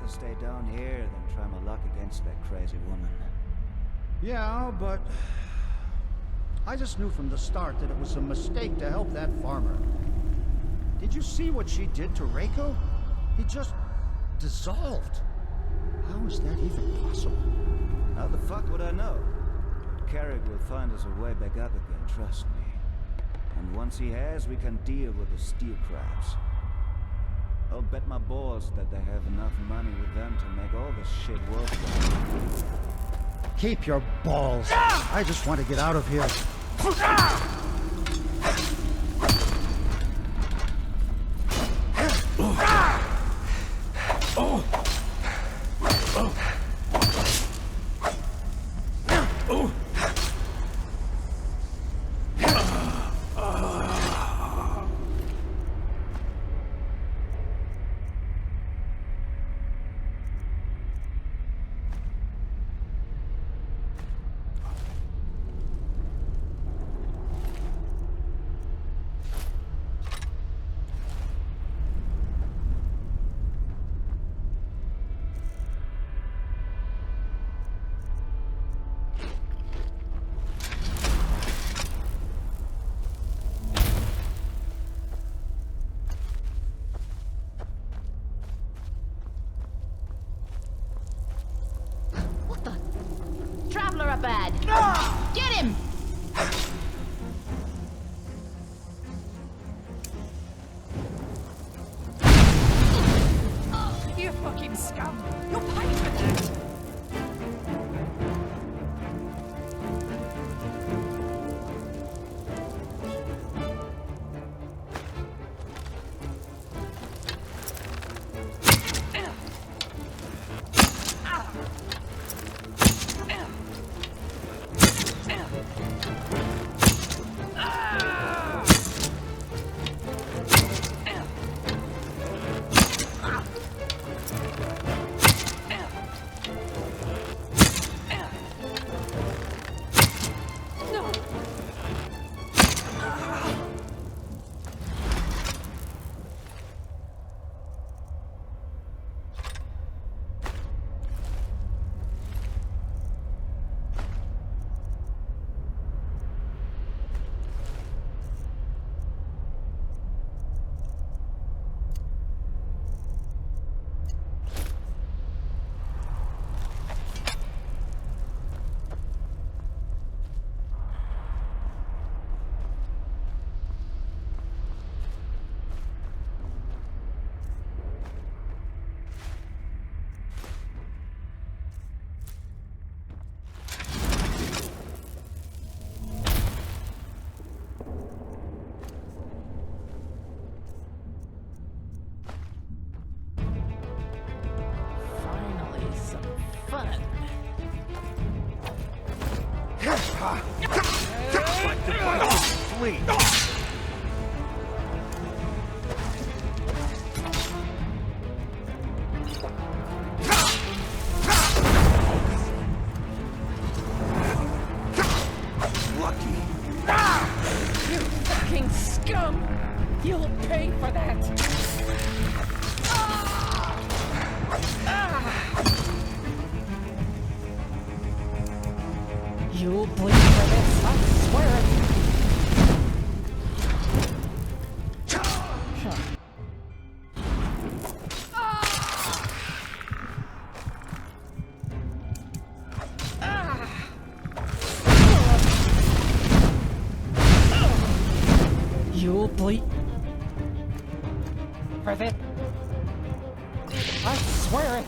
Stay down here than try my luck against that crazy woman. Yeah, but I just knew from the start that it was a mistake to help that farmer. Did you see what she did to Reiko? He just dissolved. How is that even possible? How the fuck would I know? But Coarek will find us a way back up again, trust me. And once he has, we can deal with the steel crabs. I'll bet my balls that they have enough money with them to make all this shit worthwhile. Keep your balls. I just want to get out of here. Traveler up bad. Get him! You fucking scum! You're paid for that! fun. Flee! You fucking scum! You'll pay for that! You'll bleed for this, I swear it! You'll bleed for this. I swear it!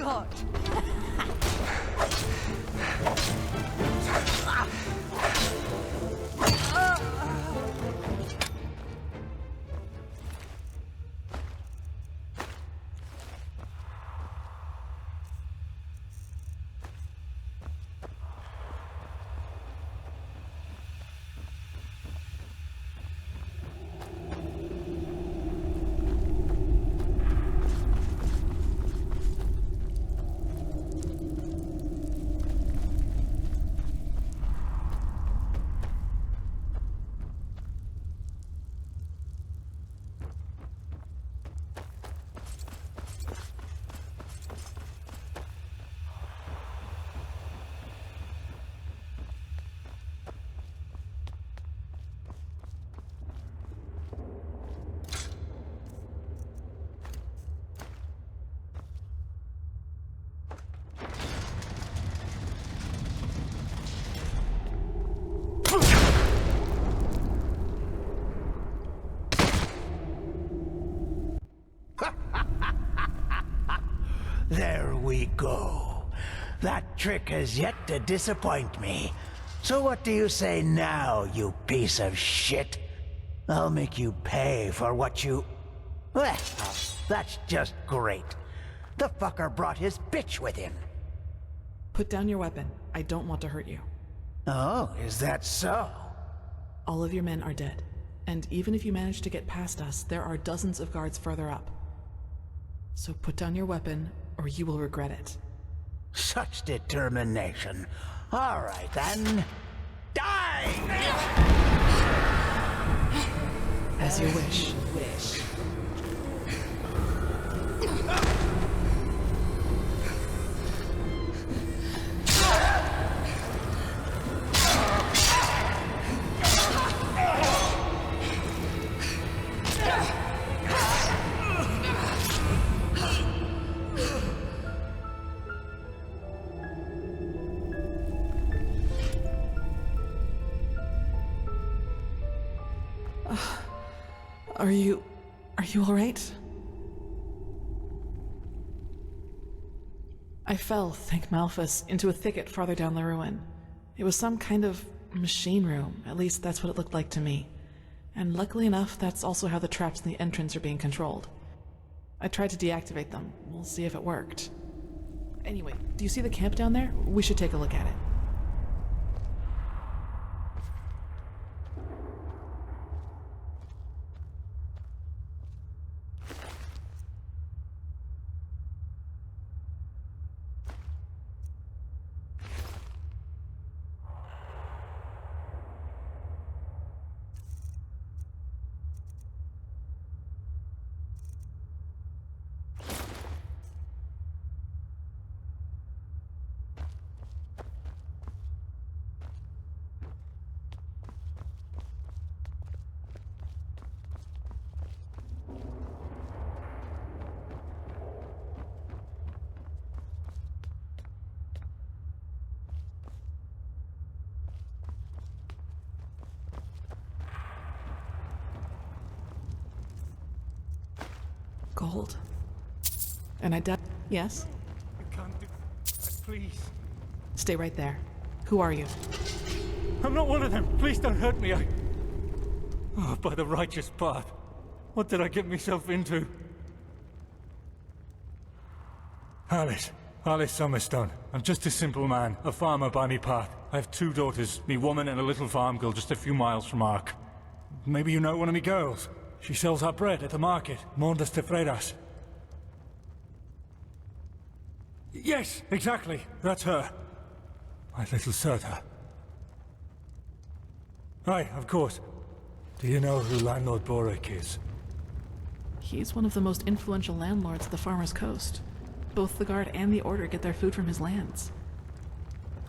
God! There we go. That trick has yet to disappoint me. So what do you say now, you piece of shit? I'll make you pay for what you... Well, that's just great. The fucker brought his bitch with him. Put down your weapon. I don't want to hurt you. Oh, is that so? All of your men are dead. And even if you manage to get past us, there are dozens of guards further up. So put down your weapon, or you will regret it. Such determination. All right, then. Die! As you wish. Are you all right? I fell, thank Malphus, into a thicket farther down the ruin. It was some kind of machine room, at least that's what it looked like to me. And luckily enough, that's also how the traps in the entrance are being controlled. I tried to deactivate them. We'll see if it worked. Anyway, do you see the camp down there? We should take a look at it. Gold. And I died. Yes? You can't do that, please. Stay right there. Who are you? I'm not one of them. Please don't hurt me. Oh, by the righteous path. What did I get myself into? Alice Summerstone. I'm just a simple man, a farmer by me path. I have 2 daughters, me woman and a little farm girl just a few miles from Ark. Maybe you know one of me girls. She sells our bread at the market, Mondas de Freiras. Yes, exactly. That's her. My little Serta. Aye, of course. Do you know who Landlord Coarek is? He's one of the most influential landlords of the Farmer's Coast. Both the Guard and the Order get their food from his lands.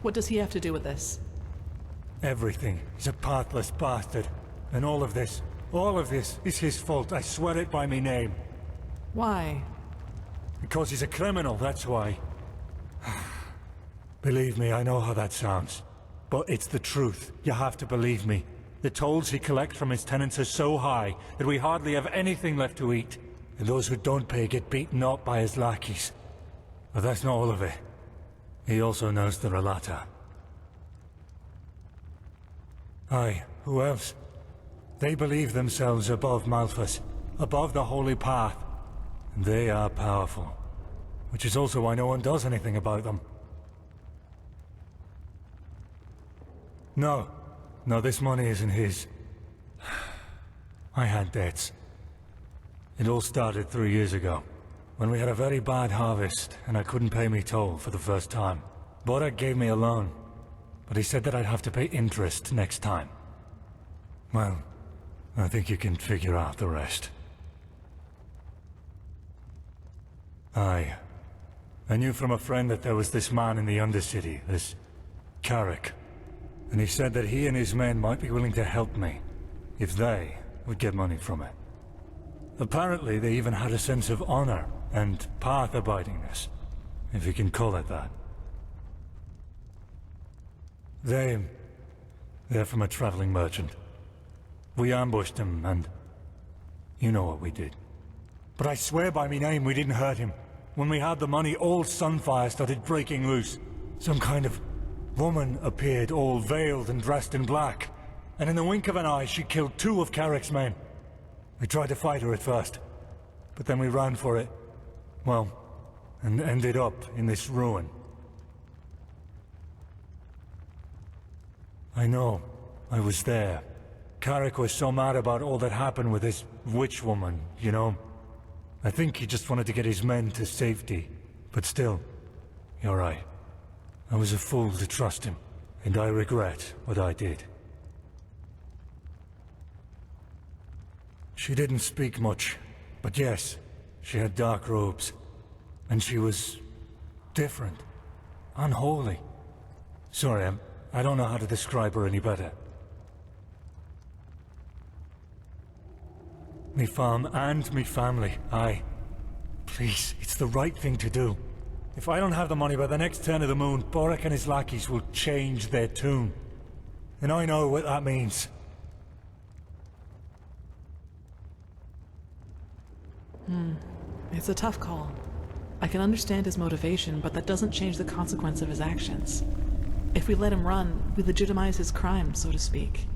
What does he have to do with this? Everything. He's a pathless bastard. And all of this is his fault. I swear it by me name. Why? Because he's a criminal, that's why. Believe me, I know how that sounds. But it's the truth. You have to believe me. The tolls he collects from his tenants are so high that we hardly have anything left to eat. And those who don't pay get beaten up by his lackeys. But that's not all of it. He also knows the Relata. Aye, who else? They believe themselves above Malphas, above the Holy Path. And they are powerful. Which is also why no one does anything about them. No, this money isn't his. I had debts. It all started 3 years ago, when we had a very bad harvest, and I couldn't pay me toll for the first time. Borak gave me a loan, but he said that I'd have to pay interest next time. Well, I think you can figure out the rest. Aye. I knew from a friend that there was this man in the Undercity, this Coarek. And he said that he and his men might be willing to help me, if they would get money from it. Apparently they even had a sense of honor and path-abidingness, if you can call it that. They're from a traveling merchant. We ambushed him, and you know what we did. But I swear by me name we didn't hurt him. When we had the money, all Sunfire started breaking loose. Some kind of woman appeared, all veiled and dressed in black. And in the wink of an eye, she killed 2 of Coarek's men. We tried to fight her at first, but then we ran for it. Well, and ended up in this ruin. I know. I was there. Coarek was so mad about all that happened with this witch woman, you know? I think he just wanted to get his men to safety. But still, you're right. I was a fool to trust him, and I regret what I did. She didn't speak much, but yes, she had dark robes. And she was different. Unholy. Sorry, I don't know how to describe her any better. Me farm and me family, aye. Please, it's the right thing to do. If I don't have the money by the next turn of the moon, Borak and his lackeys will change their tune. And I know what that means. It's a tough call. I can understand his motivation, but that doesn't change the consequence of his actions. If we let him run, we legitimize his crime, so to speak.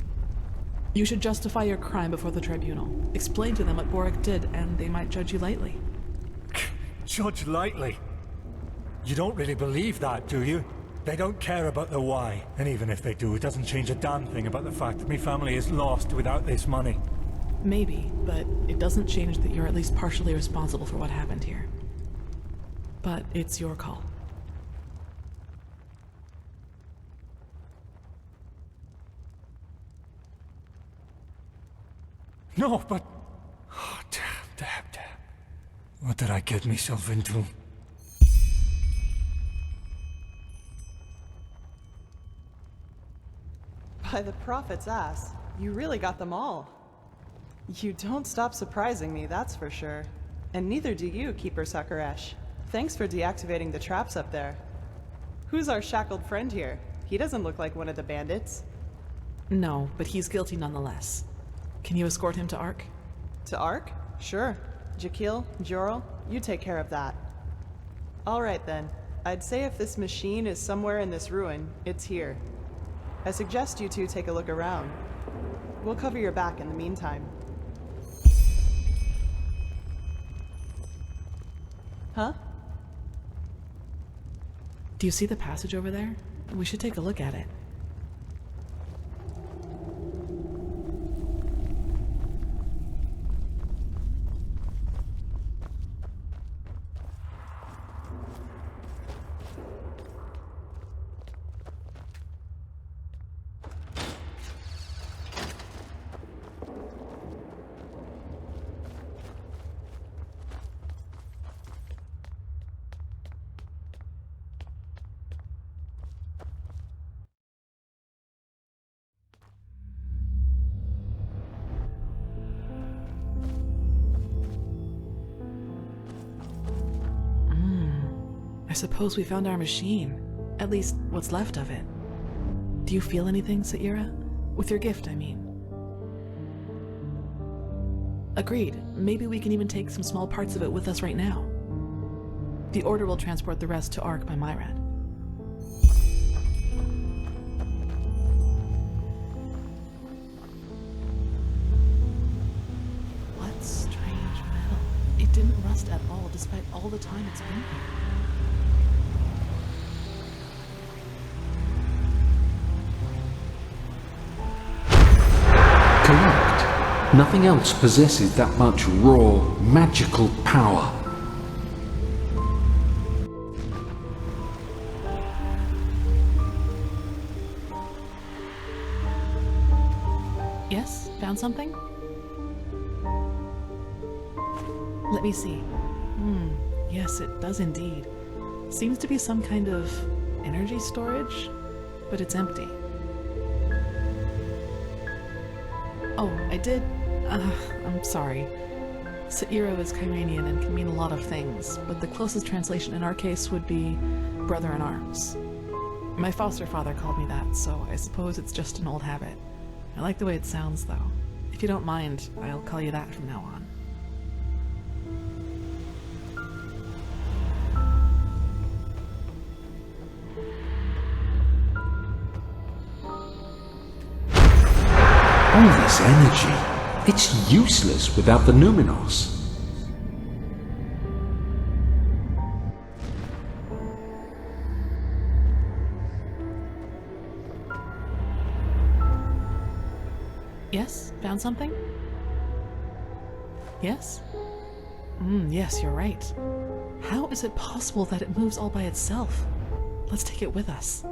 You should justify your crime before the tribunal. Explain to them what Borak did, and they might judge you lightly. Judge lightly? You don't really believe that, do you? They don't care about the why, and even if they do, it doesn't change a damn thing about the fact that my family is lost without this money. Maybe, but it doesn't change that you're at least partially responsible for what happened here. But it's your call. No, but... Oh, damn. What did I get myself into? By the prophet's ass, you really got them all. You don't stop surprising me, that's for sure. And neither do you, Keeper Sakaresh. Thanks for deactivating the traps up there. Who's our shackled friend here? He doesn't look like one of the bandits. No, but he's guilty nonetheless. Can you escort him to Ark? To Ark? Sure. Jakil, Jorel, you take care of that. Alright then. I'd say if this machine is somewhere in this ruin, it's here. I suggest you two take a look around. We'll cover your back in the meantime. Huh? Do you see the passage over there? We should take a look at it. I suppose we found our machine. At least, what's left of it. Do you feel anything, Saira? With your gift, I mean. Agreed. Maybe we can even take some small parts of it with us right now. The Order will transport the rest to Ark by Myrad. What strange metal. It didn't rust at all, despite all the time it's been here. Correct. Nothing else possesses that much raw, magical power. Yes? Found something? Let me see. Yes, it does indeed. Seems to be some kind of energy storage, but it's empty. Oh, I did... I'm sorry. Yero is Kyranian and can mean a lot of things, but the closest translation in our case would be brother-in-arms. My foster father called me that, so I suppose it's just an old habit. I like the way it sounds, though. If you don't mind, I'll call you that from now on. All this energy, it's useless without the Numinos. Yes? Found something? Yes? Yes, you're right. How is it possible that it moves all by itself? Let's take it with us.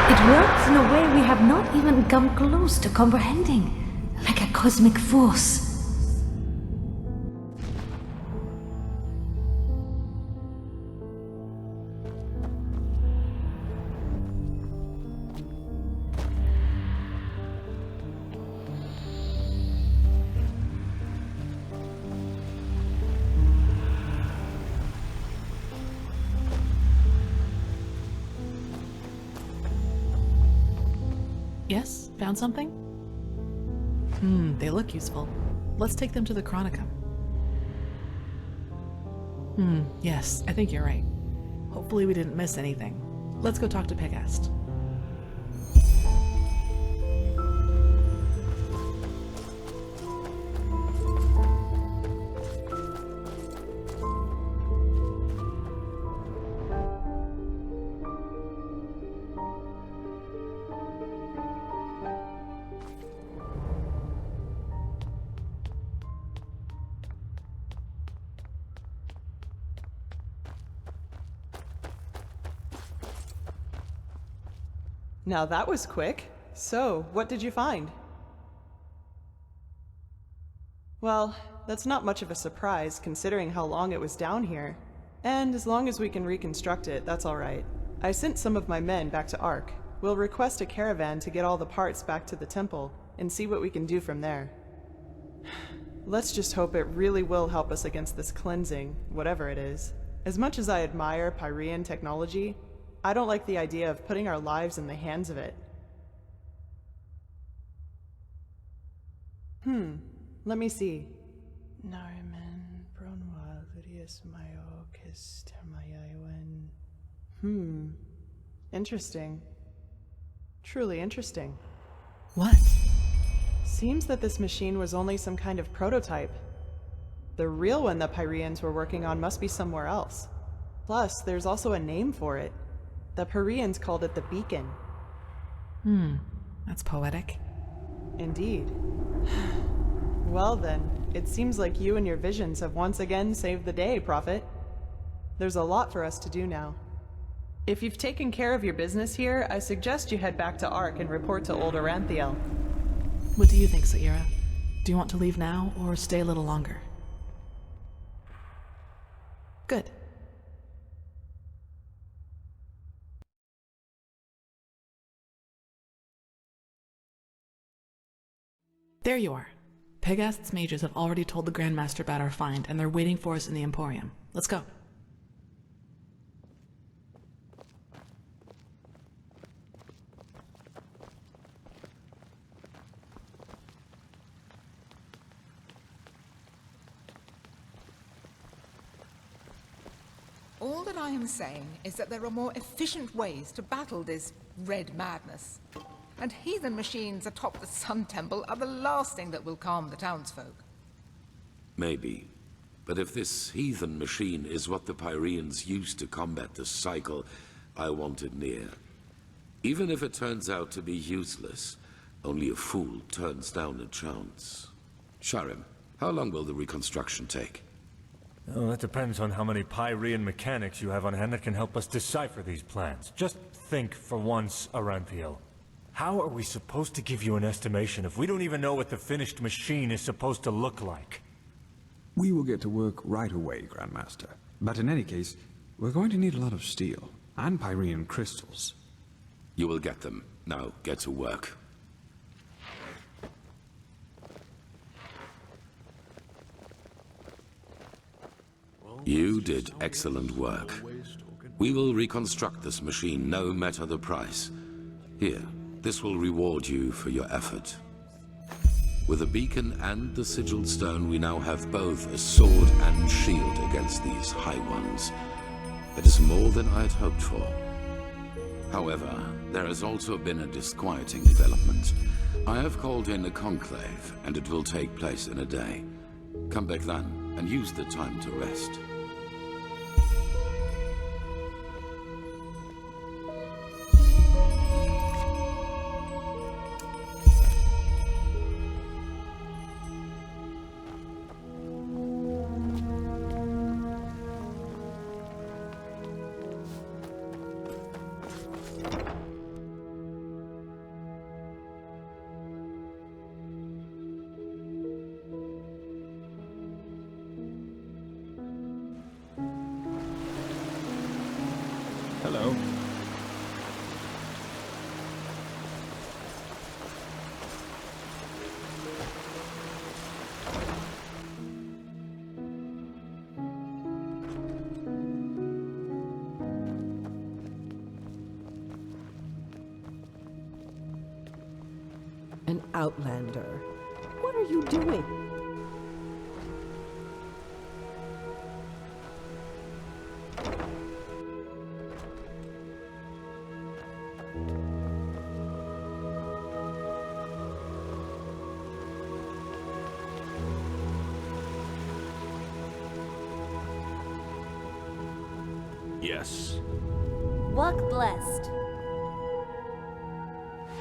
It works in a way we have not even come close to comprehending, like a cosmic force. Yes? Found something? They look useful. Let's take them to the Chronicum. Yes, I think you're right. Hopefully we didn't miss anything. Let's go talk to Pegast. Now that was quick. So, what did you find? Well, that's not much of a surprise considering how long it was down here. And as long as we can reconstruct it, that's alright. I sent some of my men back to Ark. We'll request a caravan to get all the parts back to the temple and see what we can do from there. Let's just hope it really will help us against this cleansing, whatever it is. As much as I admire Pyrean technology, I don't like the idea of putting our lives in the hands of it. Let me see. Interesting. Truly interesting. What? Seems that this machine was only some kind of prototype. The real one the Pyreans were working on must be somewhere else. Plus, there's also a name for it. The Parians called it the Beacon. That's poetic. Indeed. Well then, it seems like you and your visions have once again saved the day, Prophet. There's a lot for us to do now. If you've taken care of your business here, I suggest you head back to Ark and report to old Arantheal. What do you think, Saira? Do you want to leave now, or stay a little longer? Good. There you are. Pegast's mages have already told the Grandmaster about our find, and they're waiting for us in the Emporium. Let's go. All that I am saying is that there are more efficient ways to battle this red madness. And heathen machines atop the Sun Temple are the last thing that will calm the townsfolk. Maybe. But if this heathen machine is what the Pyreans used to combat the cycle, I want it near. Even if it turns out to be useless, only a fool turns down a chance. Sharim, how long will the reconstruction take? Oh, that depends on how many Pyrean mechanics you have on hand that can help us decipher these plans. Just think for once, Arantheal. How are we supposed to give you an estimation if we don't even know what the finished machine is supposed to look like? We will get to work right away, Grandmaster. But in any case, we're going to need a lot of steel and Pyrean crystals. You will get them. Now, get to work. You did excellent work. We will reconstruct this machine, no matter the price. Here, this will reward you for your effort. With the beacon and the sigil stone, we now have both a sword and shield against these High Ones. It is more than I had hoped for. However, there has also been a disquieting development. I have called in a conclave, and it will take place in a day. Come back then, and use the time to rest. Hello. An outlander. What are you doing? Yes. Walk blessed.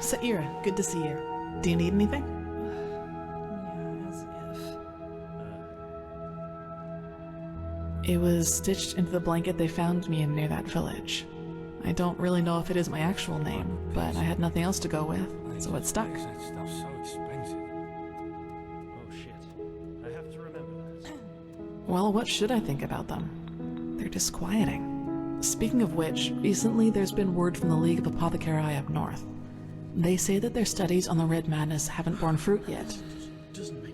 Saira, good to see you. Do you need anything? It was stitched into the blanket they found me in near that village. I don't really know if it is my actual name, but I had nothing else to go with, so it stuck. That stuff's so expensive. Oh shit. I have to remember this. Well, what should I think about them? They're disquieting. Speaking of which, recently there's been word from the League of Apothecari up north. They say that their studies on the Red Madness haven't borne fruit yet,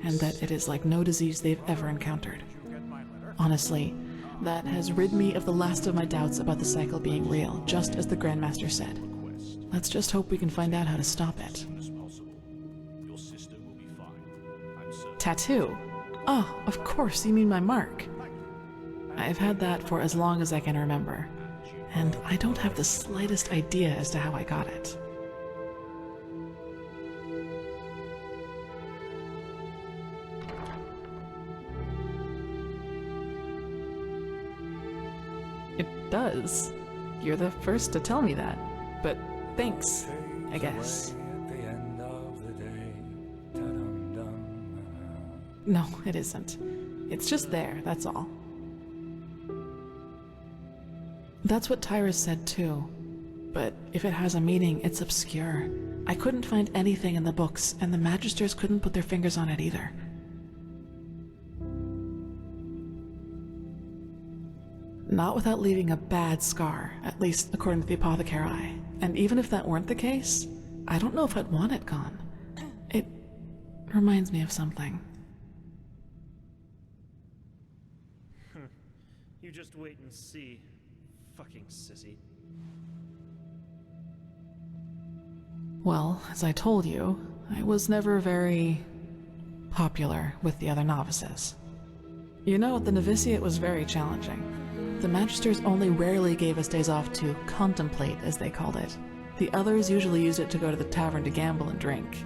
and that it is like no disease they've ever encountered. Honestly, that has rid me of the last of my doubts about the cycle being real, just as the Grandmaster said. Let's just hope we can find out how to stop it. Tattoo? Oh, of course, you mean my mark. I've had that for as long as I can remember, and I don't have the slightest idea as to how I got it. does. You're the first to tell me that. But thanks, I guess. No, it isn't. It's just there, that's all. That's what Tyrus said too. But if it has a meaning, it's obscure. I couldn't find anything in the books, and the Magisters couldn't put their fingers on it either. Not without leaving a bad scar, at least according to the apothecary. And even if that weren't the case, I don't know if I'd want it gone. It reminds me of something. You just wait and see. Fucking sissy. Well, as I told you, I was never very popular with the other novices. You know, the novitiate was very challenging. The Magisters only rarely gave us days off to contemplate, as they called it. The others usually used it to go to the tavern to gamble and drink.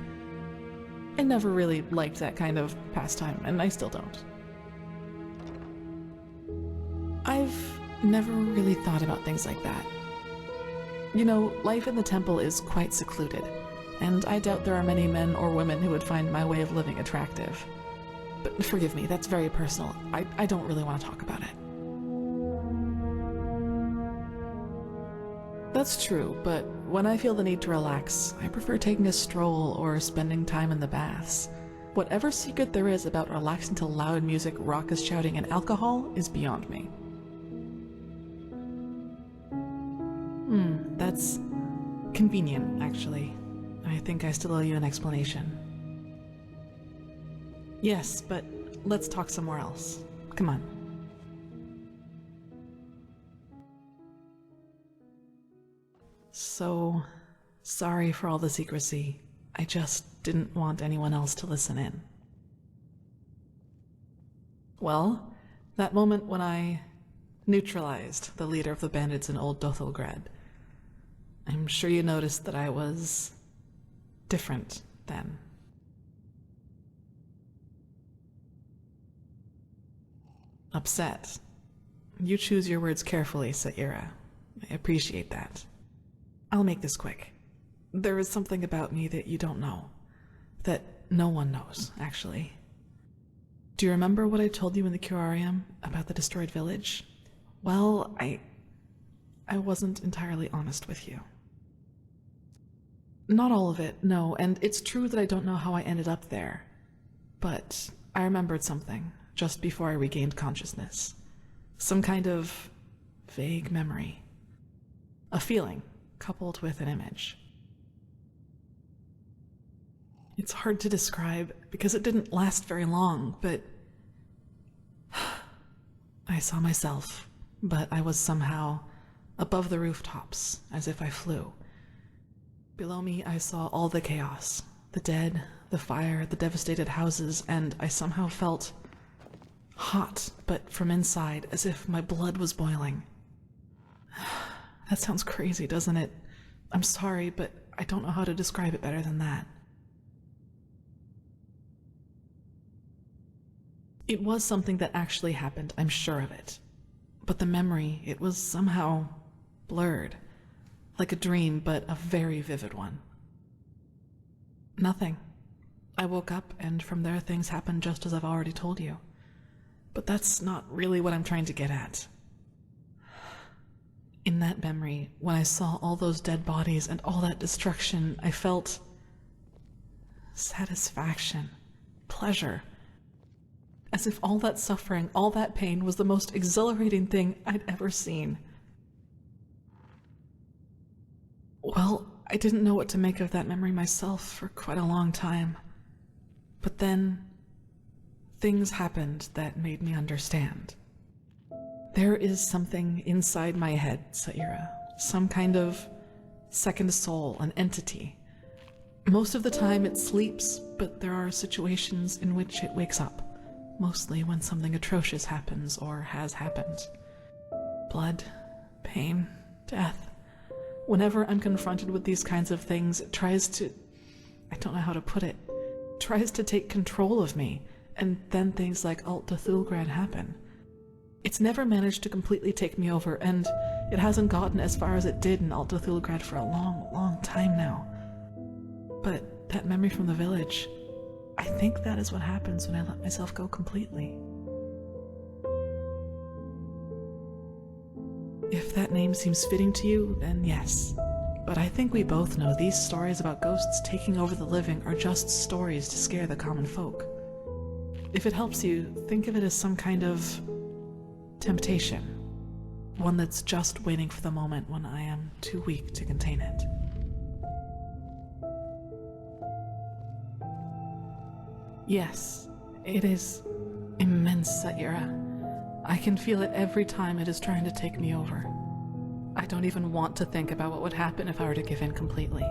I never really liked that kind of pastime, and I still don't. I've never really thought about things like that. You know, life in the temple is quite secluded, and I doubt there are many men or women who would find my way of living attractive. But forgive me, that's very personal. I don't really want to talk about it. That's true, but when I feel the need to relax, I prefer taking a stroll or spending time in the baths. Whatever secret there is about relaxing to loud music, raucous shouting, and alcohol is beyond me. That's convenient, actually. I think I still owe you an explanation. Yes, but let's talk somewhere else. Come on. So, sorry for all the secrecy. I just didn't want anyone else to listen in. Well, that moment when I neutralized the leader of the bandits in Old Dothulgrad, I'm sure you noticed that I was different then. Upset. You choose your words carefully, Saira. I appreciate that. I'll make this quick. There is something about me that you don't know. That no one knows, actually. Do you remember what I told you in the curarium about the destroyed village? Well, I wasn't entirely honest with you. Not all of it, no, and it's true that I don't know how I ended up there. But I remembered something just before I regained consciousness. Some kind of vague memory. A feeling coupled with an image. It's hard to describe because it didn't last very long, but I saw myself, but I was somehow above the rooftops, as if I flew. Below me, I saw all the chaos, the dead, the fire, the devastated houses, and I somehow felt hot, but from inside, as if my blood was boiling. That sounds crazy, doesn't it? I'm sorry, but I don't know how to describe it better than that. It was something that actually happened, I'm sure of it. But the memory, it was somehow blurred. Like a dream, but a very vivid one. Nothing. I woke up, and from there things happened just as I've already told you. But that's not really what I'm trying to get at. In that memory, when I saw all those dead bodies and all that destruction, I felt satisfaction, pleasure. As if all that suffering, all that pain was the most exhilarating thing I'd ever seen. Well, I didn't know what to make of that memory myself for quite a long time. But then, things happened that made me understand. There is something inside my head, Saira. Some kind of second soul, an entity. Most of the time it sleeps, but there are situations in which it wakes up. Mostly when something atrocious happens or has happened. Blood, pain, death. Whenever I'm confronted with these kinds of things, it tries to... I don't know how to put it. Tries to take control of me, and then things like Alt Dothulgrad happen. It's never managed to completely take me over, and It hasn't gotten as far as it did in Dothulgrad for a long, long time now. But that memory from the village, I think that is what happens when I let myself go completely. If that name seems fitting to you, then yes. But I think we both know these stories about ghosts taking over the living are just stories to scare the common folk. If it helps you, think of it as some kind of temptation. One that's just waiting for the moment when I am too weak to contain it. Yes, it is immense, Saira. I can feel it every time it is trying to take me over. I don't even want to think about what would happen if I were to give in completely.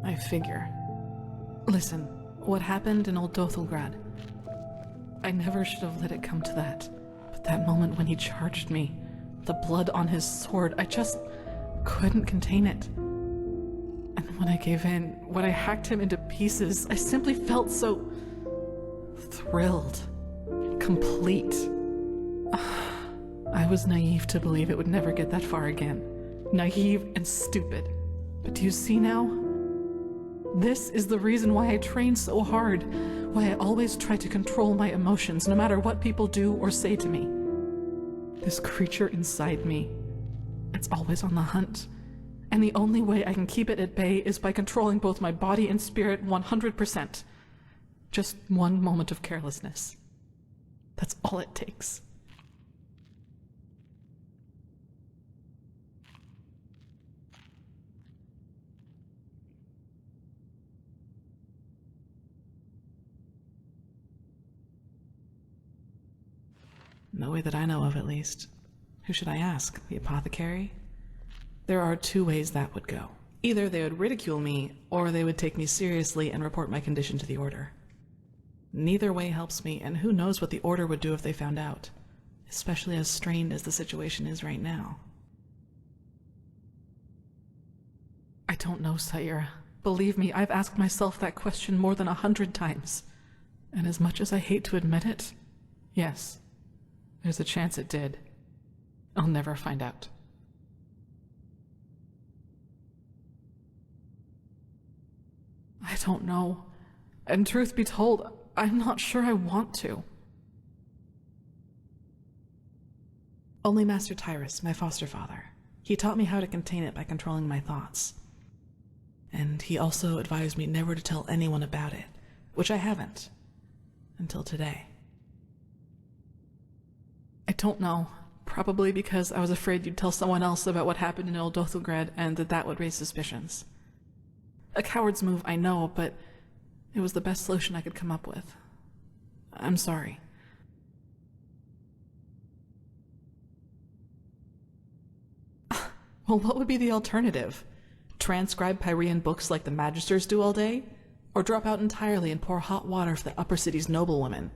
I figure. Listen, what happened in old Dothulgrad? I never should have let it come to that. But that moment when he charged me, the blood on his sword, I just couldn't contain it. And when I gave in, when I hacked him into pieces, I simply felt so thrilled. Complete. I was naive to believe it would never get that far again. Naive and stupid. But do you see now? This is the reason why I train so hard, why I always try to control my emotions no matter what people do or say to me. This creature inside me, it's always on the hunt. And the only way I can keep it at bay is by controlling both my body and spirit 100%. Just one moment of carelessness. That's all it takes. No way that I know of, at least. Who should I ask? The apothecary? There are two ways that would go. Either they would ridicule me, or they would take me seriously and report my condition to the Order. Neither way helps me, and who knows what the Order would do if they found out, especially as strained as the situation is right now. I don't know, Saira. Believe me, I've asked myself that question more than 100 times. And as much as I hate to admit it, yes, there's a chance it did. I'll never find out. I don't know. And truth be told, I'm not sure I want to. Only Master Tyrus, my foster father. He taught me how to contain it by controlling my thoughts. And he also advised me never to tell anyone about it, which I haven't. Until today. I don't know. Probably because I was afraid you'd tell someone else about what happened in old Dothulgrad and that would raise suspicions. A coward's move, I know, but it was the best solution I could come up with. I'm sorry. Well, what would be the alternative? Transcribe Pyrean books like the Magisters do all day? Or drop out entirely and pour hot water for the upper city's noblewomen?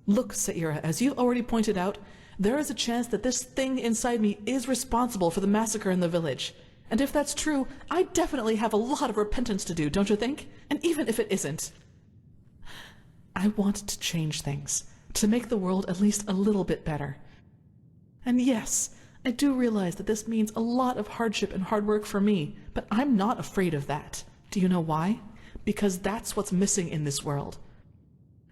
Look, Saira, as you've already pointed out, there is a chance that this thing inside me is responsible for the massacre in the village. And if that's true, I definitely have a lot of repentance to do, don't you think? And even if it isn't, I want to change things, to make the world at least a little bit better. And yes, I do realize that this means a lot of hardship and hard work for me, but I'm not afraid of that. Do you know why? Because that's what's missing in this world.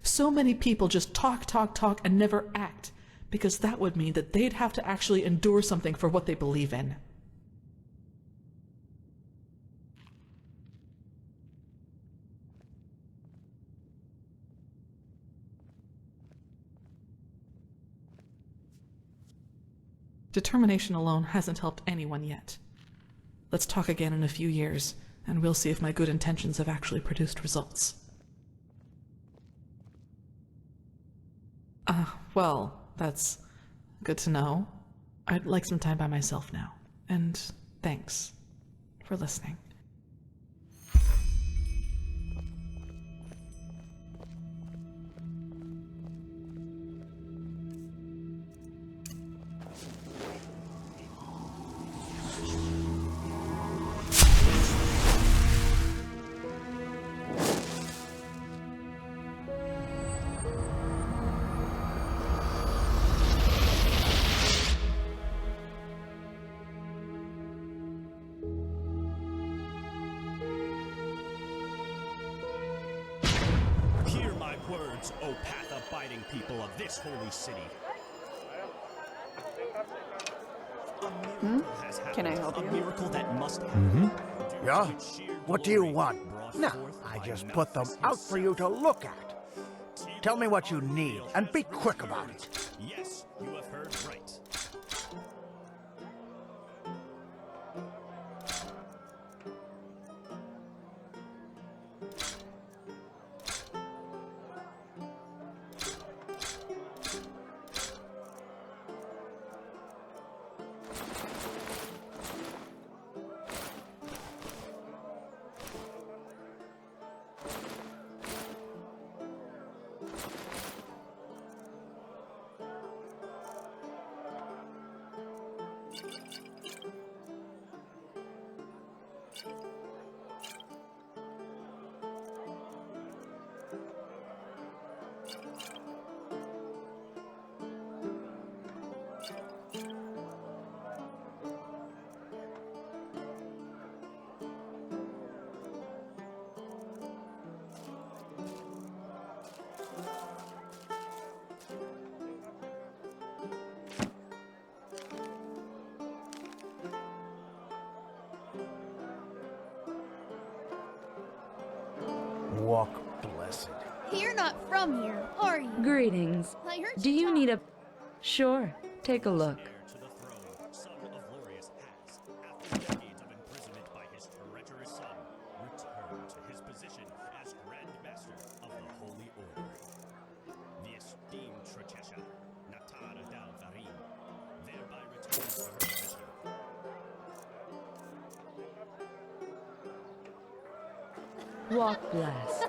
So many people just talk and never act, because that would mean that they'd have to actually endure something for what they believe in. Determination alone hasn't helped anyone yet. Let's talk again in a few years, and we'll see if my good intentions have actually produced results. Well, that's good to know. I'd like some time by myself now, and thanks for listening. words, O path-abiding people of this holy city. Can I help you? A miracle that must happen. Yeah? What do you want? No, I just put them out for you to look at. Tell me what you need, and be quick about it. Yes, you have heard right. Walk blessed. You're not from here, are you? Greetings. I heard Do you need a... Sure, take a look. To the throne, son of Glorious has, after decades of imprisonment by his treacherous son, returned to his position as Grandmaster of the Holy Order. The esteemed Trecesha, Natara Dal Varim, thereby returns to her position. Walk blessed.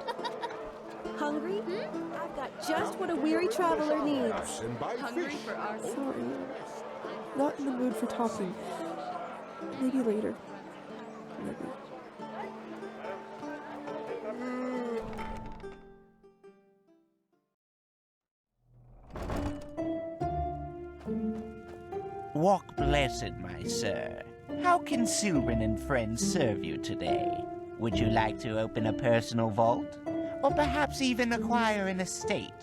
Hungry? I've got just what a weary traveler needs. Hungry for our Sorry. Not in the mood for talking. Maybe later. Maybe. Walk blessed, my sir. How can Sylvan and friends serve you today? Would you like to open a personal vault? Or perhaps even acquire an estate?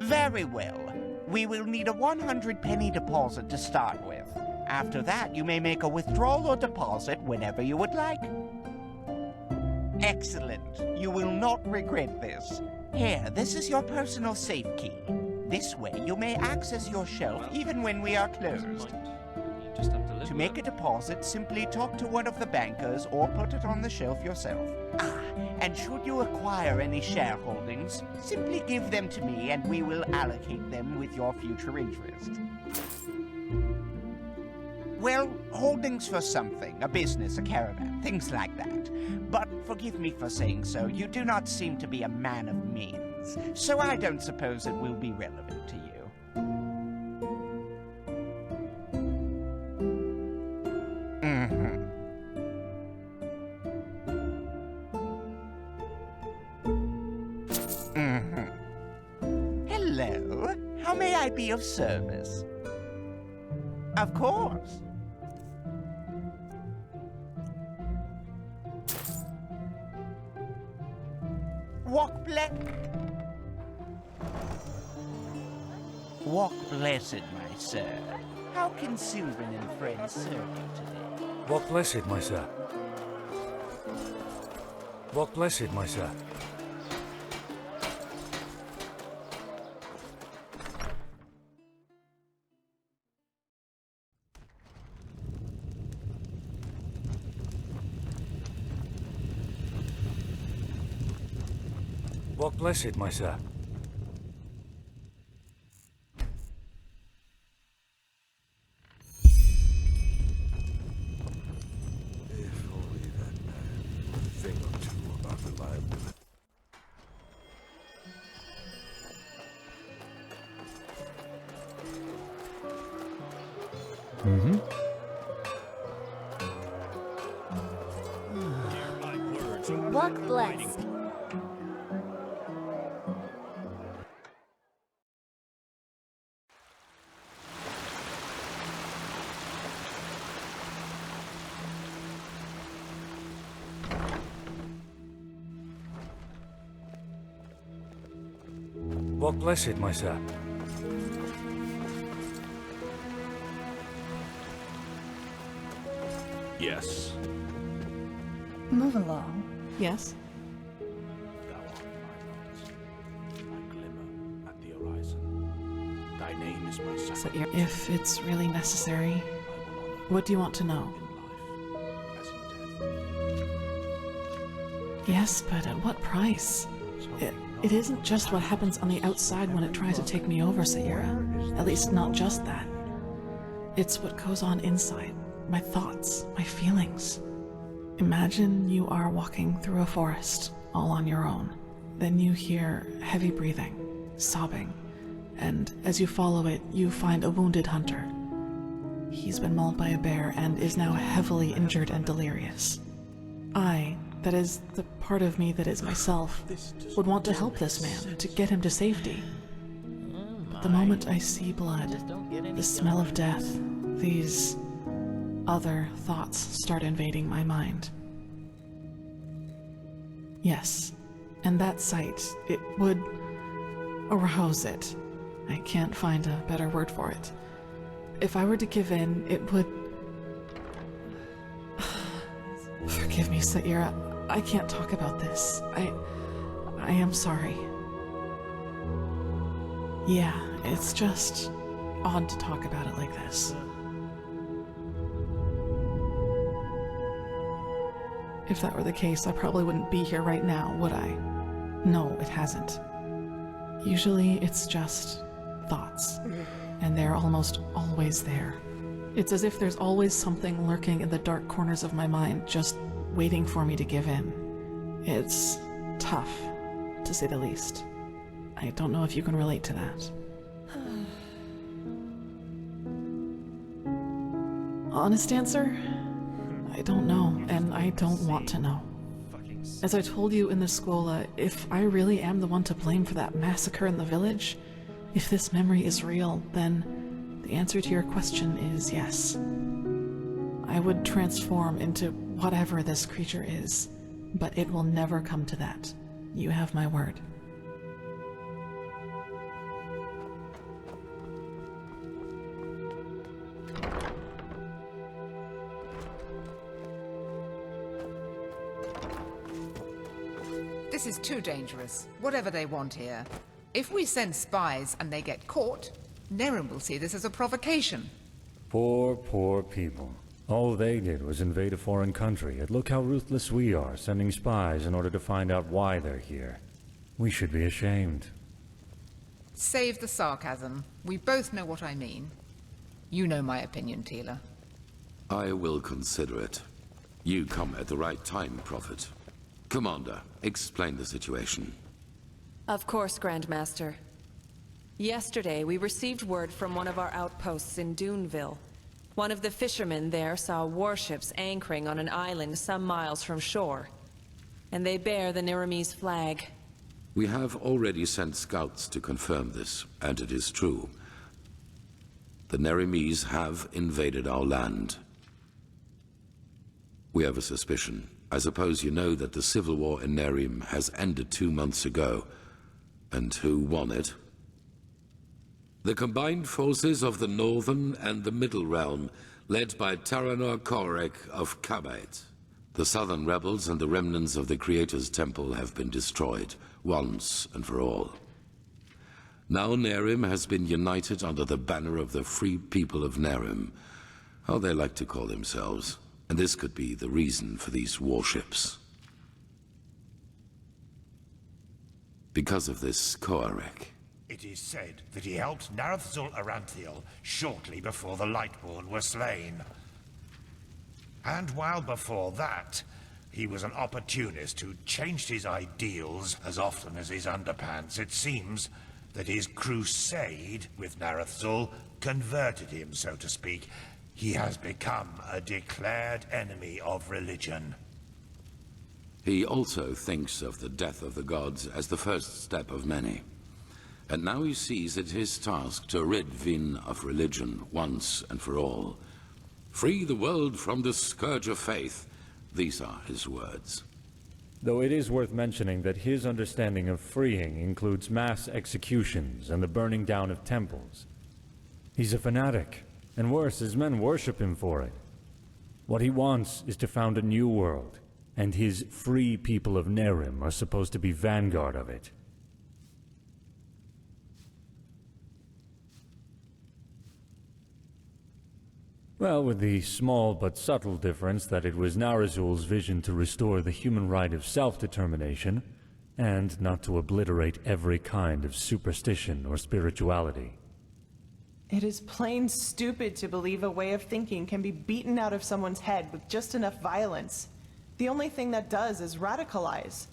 Very well. We will need a 100-penny deposit to start with. After that, you may make a withdrawal or deposit whenever you would like. Excellent. You will not regret this. Here, this is your personal safe key. This way, you may access your shelf even when we are closed. To make a deposit, simply talk to one of the bankers or put it on the shelf yourself. And should you acquire any shareholdings, simply give them to me and we will allocate them with your future interest. Well, holdings for something, a business, a caravan, things like that. But forgive me for saying so, you do not seem to be a man of means, so I don't suppose it will be relevant to you. Hello, how may I be of service? Of course. Walk blessed, my sir. How can Sylvan and friends serve you today? Walk blessed, my sir. Walk blessed, my sir. Walk blessed, my sir. If only that man knew a thing or two about reliability. Walk blessed. Walk blessed, my sir. Yes. Move along. Yes? Thy name is my So son. if it's really necessary, what do you want to know? Yes, but at what price? It isn't just what happens on the outside when it tries to take me over, Sayera. At least not just that. It's what goes on inside. My thoughts, my feelings. Imagine you are walking through a forest, all on your own. Then you hear heavy breathing, sobbing, and as you follow it, you find a wounded hunter. He's been mauled by a bear and is now heavily injured and delirious. That is the part of me that is myself, would want to help this man, to get him to safety. But the moment I see blood, the smell of death, these other thoughts start invading my mind. Yes, and that sight, it would arouse it. I can't find a better word for it. If I were to give in, it would... Forgive me, Sayera. I can't talk about this. I am sorry. Yeah, it's just odd to talk about it like this. If that were the case, I probably wouldn't be here right now, would I? No, it hasn't. Usually it's just thoughts, and they're almost always there. It's as if there's always something lurking in the dark corners of my mind, just waiting for me to give in. It's tough, to say the least. I don't know if you can relate to that. Honest answer? I don't know, and I don't want to know. As I told you in the Scola, if I really am the one to blame for that massacre in the village, if this memory is real, then the answer to your question is yes. I would transform into whatever this creature is, but it will never come to that. You have my word. This is too dangerous, whatever they want here. If we send spies and they get caught, Nerim will see this as a provocation. Poor, poor people. All they did was invade a foreign country, and look how ruthless we are, sending spies in order to find out why they're here. We should be ashamed. Save the sarcasm. We both know what I mean. You know my opinion, Tealor. I will consider it. You come at the right time, Prophet. Commander, explain the situation. Of course, Grandmaster. Yesterday, we received word from one of our outposts in Duneville. One of the fishermen there saw warships anchoring on an island some miles from shore. And they bear the Nerimese flag. We have already sent scouts to confirm this, and it is true. The Nerimese have invaded our land. We have a suspicion. I suppose you know that the civil war in Nerim has ended 2 months ago. And who won it? The combined forces of the Northern and the Middle Realm, led by Taranor Coarek of Kabait. The Southern rebels and the remnants of the Creator's Temple have been destroyed, once and for all. Now Nerim has been united under the banner of the Free People of Nerim, how they like to call themselves, and this could be the reason for these warships. Because of this Coarek. It is said that he helped Narathd'zul Arantheal shortly before the Lightborn were slain. And while before that, he was an opportunist who changed his ideals as often as his underpants. It seems that his crusade with Narathd'zul converted him, so to speak. He has become a declared enemy of religion. He also thinks of the death of the gods as the first step of many. And now he sees it his task to rid Vin of religion once and for all. Free the world from the scourge of faith. These are his words. Though it is worth mentioning that his understanding of freeing includes mass executions and the burning down of temples. He's a fanatic, and worse, his men worship him for it. What he wants is to found a new world, and his free people of Nerim are supposed to be vanguard of it. Well, with the small but subtle difference that it was Narazul's vision to restore the human right of self-determination, and not to obliterate every kind of superstition or spirituality. It is plain stupid to believe a way of thinking can be beaten out of someone's head with just enough violence. The only thing that does is radicalize.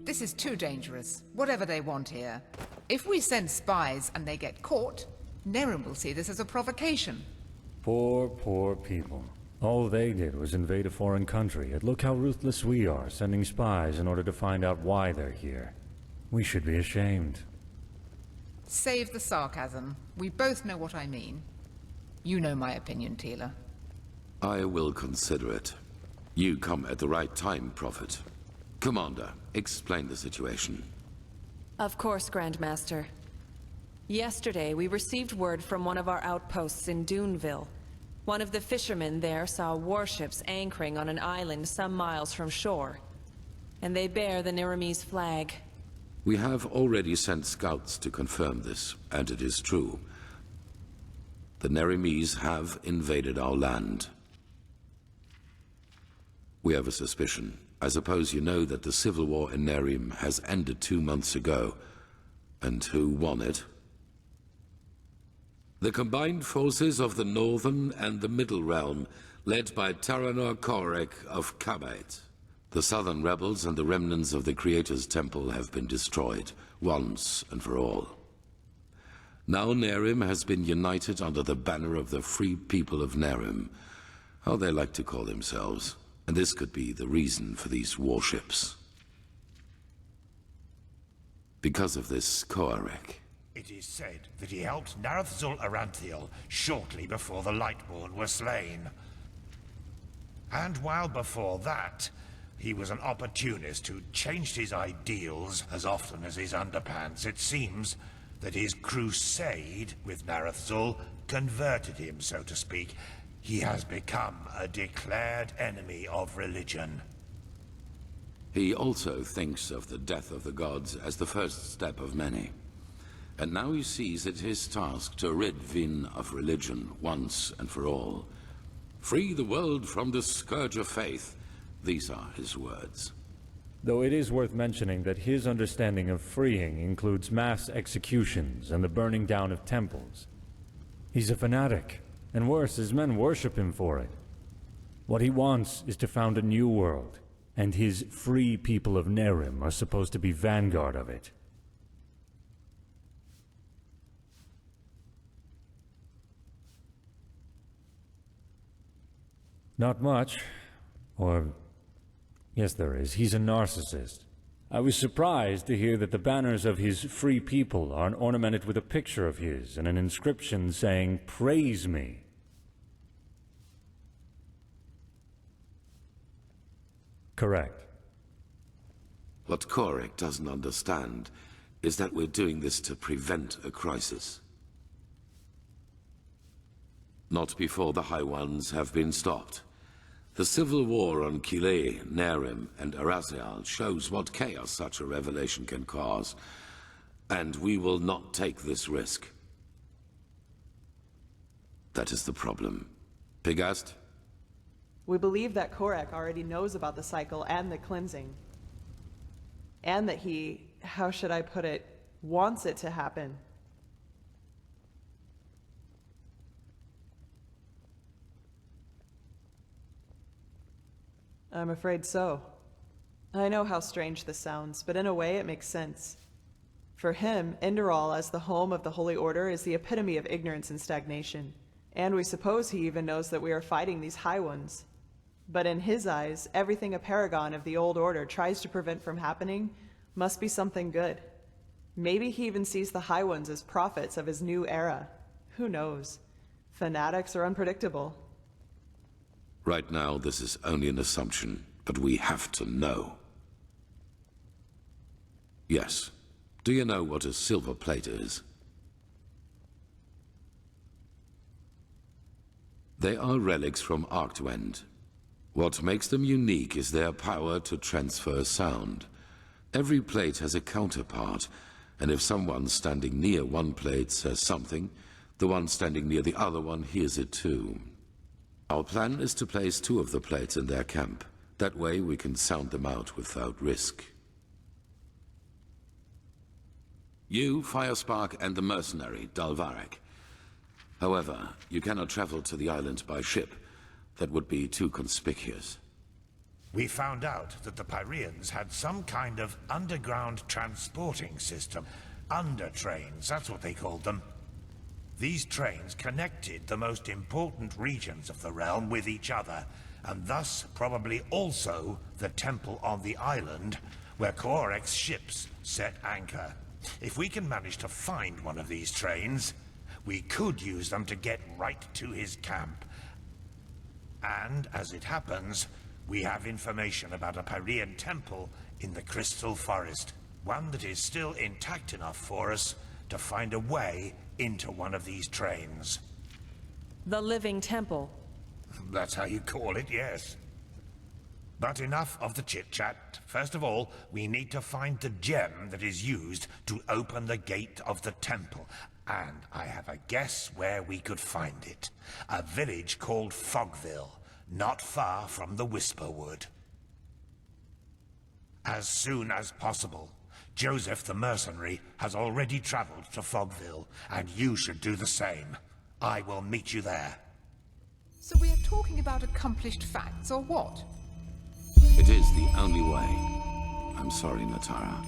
This is too dangerous, whatever they want here. If we send spies and they get caught, Nerim will see this as a provocation. Poor, poor people. All they did was invade a foreign country, and look how ruthless we are, sending spies in order to find out why they're here. We should be ashamed. Save the sarcasm. We both know what I mean. You know my opinion, Tealor. I will consider it. You come at the right time, Prophet. Commander, explain the situation. Of course, Grandmaster. Yesterday, we received word from one of our outposts in Duneville. One of the fishermen there saw warships anchoring on an island some miles from shore. And they bear the Nerimese flag. We have already sent scouts to confirm this, and it is true. The Nerimese have invaded our land. We have a suspicion. I suppose you know that the civil war in Nerim has ended 2 months ago. And who won it? The combined forces of the Northern and the Middle Realm, led by Taranor Coarek of Kabait. The Southern rebels and the remnants of the Creator's Temple have been destroyed, once and for all. Now Nerim has been united under the banner of the Free People of Nerim, how they like to call themselves. And this could be the reason for these warships. Because of this Coarek. It is said that he helped Narazul Arantheal shortly before the Lightborn were slain. And while before that, he was an opportunist who changed his ideals as often as his underpants. It seems that his crusade with Narazul converted him, so to speak. He has become a declared enemy of religion. He also thinks of the death of the gods as the first step of many. And now he sees it his task to rid Vin of religion once and for all. Free the world from the scourge of faith. These are his words. Though it is worth mentioning that his understanding of freeing includes mass executions and the burning down of temples. He's a fanatic. And worse, his men worship him for it. What he wants is to found a new world, and his free people of Nerim are supposed to be vanguard of it. Not much. Or... yes, there is. He's a narcissist. I was surprised to hear that the banners of his free people aren't ornamented with a picture of his and an inscription saying, "Praise me." Correct. What Coarek doesn't understand is that we're doing this to prevent a crisis. Not before the High Ones have been stopped. The civil war on Calia, Nerim, and Arantheal shows what chaos such a revelation can cause, and we will not take this risk. That is the problem. Pigast? We believe that Coarek already knows about the cycle and the cleansing. And that he, how should I put it, wants it to happen. I'm afraid so. I know how strange this sounds, but in a way it makes sense. For him, Enderal as the home of the Holy Order is the epitome of ignorance and stagnation. And we suppose he even knows that we are fighting these High Ones. But in his eyes, everything a paragon of the Old Order tries to prevent from happening must be something good. Maybe he even sees the High Ones as prophets of his new era. Who knows? Fanatics are unpredictable. Right now, this is only an assumption, but we have to know. Yes. Do you know what a silver plate is? They are relics from Arktwend. What makes them unique is their power to transfer sound. Every plate has a counterpart, and if someone standing near one plate says something, the one standing near the other one hears it too. Our plan is to place 2 of the plates in their camp. That way we can sound them out without risk. You, Firespark, and the mercenary, Dalvarek. However, you cannot travel to the island by ship. That would be too conspicuous. We found out that the Pyreans had some kind of underground transporting system. Undertrains, that's what they called them. These trains connected the most important regions of the realm with each other, and thus probably also the temple on the island where Coarek's ships set anchor. If we can manage to find one of these trains, we could use them to get right to his camp. And, as it happens, we have information about a Pyrean temple in the Crystal Forest. One that is still intact enough for us to find a way into one of these trains. The Living Temple. That's how you call it, yes. But enough of the chit-chat. First of all, we need to find the gem that is used to open the gate of the temple. And I have a guess where we could find it. A village called Fogville, not far from the Whisperwood. As soon as possible. Joseph the mercenary has already traveled to Fogville, and you should do the same. I will meet you there. So we are talking about accomplished facts, or what? It is the only way. I'm sorry, Natara.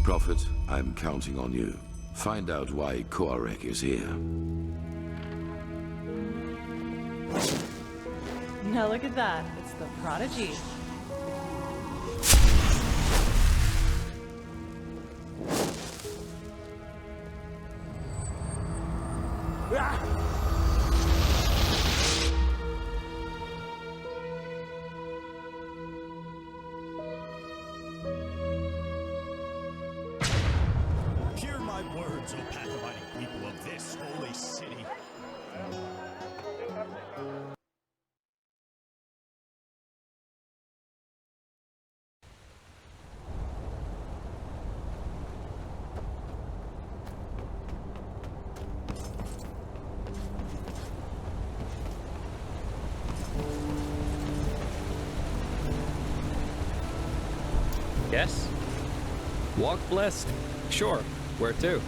Prophet, I'm counting on you. Find out why Coarek is here. Now look at that. It's the Prodigy. Hear my words, O path-abiding people of this holy city. Yes? Walk blessed? Sure. Where to?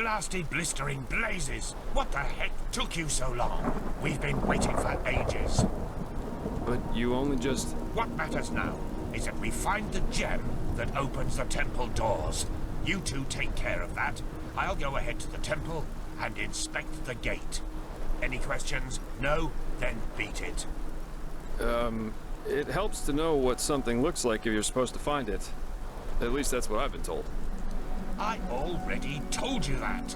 Blasted blistering blazes! What the heck took you so long? We've been waiting for ages. But you only just... What matters now is that we find the gem that opens the temple doors. You two take care of that. I'll go ahead to the temple and inspect the gate. Any questions? No? Then beat it. It helps to know what something looks like if you're supposed to find it. At least that's what I've been told. I already told you that.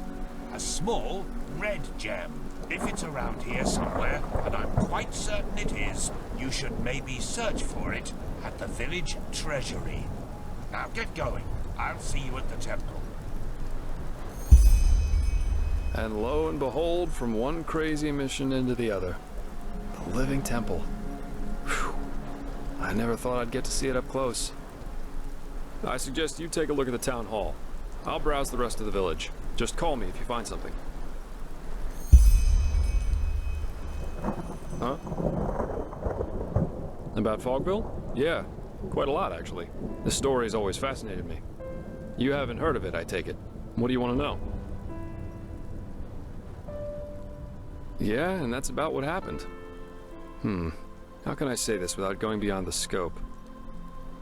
A small red gem. If it's around here somewhere, and I'm quite certain it is, you should maybe search for it at the village treasury. Now get going. I'll see you at the temple. And lo and behold, from one crazy mission into the other. The living temple. Whew. I never thought I'd get to see it up close. I suggest you take a look at the town hall. I'll browse the rest of the village. Just call me if you find something. Huh? About Fogville? Yeah, quite a lot actually. The story's always fascinated me. You haven't heard of it, I take it. What do you want to know? Yeah, and that's about what happened. How can I say this without going beyond the scope?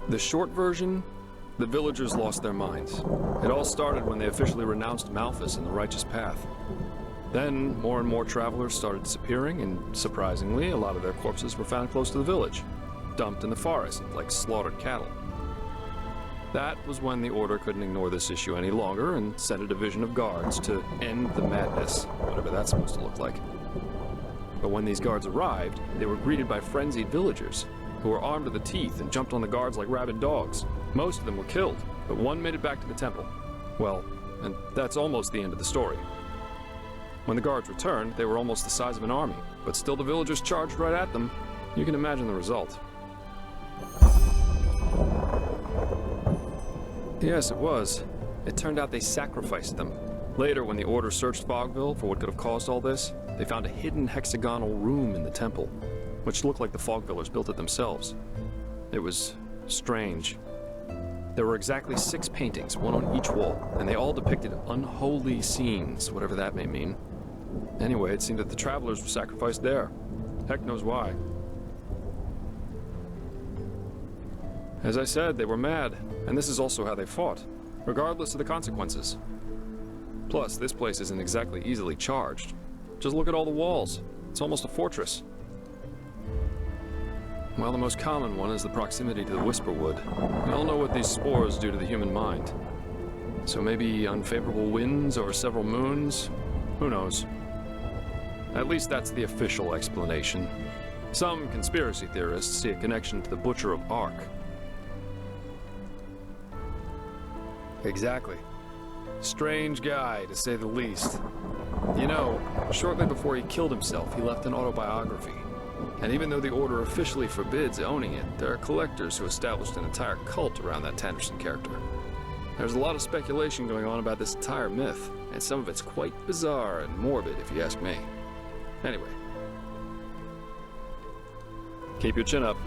The short version, the villagers lost their minds. It all started when they officially renounced Malthus and the righteous path. Then, more and more travelers started disappearing, and surprisingly, a lot of their corpses were found close to the village, dumped in the forest like slaughtered cattle. That was when the Order couldn't ignore this issue any longer and sent a division of guards to end the madness, whatever that's supposed to look like. But when these guards arrived, they were greeted by frenzied villagers, who were armed to the teeth and jumped on the guards like rabid dogs. Most of them were killed, but one made it back to the temple. Well, and that's almost the end of the story. When the guards returned, they were almost the size of an army, but still the villagers charged right at them. You can imagine the result. Yes, it was. It turned out they sacrificed them. Later, when the Order searched Fogville for what could have caused all this, they found a hidden hexagonal room in the temple, which looked like the Fogvillers built it themselves. It was strange. There were exactly 6 paintings, one on each wall, and they all depicted unholy scenes, whatever that may mean. Anyway, it seemed that the travelers were sacrificed there. Heck knows why. As I said, they were mad, and this is also how they fought, regardless of the consequences. Plus, this place isn't exactly easily charged. Just look at all the walls. It's almost a fortress. Well, the most common one is the proximity to the Whisperwood. We all know what these spores do to the human mind. So maybe unfavorable winds over several moons? Who knows? At least that's the official explanation. Some conspiracy theorists see a connection to the Butcher of Ark. Exactly. Strange guy, to say the least. You know, shortly before he killed himself, he left an autobiography. And even though the Order officially forbids owning it, there are collectors who established an entire cult around that Tanderson character. There's a lot of speculation going on about this entire myth, and some of it's quite bizarre and morbid, if you ask me. Anyway. Keep your chin up.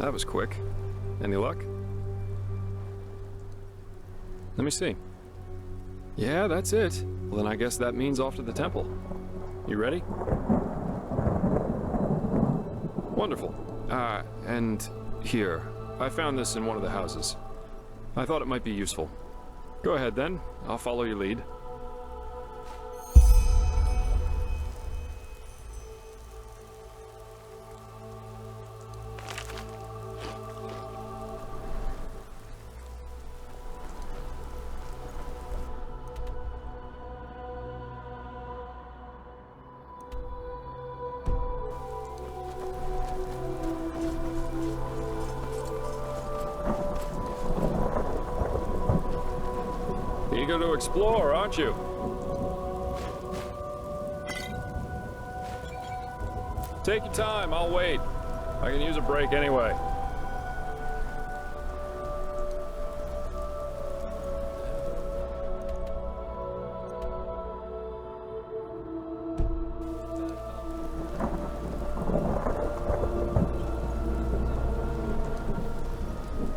That was quick. Any luck? Let me see. Yeah, that's it. Well, then I guess that means off to the temple. You ready? Wonderful. And here. I found this in one of the houses. I thought it might be useful. Go ahead then. I'll follow your lead. Eager to explore, aren't you? Take your time, I'll wait. I can use a break anyway.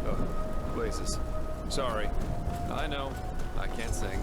Oh, places. Sorry. I know. I can't sing.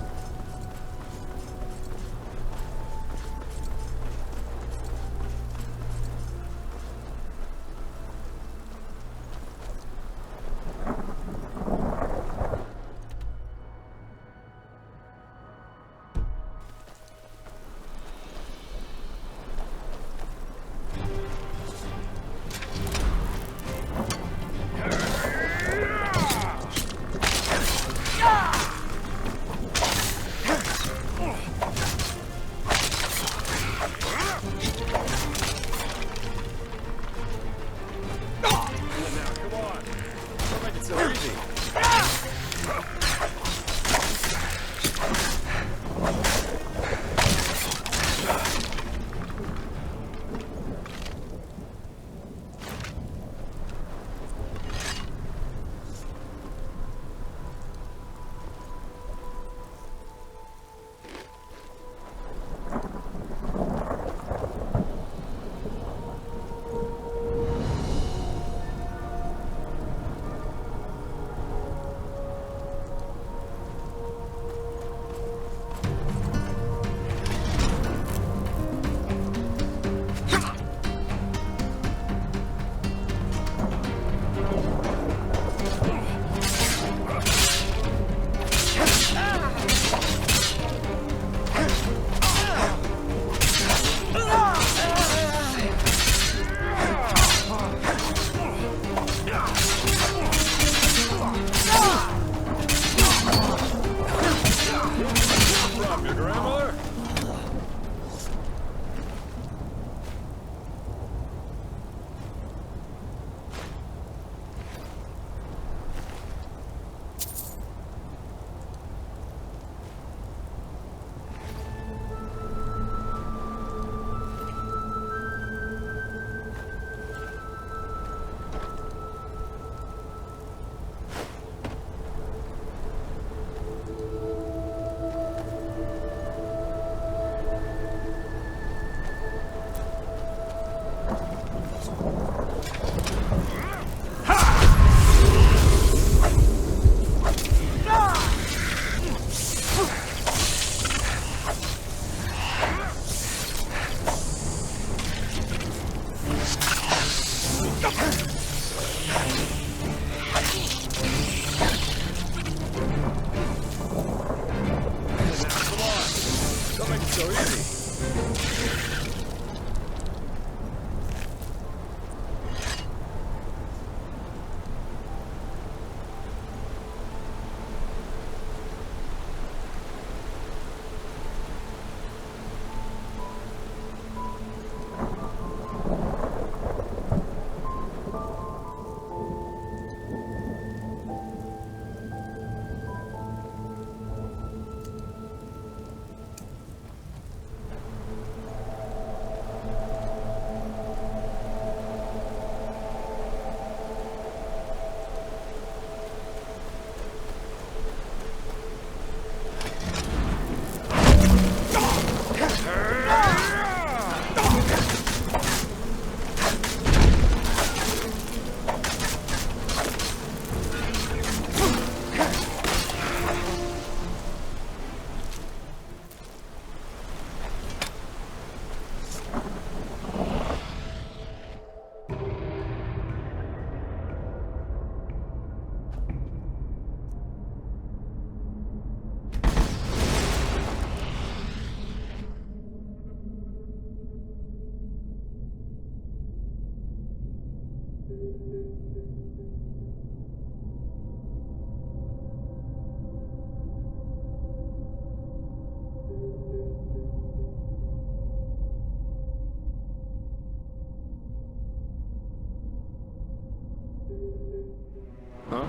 Huh?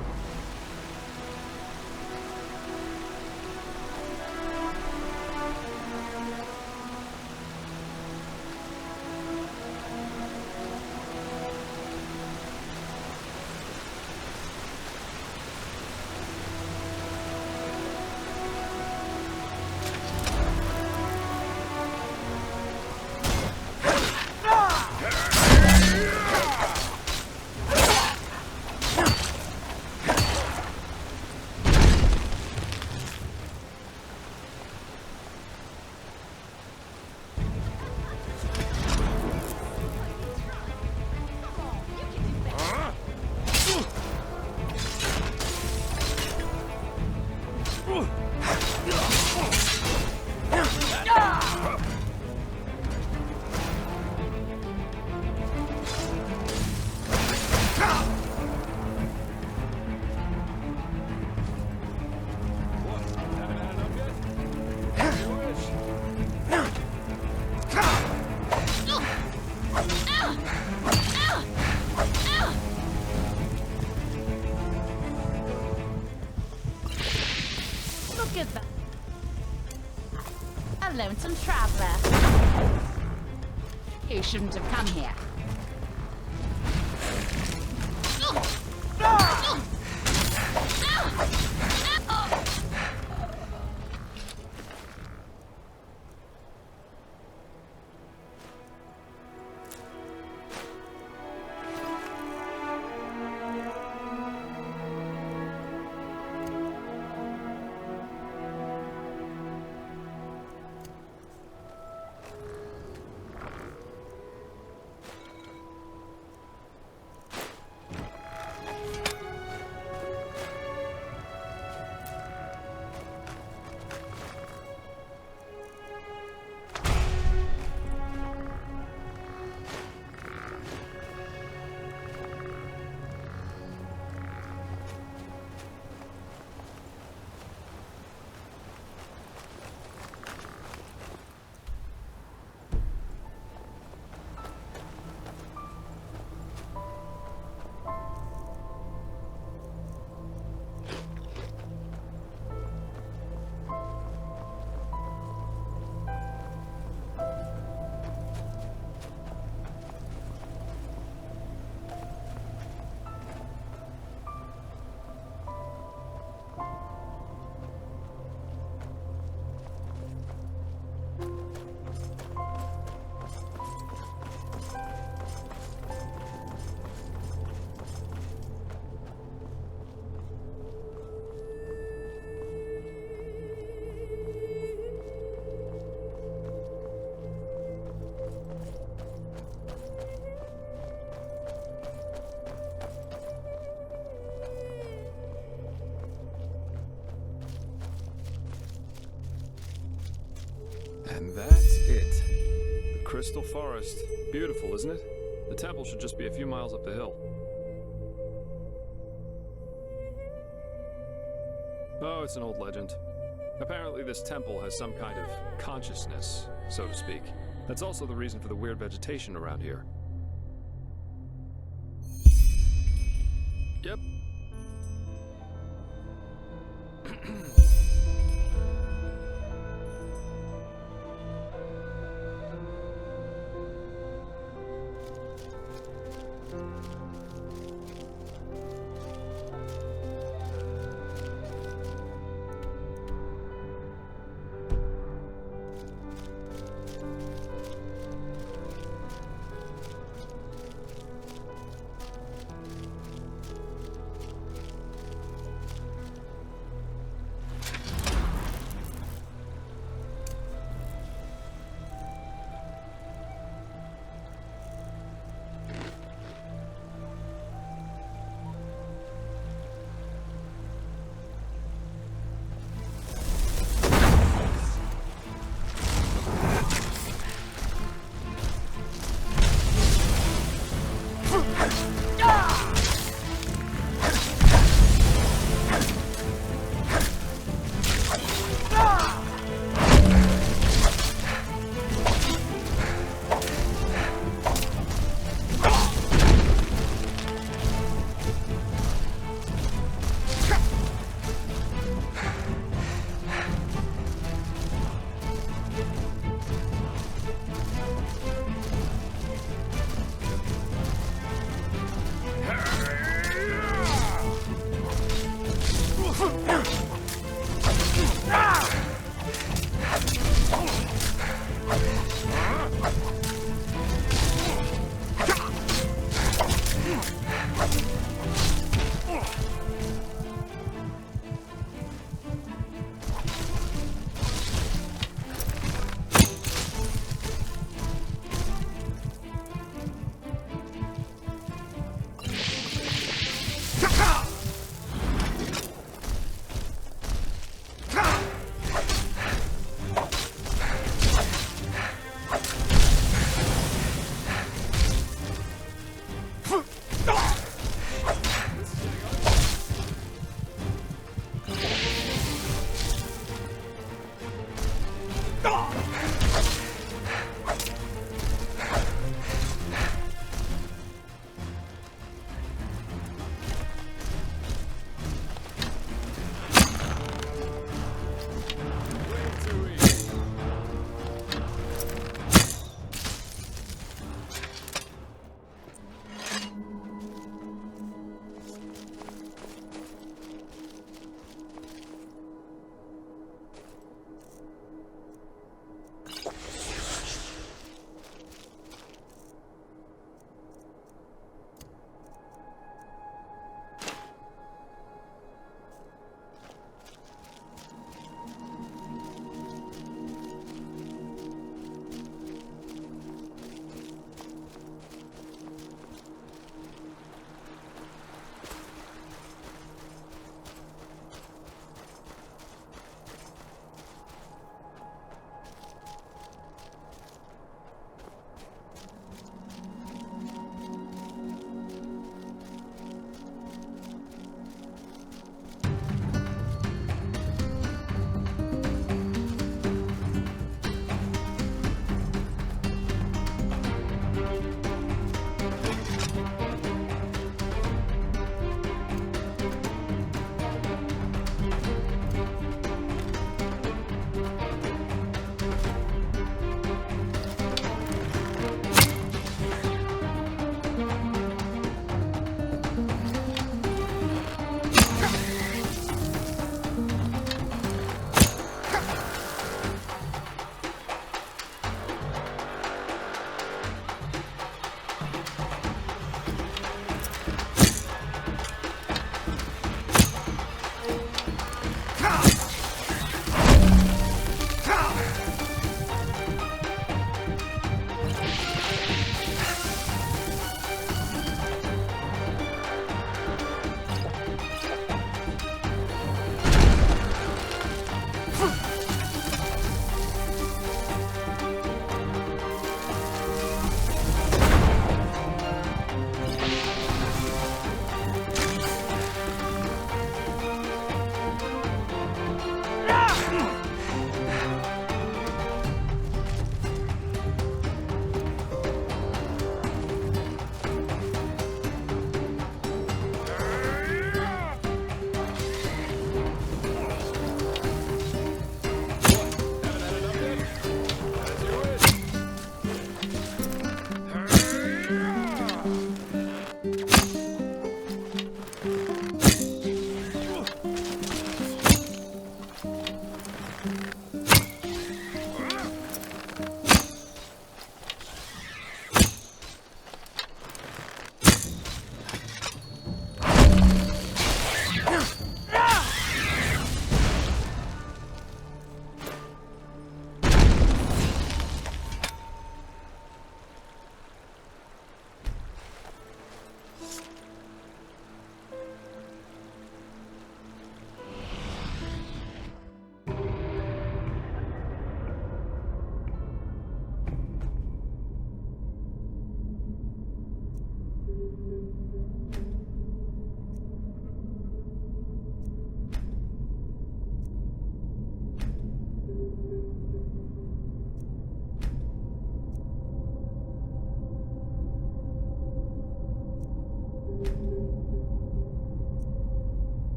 Look at that. A lonesome traveler. You shouldn't have come here. And that's it. The Crystal Forest. Beautiful, isn't it? The temple should just be a few miles up the hill. Oh, it's an old legend. Apparently this temple has some kind of consciousness, so to speak. That's also the reason for the weird vegetation around here. Yep.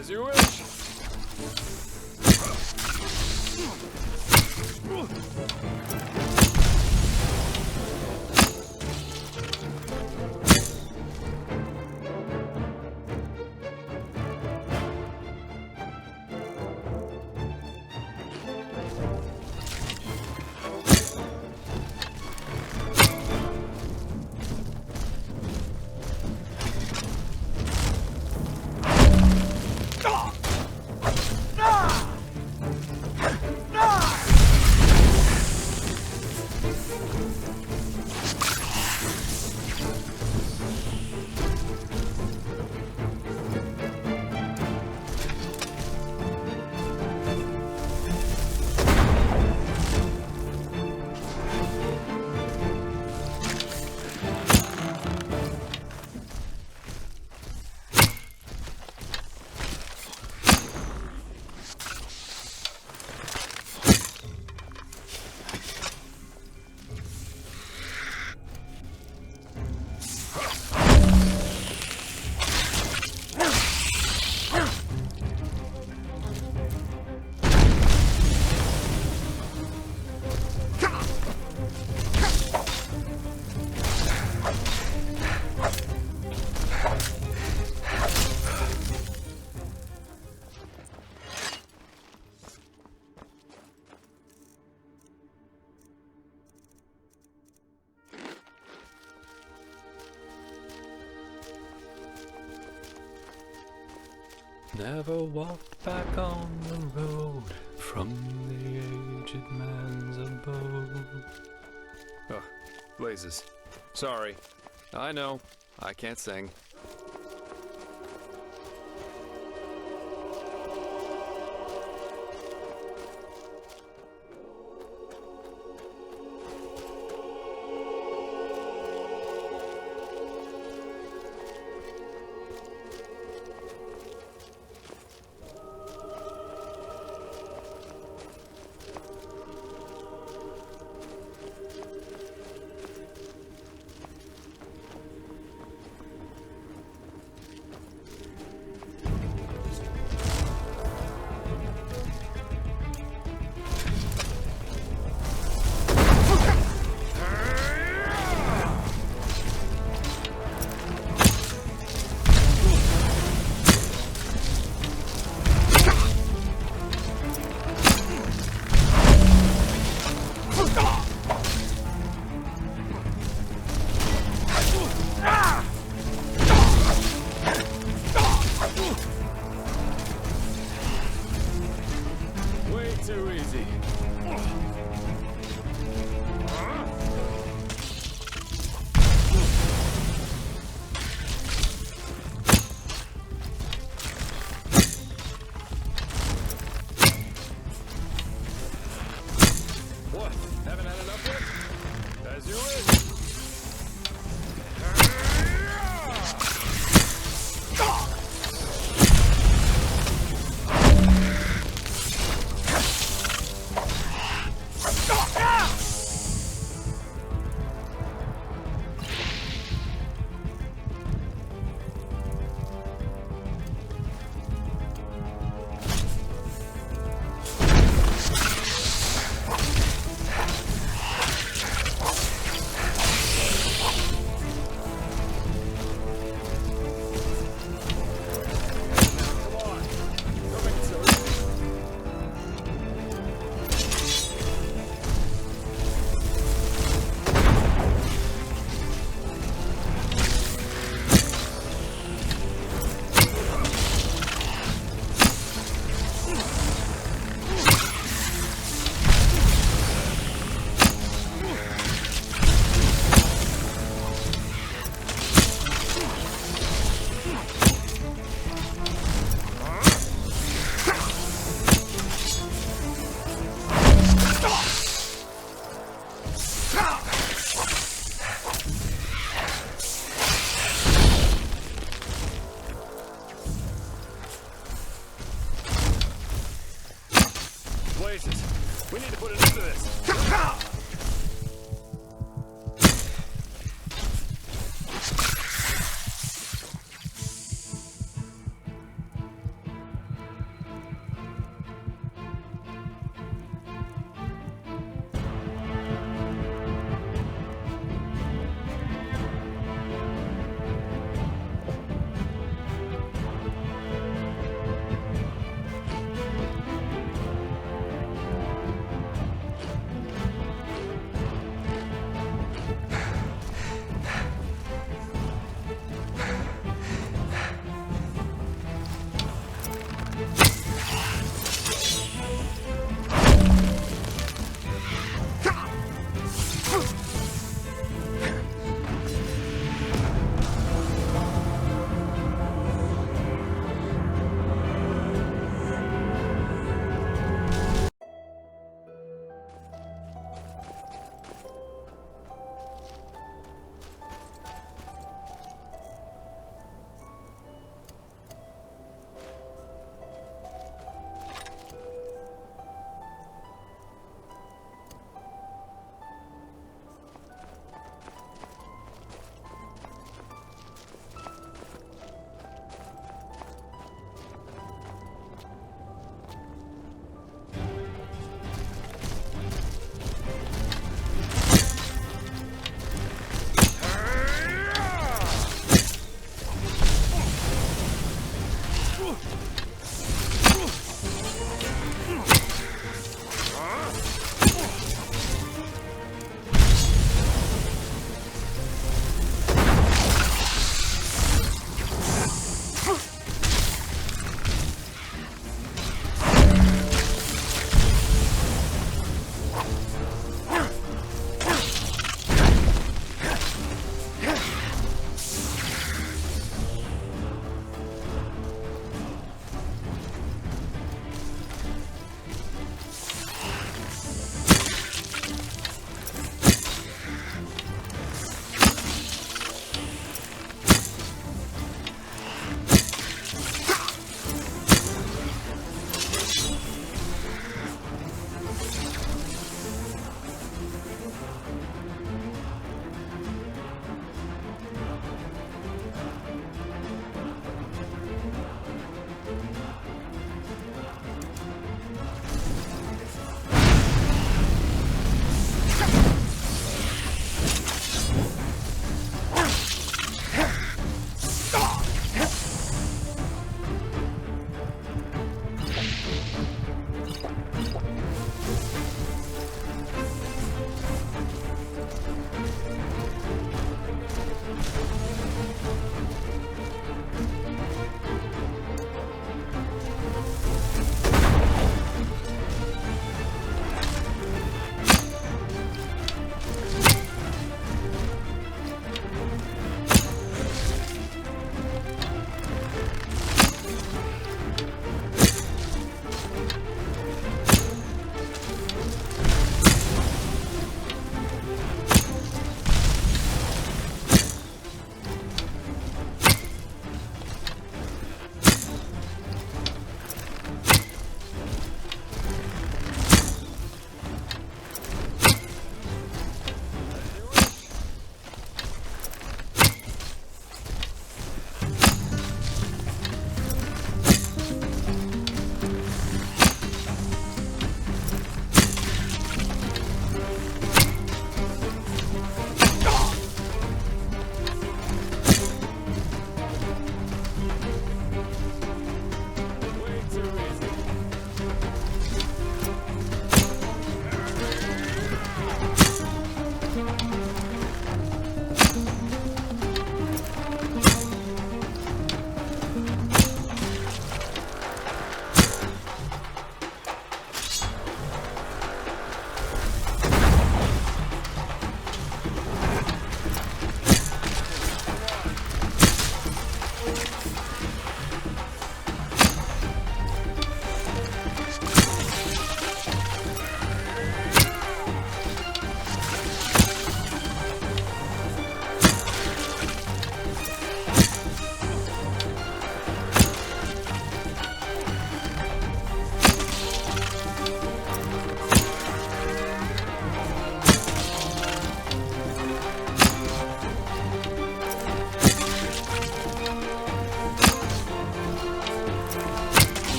As you wish. Never walk back on the road from the aged man's abode. Oh, blazes. Sorry. I know. I can't sing. We need to put an end to this.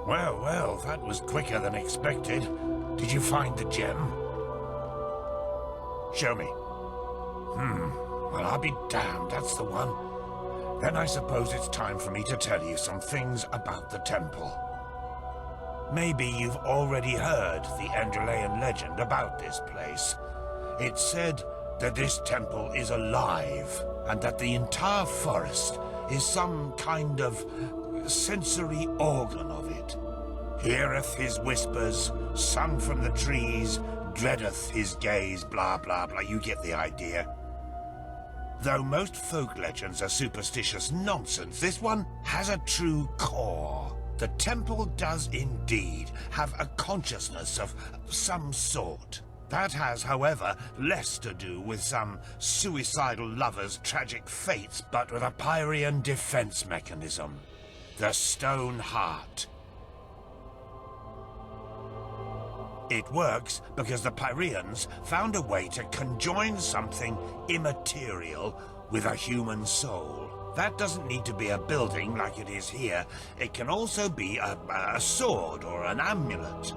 Well, well, that was quicker than expected. Did you find the gem? Show me. Well, I'll be damned, that's the one. Then I suppose it's time for me to tell you some things about the temple. Maybe you've already heard the Enderalian legend about this place. It's said that this temple is alive, and that the entire forest is some kind of sensory organ of it. Heareth his whispers, sung from the trees, dreadeth his gaze, blah blah blah, you get the idea. Though most folk legends are superstitious nonsense, this one has a true core. The temple does indeed have a consciousness of some sort. That has, however, less to do with some suicidal lover's tragic fates, but with a Pyrean defense mechanism. The Stone Heart. It works because the Pyreans found a way to conjoin something immaterial with a human soul. That doesn't need to be a building like it is here. It can also be a sword or an amulet.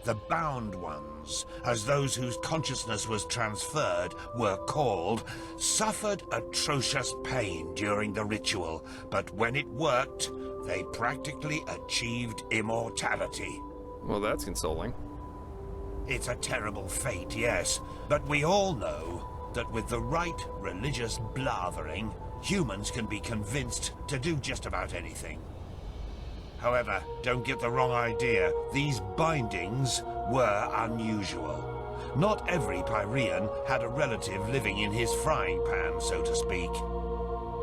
The Bound Ones, as those whose consciousness was transferred were called, suffered atrocious pain during the ritual, but when it worked, they practically achieved immortality. Well, that's consoling. It's a terrible fate, yes, but we all know that with the right religious blathering, humans can be convinced to do just about anything. However, don't get the wrong idea, these bindings were unusual. Not every Pyrean had a relative living in his frying pan, so to speak.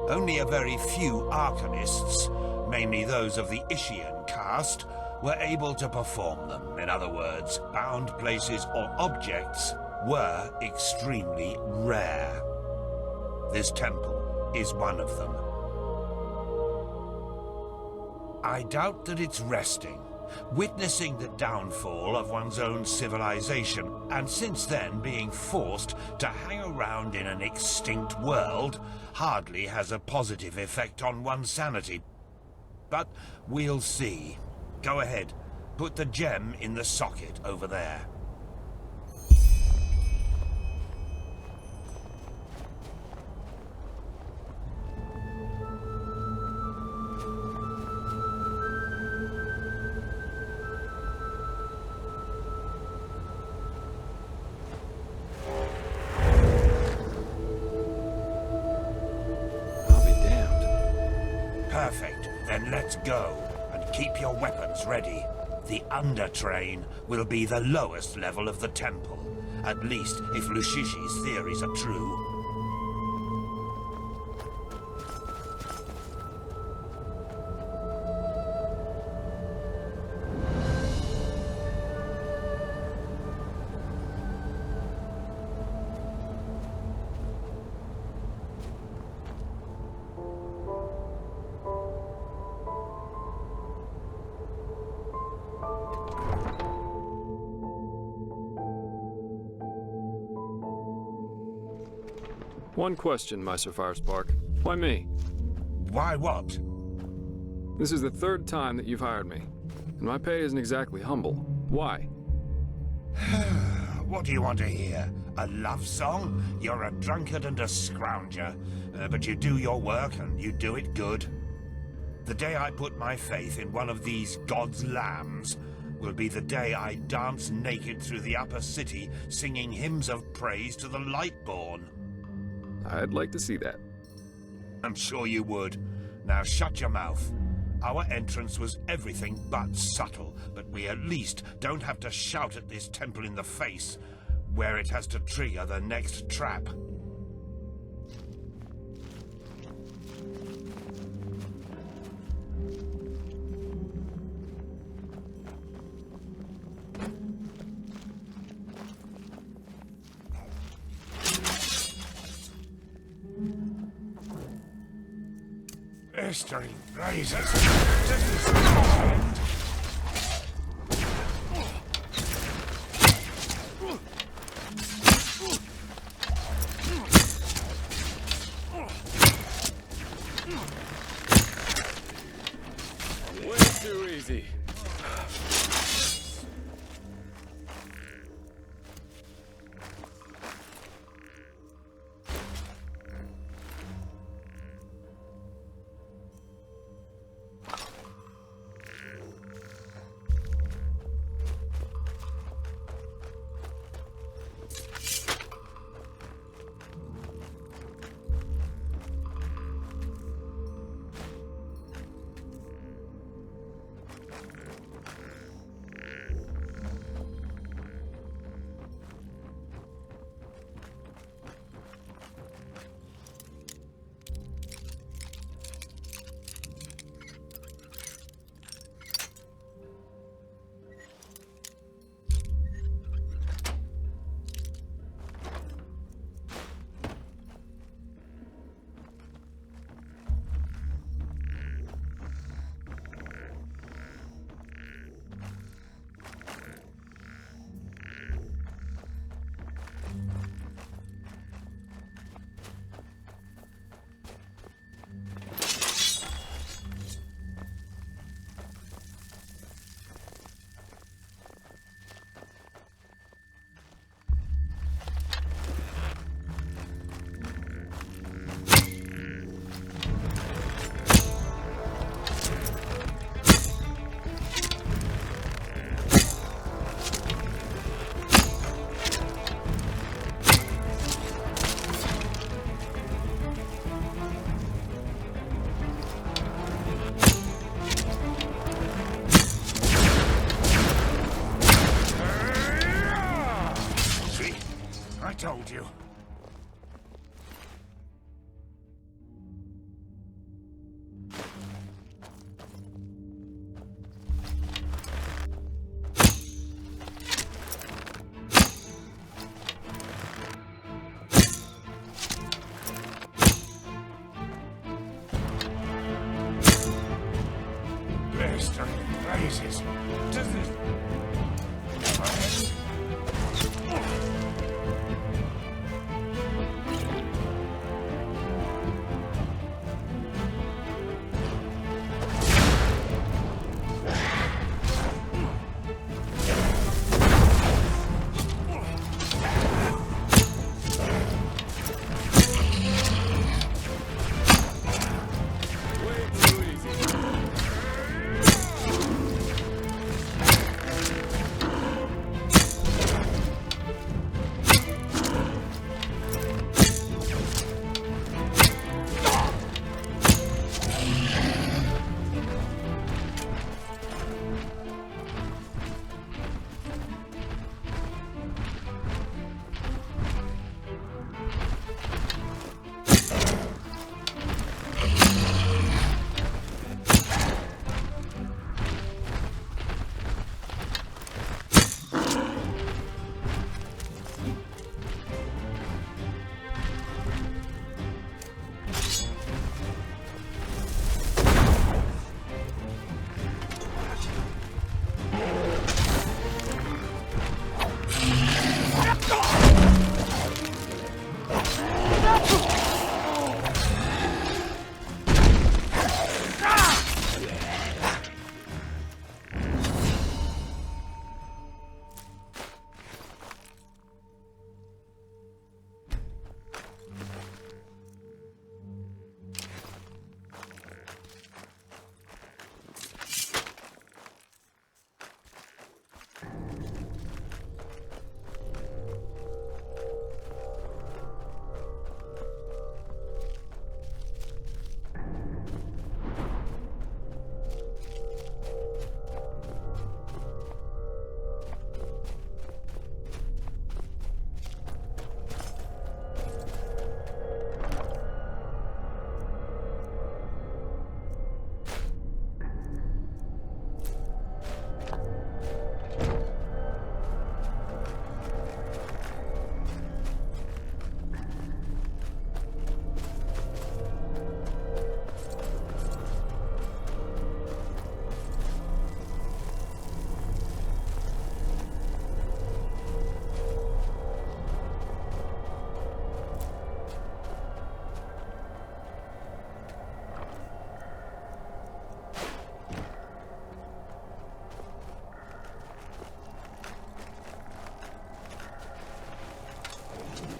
Only a very few Arcanists, mainly those of the Ishian caste, were able to perform them. In other words, bound places or objects were extremely rare. This temple is one of them. I doubt that it's resting, witnessing the downfall of one's own civilization, and since then being forced to hang around in an extinct world hardly has a positive effect on one's sanity. But we'll see. Go ahead, put the gem in the socket over there. I'll be damned. Perfect, then let's go. Keep your weapons ready. The Undertrain will be the lowest level of the temple. At least if Lushishi's theories are true. One question, Meister Firespark. Why me? Why what? This is the third time that you've hired me, and my pay isn't exactly humble. Why? What do you want to hear? A love song? You're a drunkard and a scrounger, but you do your work and you do it good. The day I put my faith in one of these God's lambs will be the day I dance naked through the upper city, singing hymns of praise to the Lightborn. I'd like to see that. I'm sure you would. Now shut your mouth. Our entrance was everything but subtle, but we at least don't have to shout at this temple in the face, where it has to trigger the next trap. Mystery blazes. This is Way too you.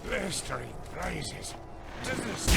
Blistering blazes. Does this...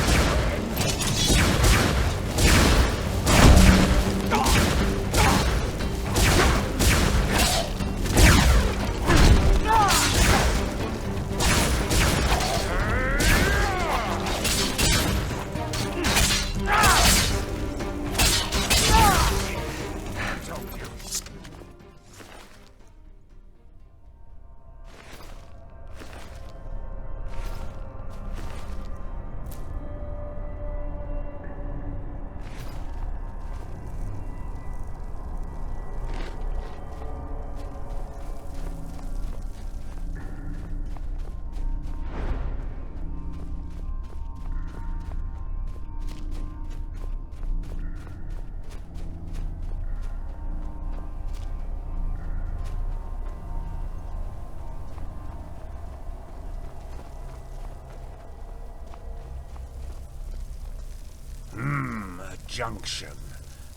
Junction.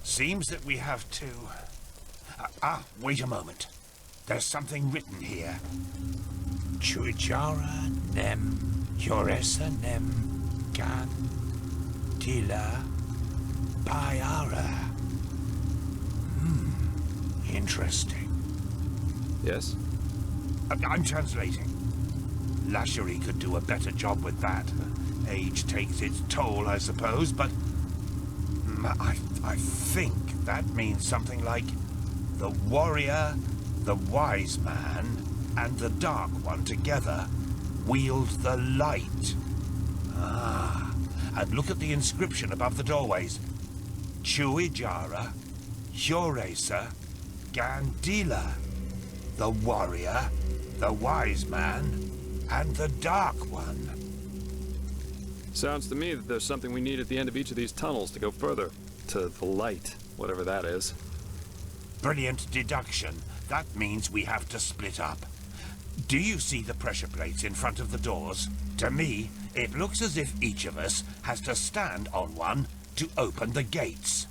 Seems that we have to... wait a moment. There's something written here. Chuijara nem Yoresa nem gan Tealor Pyara. Interesting. Yes? I'm translating. Lishari could do a better job with that. Age takes its toll, I suppose, but... I think that means something like the warrior, the wise man, and the dark one together wields the light. Ah, and look at the inscription above the doorways. Chuijara, Hjoresa, Gandila. The warrior, the wise man, and the dark one. Sounds to me that there's something we need at the end of each of these tunnels to go further. To the light, whatever that is. Brilliant deduction. That means we have to split up. Do you see the pressure plates in front of the doors? To me, it looks as if each of us has to stand on one to open the gates.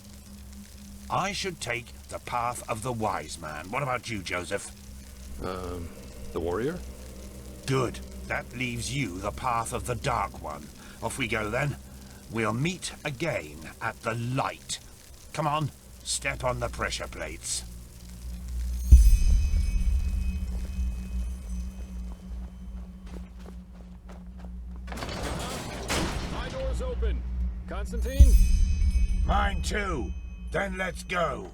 I should take the path of the wise man. What about you, Joseph? The warrior? Good. That leaves you the path of the dark one. Off we go then. We'll meet again at the light. Come on, step on the pressure plates. My door's open. Constantine? Mine too. Then let's go.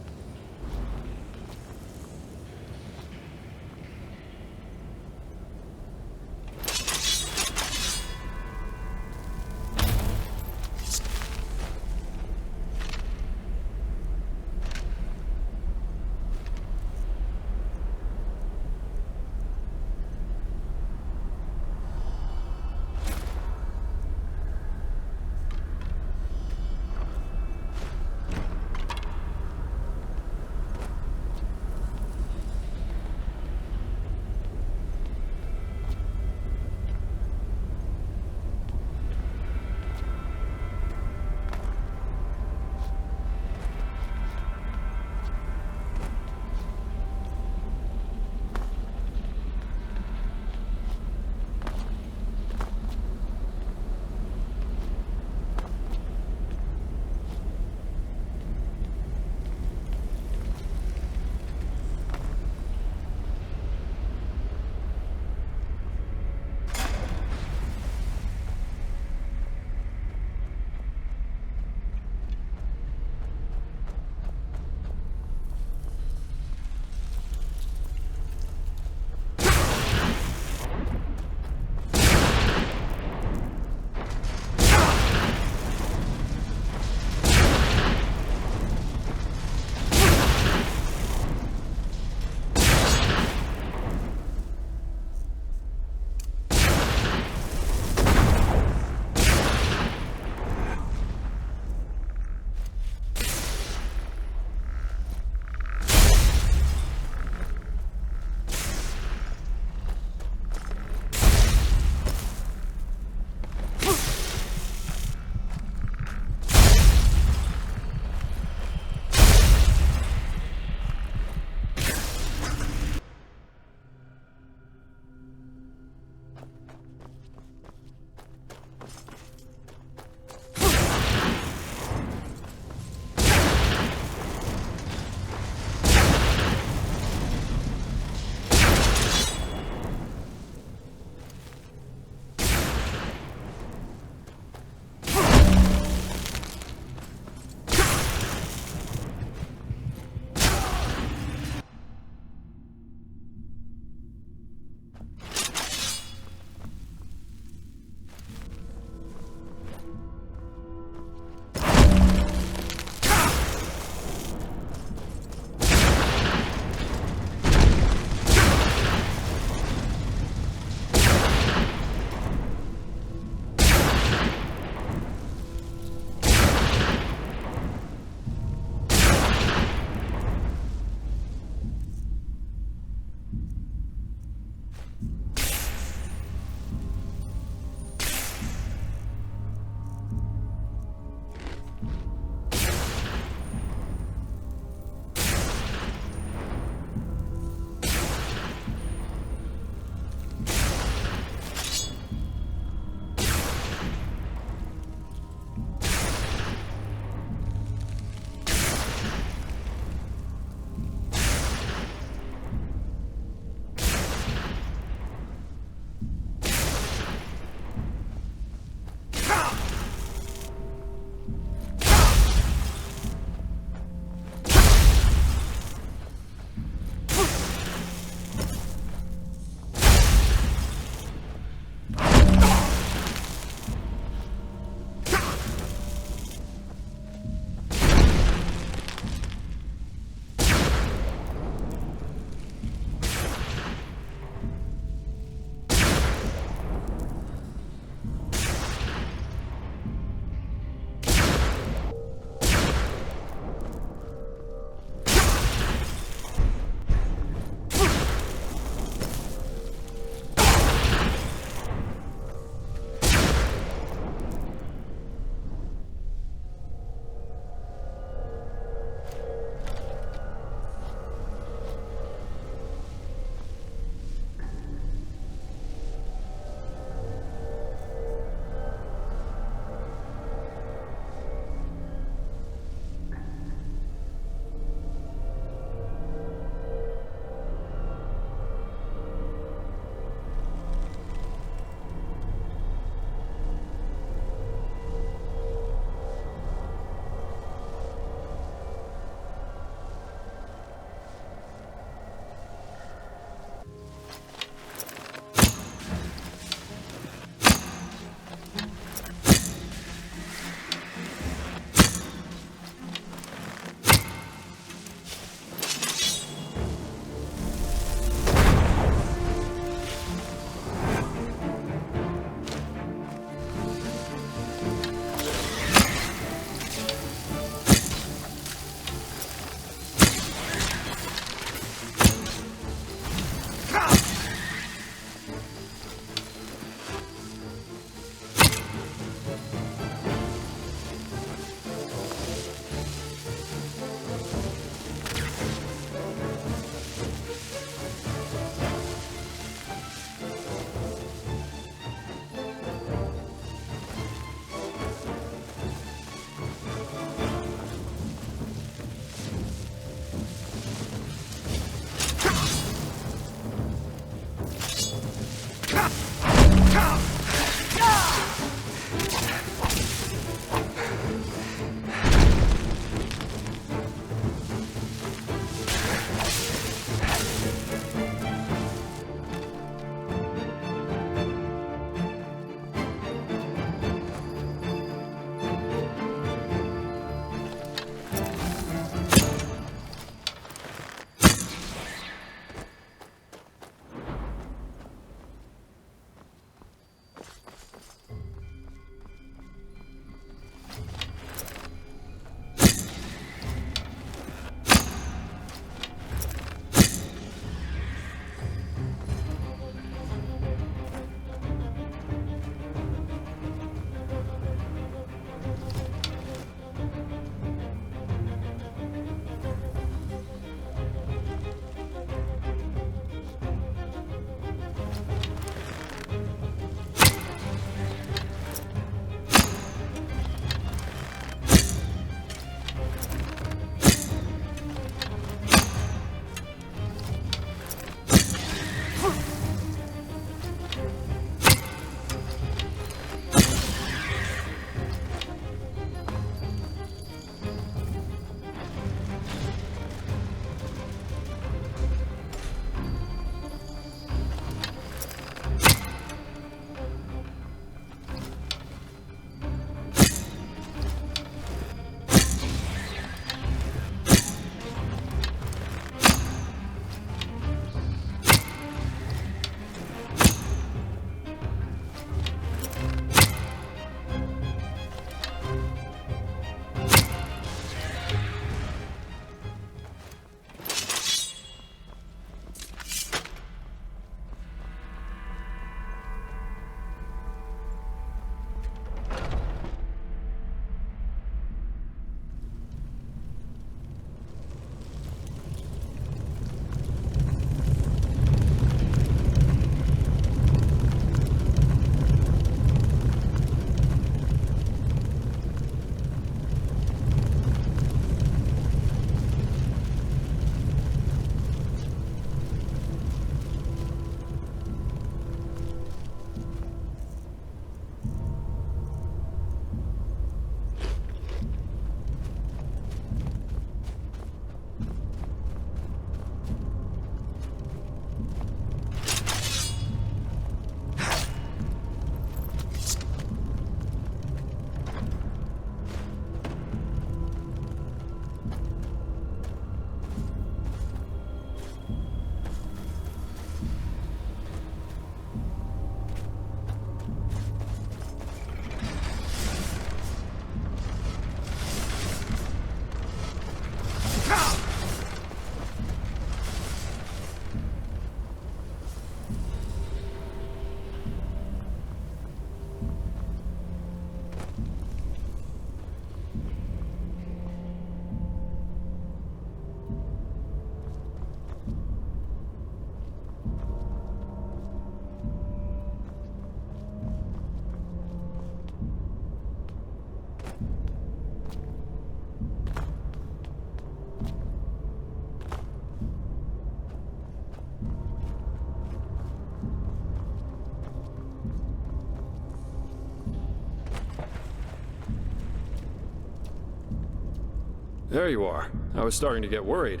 There you are. I was starting to get worried.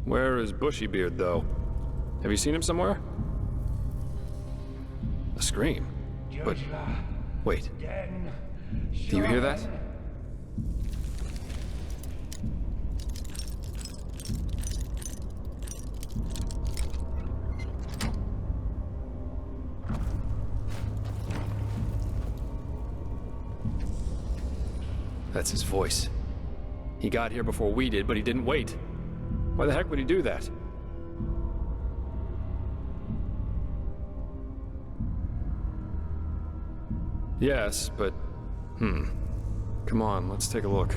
Where is Bushybeard, though? Have you seen him somewhere? A scream? But... wait. Do you hear that? That's his voice. He got here before we did, but he didn't wait. Why the heck would he do that? Yes, but... Come on, let's take a look.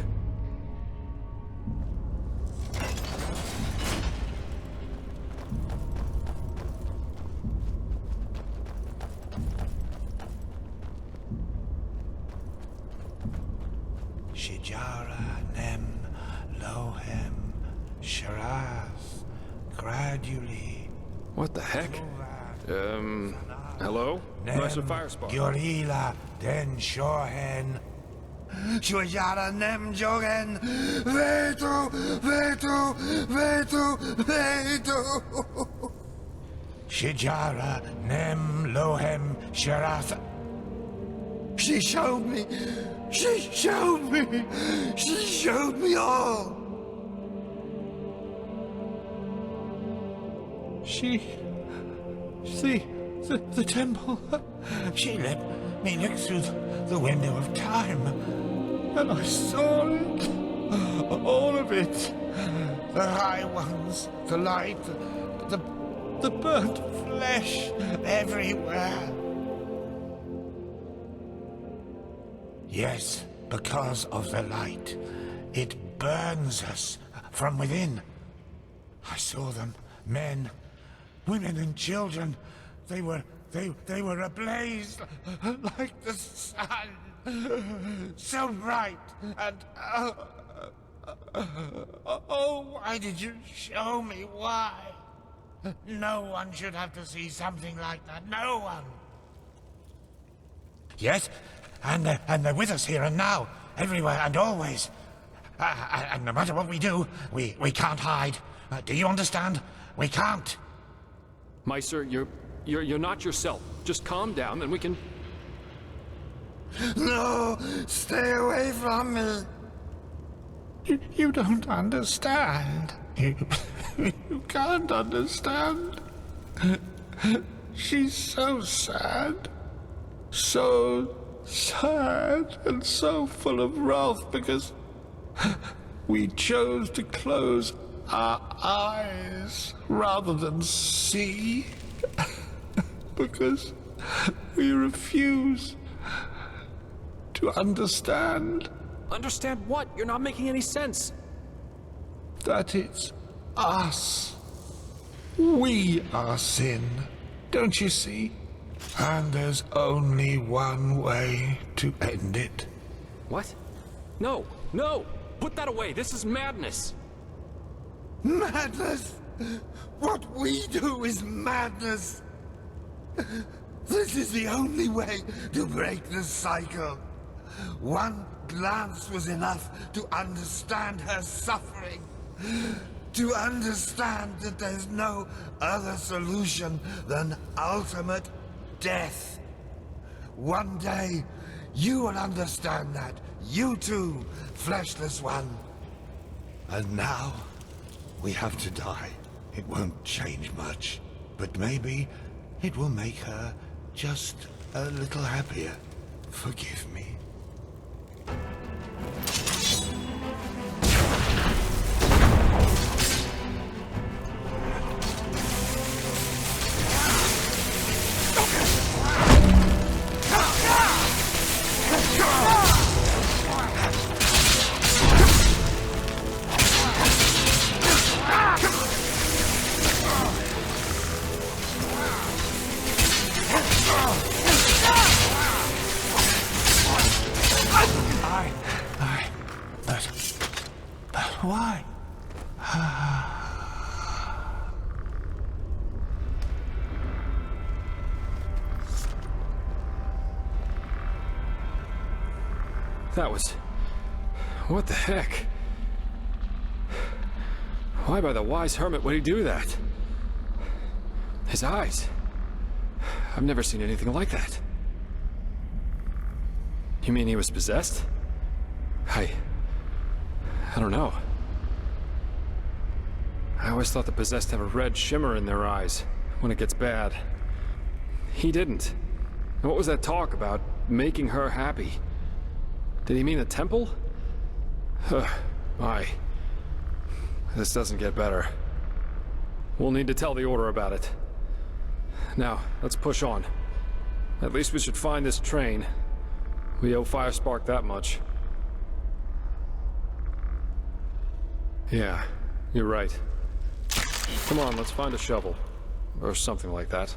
Shijara, Nem, Lohem, Shiraz, gradually. What the heck? Hello? Nice of Firespot. Gorilla, Den Shohen. Shijara, Nem, Jogen, Veto, Veto, Veto, Veto. Shijara, Nem, Lohem, Shiraz. She showed me. She showed me! She showed me all! The temple. She let me look through the window of time. And I saw it. All of it. The high ones, the light, the burnt flesh everywhere. Yes, because of the light. It burns us from within. I saw them, men, women and children. They were ablaze like the sun. So bright and oh, why did you show me? Why? No one should have to see something like that. No one. Yes? And they're with us here and now, everywhere and always. And no matter what we do, we can't hide. Do you understand? We can't. Meister, you're not yourself. Just calm down and we can... No! Stay away from me! You don't understand. You can't understand. She's so sad. So... sad and so full of wrath because we chose to close our eyes rather than see. Because we refuse to understand. Understand what? You're not making any sense. That it's us. We are sin. Don't you see? And there's only one way to end it. What? No, no! Put that away! This is madness! Madness? What we do is madness! This is the only way to break the cycle. One glance was enough to understand her suffering. To understand that there's no other solution than ultimate death. One day, you will understand that. You too, fleshless one. And now, we have to die. It won't change much, but maybe it will make her just a little happier. Forgive me. Why? That was... what the heck? Why by the wise hermit would he do that? His eyes. I've never seen anything like that. You mean he was possessed? I don't know. I always thought the possessed have a red shimmer in their eyes when it gets bad. He didn't. And what was that talk about making her happy? Did he mean the temple? My. This doesn't get better. We'll need to tell the Order about it. Now, let's push on. At least we should find this train. We owe Firespark that much. Yeah, you're right. Come on, let's find a shovel. Or something like that.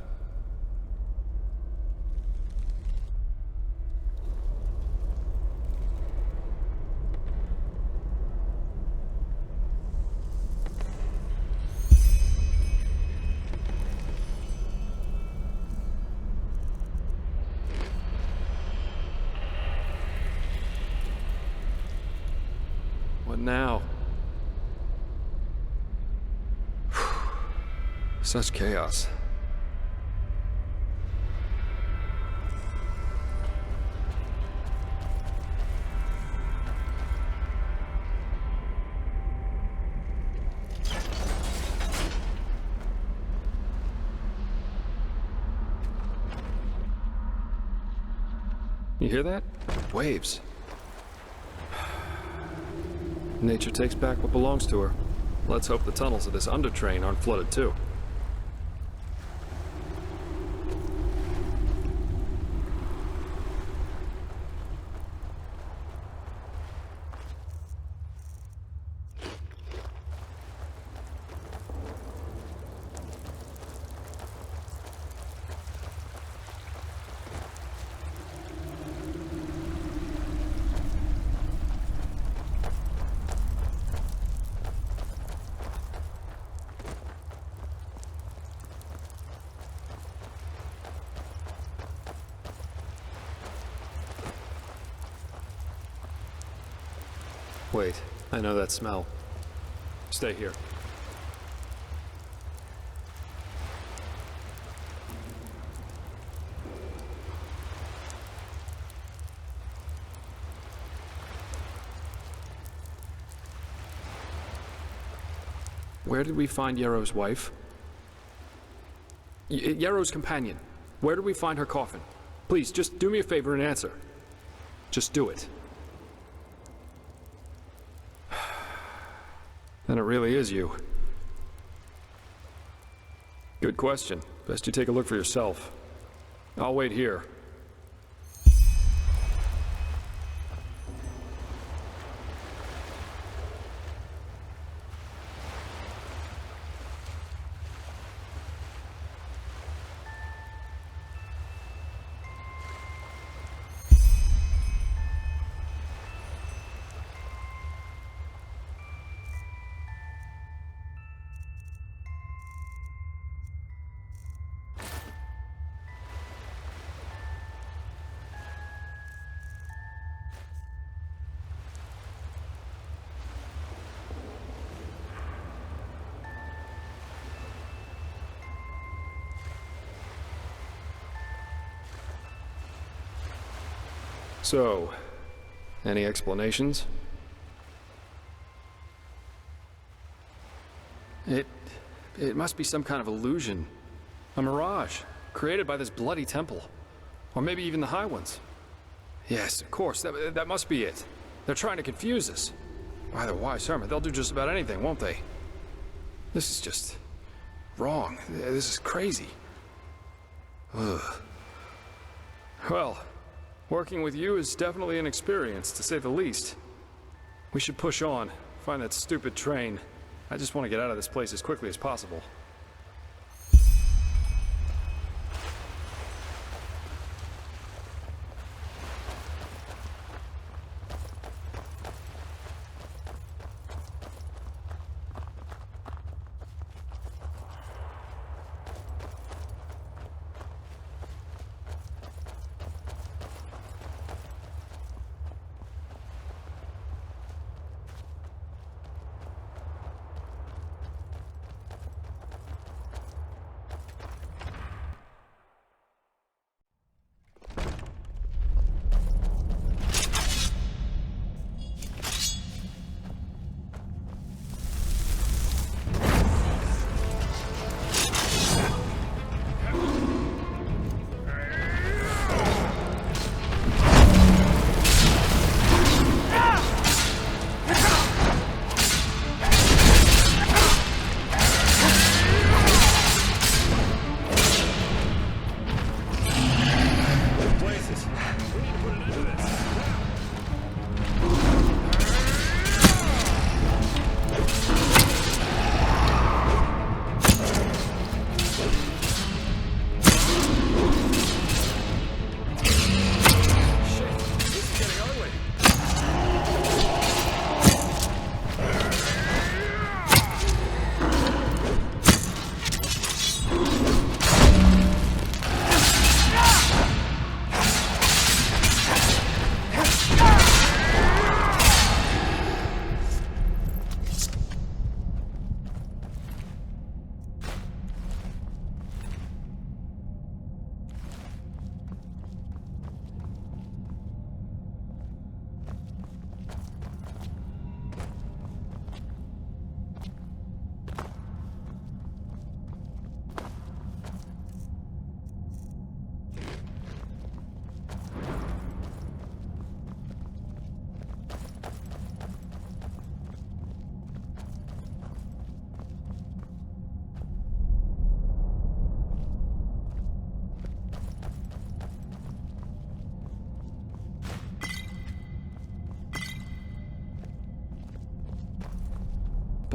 What now? Such chaos. You hear that? Waves. Nature takes back what belongs to her. Let's hope the tunnels of this undertrain aren't flooded too. Wait, I know that smell. Stay here. Where did we find Yero's wife? Yero's companion. Where did we find her coffin? Please, just do me a favor and answer. Just do it. Then it really is you. Good question. Best you take a look for yourself. I'll wait here. So, any explanations? It must be some kind of illusion. A mirage, created by this bloody temple. Or maybe even the High Ones. Yes, of course, that must be it. They're trying to confuse us. By the wise hermit, they'll do just about anything, won't they? This is just wrong. This is crazy. Ugh. Well, working with you is definitely an experience, to say the least. We should push on, find that stupid train. I just want to get out of this place as quickly as possible.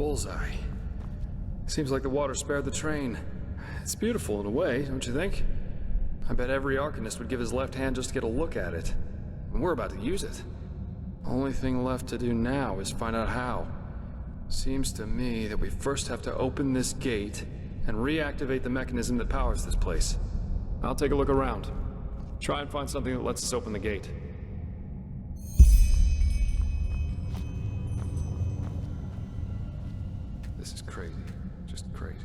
Bullseye. Seems like the water spared the train. It's beautiful in a way, don't you think? I bet every Arcanist would give his left hand just to get a look at it. And we're about to use it. Only thing left to do now is find out how. Seems to me that we first have to open this gate and reactivate the mechanism that powers this place. I'll take a look around. Try and find something that lets us open the gate. This is crazy. Just crazy.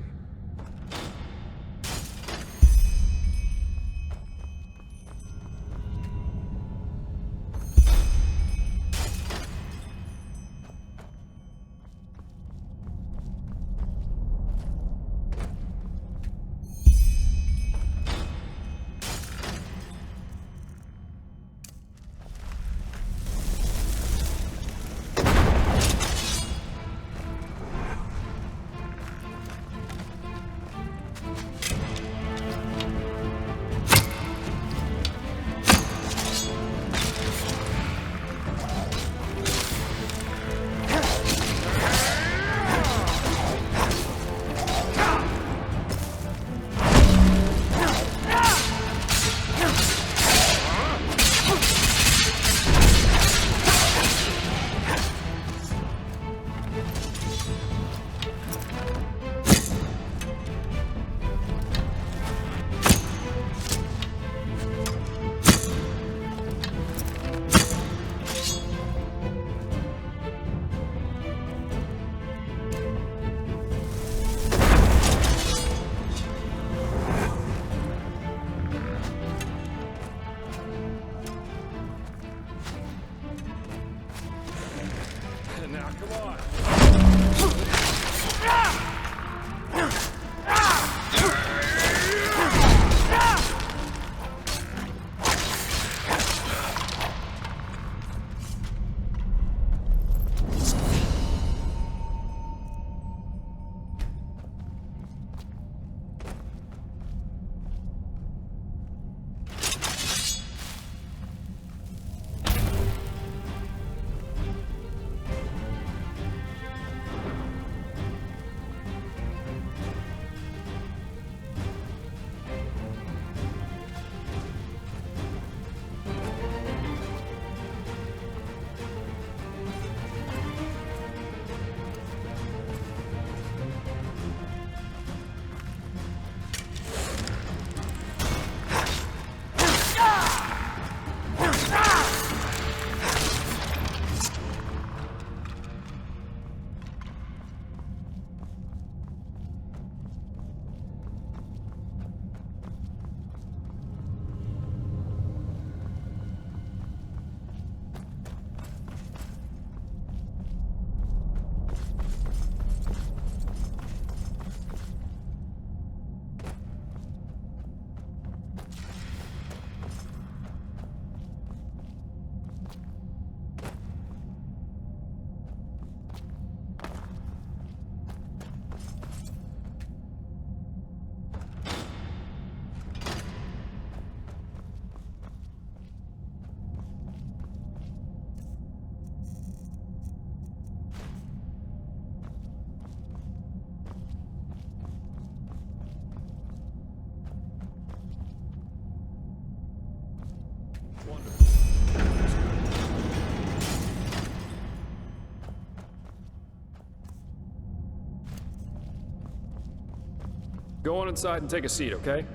Go on inside and take a seat, okay?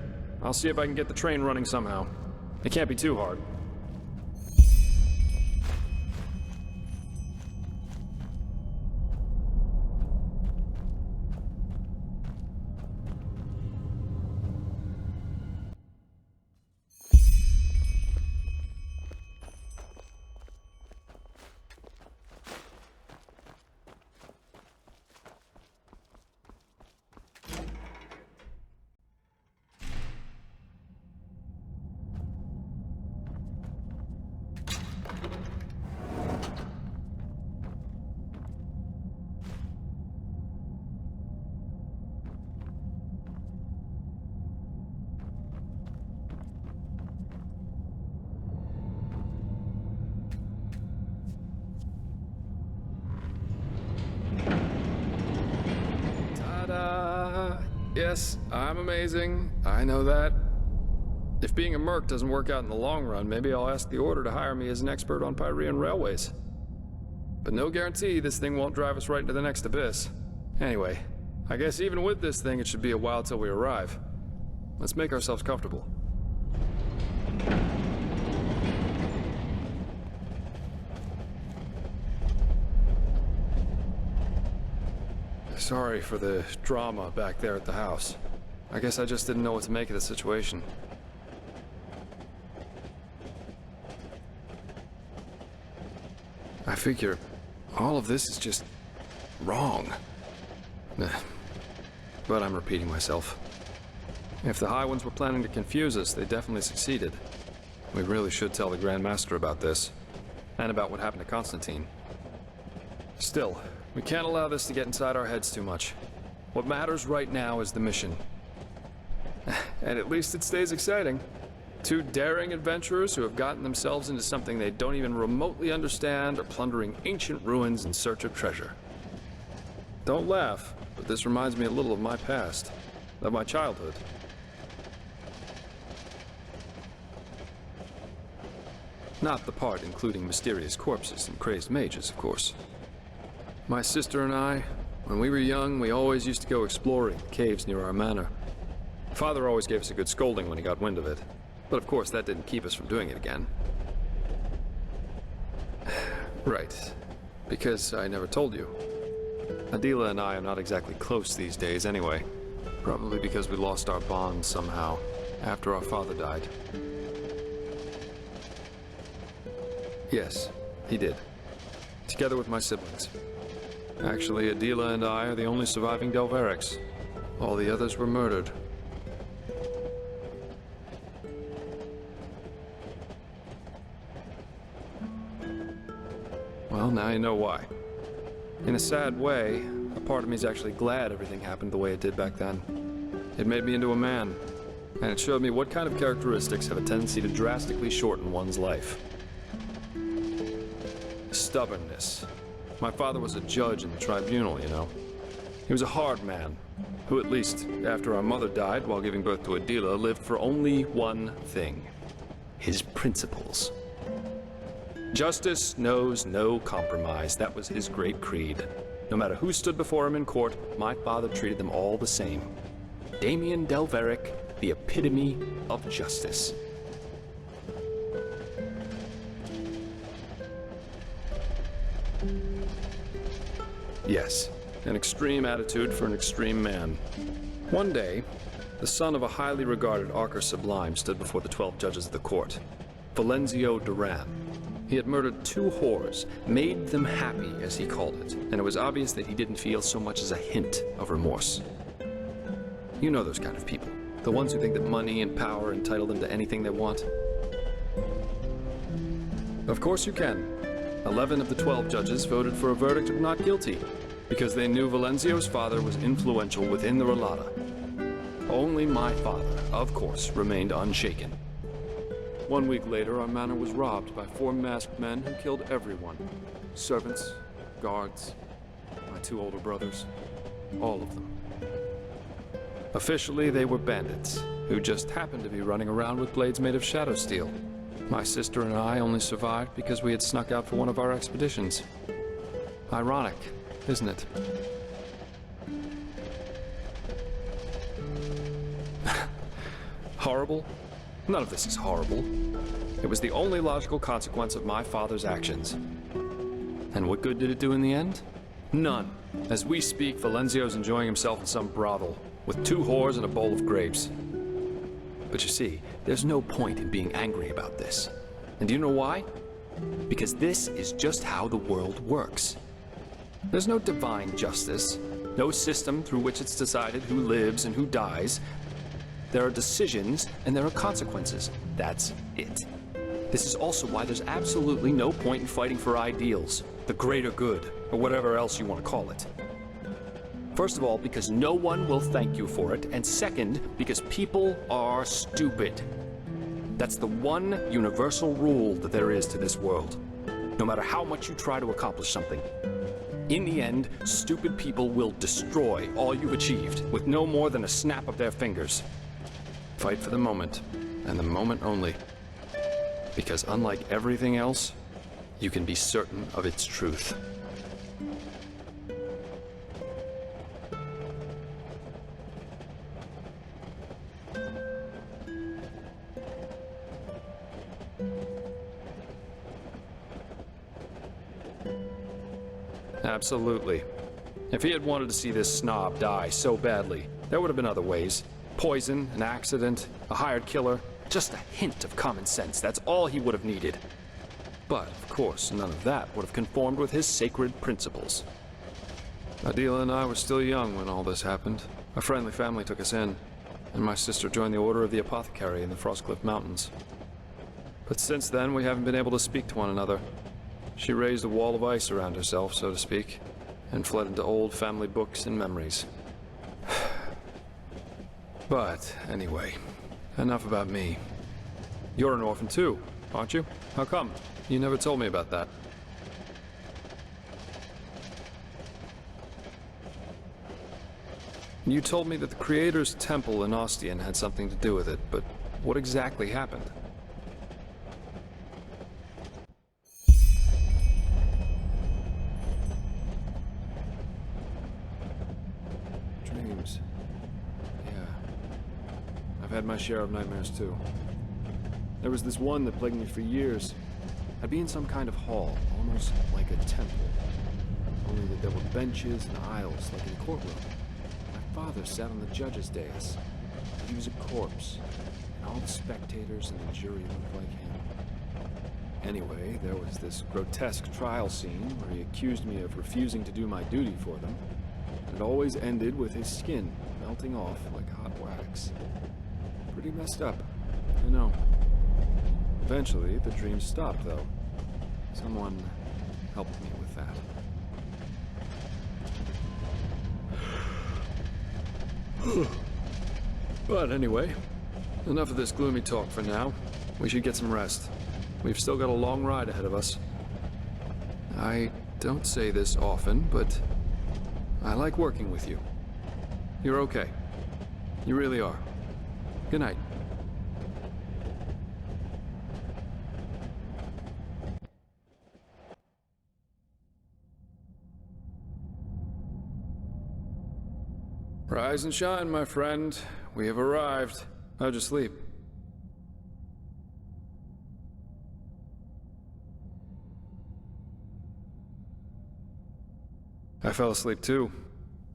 I'll see if I can get the train running somehow. It can't be too hard. yes, I'm amazing. I know that. If being a merc doesn't work out in the long run, maybe I'll ask the Order to hire me as an expert on Pyrean railways. But no guarantee this thing won't drive us right into the next abyss. Anyway, I guess even with this thing, it should be a while till we arrive. Let's make ourselves comfortable. Sorry for the drama back there at the house. I guess I just didn't know what to make of the situation. I figure all of this is just wrong. But I'm repeating myself. If the High Ones were planning to confuse us, they definitely succeeded. We really should tell the Grandmaster about this, and about what happened to Constantine. Still, we can't allow this to get inside our heads too much. What matters right now is the mission. And at least it stays exciting. 2 daring adventurers who have gotten themselves into something they don't even remotely understand are plundering ancient ruins in search of treasure. Don't laugh, but this reminds me a little of my past, of my childhood. Not the part including mysterious corpses and crazed mages, of course. My sister and I, when we were young, we always used to go exploring the caves near our manor. Father always gave us a good scolding when he got wind of it. But of course, that didn't keep us from doing it again. Right. Because I never told you. Adila and I are not exactly close these days anyway. Probably because we lost our bond somehow, after our father died. Yes, he did. Together with my siblings. Actually, Adila and I are the only surviving Delverics. All the others were murdered. Well, now you know why. In a sad way, a part of me is actually glad everything happened the way it did back then. It made me into a man, and it showed me what kind of characteristics have a tendency to drastically shorten one's life. Stubbornness. My father was a judge in the tribunal, you know. He was a hard man, who at least, after our mother died while giving birth to Adila, lived for only one thing. His principles. Justice knows no compromise. That was his great creed. No matter who stood before him in court, my father treated them all the same. Damien Delveric, the epitome of justice. Yes, an extreme attitude for an extreme man. One day, the son of a highly regarded Archer Sublime stood before the 12 judges of the court. Valenzio Duran. He had murdered 2 whores, made them happy, as he called it, and it was obvious that he didn't feel so much as a hint of remorse. You know those kind of people, the ones who think that money and power entitle them to anything they want. Of course you can. 11 of the 12 judges voted for a verdict of not guilty, because they knew Valenzio's father was influential within the Relata. Only my father, of course, remained unshaken. 1 week later, our manor was robbed by 4 masked men who killed everyone. Servants, guards, my 2 older brothers, all of them. Officially, they were bandits, who just happened to be running around with blades made of shadow steel. My sister and I only survived because we had snuck out for one of our expeditions. Ironic, isn't it? Horrible? None of this is horrible. It was the only logical consequence of my father's actions. And what good did it do in the end? None. As we speak, Valenzio's enjoying himself in some brothel, with 2 whores and a bowl of grapes. But you see, there's no point in being angry about this. And do you know why? Because this is just how the world works. There's no divine justice, no system through which it's decided who lives and who dies. There are decisions and there are consequences. That's it. This is also why there's absolutely no point in fighting for ideals, the greater good, or whatever else you want to call it. First of all, because no one will thank you for it, and second, because people are stupid. That's the one universal rule that there is to this world, no matter how much you try to accomplish something. In the end, stupid people will destroy all you've achieved with no more than a snap of their fingers. Fight for the moment, and the moment only. Because unlike everything else, you can be certain of its truth. Absolutely. If he had wanted to see this snob die so badly, there would have been other ways. Poison, an accident, a hired killer, just a hint of common sense. That's all he would have needed. But, of course, none of that would have conformed with his sacred principles. Adela and I were still young when all this happened. A friendly family took us in, and my sister joined the Order of the Apothecary in the Frostcliff Mountains. But since then, we haven't been able to speak to one another. She raised a wall of ice around herself, so to speak, and fled into old family books and memories. But, anyway, enough about me. You're an orphan too, aren't you? How come? You never told me about that. You told me that the Creator's Temple in Ostian had something to do with it, but what exactly happened? Dreams. Yeah. I've had my share of nightmares too. There was this one that plagued me for years. I'd be in some kind of hall, almost like a temple. Only that there were benches and aisles, like in a courtroom. My father sat on the judge's dais. He was a corpse, and all the spectators and the jury looked like him. Anyway, there was this grotesque trial scene where he accused me of refusing to do my duty for them. And it always ended with his skin melting off like hot wax. Pretty messed up, I know. Eventually, the dreams stopped, though. Someone helped me with that. But anyway, enough of this gloomy talk for now. We should get some rest. We've still got a long ride ahead of us. I don't say this often, but I like working with you. You're okay. You really are. Good night. Rise and shine, my friend. We have arrived. How'd you sleep? I fell asleep too,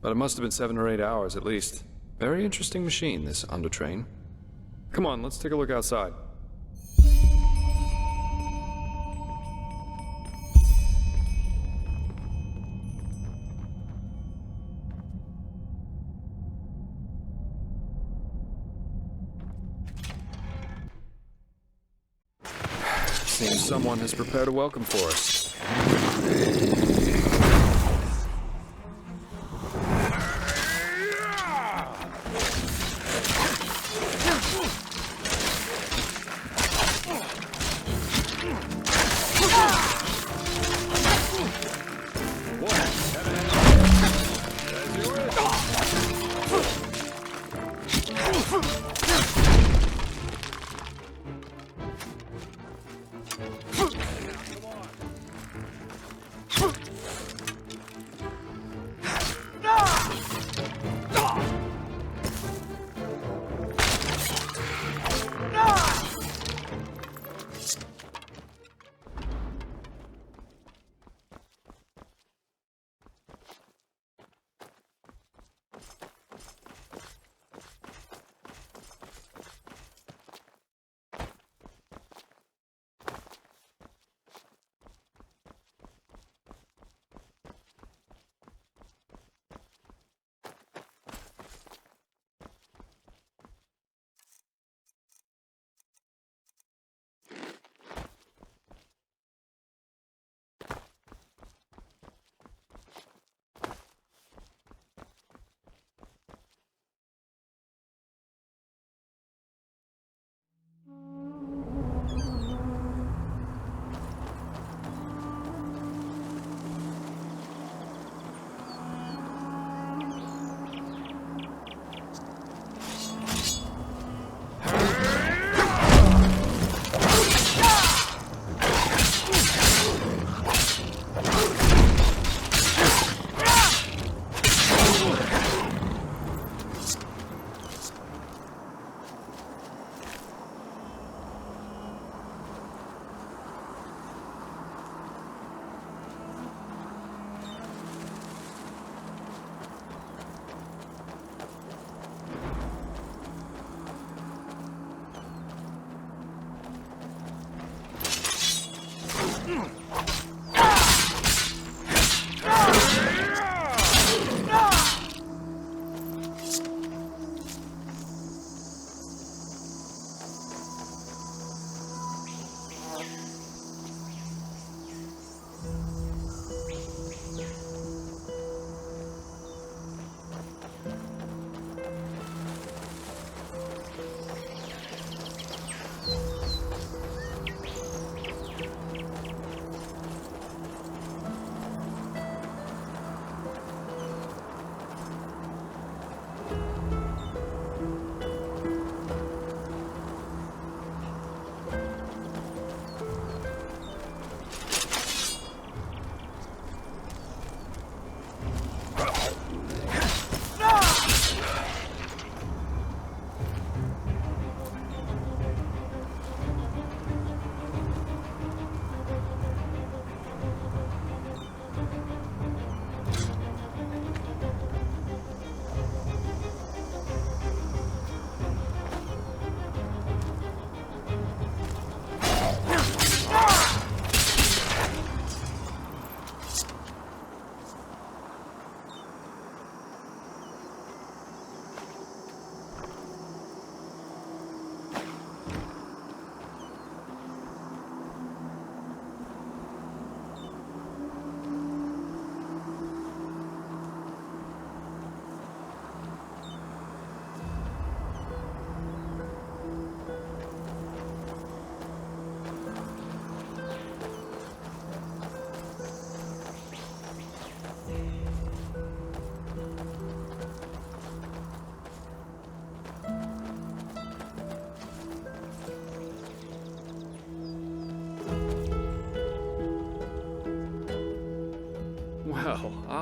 but it must have been 7 or 8 hours at least. Very interesting machine, this undertrain. Come on, let's take a look outside. Seems someone has prepared a welcome for us.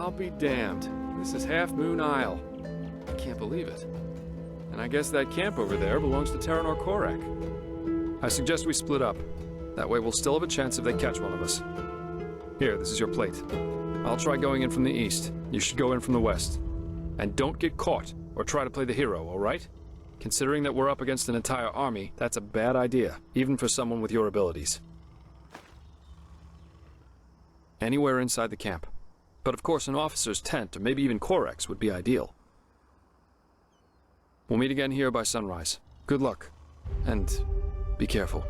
I'll be damned. This is Half Moon Isle. I can't believe it. And I guess that camp over there belongs to Taranor Coarek. I suggest we split up. That way we'll still have a chance if they catch one of us. Here, this is your plate. I'll try going in from the east. You should go in from the west. And don't get caught, or try to play the hero, all right? Considering that we're up against an entire army, that's a bad idea, even for someone with your abilities. Anywhere inside the camp. But of course an officer's tent, or maybe even Coarek's, would be ideal. We'll meet again here by sunrise. Good luck, and be careful.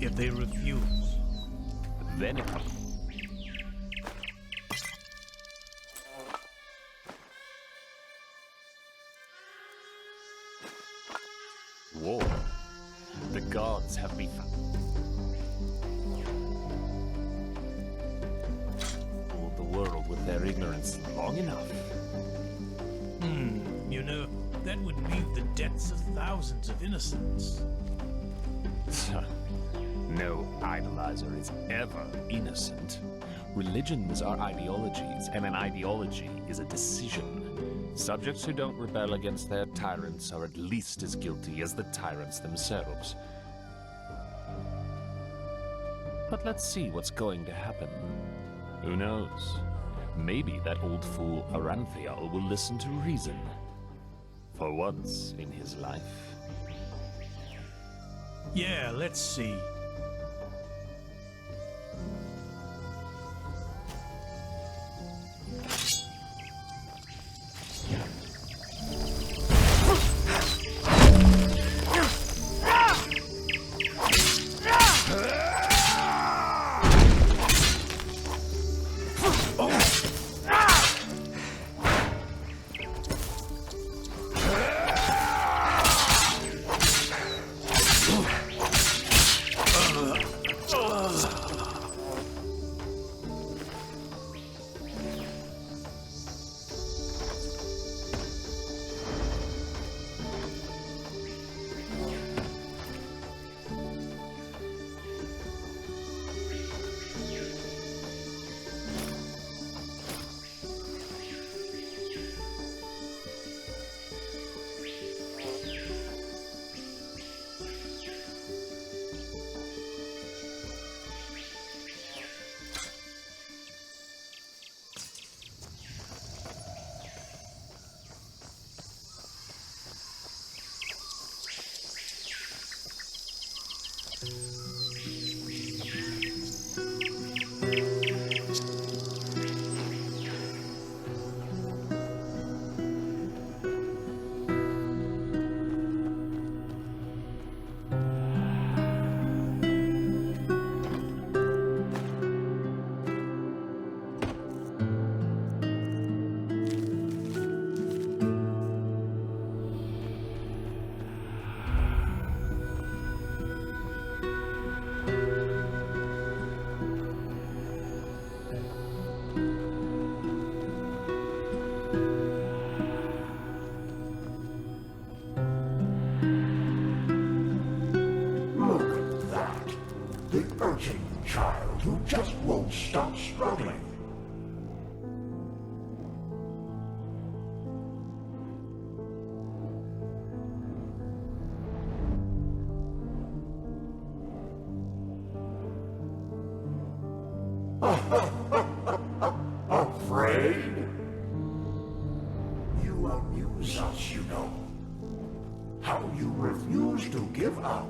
If they refuse, then it comes. War. The gods have me fooled the world with their ignorance long enough. You know, that would leave the deaths of thousands of innocents. No idolizer is ever innocent. Religions are ideologies, and an ideology is a decision. Subjects who don't rebel against their tyrants are at least as guilty as the tyrants themselves. But let's see what's going to happen. Who knows? Maybe that old fool Arantheal will listen to reason. For once in his life. Yeah, let's see. Who just won't stop struggling. Afraid? You amuse us, you know. How you refuse to give up.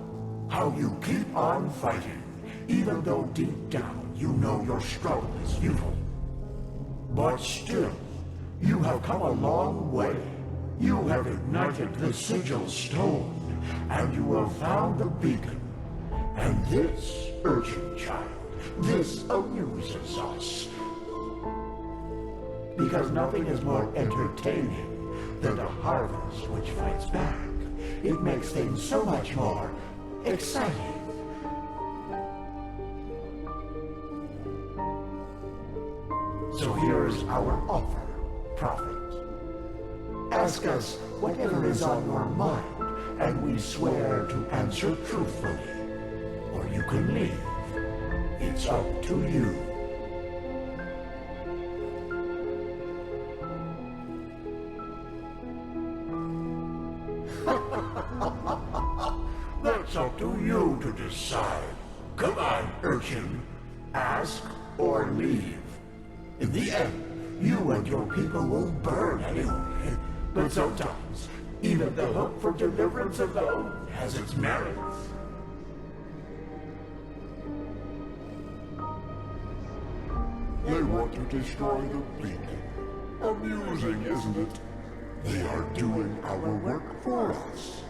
How you keep on fighting. Even though deep down you know your struggle is futile. But still, you have come a long way. You have ignited the Sigil stone, and you have found the beacon. And this, urchin child, this amuses us. Because nothing is more entertaining than a harvest which fights back. It makes things so much more exciting. So here's our offer, Prophet. Ask us whatever is on your mind, and we swear to answer truthfully. Or you can leave. It's up to you. That's up to you to decide. Come on, urchin. Ask or leave. In the end, you and your people will burn anyway. But sometimes, even the hope for deliverance alone has its merits. They want to destroy the beacon. Amusing, isn't it? They are doing our work for us.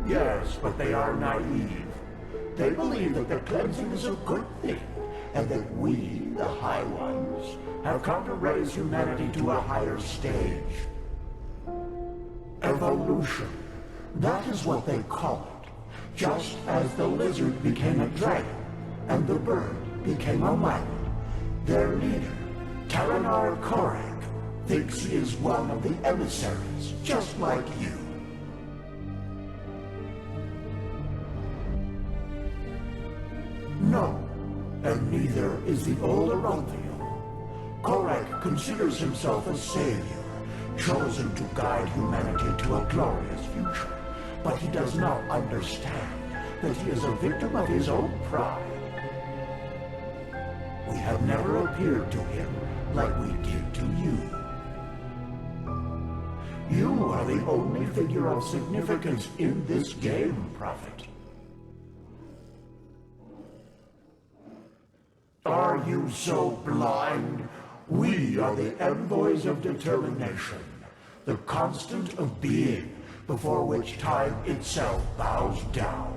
Yes, but they are naive. They believe that the cleansing is a good thing, and that we, the High Ones, have come to raise humanity to a higher stage. Evolution. That is what they call it. Just as the lizard became a dragon, and the bird became a man. Their leader, Taranor Coarek, thinks he is one of the emissaries, just like you. No, and neither is the old Arantheal. Coarek considers himself a savior, chosen to guide humanity to a glorious future. But he does not understand that he is a victim of his own pride. We have never appeared to him like we did to you. You are the only figure of significance in this game, Prophet. Are you so blind? We are the envoys of determination, the constant of being, before which time itself bows down.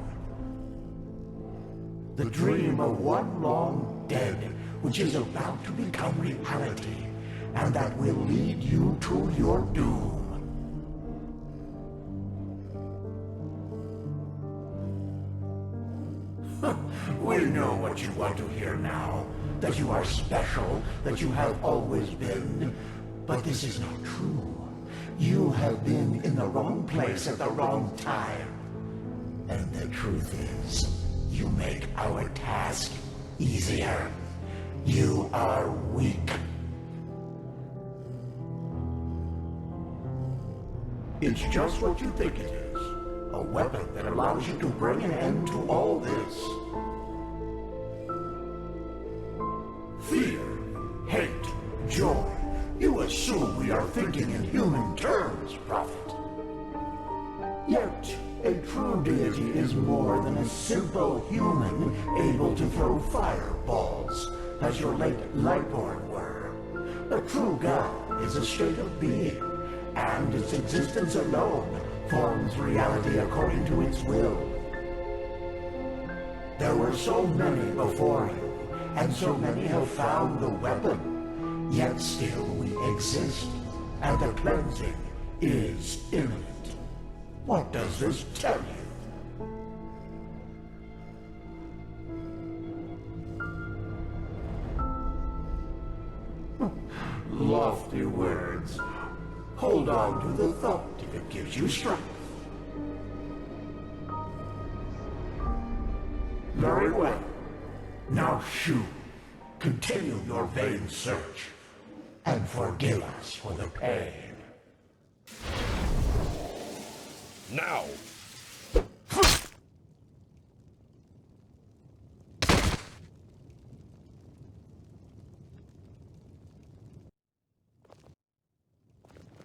The dream of one long dead, which is about to become reality, and that will lead you to your doom. We know what you want to hear now, that you are special, that you have always been. But this is not true. You have been in the wrong place at the wrong time. And the truth is, you make our task easier. You are weak. It's just what you think it is. A weapon that allows you to bring an end to all this. Fear, hate, joy. You assume we are thinking in human terms, Prophet. Yet, a true deity is more than a simple human able to throw fireballs, as your late Lightborn were. A true god is a state of being, and its existence alone forms reality according to its will. There were so many before you, and so many have found the weapon, yet still we exist, and the cleansing is imminent. What does this tell you? Lofty words. Hold on to the thought if it gives you strength. Very well. Now shoo. Continue your vain search. And forgive us for the pain. Now!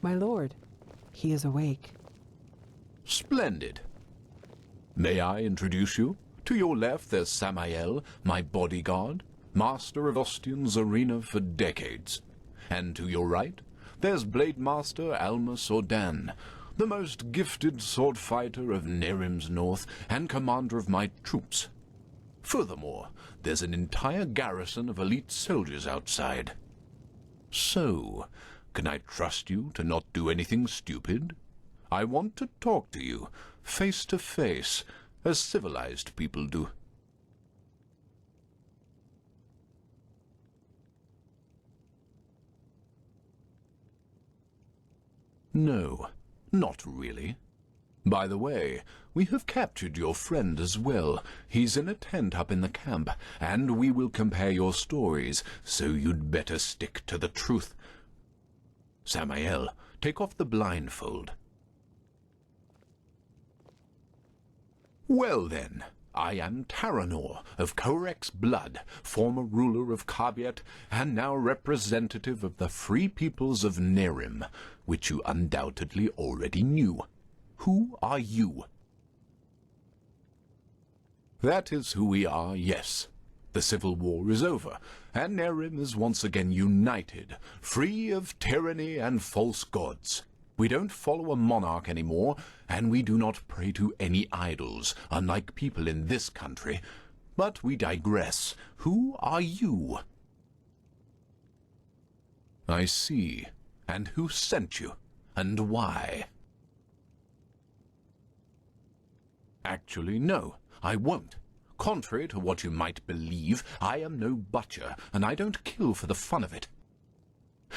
My lord, he is awake. Splendid. May I introduce you? To your left, there's Samael, my bodyguard, master of Ostian's arena for decades. And to your right, there's Blade Master Almus Ordan, the most gifted sword fighter of Nerim's north and commander of my troops. Furthermore, there's an entire garrison of elite soldiers outside. So, can I trust you to not do anything stupid? I want to talk to you, face to face, as civilized people do. No, not really. By the way, we have captured your friend as well. He's in a tent up in the camp, and we will compare your stories, so you'd better stick to the truth. Samael, take off the blindfold. Well then, I am Taranor of Coarek's blood, former ruler of Cabiet, and now representative of the free peoples of Nerim, which you undoubtedly already knew. Who are you? That is who we are, yes. The civil war is over, and Nerim is once again united, free of tyranny and false gods. We don't follow a monarch anymore, and we do not pray to any idols, unlike people in this country. But we digress. Who are you? I see. And who sent you? And why? Actually, no, I won't. Contrary to what you might believe, I am no butcher, and I don't kill for the fun of it.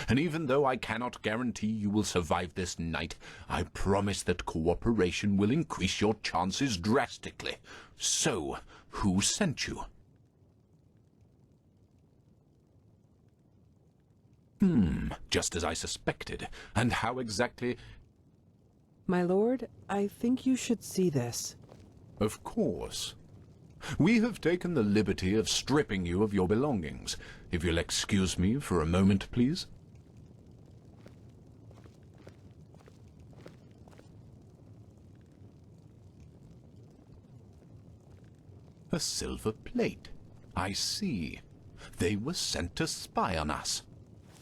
And even though I cannot guarantee you will survive this night, I promise that cooperation will increase your chances drastically. So, who sent you? Just as I suspected. And how exactly... My lord, I think you should see this. Of course. We have taken the liberty of stripping you of your belongings. If you'll excuse me for a moment, please. A silver plate. I see. They were sent to spy on us.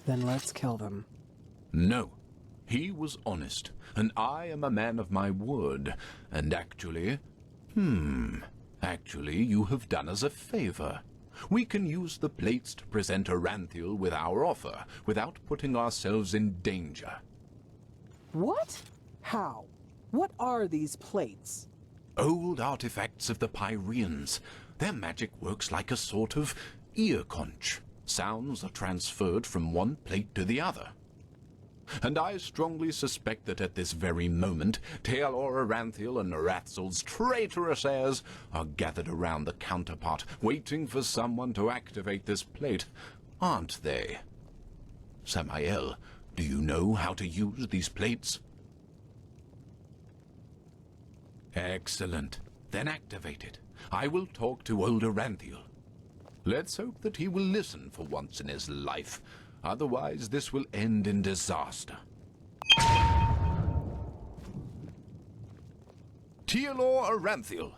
Then let's kill them. No. He was honest, and I am a man of my word. And actually... Actually, you have done us a favor. We can use the plates to present Arantheal with our offer, without putting ourselves in danger. What? How? What are these plates? Old artifacts of the Pyreans. Their magic works like a sort of ear conch. Sounds are transferred from one plate to the other. And I strongly suspect that at this very moment, Tealor, Arantheal, and Arathzel's traitorous heirs are gathered around the counterpart, waiting for someone to activate this plate, aren't they? Samael, do you know how to use these plates? Excellent. Then activate it. I will talk to old Arantheal. Let's hope that he will listen for once in his life. Otherwise, this will end in disaster. Tealor Arantheal.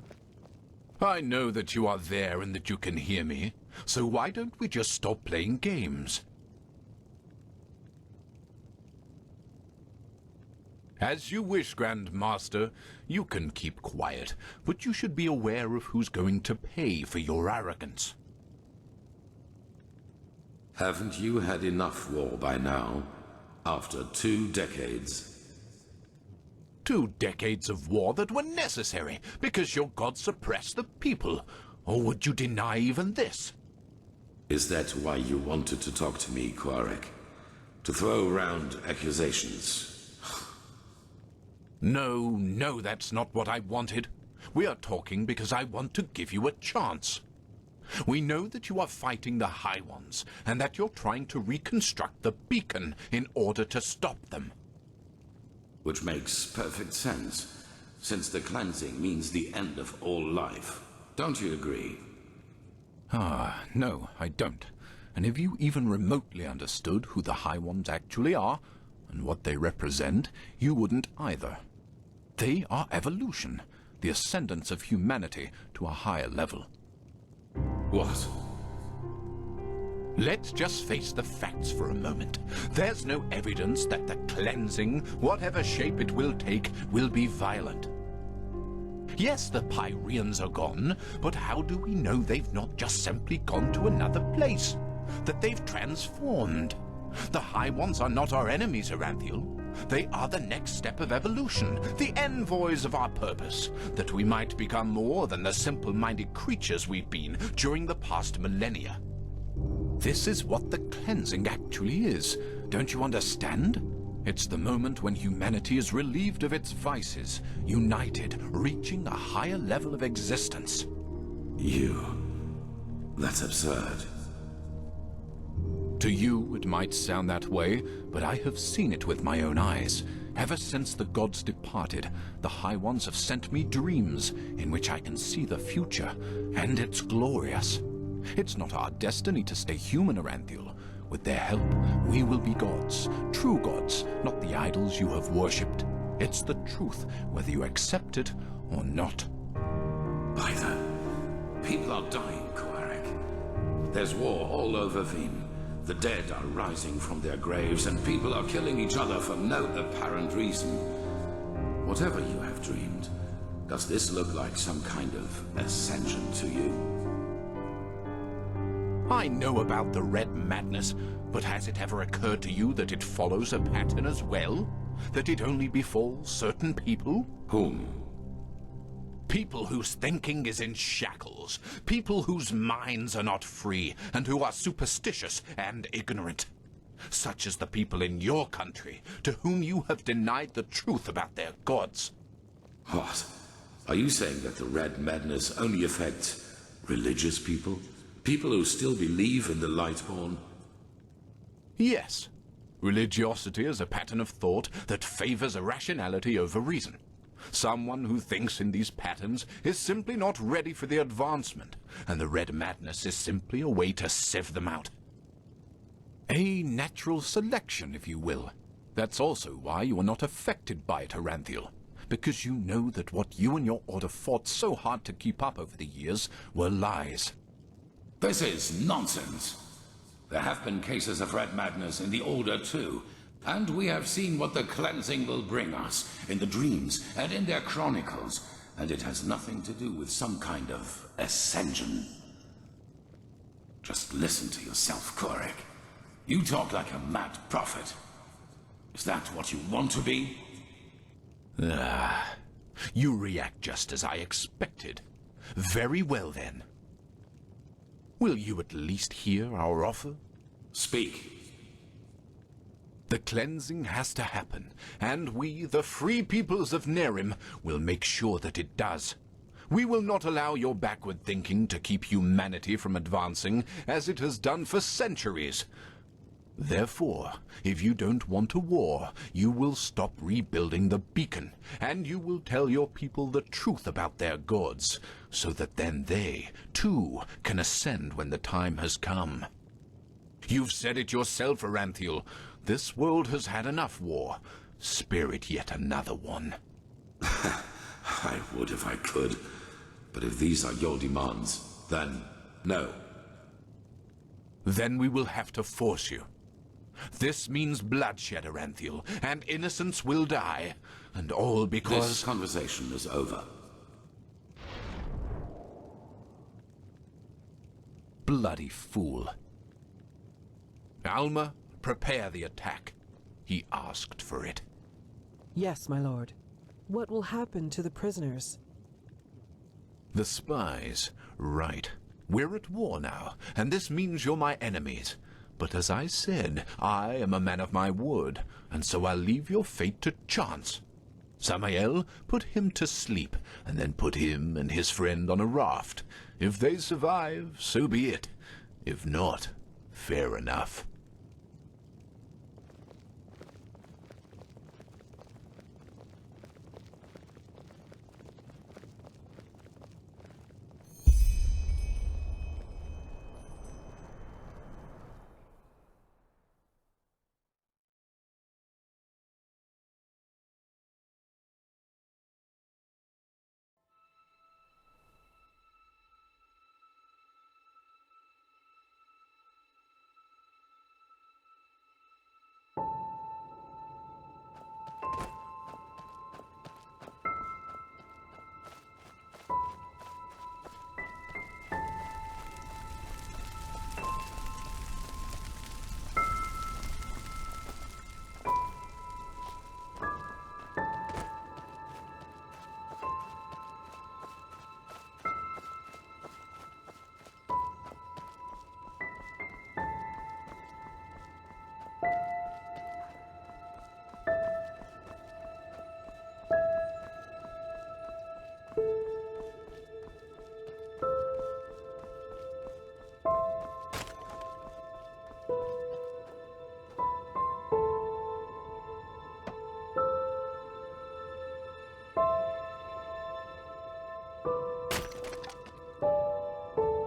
I know that you are there and that you can hear me, so why don't we just stop playing games? As you wish, Grandmaster. You can keep quiet, but you should be aware of who's going to pay for your arrogance. Haven't you had enough war by now? After 2 decades? 2 decades of war that were necessary because your god suppressed the people. Or would you deny even this? Is that why you wanted to talk to me, Coarek? To throw around accusations? No, that's not what I wanted. We are talking because I want to give you a chance. We know that you are fighting the High Ones, and that you're trying to reconstruct the beacon in order to stop them. Which makes perfect sense, since the cleansing means the end of all life. Don't you agree? No, I don't. And if you even remotely understood who the High Ones actually are, and what they represent, you wouldn't either. They are evolution, the ascendance of humanity to a higher level. What? Let's just face the facts for a moment. There's no evidence that the cleansing, whatever shape it will take, will be violent. Yes, the Pyreans are gone, but how do we know they've not just simply gone to another place? That they've transformed? The High Ones are not our enemies, Arantheal. They are the next step of evolution, the envoys of our purpose, that we might become more than the simple-minded creatures we've been during the past millennia. This is what the cleansing actually is. Don't you understand? It's the moment when humanity is relieved of its vices, united, reaching a higher level of existence. That's absurd. To you, it might sound that way, but I have seen it with my own eyes. Ever since the gods departed, the High Ones have sent me dreams in which I can see the future, and it's glorious. It's not our destiny to stay human, Arantheal. With their help, we will be gods, true gods, not the idols you have worshipped. It's the truth, whether you accept it or not. By the... people are dying, Coarek. There's war all over Veen. The dead are rising from their graves, and people are killing each other for no apparent reason. Whatever you have dreamed, does this look like some kind of ascension to you? I know about the red madness, but has it ever occurred to you that it follows a pattern as well? That it only befalls certain people? Whom? People whose thinking is in shackles. People whose minds are not free, and who are superstitious and ignorant. Such as the people in your country, to whom you have denied the truth about their gods. What? Are you saying that the red madness only affects religious people? People who still believe in the Lightborn? Yes. Religiosity is a pattern of thought that favors irrationality over reason. Someone who thinks in these patterns is simply not ready for the advancement, and the red madness is simply a way to sieve them out. A natural selection, if you will. That's also why you are not affected by it, Arantheal, because you know that what you and your order fought so hard to keep up over the years were lies. This is nonsense. There have been cases of red madness in the Order too, and we have seen what the cleansing will bring us in the dreams and in their chronicles, and it has nothing to do with some kind of ascension. Just listen to yourself, Coarek. You talk like a mad prophet. Is that what you want to be? You react just as I expected. Very well, then. Will you at least hear our offer? Speak. The cleansing has to happen, and we, the free peoples of Nerim, will make sure that it does. We will not allow your backward thinking to keep humanity from advancing, as it has done for centuries. Therefore, if you don't want a war, you will stop rebuilding the beacon, and you will tell your people the truth about their gods, so that then they, too, can ascend when the time has come. You've said it yourself, Arantheal. This world has had enough war. Spare it yet another one. I would if I could, but if these are your demands, then no. Then we will have to force you. This means bloodshed, Arantheal, and innocents will die, and all because... This conversation is over. Bloody fool. Alma, prepare the attack. He asked for it. Yes, my lord. What will happen to the prisoners? The spies. Right. We're at war now, and this means you're my enemies. But as I said, I am a man of my word, and so I'll leave your fate to chance. Samael, put him to sleep, and then put him and his friend on a raft. If they survive, so be it. If not, fair enough.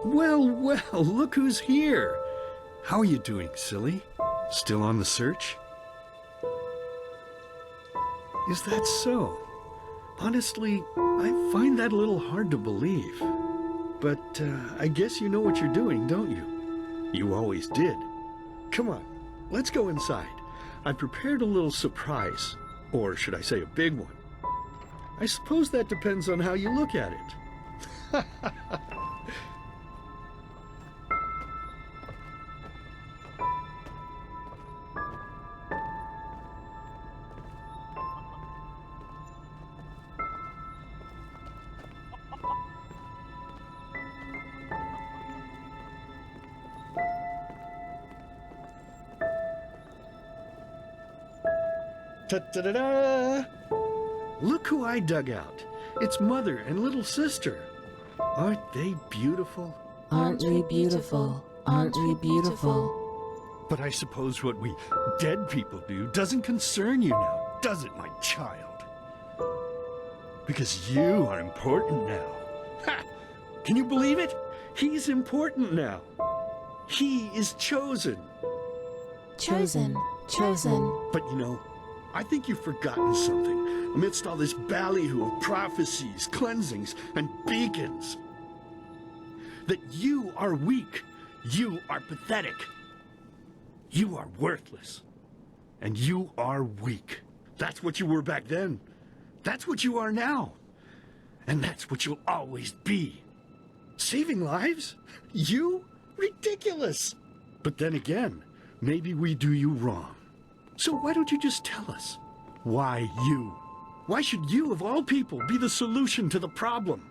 Well, well, look who's here. How are you doing, silly? Still on the search? Is that so? Honestly, I find that a little hard to believe. But I guess you know what you're doing, don't you? You always did. Come on, let's go inside. I prepared a little surprise. Or should I say a big one? I suppose that depends on how you look at it. Ta-da-da-da! Look who I dug out. It's Mother and little sister. Aren't they beautiful? Aren't we beautiful? Aren't we beautiful? But I suppose what we dead people do doesn't concern you now, does it, my child? Because you are important now. Ha! Can you believe it? He's important now. He is chosen. Chosen. Chosen. But you know, I think you've forgotten something amidst all this ballyhoo of prophecies, cleansings, and beacons. That you are weak. You are pathetic. You are worthless. And you are weak. That's what you were back then. That's what you are now. And that's what you'll always be. Saving lives? You? Ridiculous! But then again, maybe we do you wrong. So why don't you just tell us? Why you? Why should you, of all people, be the solution to the problem?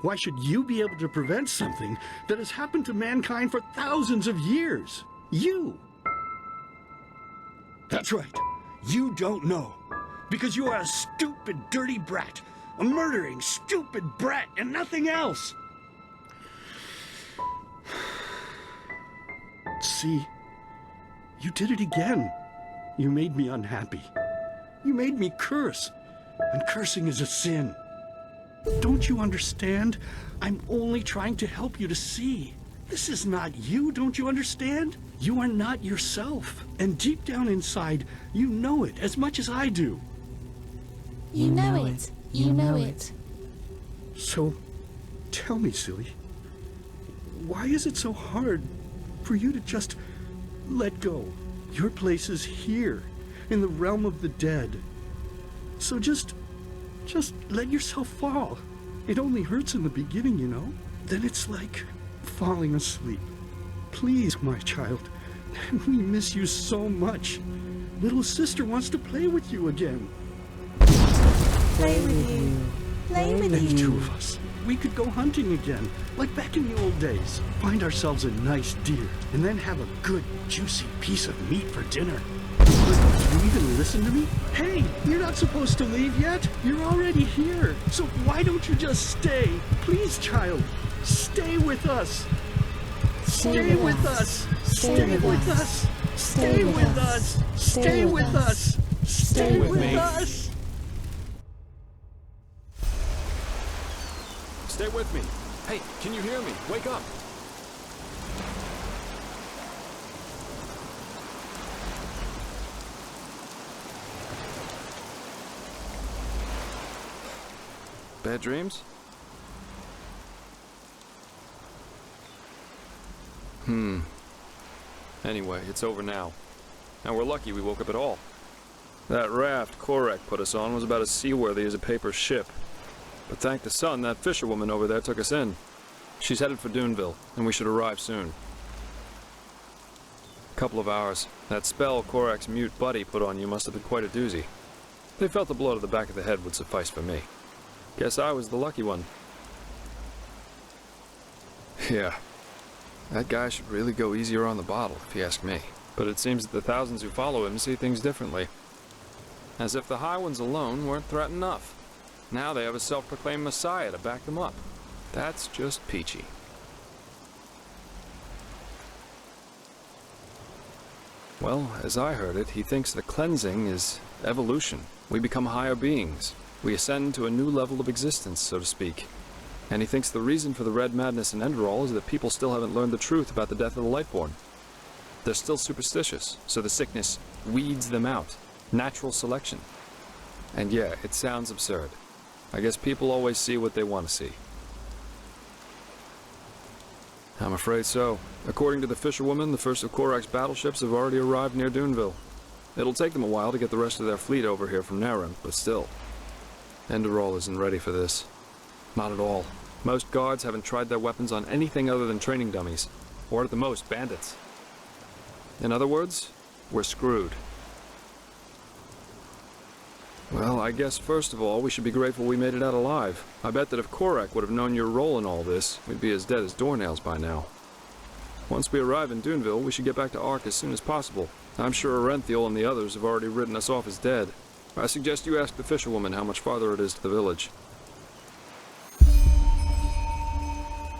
Why should you be able to prevent something that has happened to mankind for thousands of years? You! That's right. You don't know. Because you are a stupid, dirty brat. A murdering, stupid brat and nothing else. See? You did it again. You made me unhappy. You made me curse. And cursing is a sin. Don't you understand? I'm only trying to help you to see. This is not you, don't you understand? You are not yourself. And deep down inside, you know it as much as I do. You know it. You know it. So, tell me, silly. Why is it so hard for you to just let go? Your place is here, in the realm of the dead. So just let yourself fall. It only hurts in the beginning, you know? Then it's like falling asleep. Please, my child. We miss you so much. Little sister wants to play with you again. Play with you. Play with And you. two of us. We could go hunting again, like back in the old days. Find ourselves a nice deer, and then have a good, juicy piece of meat for dinner. But do you even listen to me? Hey, you're not supposed to leave yet. You're already here. So why don't you just stay? Please, child, stay with us. Stay with us. Stay with us. Stay with us. Stay with us. Stay with us. Stay with me. Hey, can you hear me? Wake up. Bad dreams? Anyway, it's over now. And we're lucky we woke up at all. That raft Coarek put us on was about as seaworthy as a paper ship. But thank the sun, that fisherwoman over there took us in. She's headed for Duneville, and we should arrive soon. Couple of hours. That spell Corek's mute buddy put on you must have been quite a doozy. They felt a blow to the back of the head would suffice for me. Guess I was the lucky one. Yeah. That guy should really go easier on the bottle, if you ask me. But it seems that the thousands who follow him see things differently. As if the High Ones alone weren't threat enough. Now they have a self-proclaimed messiah to back them up. That's just peachy. Well, as I heard it, he thinks the cleansing is evolution. We become higher beings. We ascend to a new level of existence, so to speak. And he thinks the reason for the red madness in Enderal is that people still haven't learned the truth about the death of the Lightborn. They're still superstitious, so the sickness weeds them out. Natural selection. And yeah, it sounds absurd. I guess people always see what they want to see. I'm afraid so. According to the fisherwoman, the first of Corek's battleships have already arrived near Duneville. It'll take them a while to get the rest of their fleet over here from Naran, but still. Enderal isn't ready for this. Not at all. Most guards haven't tried their weapons on anything other than training dummies, or at the most, bandits. In other words, we're screwed. Well, I guess first of all, we should be grateful we made it out alive. I bet that if Coarek would have known your role in all this, we'd be as dead as doornails by now. Once we arrive in Duneville, we should get back to Ark as soon as possible. I'm sure Arantheal and the others have already written us off as dead. I suggest you ask the fisherwoman how much farther it is to the village.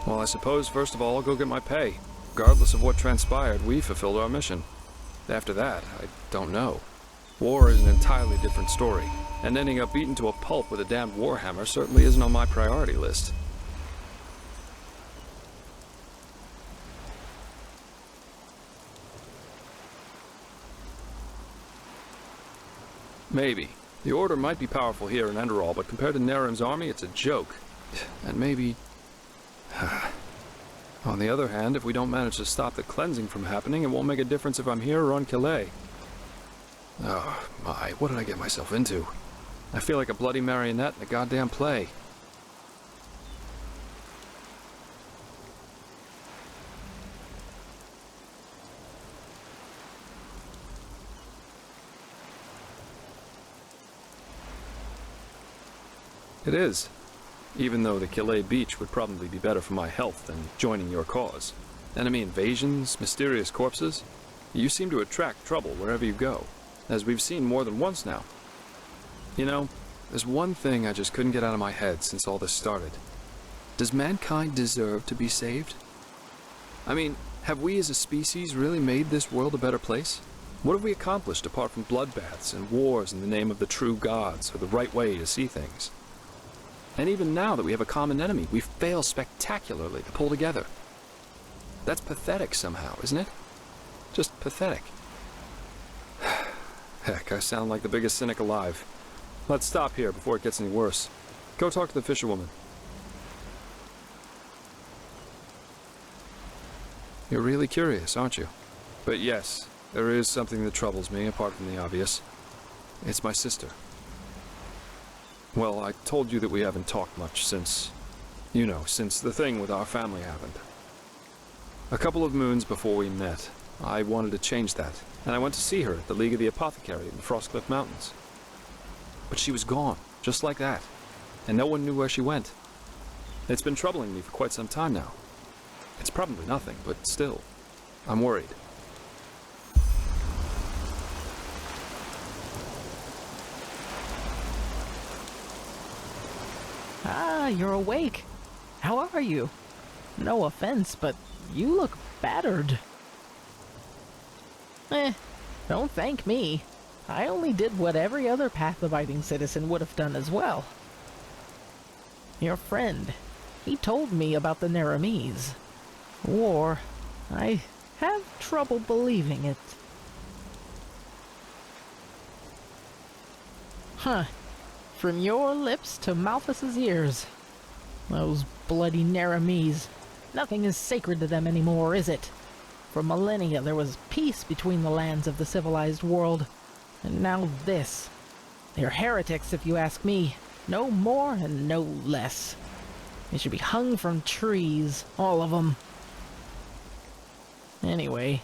Well, I suppose first of all I'll go get my pay. Regardless of what transpired, we fulfilled our mission. After that, I don't know. War is an entirely different story, and ending up beaten to a pulp with a damned warhammer certainly isn't on my priority list. Maybe. The Order might be powerful here in Enderal, but compared to Naran's army, it's a joke. And maybe... On the other hand, if we don't manage to stop the cleansing from happening, it won't make a difference if I'm here or on Calia. Oh, my, what did I get myself into? I feel like a bloody marionette in a goddamn play. It is. Even though the Calia beach would probably be better for my health than joining your cause. Enemy invasions, mysterious corpses. You seem to attract trouble wherever you go, as we've seen more than once now. You know, there's one thing I just couldn't get out of my head since all this started. Does mankind deserve to be saved? I mean, have we as a species really made this world a better place? What have we accomplished apart from bloodbaths and wars in the name of the true gods or the right way to see things? And even now that we have a common enemy, we fail spectacularly to pull together. That's pathetic somehow, isn't it? Just pathetic. Heck, I sound like the biggest cynic alive. Let's stop here before it gets any worse. Go talk to the fisherwoman. You're really curious, aren't you? But yes, there is something that troubles me apart from the obvious. It's my sister. Well, I told you that we haven't talked much since, you know, since the thing with our family happened. A couple of moons before we met, I wanted to change that, and I went to see her at the League of the Apothecary in the Frostcliff Mountains. But she was gone, just like that, and no one knew where she went. It's been troubling me for quite some time now. It's probably nothing, but still, I'm worried. Ah, you're awake. How are you? No offense, but you look battered. Don't thank me. I only did what every other path-abiding citizen would have done as well. Your friend, he told me about the Naramese. War. I have trouble believing it. Huh. From your lips to Malthus's ears. Those bloody Naramese. Nothing is sacred to them anymore, is it? For millennia there was peace between the lands of the civilized world. And now this. They're heretics, if you ask me. No more and no less. They should be hung from trees, all of them. Anyway,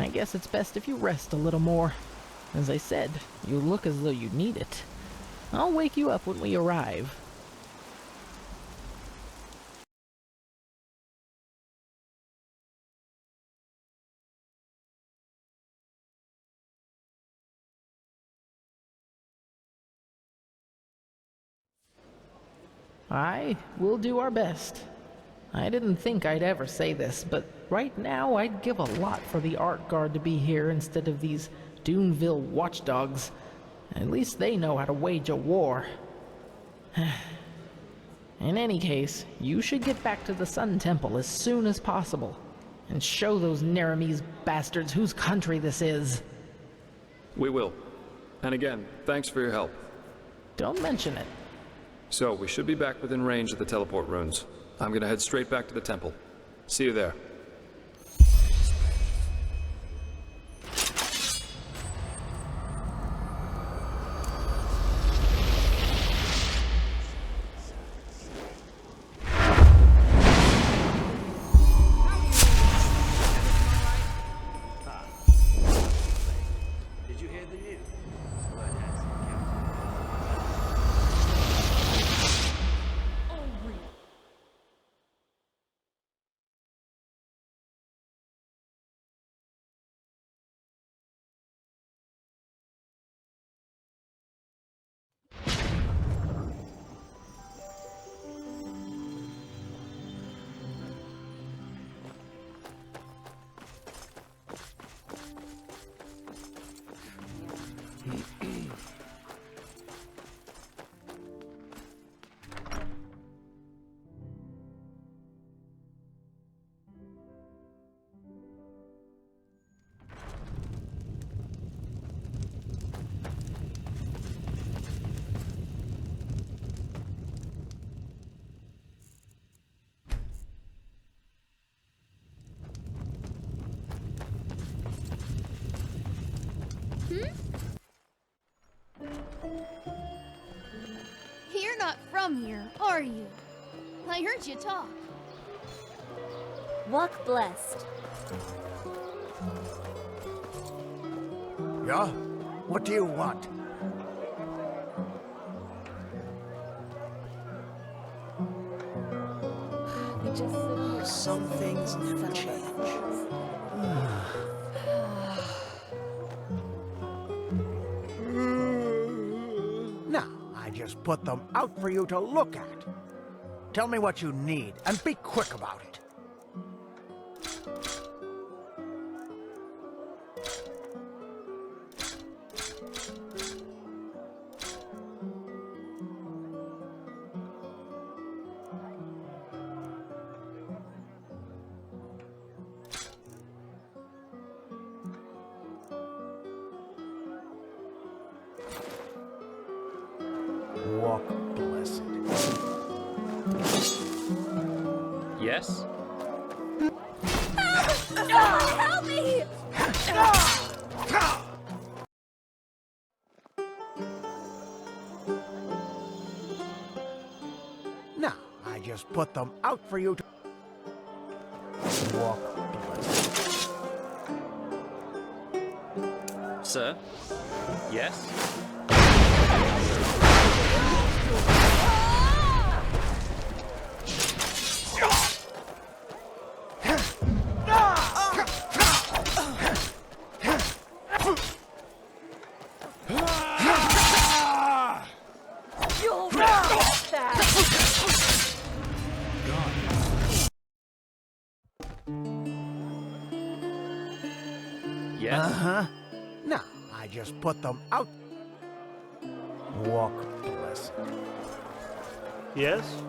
I guess it's best if you rest a little more. As I said, you look as though you need it. I'll wake you up when we arrive. We'll do our best. I didn't think I'd ever say this, but right now I'd give a lot for the Art Guard to be here instead of these Duneville watchdogs. At least they know how to wage a war. In any case, you should get back to the Sun Temple as soon as possible, and show those Neramese bastards whose country this is. We will. And again, thanks for your help. Don't mention it. So, we should be back within range of the teleport runes. I'm gonna head straight back to the temple. See you there. You're not from here, are you? I heard you talk. Walk blessed. Yeah? What do you want? Some things never change. Now, I just put them out for you to look at. Tell me what you need, and be quick about it. Walk blessed. Yes? Help me! Now, I just put them out for you to walk blessed. Sir? Yes? You'll regret that! Yes? Uh-huh. Now, I just put them out. Walk blessed. Yes?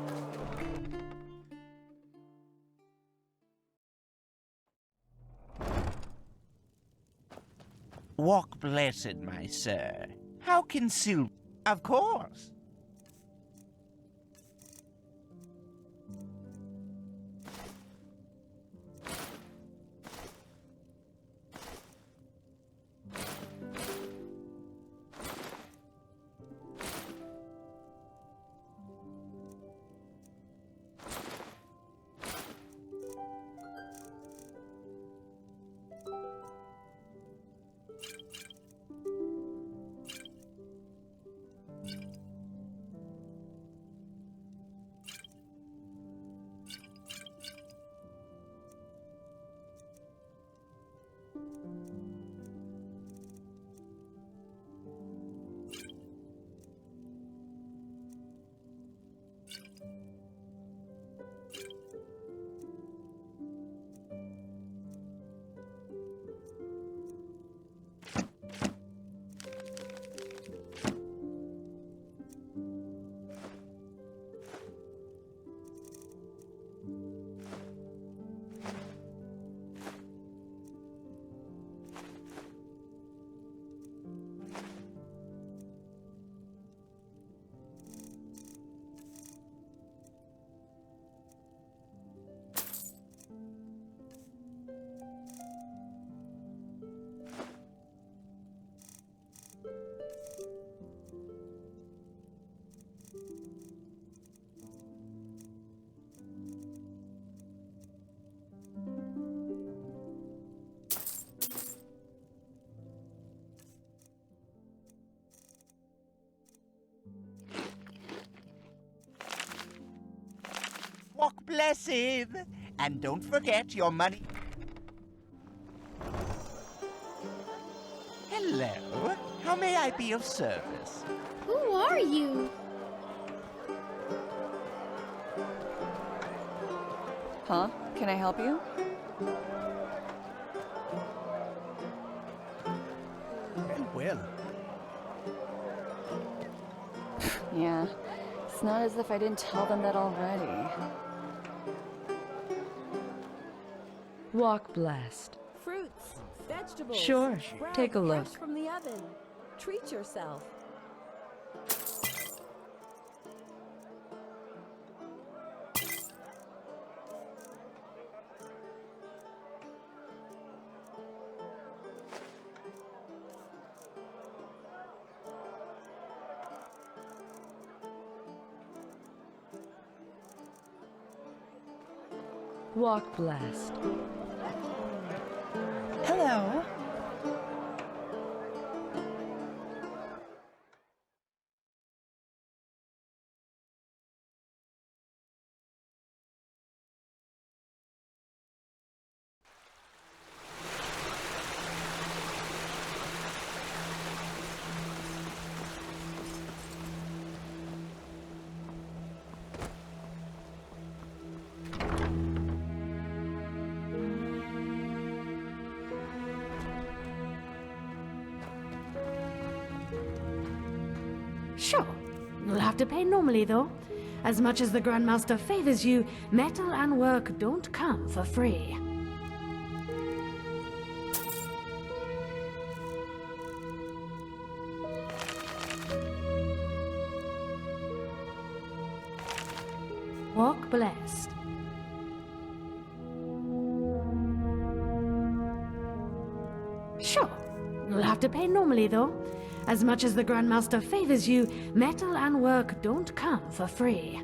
Walk blessed, my sir. How can Sil... Of course. bless him. And don't forget your money. Hello. How may I be of service? Who are you? Huh? Can I help you? Well. Yeah. It's not as if I didn't tell them that already. Walk blessed. Fruits, vegetables. Sure. Bread Take a look. fresh from the oven. Treat yourself. Walk blessed. Hello. Sure. You'll have to pay normally, though. As much as the Grandmaster favors you, metal and work don't come for free. Walk blessed. Sure. You'll have to pay normally, though. As much as the Grandmaster favors you, metal and work don't come for free.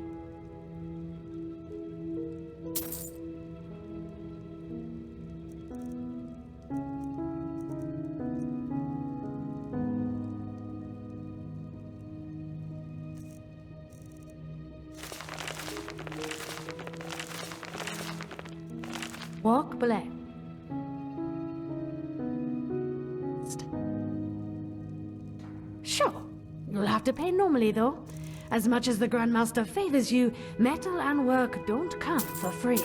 Walk blessed. Sure. You'll have to pay normally, though. As much as the Grandmaster favors you, metal and work don't come for free.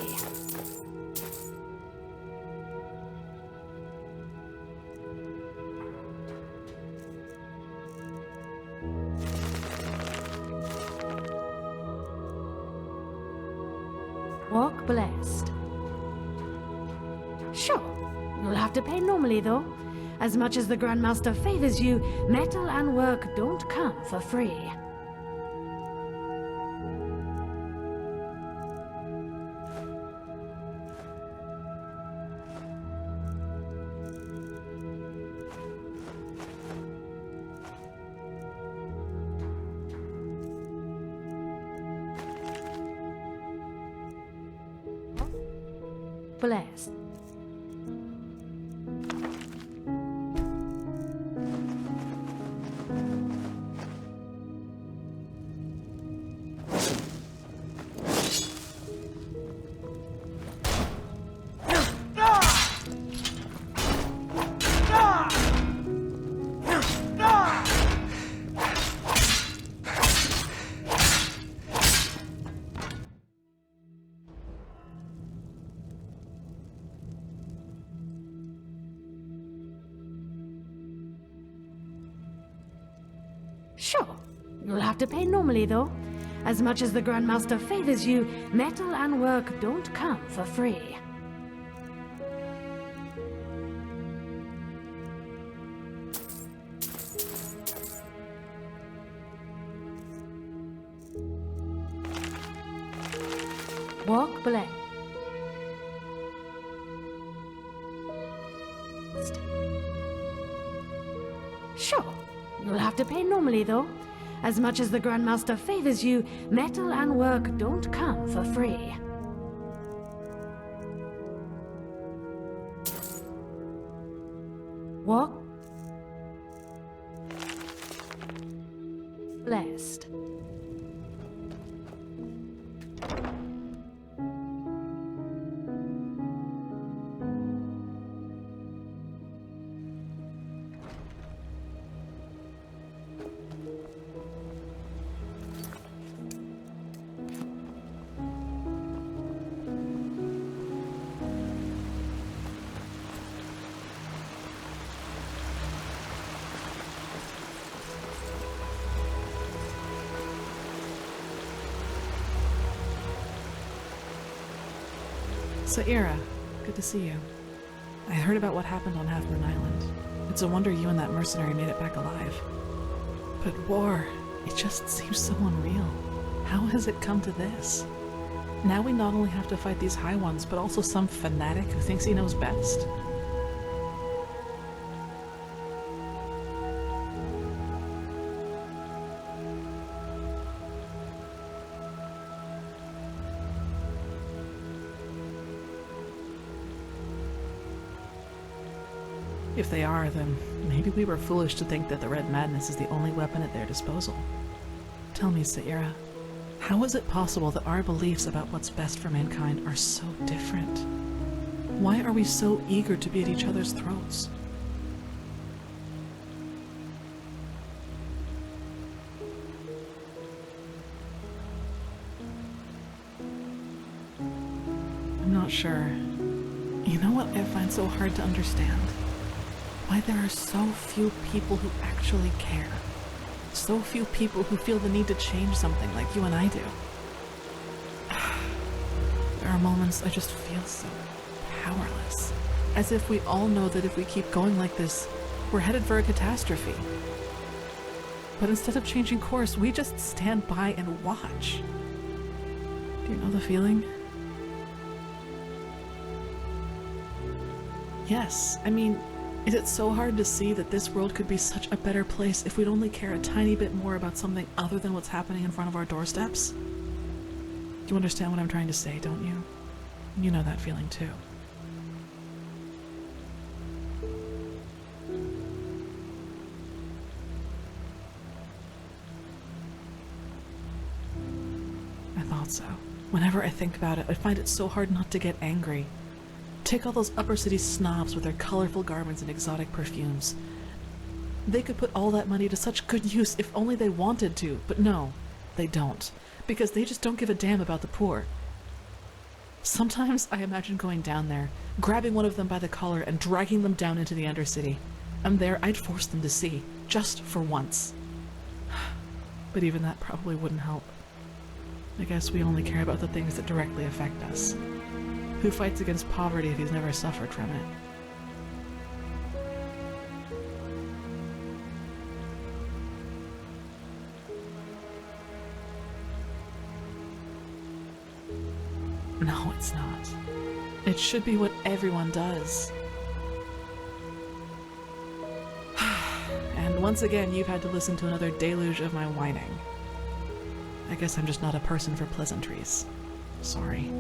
Walk blessed. Sure. You'll have to pay normally, though. As much as the Grandmaster favors you, metal and work don't come for free. Blessed. Sure. You'll have to pay normally, though. As much as the Grandmaster favors you, metal and work don't come for free. Walk blessed. Sure. You'll have to pay normally, though. As much as the Grandmaster favors you, metal and work don't come for free. Walk blessed. Saira, good to see you. I heard about what happened on Half Moon Island. It's a wonder you and that mercenary made it back alive. But war, it just seems so unreal. How has it come to this? Now we not only have to fight these High Ones, but also some fanatic who thinks he knows best? If they are, then maybe we were foolish to think that the Red Madness is the only weapon at their disposal. Tell me, Saira, how is it possible that our beliefs about what's best for mankind are so different? Why are we so eager to be at each other's throats? I'm not sure. You know what I find so hard to understand? Why there are so few people who actually care. So few people who feel the need to change something like you and I do. There are moments I just feel so powerless. As if we all know that if we keep going like this, we're headed for a catastrophe. But instead of changing course, we just stand by and watch. Do you know the feeling? Yes, I mean, is it so hard to see that this world could be such a better place if we'd only care a tiny bit more about something other than what's happening in front of our doorsteps? You understand what I'm trying to say, don't you? You know that feeling too. I thought so. Whenever I think about it, I find it so hard not to get angry. Take all those upper city snobs with their colorful garments and exotic perfumes. They could put all that money to such good use if only they wanted to, but no, they don't, because they just don't give a damn about the poor. Sometimes I imagine going down there, grabbing one of them by the collar and dragging them down into the Undercity, and there I'd force them to see, just for once. But even that probably wouldn't help. I guess we only care about the things that directly affect us. Who fights against poverty if he's never suffered from it? No, it's not. It should be what everyone does. And once again, you've had to listen to another deluge of my whining. I guess I'm just not a person for pleasantries. Sorry.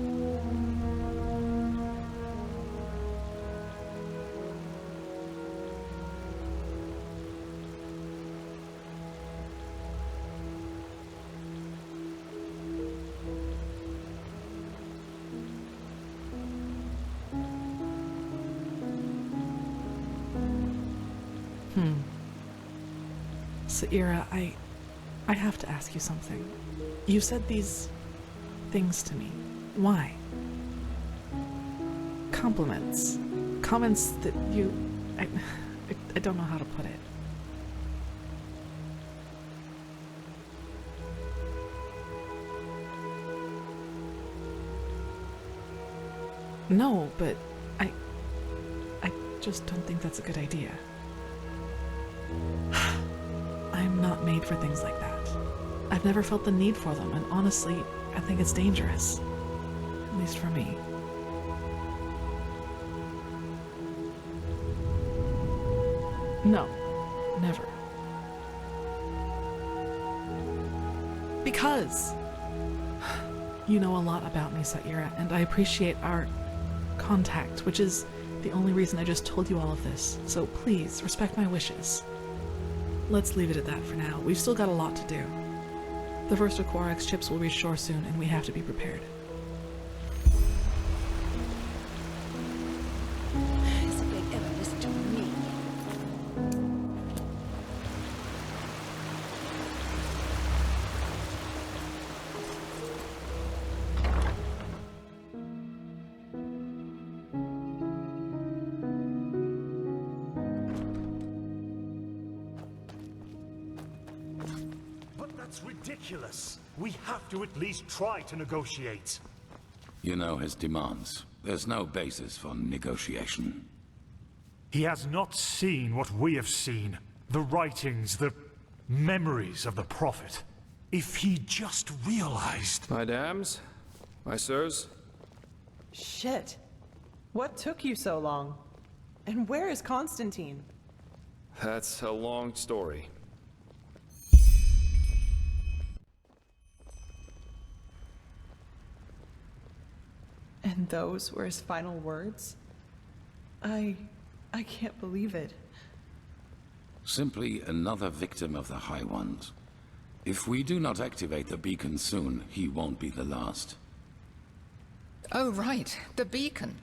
Saira, I have to ask you something. You said these things to me. Why? Compliments. Comments that you... I don't know how to put it. No, but I just don't think that's a good idea. I'm not made for things like that. I've never felt the need for them, and honestly, I think it's dangerous. At least for me. No, never. Because you know a lot about me, Saira, and I appreciate our contact, which is the only reason I just told you all of this. So please, respect my wishes. Let's leave it at that for now. We've still got a lot to do. The first of Coarek's ships will reach shore soon, and we have to be prepared. As if they'd ever listen to me. That's ridiculous. We have to at least try to negotiate. You know his demands. There's no basis for negotiation. He has not seen what we have seen. The writings, the memories of the Prophet. If he just realized... My dams? My sirs? Shit. What took you so long? And where is Constantine? That's a long story. And those were his final words? I can't believe it. Simply another victim of the High Ones. If we do not activate the beacon soon, he won't be the last. Oh, right. The beacon.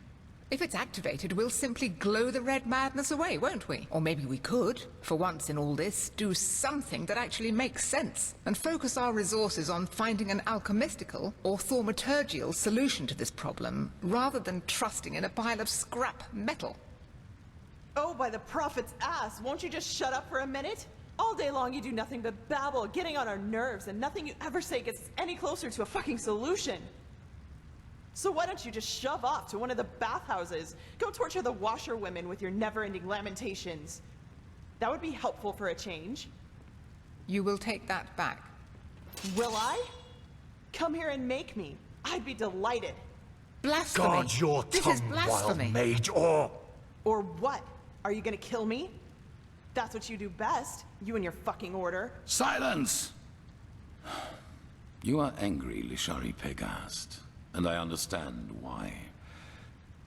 If it's activated, we'll simply glow the red madness away, won't we? Or maybe we could, for once in all this, do something that actually makes sense, and focus our resources on finding an alchemistical or thaumaturgical solution to this problem, rather than trusting in a pile of scrap metal. Oh, by the Prophet's ass, won't you just shut up for a minute? All day long you do nothing but babble, getting on our nerves, and nothing you ever say gets us any closer to a fucking solution. So why don't you just shove off to one of the bathhouses? Go torture the washerwomen with your never-ending lamentations. That would be helpful for a change. You will take that back. Will I? Come here and make me. I'd be delighted. Blasphemy! Guard your This tongue, is blasphemy. wild mage, or... Or what? Are you gonna kill me? That's what you do best, you and your fucking order. Silence! You are angry, Lishari Pegast, and I understand why.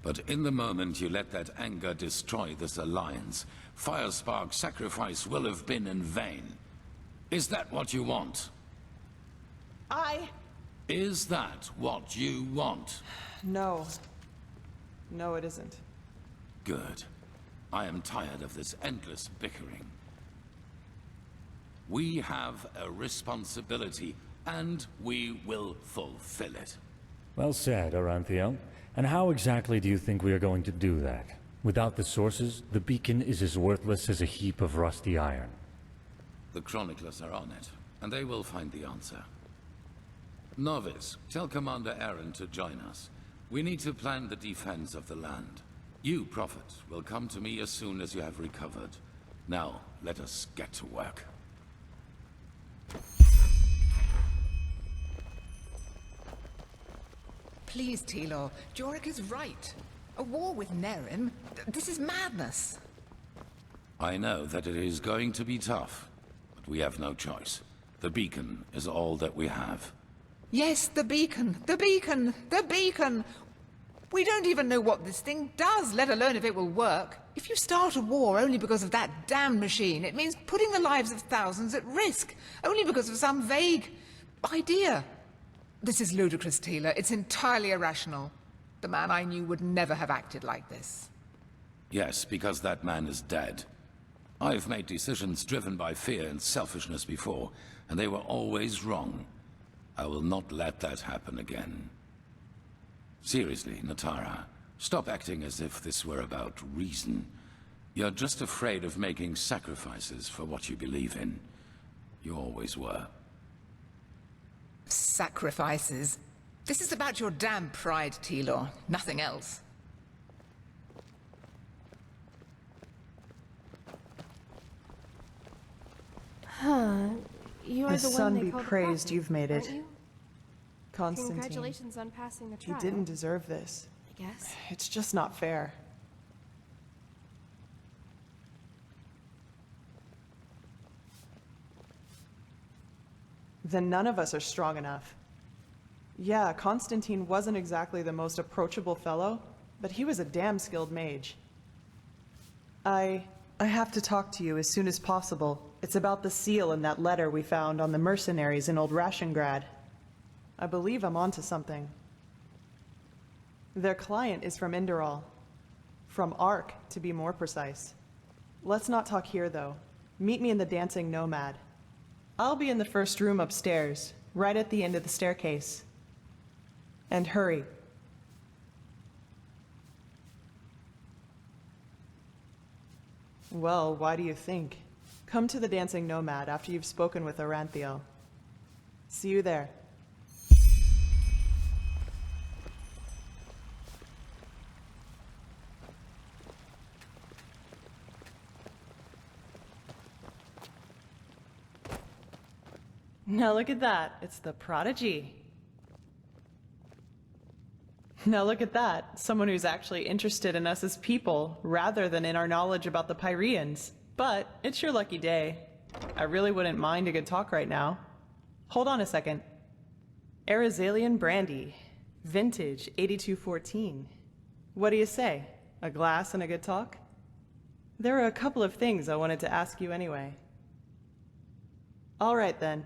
But in the moment you let that anger destroy this alliance, Firespark's sacrifice will have been in vain. Is that what you want? Is that what you want? No. No, it isn't. Good. I am tired of this endless bickering. We have a responsibility, and we will fulfill it. Well said, Arantheal. And how exactly do you think we are going to do that? Without the sources, the beacon is as worthless as a heap of rusty iron. The chroniclers are on it, and they will find the answer. Novice, tell Commander Aaron to join us. We need to plan the defense of the land. You, Prophet, will come to me as soon as you have recovered. Now, let us get to work. Please, Tealor, Jorek is right. A war with Nerim? This is madness. I know that it is going to be tough, but we have no choice. The beacon is all that we have. Yes, the beacon! The beacon! The beacon! We don't even know what this thing does, let alone if it will work. If you start a war only because of that damned machine, it means putting the lives of thousands at risk, only because of some vague idea. This is ludicrous, Tealor. It's entirely irrational. The man I knew would never have acted like this. Yes, because that man is dead. I've made decisions driven by fear and selfishness before, and they were always wrong. I will not let that happen again. Seriously, Natara, stop acting as if this were about reason. You're just afraid of making sacrifices for what you believe in. You always were. Sacrifices? This is about your damn pride, Tealor. Nothing else. Huh. You are The the one sun they be call the praised, Prophet, you've made it. aren't you? Constantine. Congratulations on passing the He trial. didn't deserve this. I guess. It's just not fair. Then none of us are strong enough. Yeah, Constantine wasn't exactly the most approachable fellow, but he was a damn skilled mage. I have to talk to you as soon as possible. It's about the seal in that letter we found on the mercenaries in old Rashengrad. I believe I'm onto something. Their client is from Enderal. From Ark, to be more precise. Let's not talk here, though. Meet me in the Dancing Nomad. I'll be in the first room upstairs, right at the end of the staircase. And hurry. Well, why do you think? Come to the Dancing Nomad after you've spoken with Arantheal. See you there. Now look at that. It's the Prodigy. Now look at that. Someone who's actually interested in us as people, rather than in our knowledge about the Pyreans. But it's your lucky day. I really wouldn't mind a good talk right now. Hold on a second. Arizalian Brandy. Vintage 8214. What do you say? A glass and a good talk? There are a couple of things I wanted to ask you anyway. All right then.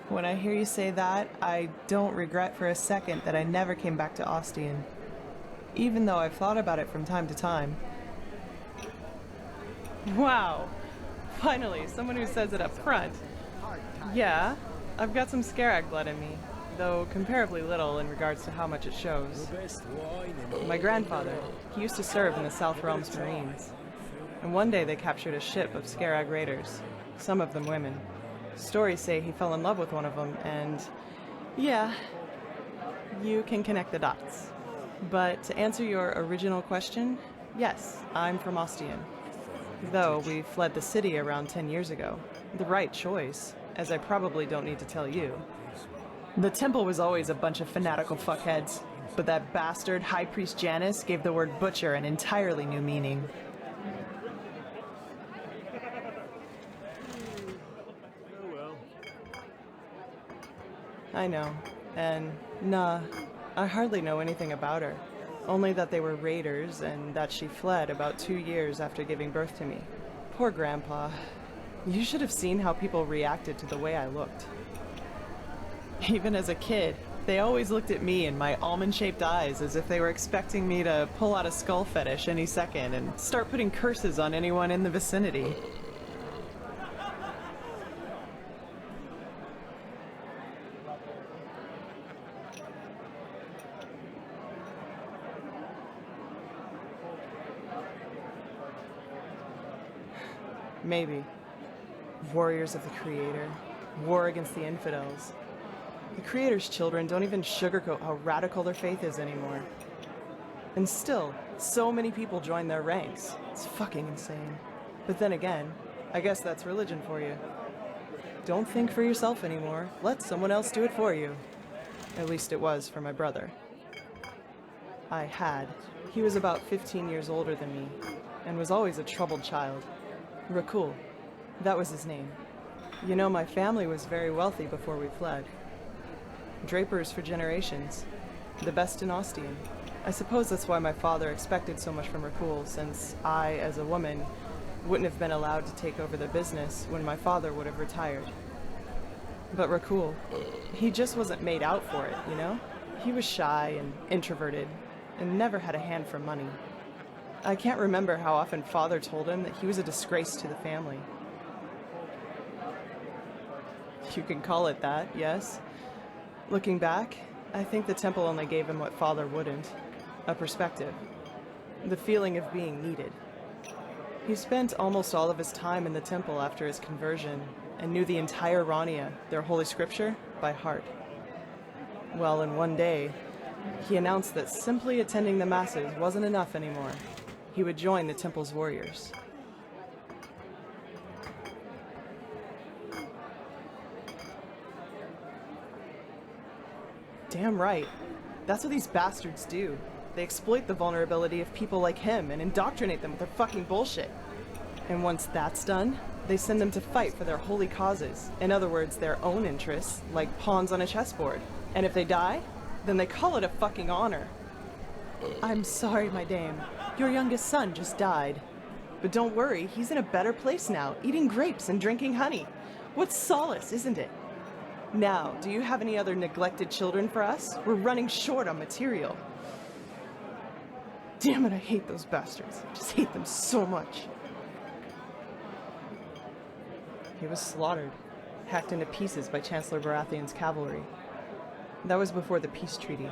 When I hear you say that, I don't regret for a second that I never came back to Ostian. Even though I've thought about it from time to time. Wow! Finally, someone who says it up front. Yeah, I've got some Scarag blood in me, though comparably little in regards to how much it shows. My grandfather, he used to serve in the South Realms Marines. And one day they captured a ship of Scarag raiders, some of them women. Stories say he fell in love with one of them, and yeah, you can connect the dots. But to answer your original question, yes, I'm from Ostian. Though we fled the city around 10 years ago. The right choice, as I probably don't need to tell you. The temple was always a bunch of fanatical fuckheads, but that bastard High Priest Janus gave the word butcher an entirely new meaning. I know, and nah, I hardly know anything about her. Only that they were raiders and that she fled about 2 years after giving birth to me. Poor Grandpa. You should have seen how people reacted to the way I looked. Even as a kid, they always looked at me and my almond-shaped eyes as if they were expecting me to pull out a skull fetish any second and start putting curses on anyone in the vicinity. Maybe. Warriors of the Creator. War against the infidels. The Creator's children don't even sugarcoat how radical their faith is anymore. And still, so many people join their ranks. It's fucking insane. But then again, I guess that's religion for you. Don't think for yourself anymore. Let someone else do it for you. At least it was for my brother. I had. He was about 15 years older than me, and was always a troubled child. Rakul. That was his name. You know, my family was very wealthy before we fled. Drapers for generations. The best in Ostian. I suppose that's why my father expected so much from Rakul, since I, as a woman, wouldn't have been allowed to take over the business when my father would have retired. But Rakul, he just wasn't made out for it, you know? He was shy and introverted, and never had a hand for money. I can't remember how often Father told him that he was a disgrace to the family. You can call it that, yes. Looking back, I think the temple only gave him what Father wouldn't. A perspective. The feeling of being needed. He spent almost all of his time in the temple after his conversion, and knew the entire Rania, their holy scripture, by heart. Well, in one day, he announced that simply attending the masses wasn't enough anymore. He would join the temple's warriors. Damn right. That's what these bastards do. They exploit the vulnerability of people like him and indoctrinate them with their fucking bullshit. And once that's done, they send them to fight for their holy causes. In other words, their own interests, like pawns on a chessboard. And if they die, then they call it a fucking honor. I'm sorry, my dame. Your youngest son just died. But don't worry, he's in a better place now, eating grapes and drinking honey. What solace, isn't it? Now, do you have any other neglected children for us? We're running short on material. Damn it, I hate those bastards. I just hate them so much. He was slaughtered, hacked into pieces by Chancellor Baratheon's cavalry. That was before the peace treaty.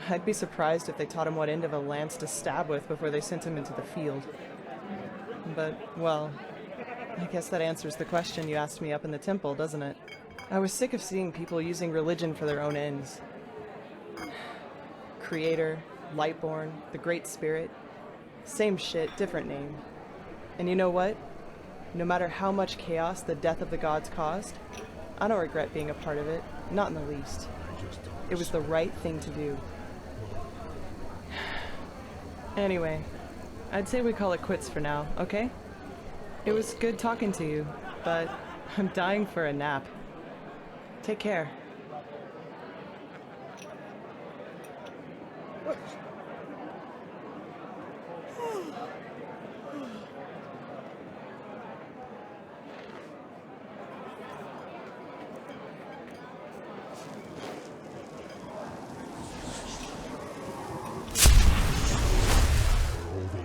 I'd be surprised if they taught him what end of a lance to stab with before they sent him into the field. But, well, I guess that answers the question you asked me up in the temple, doesn't it? I was sick of seeing people using religion for their own ends. Creator, Lightborn, the Great Spirit. Same shit, different name. And you know what? No matter how much chaos the death of the gods caused, I don't regret being a part of it, not in the least. It was the right thing to do. Anyway, I'd say we call it quits for now, okay? It was good talking to you, but I'm dying for a nap. Take care.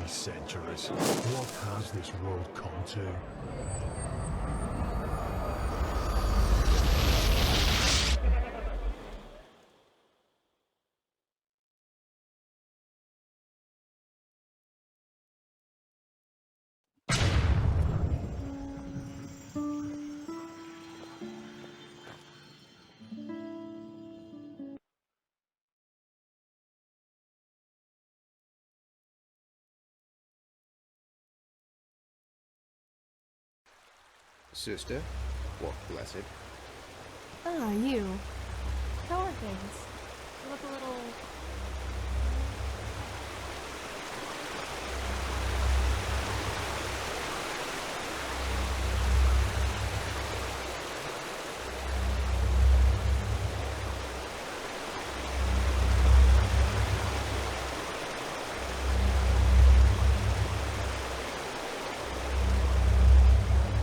Centuries. What has this world come to? Sister, what blessed? Ah, you. How are things? You look a little...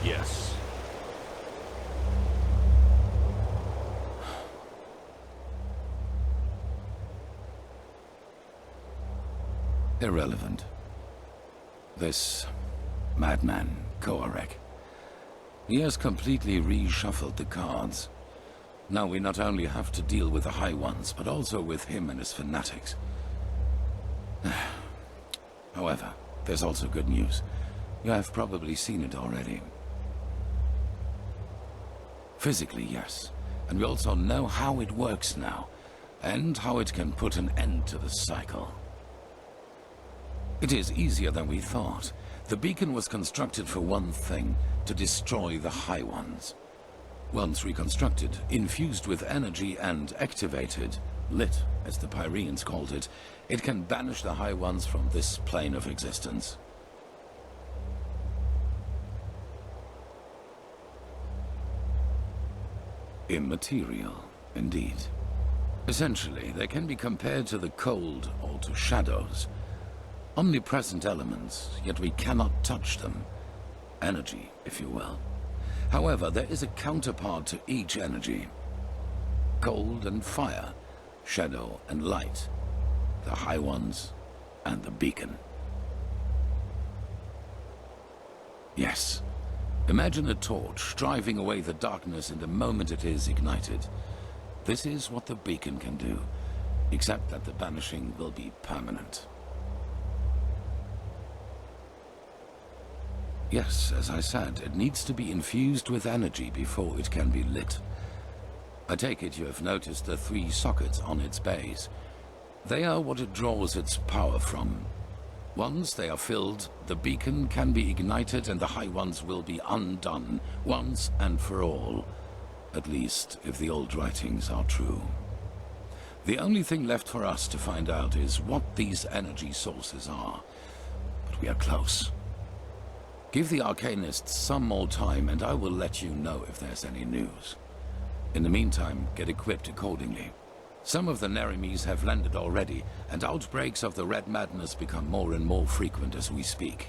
Yes. Irrelevant. This madman, Coarek. He has completely reshuffled the cards. Now we not only have to deal with the High Ones, but also with him and his fanatics. However, there's also good news. You have probably seen it already. Physically, yes. And we also know how it works now, and how it can put an end to the cycle. It is easier than we thought. The beacon was constructed for one thing, to destroy the High Ones. Once reconstructed, infused with energy and activated, lit, as the Pyreans called it, it can banish the High Ones from this plane of existence. Immaterial, indeed. Essentially, they can be compared to the cold or to shadows. Omnipresent elements, yet we cannot touch them. Energy, if you will. However, there is a counterpart to each energy. Cold and fire, shadow and light, the High Ones and the beacon. Yes. Imagine a torch driving away the darkness in the moment it is ignited. This is what the beacon can do, except that the banishing will be permanent. Yes, as I said, it needs to be infused with energy before it can be lit. I take it you have noticed the 3 sockets on its base. They are what it draws its power from. Once they are filled, the beacon can be ignited and the High Ones will be undone, once and for all. At least, if the old writings are true. The only thing left for us to find out is what these energy sources are. But we are close. Give the Arcanists some more time and I will let you know if there's any news. In the meantime, get equipped accordingly. Some of the Nerimes have landed already, and outbreaks of the Red Madness become more and more frequent as we speak.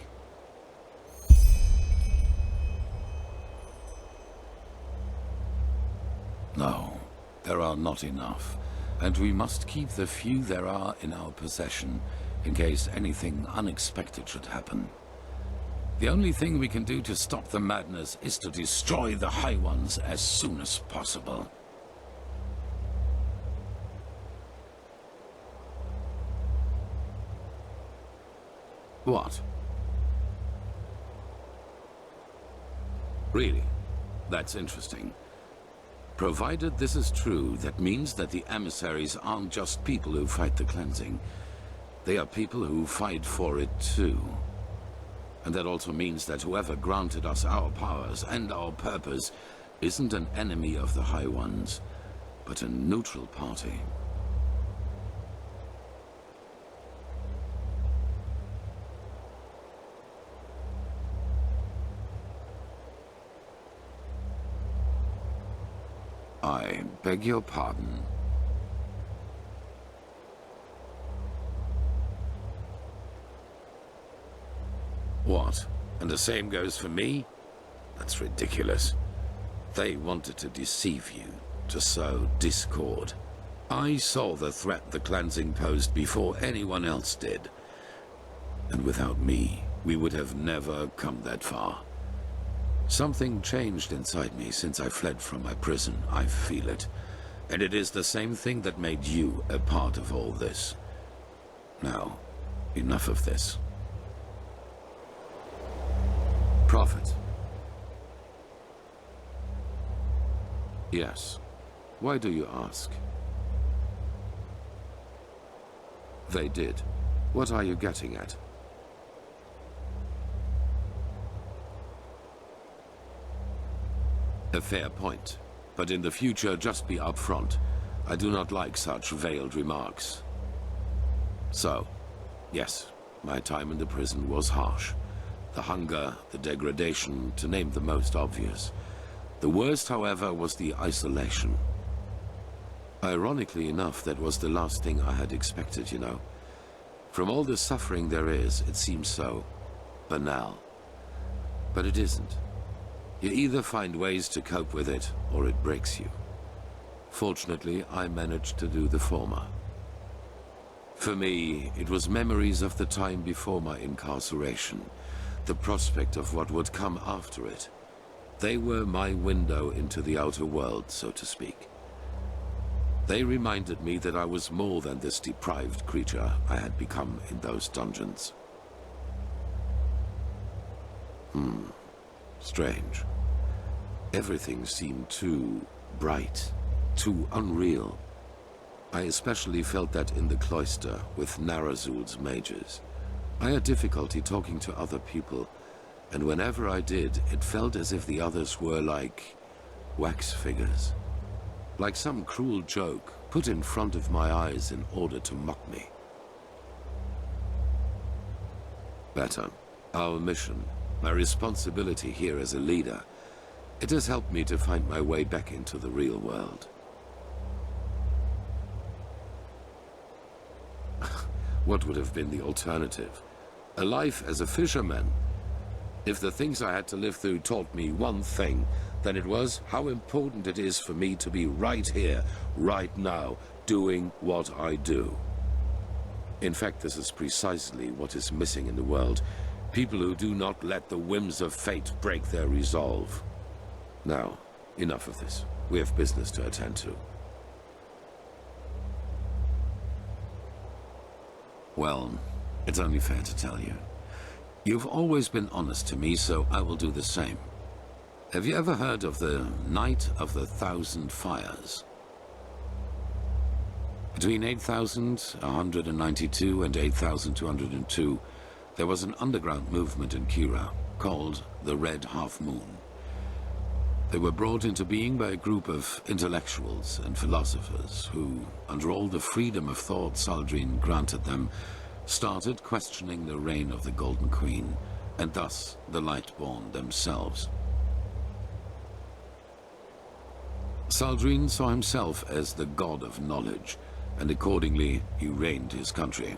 No, there are not enough, and we must keep the few there are in our possession, in case anything unexpected should happen. The only thing we can do to stop the madness is to destroy the High Ones as soon as possible. What? Really? That's interesting. Provided this is true, that means that the emissaries aren't just people who fight the cleansing. They are people who fight for it too. And that also means that whoever granted us our powers and our purpose isn't an enemy of the High Ones, but a neutral party. I beg your pardon. What? And the same goes for me? That's ridiculous. They wanted to deceive you, to sow discord. I saw the threat the cleansing posed before anyone else did. And without me, we would have never come that far. Something changed inside me since I fled from my prison. I feel it. And it is the same thing that made you a part of all this. Now, enough of this. Prophet. Yes. Why do you ask? They did. What are you getting at? A fair point. But in the future, just be upfront. I do not like such veiled remarks. So, yes, my time in the prison was harsh. The hunger, the degradation, to name the most obvious. The worst, however, was the isolation. Ironically enough, that was the last thing I had expected, you know. From all the suffering there is, it seems so banal. But it isn't. You either find ways to cope with it, or it breaks you. Fortunately, I managed to do the former. For me, it was memories of the time before my incarceration, the prospect of what would come after it. They were my window into the outer world, so to speak. They reminded me that I was more than this deprived creature I had become in those dungeons. Strange. Everything seemed too bright, too unreal. I especially felt that in the cloister with Narazul's mages. I had difficulty talking to other people, and whenever I did, it felt as if the others were like wax figures. Like some cruel joke put in front of my eyes in order to mock me. Better. Our mission, my responsibility here as a leader, it has helped me to find my way back into the real world. What would have been the alternative? A life as a fisherman? If the things I had to live through taught me one thing, then it was how important it is for me to be right here, right now, doing what I do. In fact, this is precisely what is missing in the world. People who do not let the whims of fate break their resolve. Now, enough of this. We have business to attend to. Well, it's only fair to tell you. You've always been honest to me, so I will do the same. Have you ever heard of the Night of the Thousand Fires? Between 8,192 and 8,202, there was an underground movement in Kira called the Red Half Moon. They were brought into being by a group of intellectuals and philosophers who, under all the freedom of thought Saldrine granted them, started questioning the reign of the Golden Queen, and thus the Lightborn themselves. Saldrine saw himself as the god of knowledge, and accordingly he reigned his country.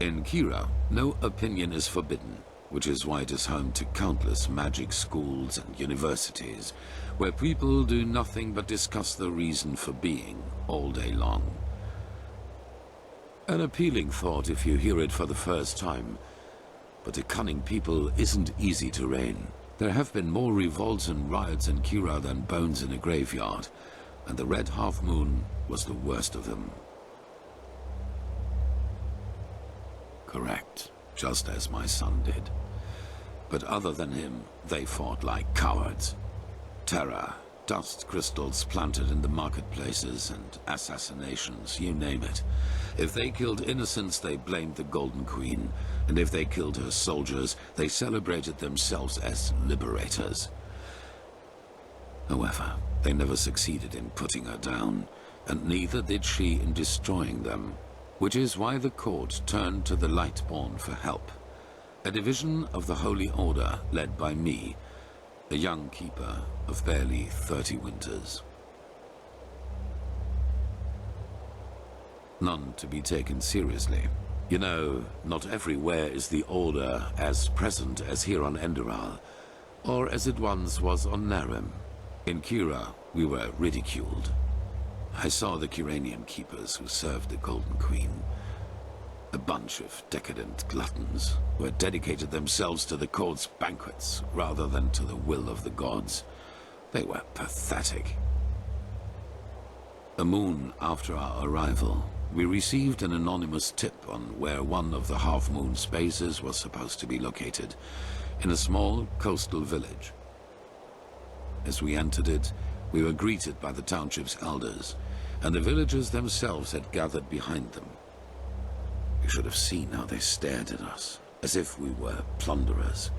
In Kira, no opinion is forbidden, which is why it is home to countless magic schools and universities, where people do nothing but discuss the reason for being all day long. An appealing thought if you hear it for the first time, but a cunning people isn't easy to reign. There have been more revolts and riots in Kira than bones in a graveyard, and the Red Half Moon was the worst of them. Correct, just as my son did. But other than him, they fought like cowards. Terror, dust crystals planted in the marketplaces, and assassinations, you name it. If they killed innocents, they blamed the Golden Queen, and if they killed her soldiers, they celebrated themselves as liberators. However, they never succeeded in putting her down, and neither did she in destroying them, which is why the court turned to the Lightborn for help. A division of the Holy Order led by me, a young keeper of barely 30 winters. None to be taken seriously. You know, not everywhere is the Order as present as here on Enderal, or as it once was on Narim. In Kira, we were ridiculed. I saw the Kiranian keepers who served the Golden Queen. A bunch of decadent gluttons who had dedicated themselves to the court's banquets rather than to the will of the gods. They were pathetic. A moon after our arrival, we received an anonymous tip on where one of the half-moon spaces was supposed to be located, in a small coastal village. As we entered it, we were greeted by the township's elders, and the villagers themselves had gathered behind them. You should have seen how they stared at us, as if we were plunderers.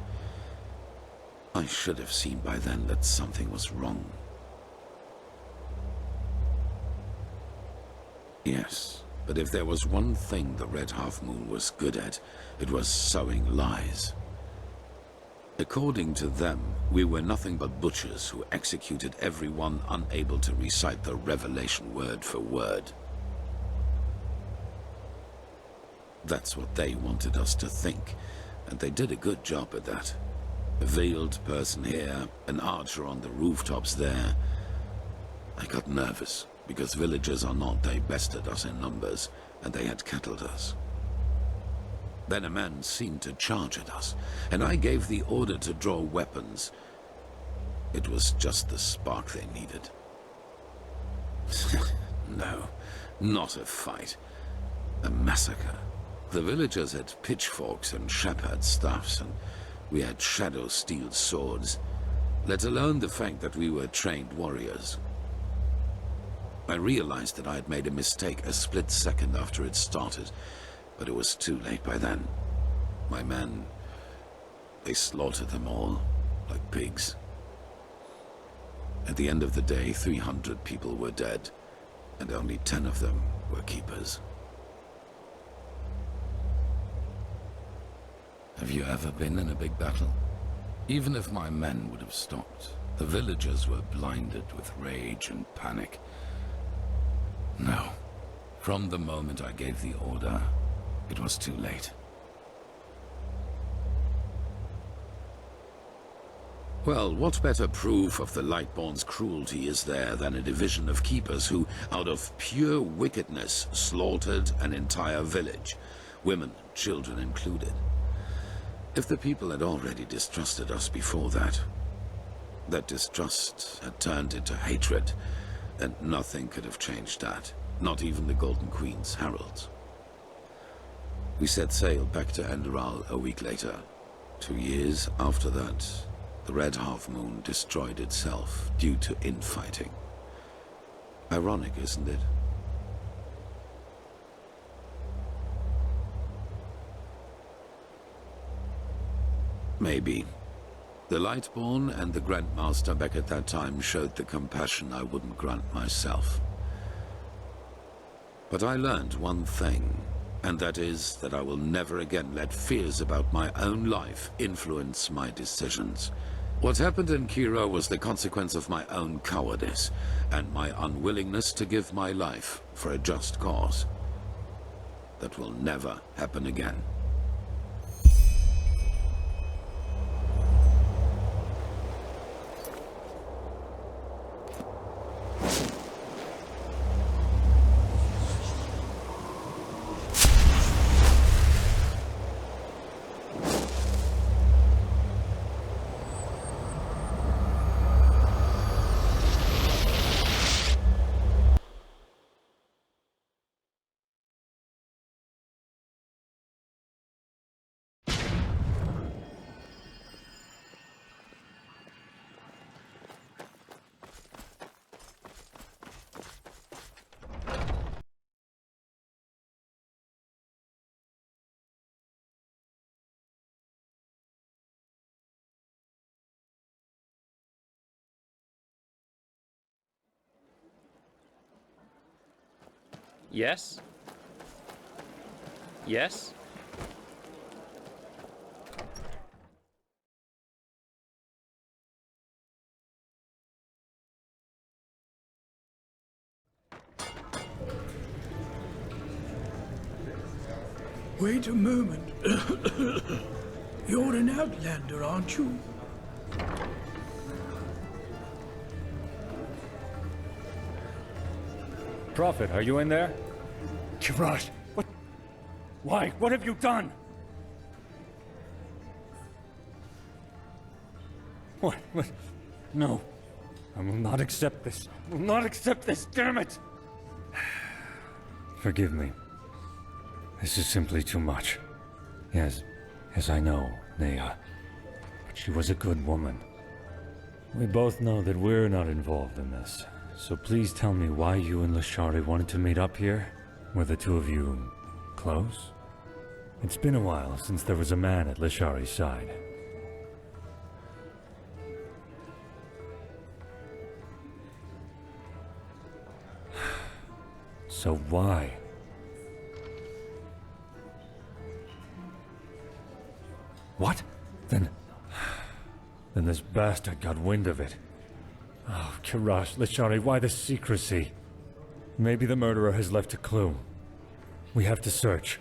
I should have seen by then that something was wrong. Yes, but if there was one thing the Red Half-Moon was good at, it was sowing lies. According to them, we were nothing but butchers who executed everyone unable to recite the revelation word for word. That's what they wanted us to think, and they did a good job at that. A veiled person here, an archer on the rooftops there. I got nervous, because villagers or not, they bested us in numbers, and they had kettled us. Then a man seemed to charge at us, and I gave the order to draw weapons. It was just the spark they needed. No, not a fight. A massacre. The villagers had pitchforks and shepherd staffs, and we had shadow steel swords, let alone the fact that we were trained warriors. I realized that I had made a mistake a split second after it started, but it was too late by then. My men, they slaughtered them all, like pigs. At the end of the day, 300 people were dead, and only 10 of them were keepers. Have you ever been in a big battle? Even if my men would have stopped, the villagers were blinded with rage and panic. No. From the moment I gave the order, it was too late. Well, what better proof of the Lightborn's cruelty is there than a division of keepers who, out of pure wickedness, slaughtered an entire village, women and children included. If the people had already distrusted us before that distrust had turned into hatred, and nothing could have changed that, not even the Golden Queen's heralds. We set sail back to Enderal a week later. 2 years after that, the Red Half-Moon destroyed itself due to infighting. Ironic, isn't it? Maybe. The Lightborn and the Grandmaster back at that time showed the compassion I wouldn't grant myself. But I learned one thing, and that is that I will never again let fears about my own life influence my decisions. What happened in Kira was the consequence of my own cowardice, and my unwillingness to give my life for a just cause. That will never happen again. Yes? Yes? Wait a moment. You're an outlander, aren't you? Prophet, are you in there? Kirash, what? Why? What have you done? What? No. I will not accept this. I will not accept this, damn it! Forgive me. This is simply too much. Yes, I know, Nea. But she was a good woman. We both know that we're not involved in this. So please tell me why you and Lishari wanted to meet up here? Were the two of you close? It's been a while since there was a man at Lishari's side. So why? What? Then this bastard got wind of it. Oh, Kirash, Lishari, why the secrecy? Maybe the murderer has left a clue. We have to search.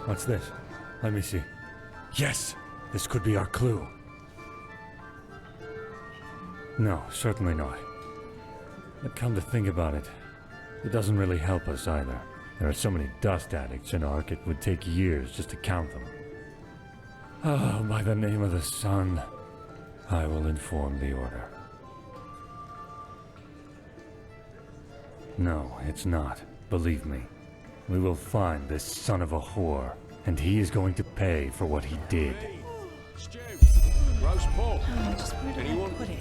What's this? Let me see. Yes! This could be our clue. No, certainly not. But come to think about it, it doesn't really help us either. There are so many dust addicts in Ark, it would take years just to count them. Oh, by the name of the sun, I will inform the Order. No, it's not. Believe me. We will find this son of a whore, and he is going to pay for what he did. Stew, roast pork. Just where did I put it?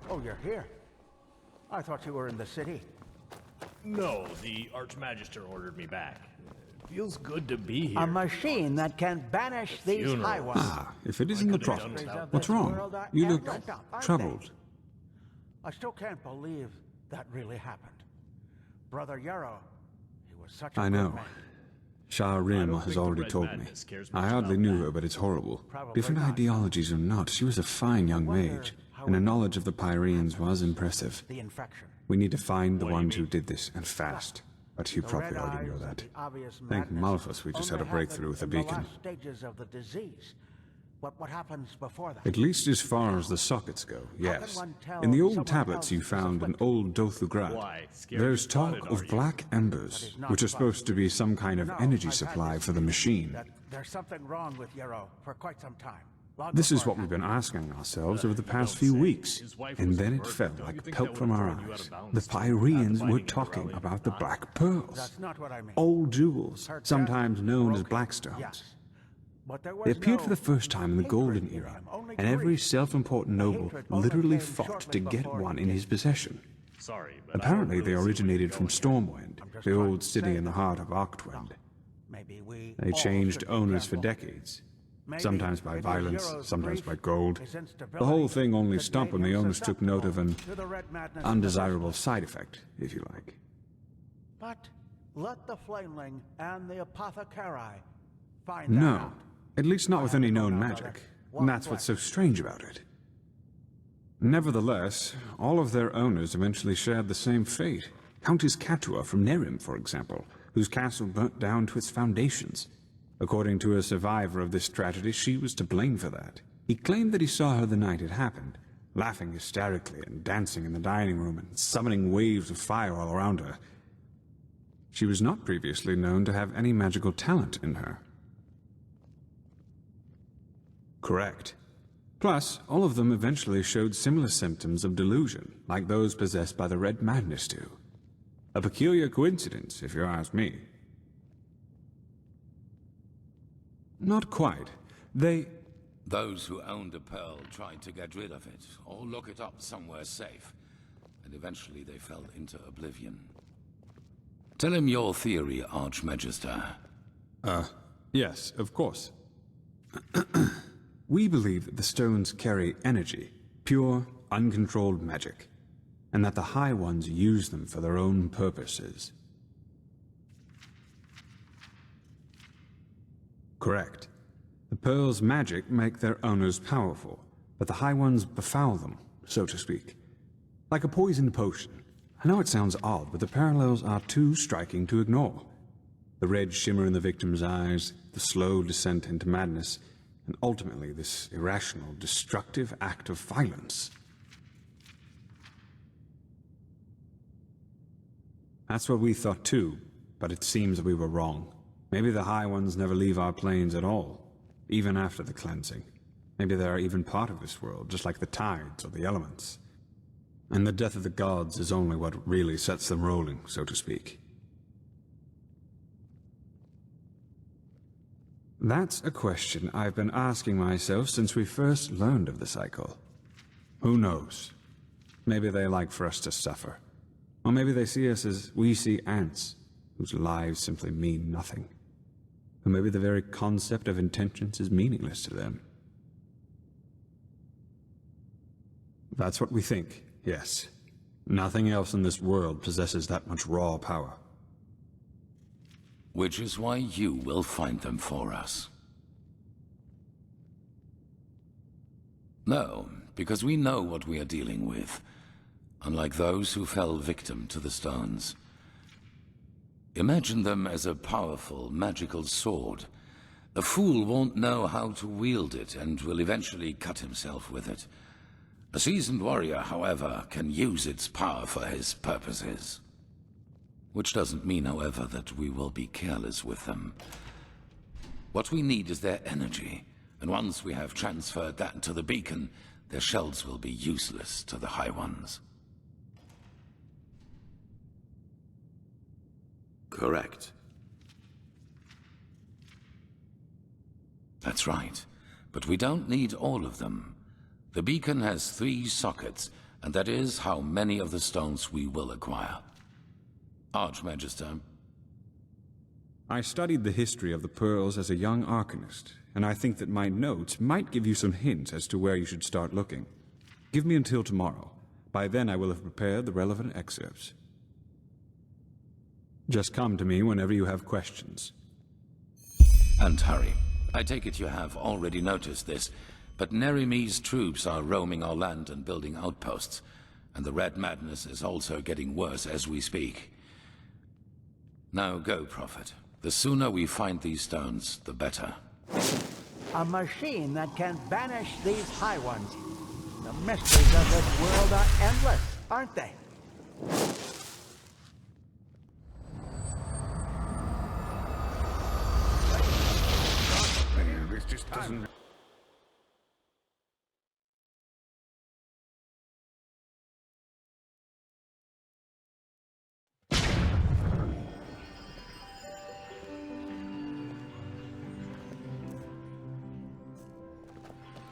Oh, you're here? I thought you were in the city. No, the Archmagister ordered me back. Feels good to be here. A machine that can banish these high ones. Ah, if it isn't the Prophet. What's wrong? You look troubled. I still can't believe that really happened. Brother Yero, he was such a I good know. man. Shah Rim has already told me. I hardly knew her, but it's horrible. Different ideologies or not, she was a fine young mage, and her knowledge of the Pyreans was impressive. The infection. We need to find the ones who did this, and fast. But you probably already know that. Thank Malphus we just had a breakthrough with the beacon. Stages of the disease. What happens before that? At least as far as the sockets go, yes. In the old tablets you found an old Dothulgrad. There's talk of black embers, which are supposed to be some kind of energy supply for the machine. There's something wrong with Yero for quite some time. This is what we've been asking ourselves over the past few weeks, and then it fell like pelt from our eyes. The Pyreans were talking about the Black Pearls. That's not what I mean. Old jewels, sometimes known as Blackstones. They appeared for the first time in the Golden Era, and every self-important noble literally fought to get one in his possession. Apparently they originated from Stormwind, the old city in the heart of Arktwind. They changed owners for decades. Sometimes by violence, sometimes by gold. The whole thing only stopped when the owners took note of an undesirable side effect, if you like. But let the Flameling and the Apothecary find that No, out. at least not with any known magic. And that's what's so strange about it. Nevertheless, all of their owners eventually shared the same fate. Countess Catua from Nerim, for example, whose castle burnt down to its foundations. According to a survivor of this tragedy, she was to blame for that. He claimed that he saw her the night it happened, laughing hysterically and dancing in the dining room and summoning waves of fire all around her. She was not previously known to have any magical talent in her. Correct. Plus, all of them eventually showed similar symptoms of delusion, like those possessed by the Red Madness do. A peculiar coincidence, if you ask me. Not quite. Those who owned a pearl tried to get rid of it, or lock it up somewhere safe, and eventually they fell into oblivion. Tell him your theory, Archmagister. Yes, of course. We believe that the stones carry energy, pure, uncontrolled magic, and that the High Ones use them for their own purposes. Correct. The pearl's magic make their owners powerful, but the High Ones befoul them, so to speak. Like a poisoned potion. I know it sounds odd, but the parallels are too striking to ignore. The red shimmer in the victim's eyes, the slow descent into madness, and ultimately this irrational, destructive act of violence. That's what we thought too, but it seems we were wrong. Maybe the High Ones never leave our planes at all, even after the cleansing. Maybe they are even part of this world, just like the tides or the elements. And the death of the gods is only what really sets them rolling, so to speak. That's a question I've been asking myself since we first learned of the cycle. Who knows? Maybe they like for us to suffer. Or maybe they see us as we see ants, whose lives simply mean nothing. Or maybe the very concept of intentions is meaningless to them. That's what we think, yes. Nothing else in this world possesses that much raw power. Which is why you will find them for us. No, because we know what we are dealing with, unlike those who fell victim to the stones. Imagine them as a powerful, magical sword. A fool won't know how to wield it and will eventually cut himself with it. A seasoned warrior, however, can use its power for his purposes. Which doesn't mean, however, that we will be careless with them. What we need is their energy, and once we have transferred that to the beacon, their shells will be useless to the High Ones. Correct. That's right, but we don't need all of them. The beacon has 3 sockets, and that is how many of the stones we will acquire. Archmagister. I studied the history of the pearls as a young arcanist, and I think that my notes might give you some hints as to where you should start looking. Give me until tomorrow. By then I will have prepared the relevant excerpts. Just come to me whenever you have questions. And hurry. I take it you have already noticed this, but Nerimi's troops are roaming our land and building outposts, and the Red Madness is also getting worse as we speak. Now go, Prophet. The sooner we find these stones, the better. A machine that can banish these High Ones. The mysteries of this world are endless, aren't they? This just doesn't...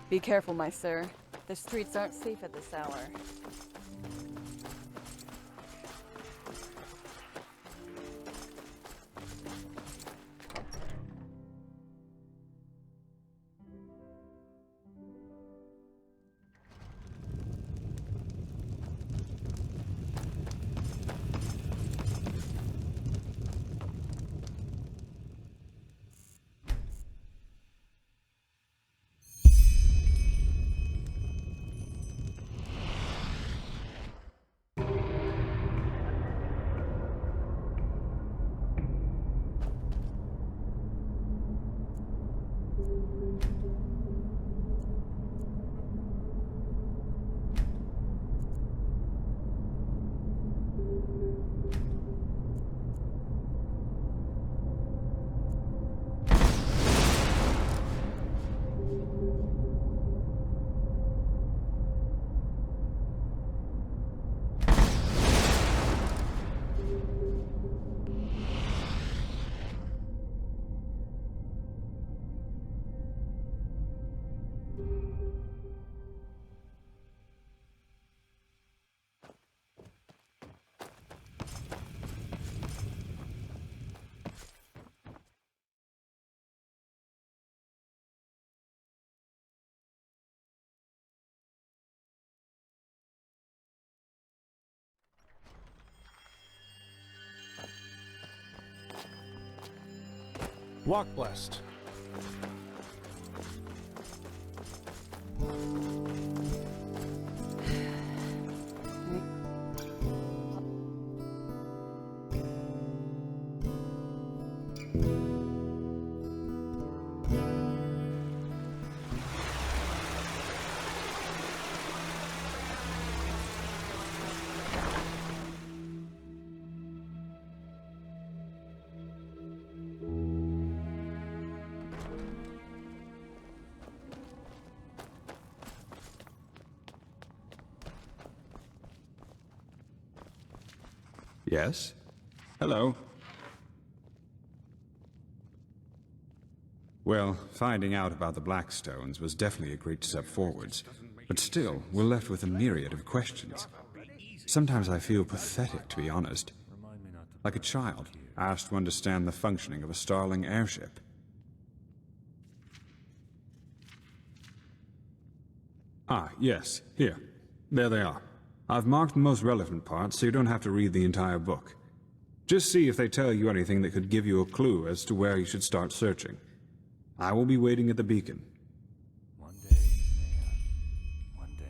Be careful, my sir. The streets aren't safe at this hour. Walk blessed. Yes? Hello. Well, finding out about the Blackstones was definitely a great step forwards, but still, we're left with a myriad of questions. Sometimes I feel pathetic, to be honest. Like a child, asked to understand the functioning of a Starling airship. Ah, yes, here. There they are. I've marked the most relevant parts, so you don't have to read the entire book. Just see if they tell you anything that could give you a clue as to where you should start searching. I will be waiting at the beacon. One day, Nea. One day.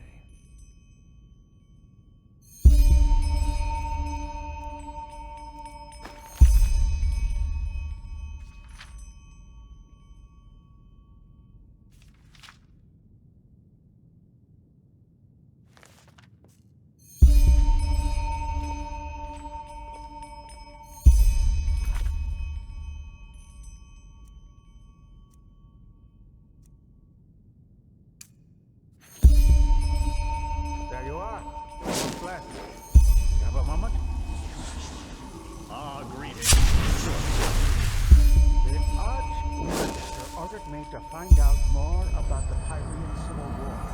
There you are. Bless. You have a moment? Ah, greetings. The Archmaster ordered me to find out more about the Pyrean Civil War.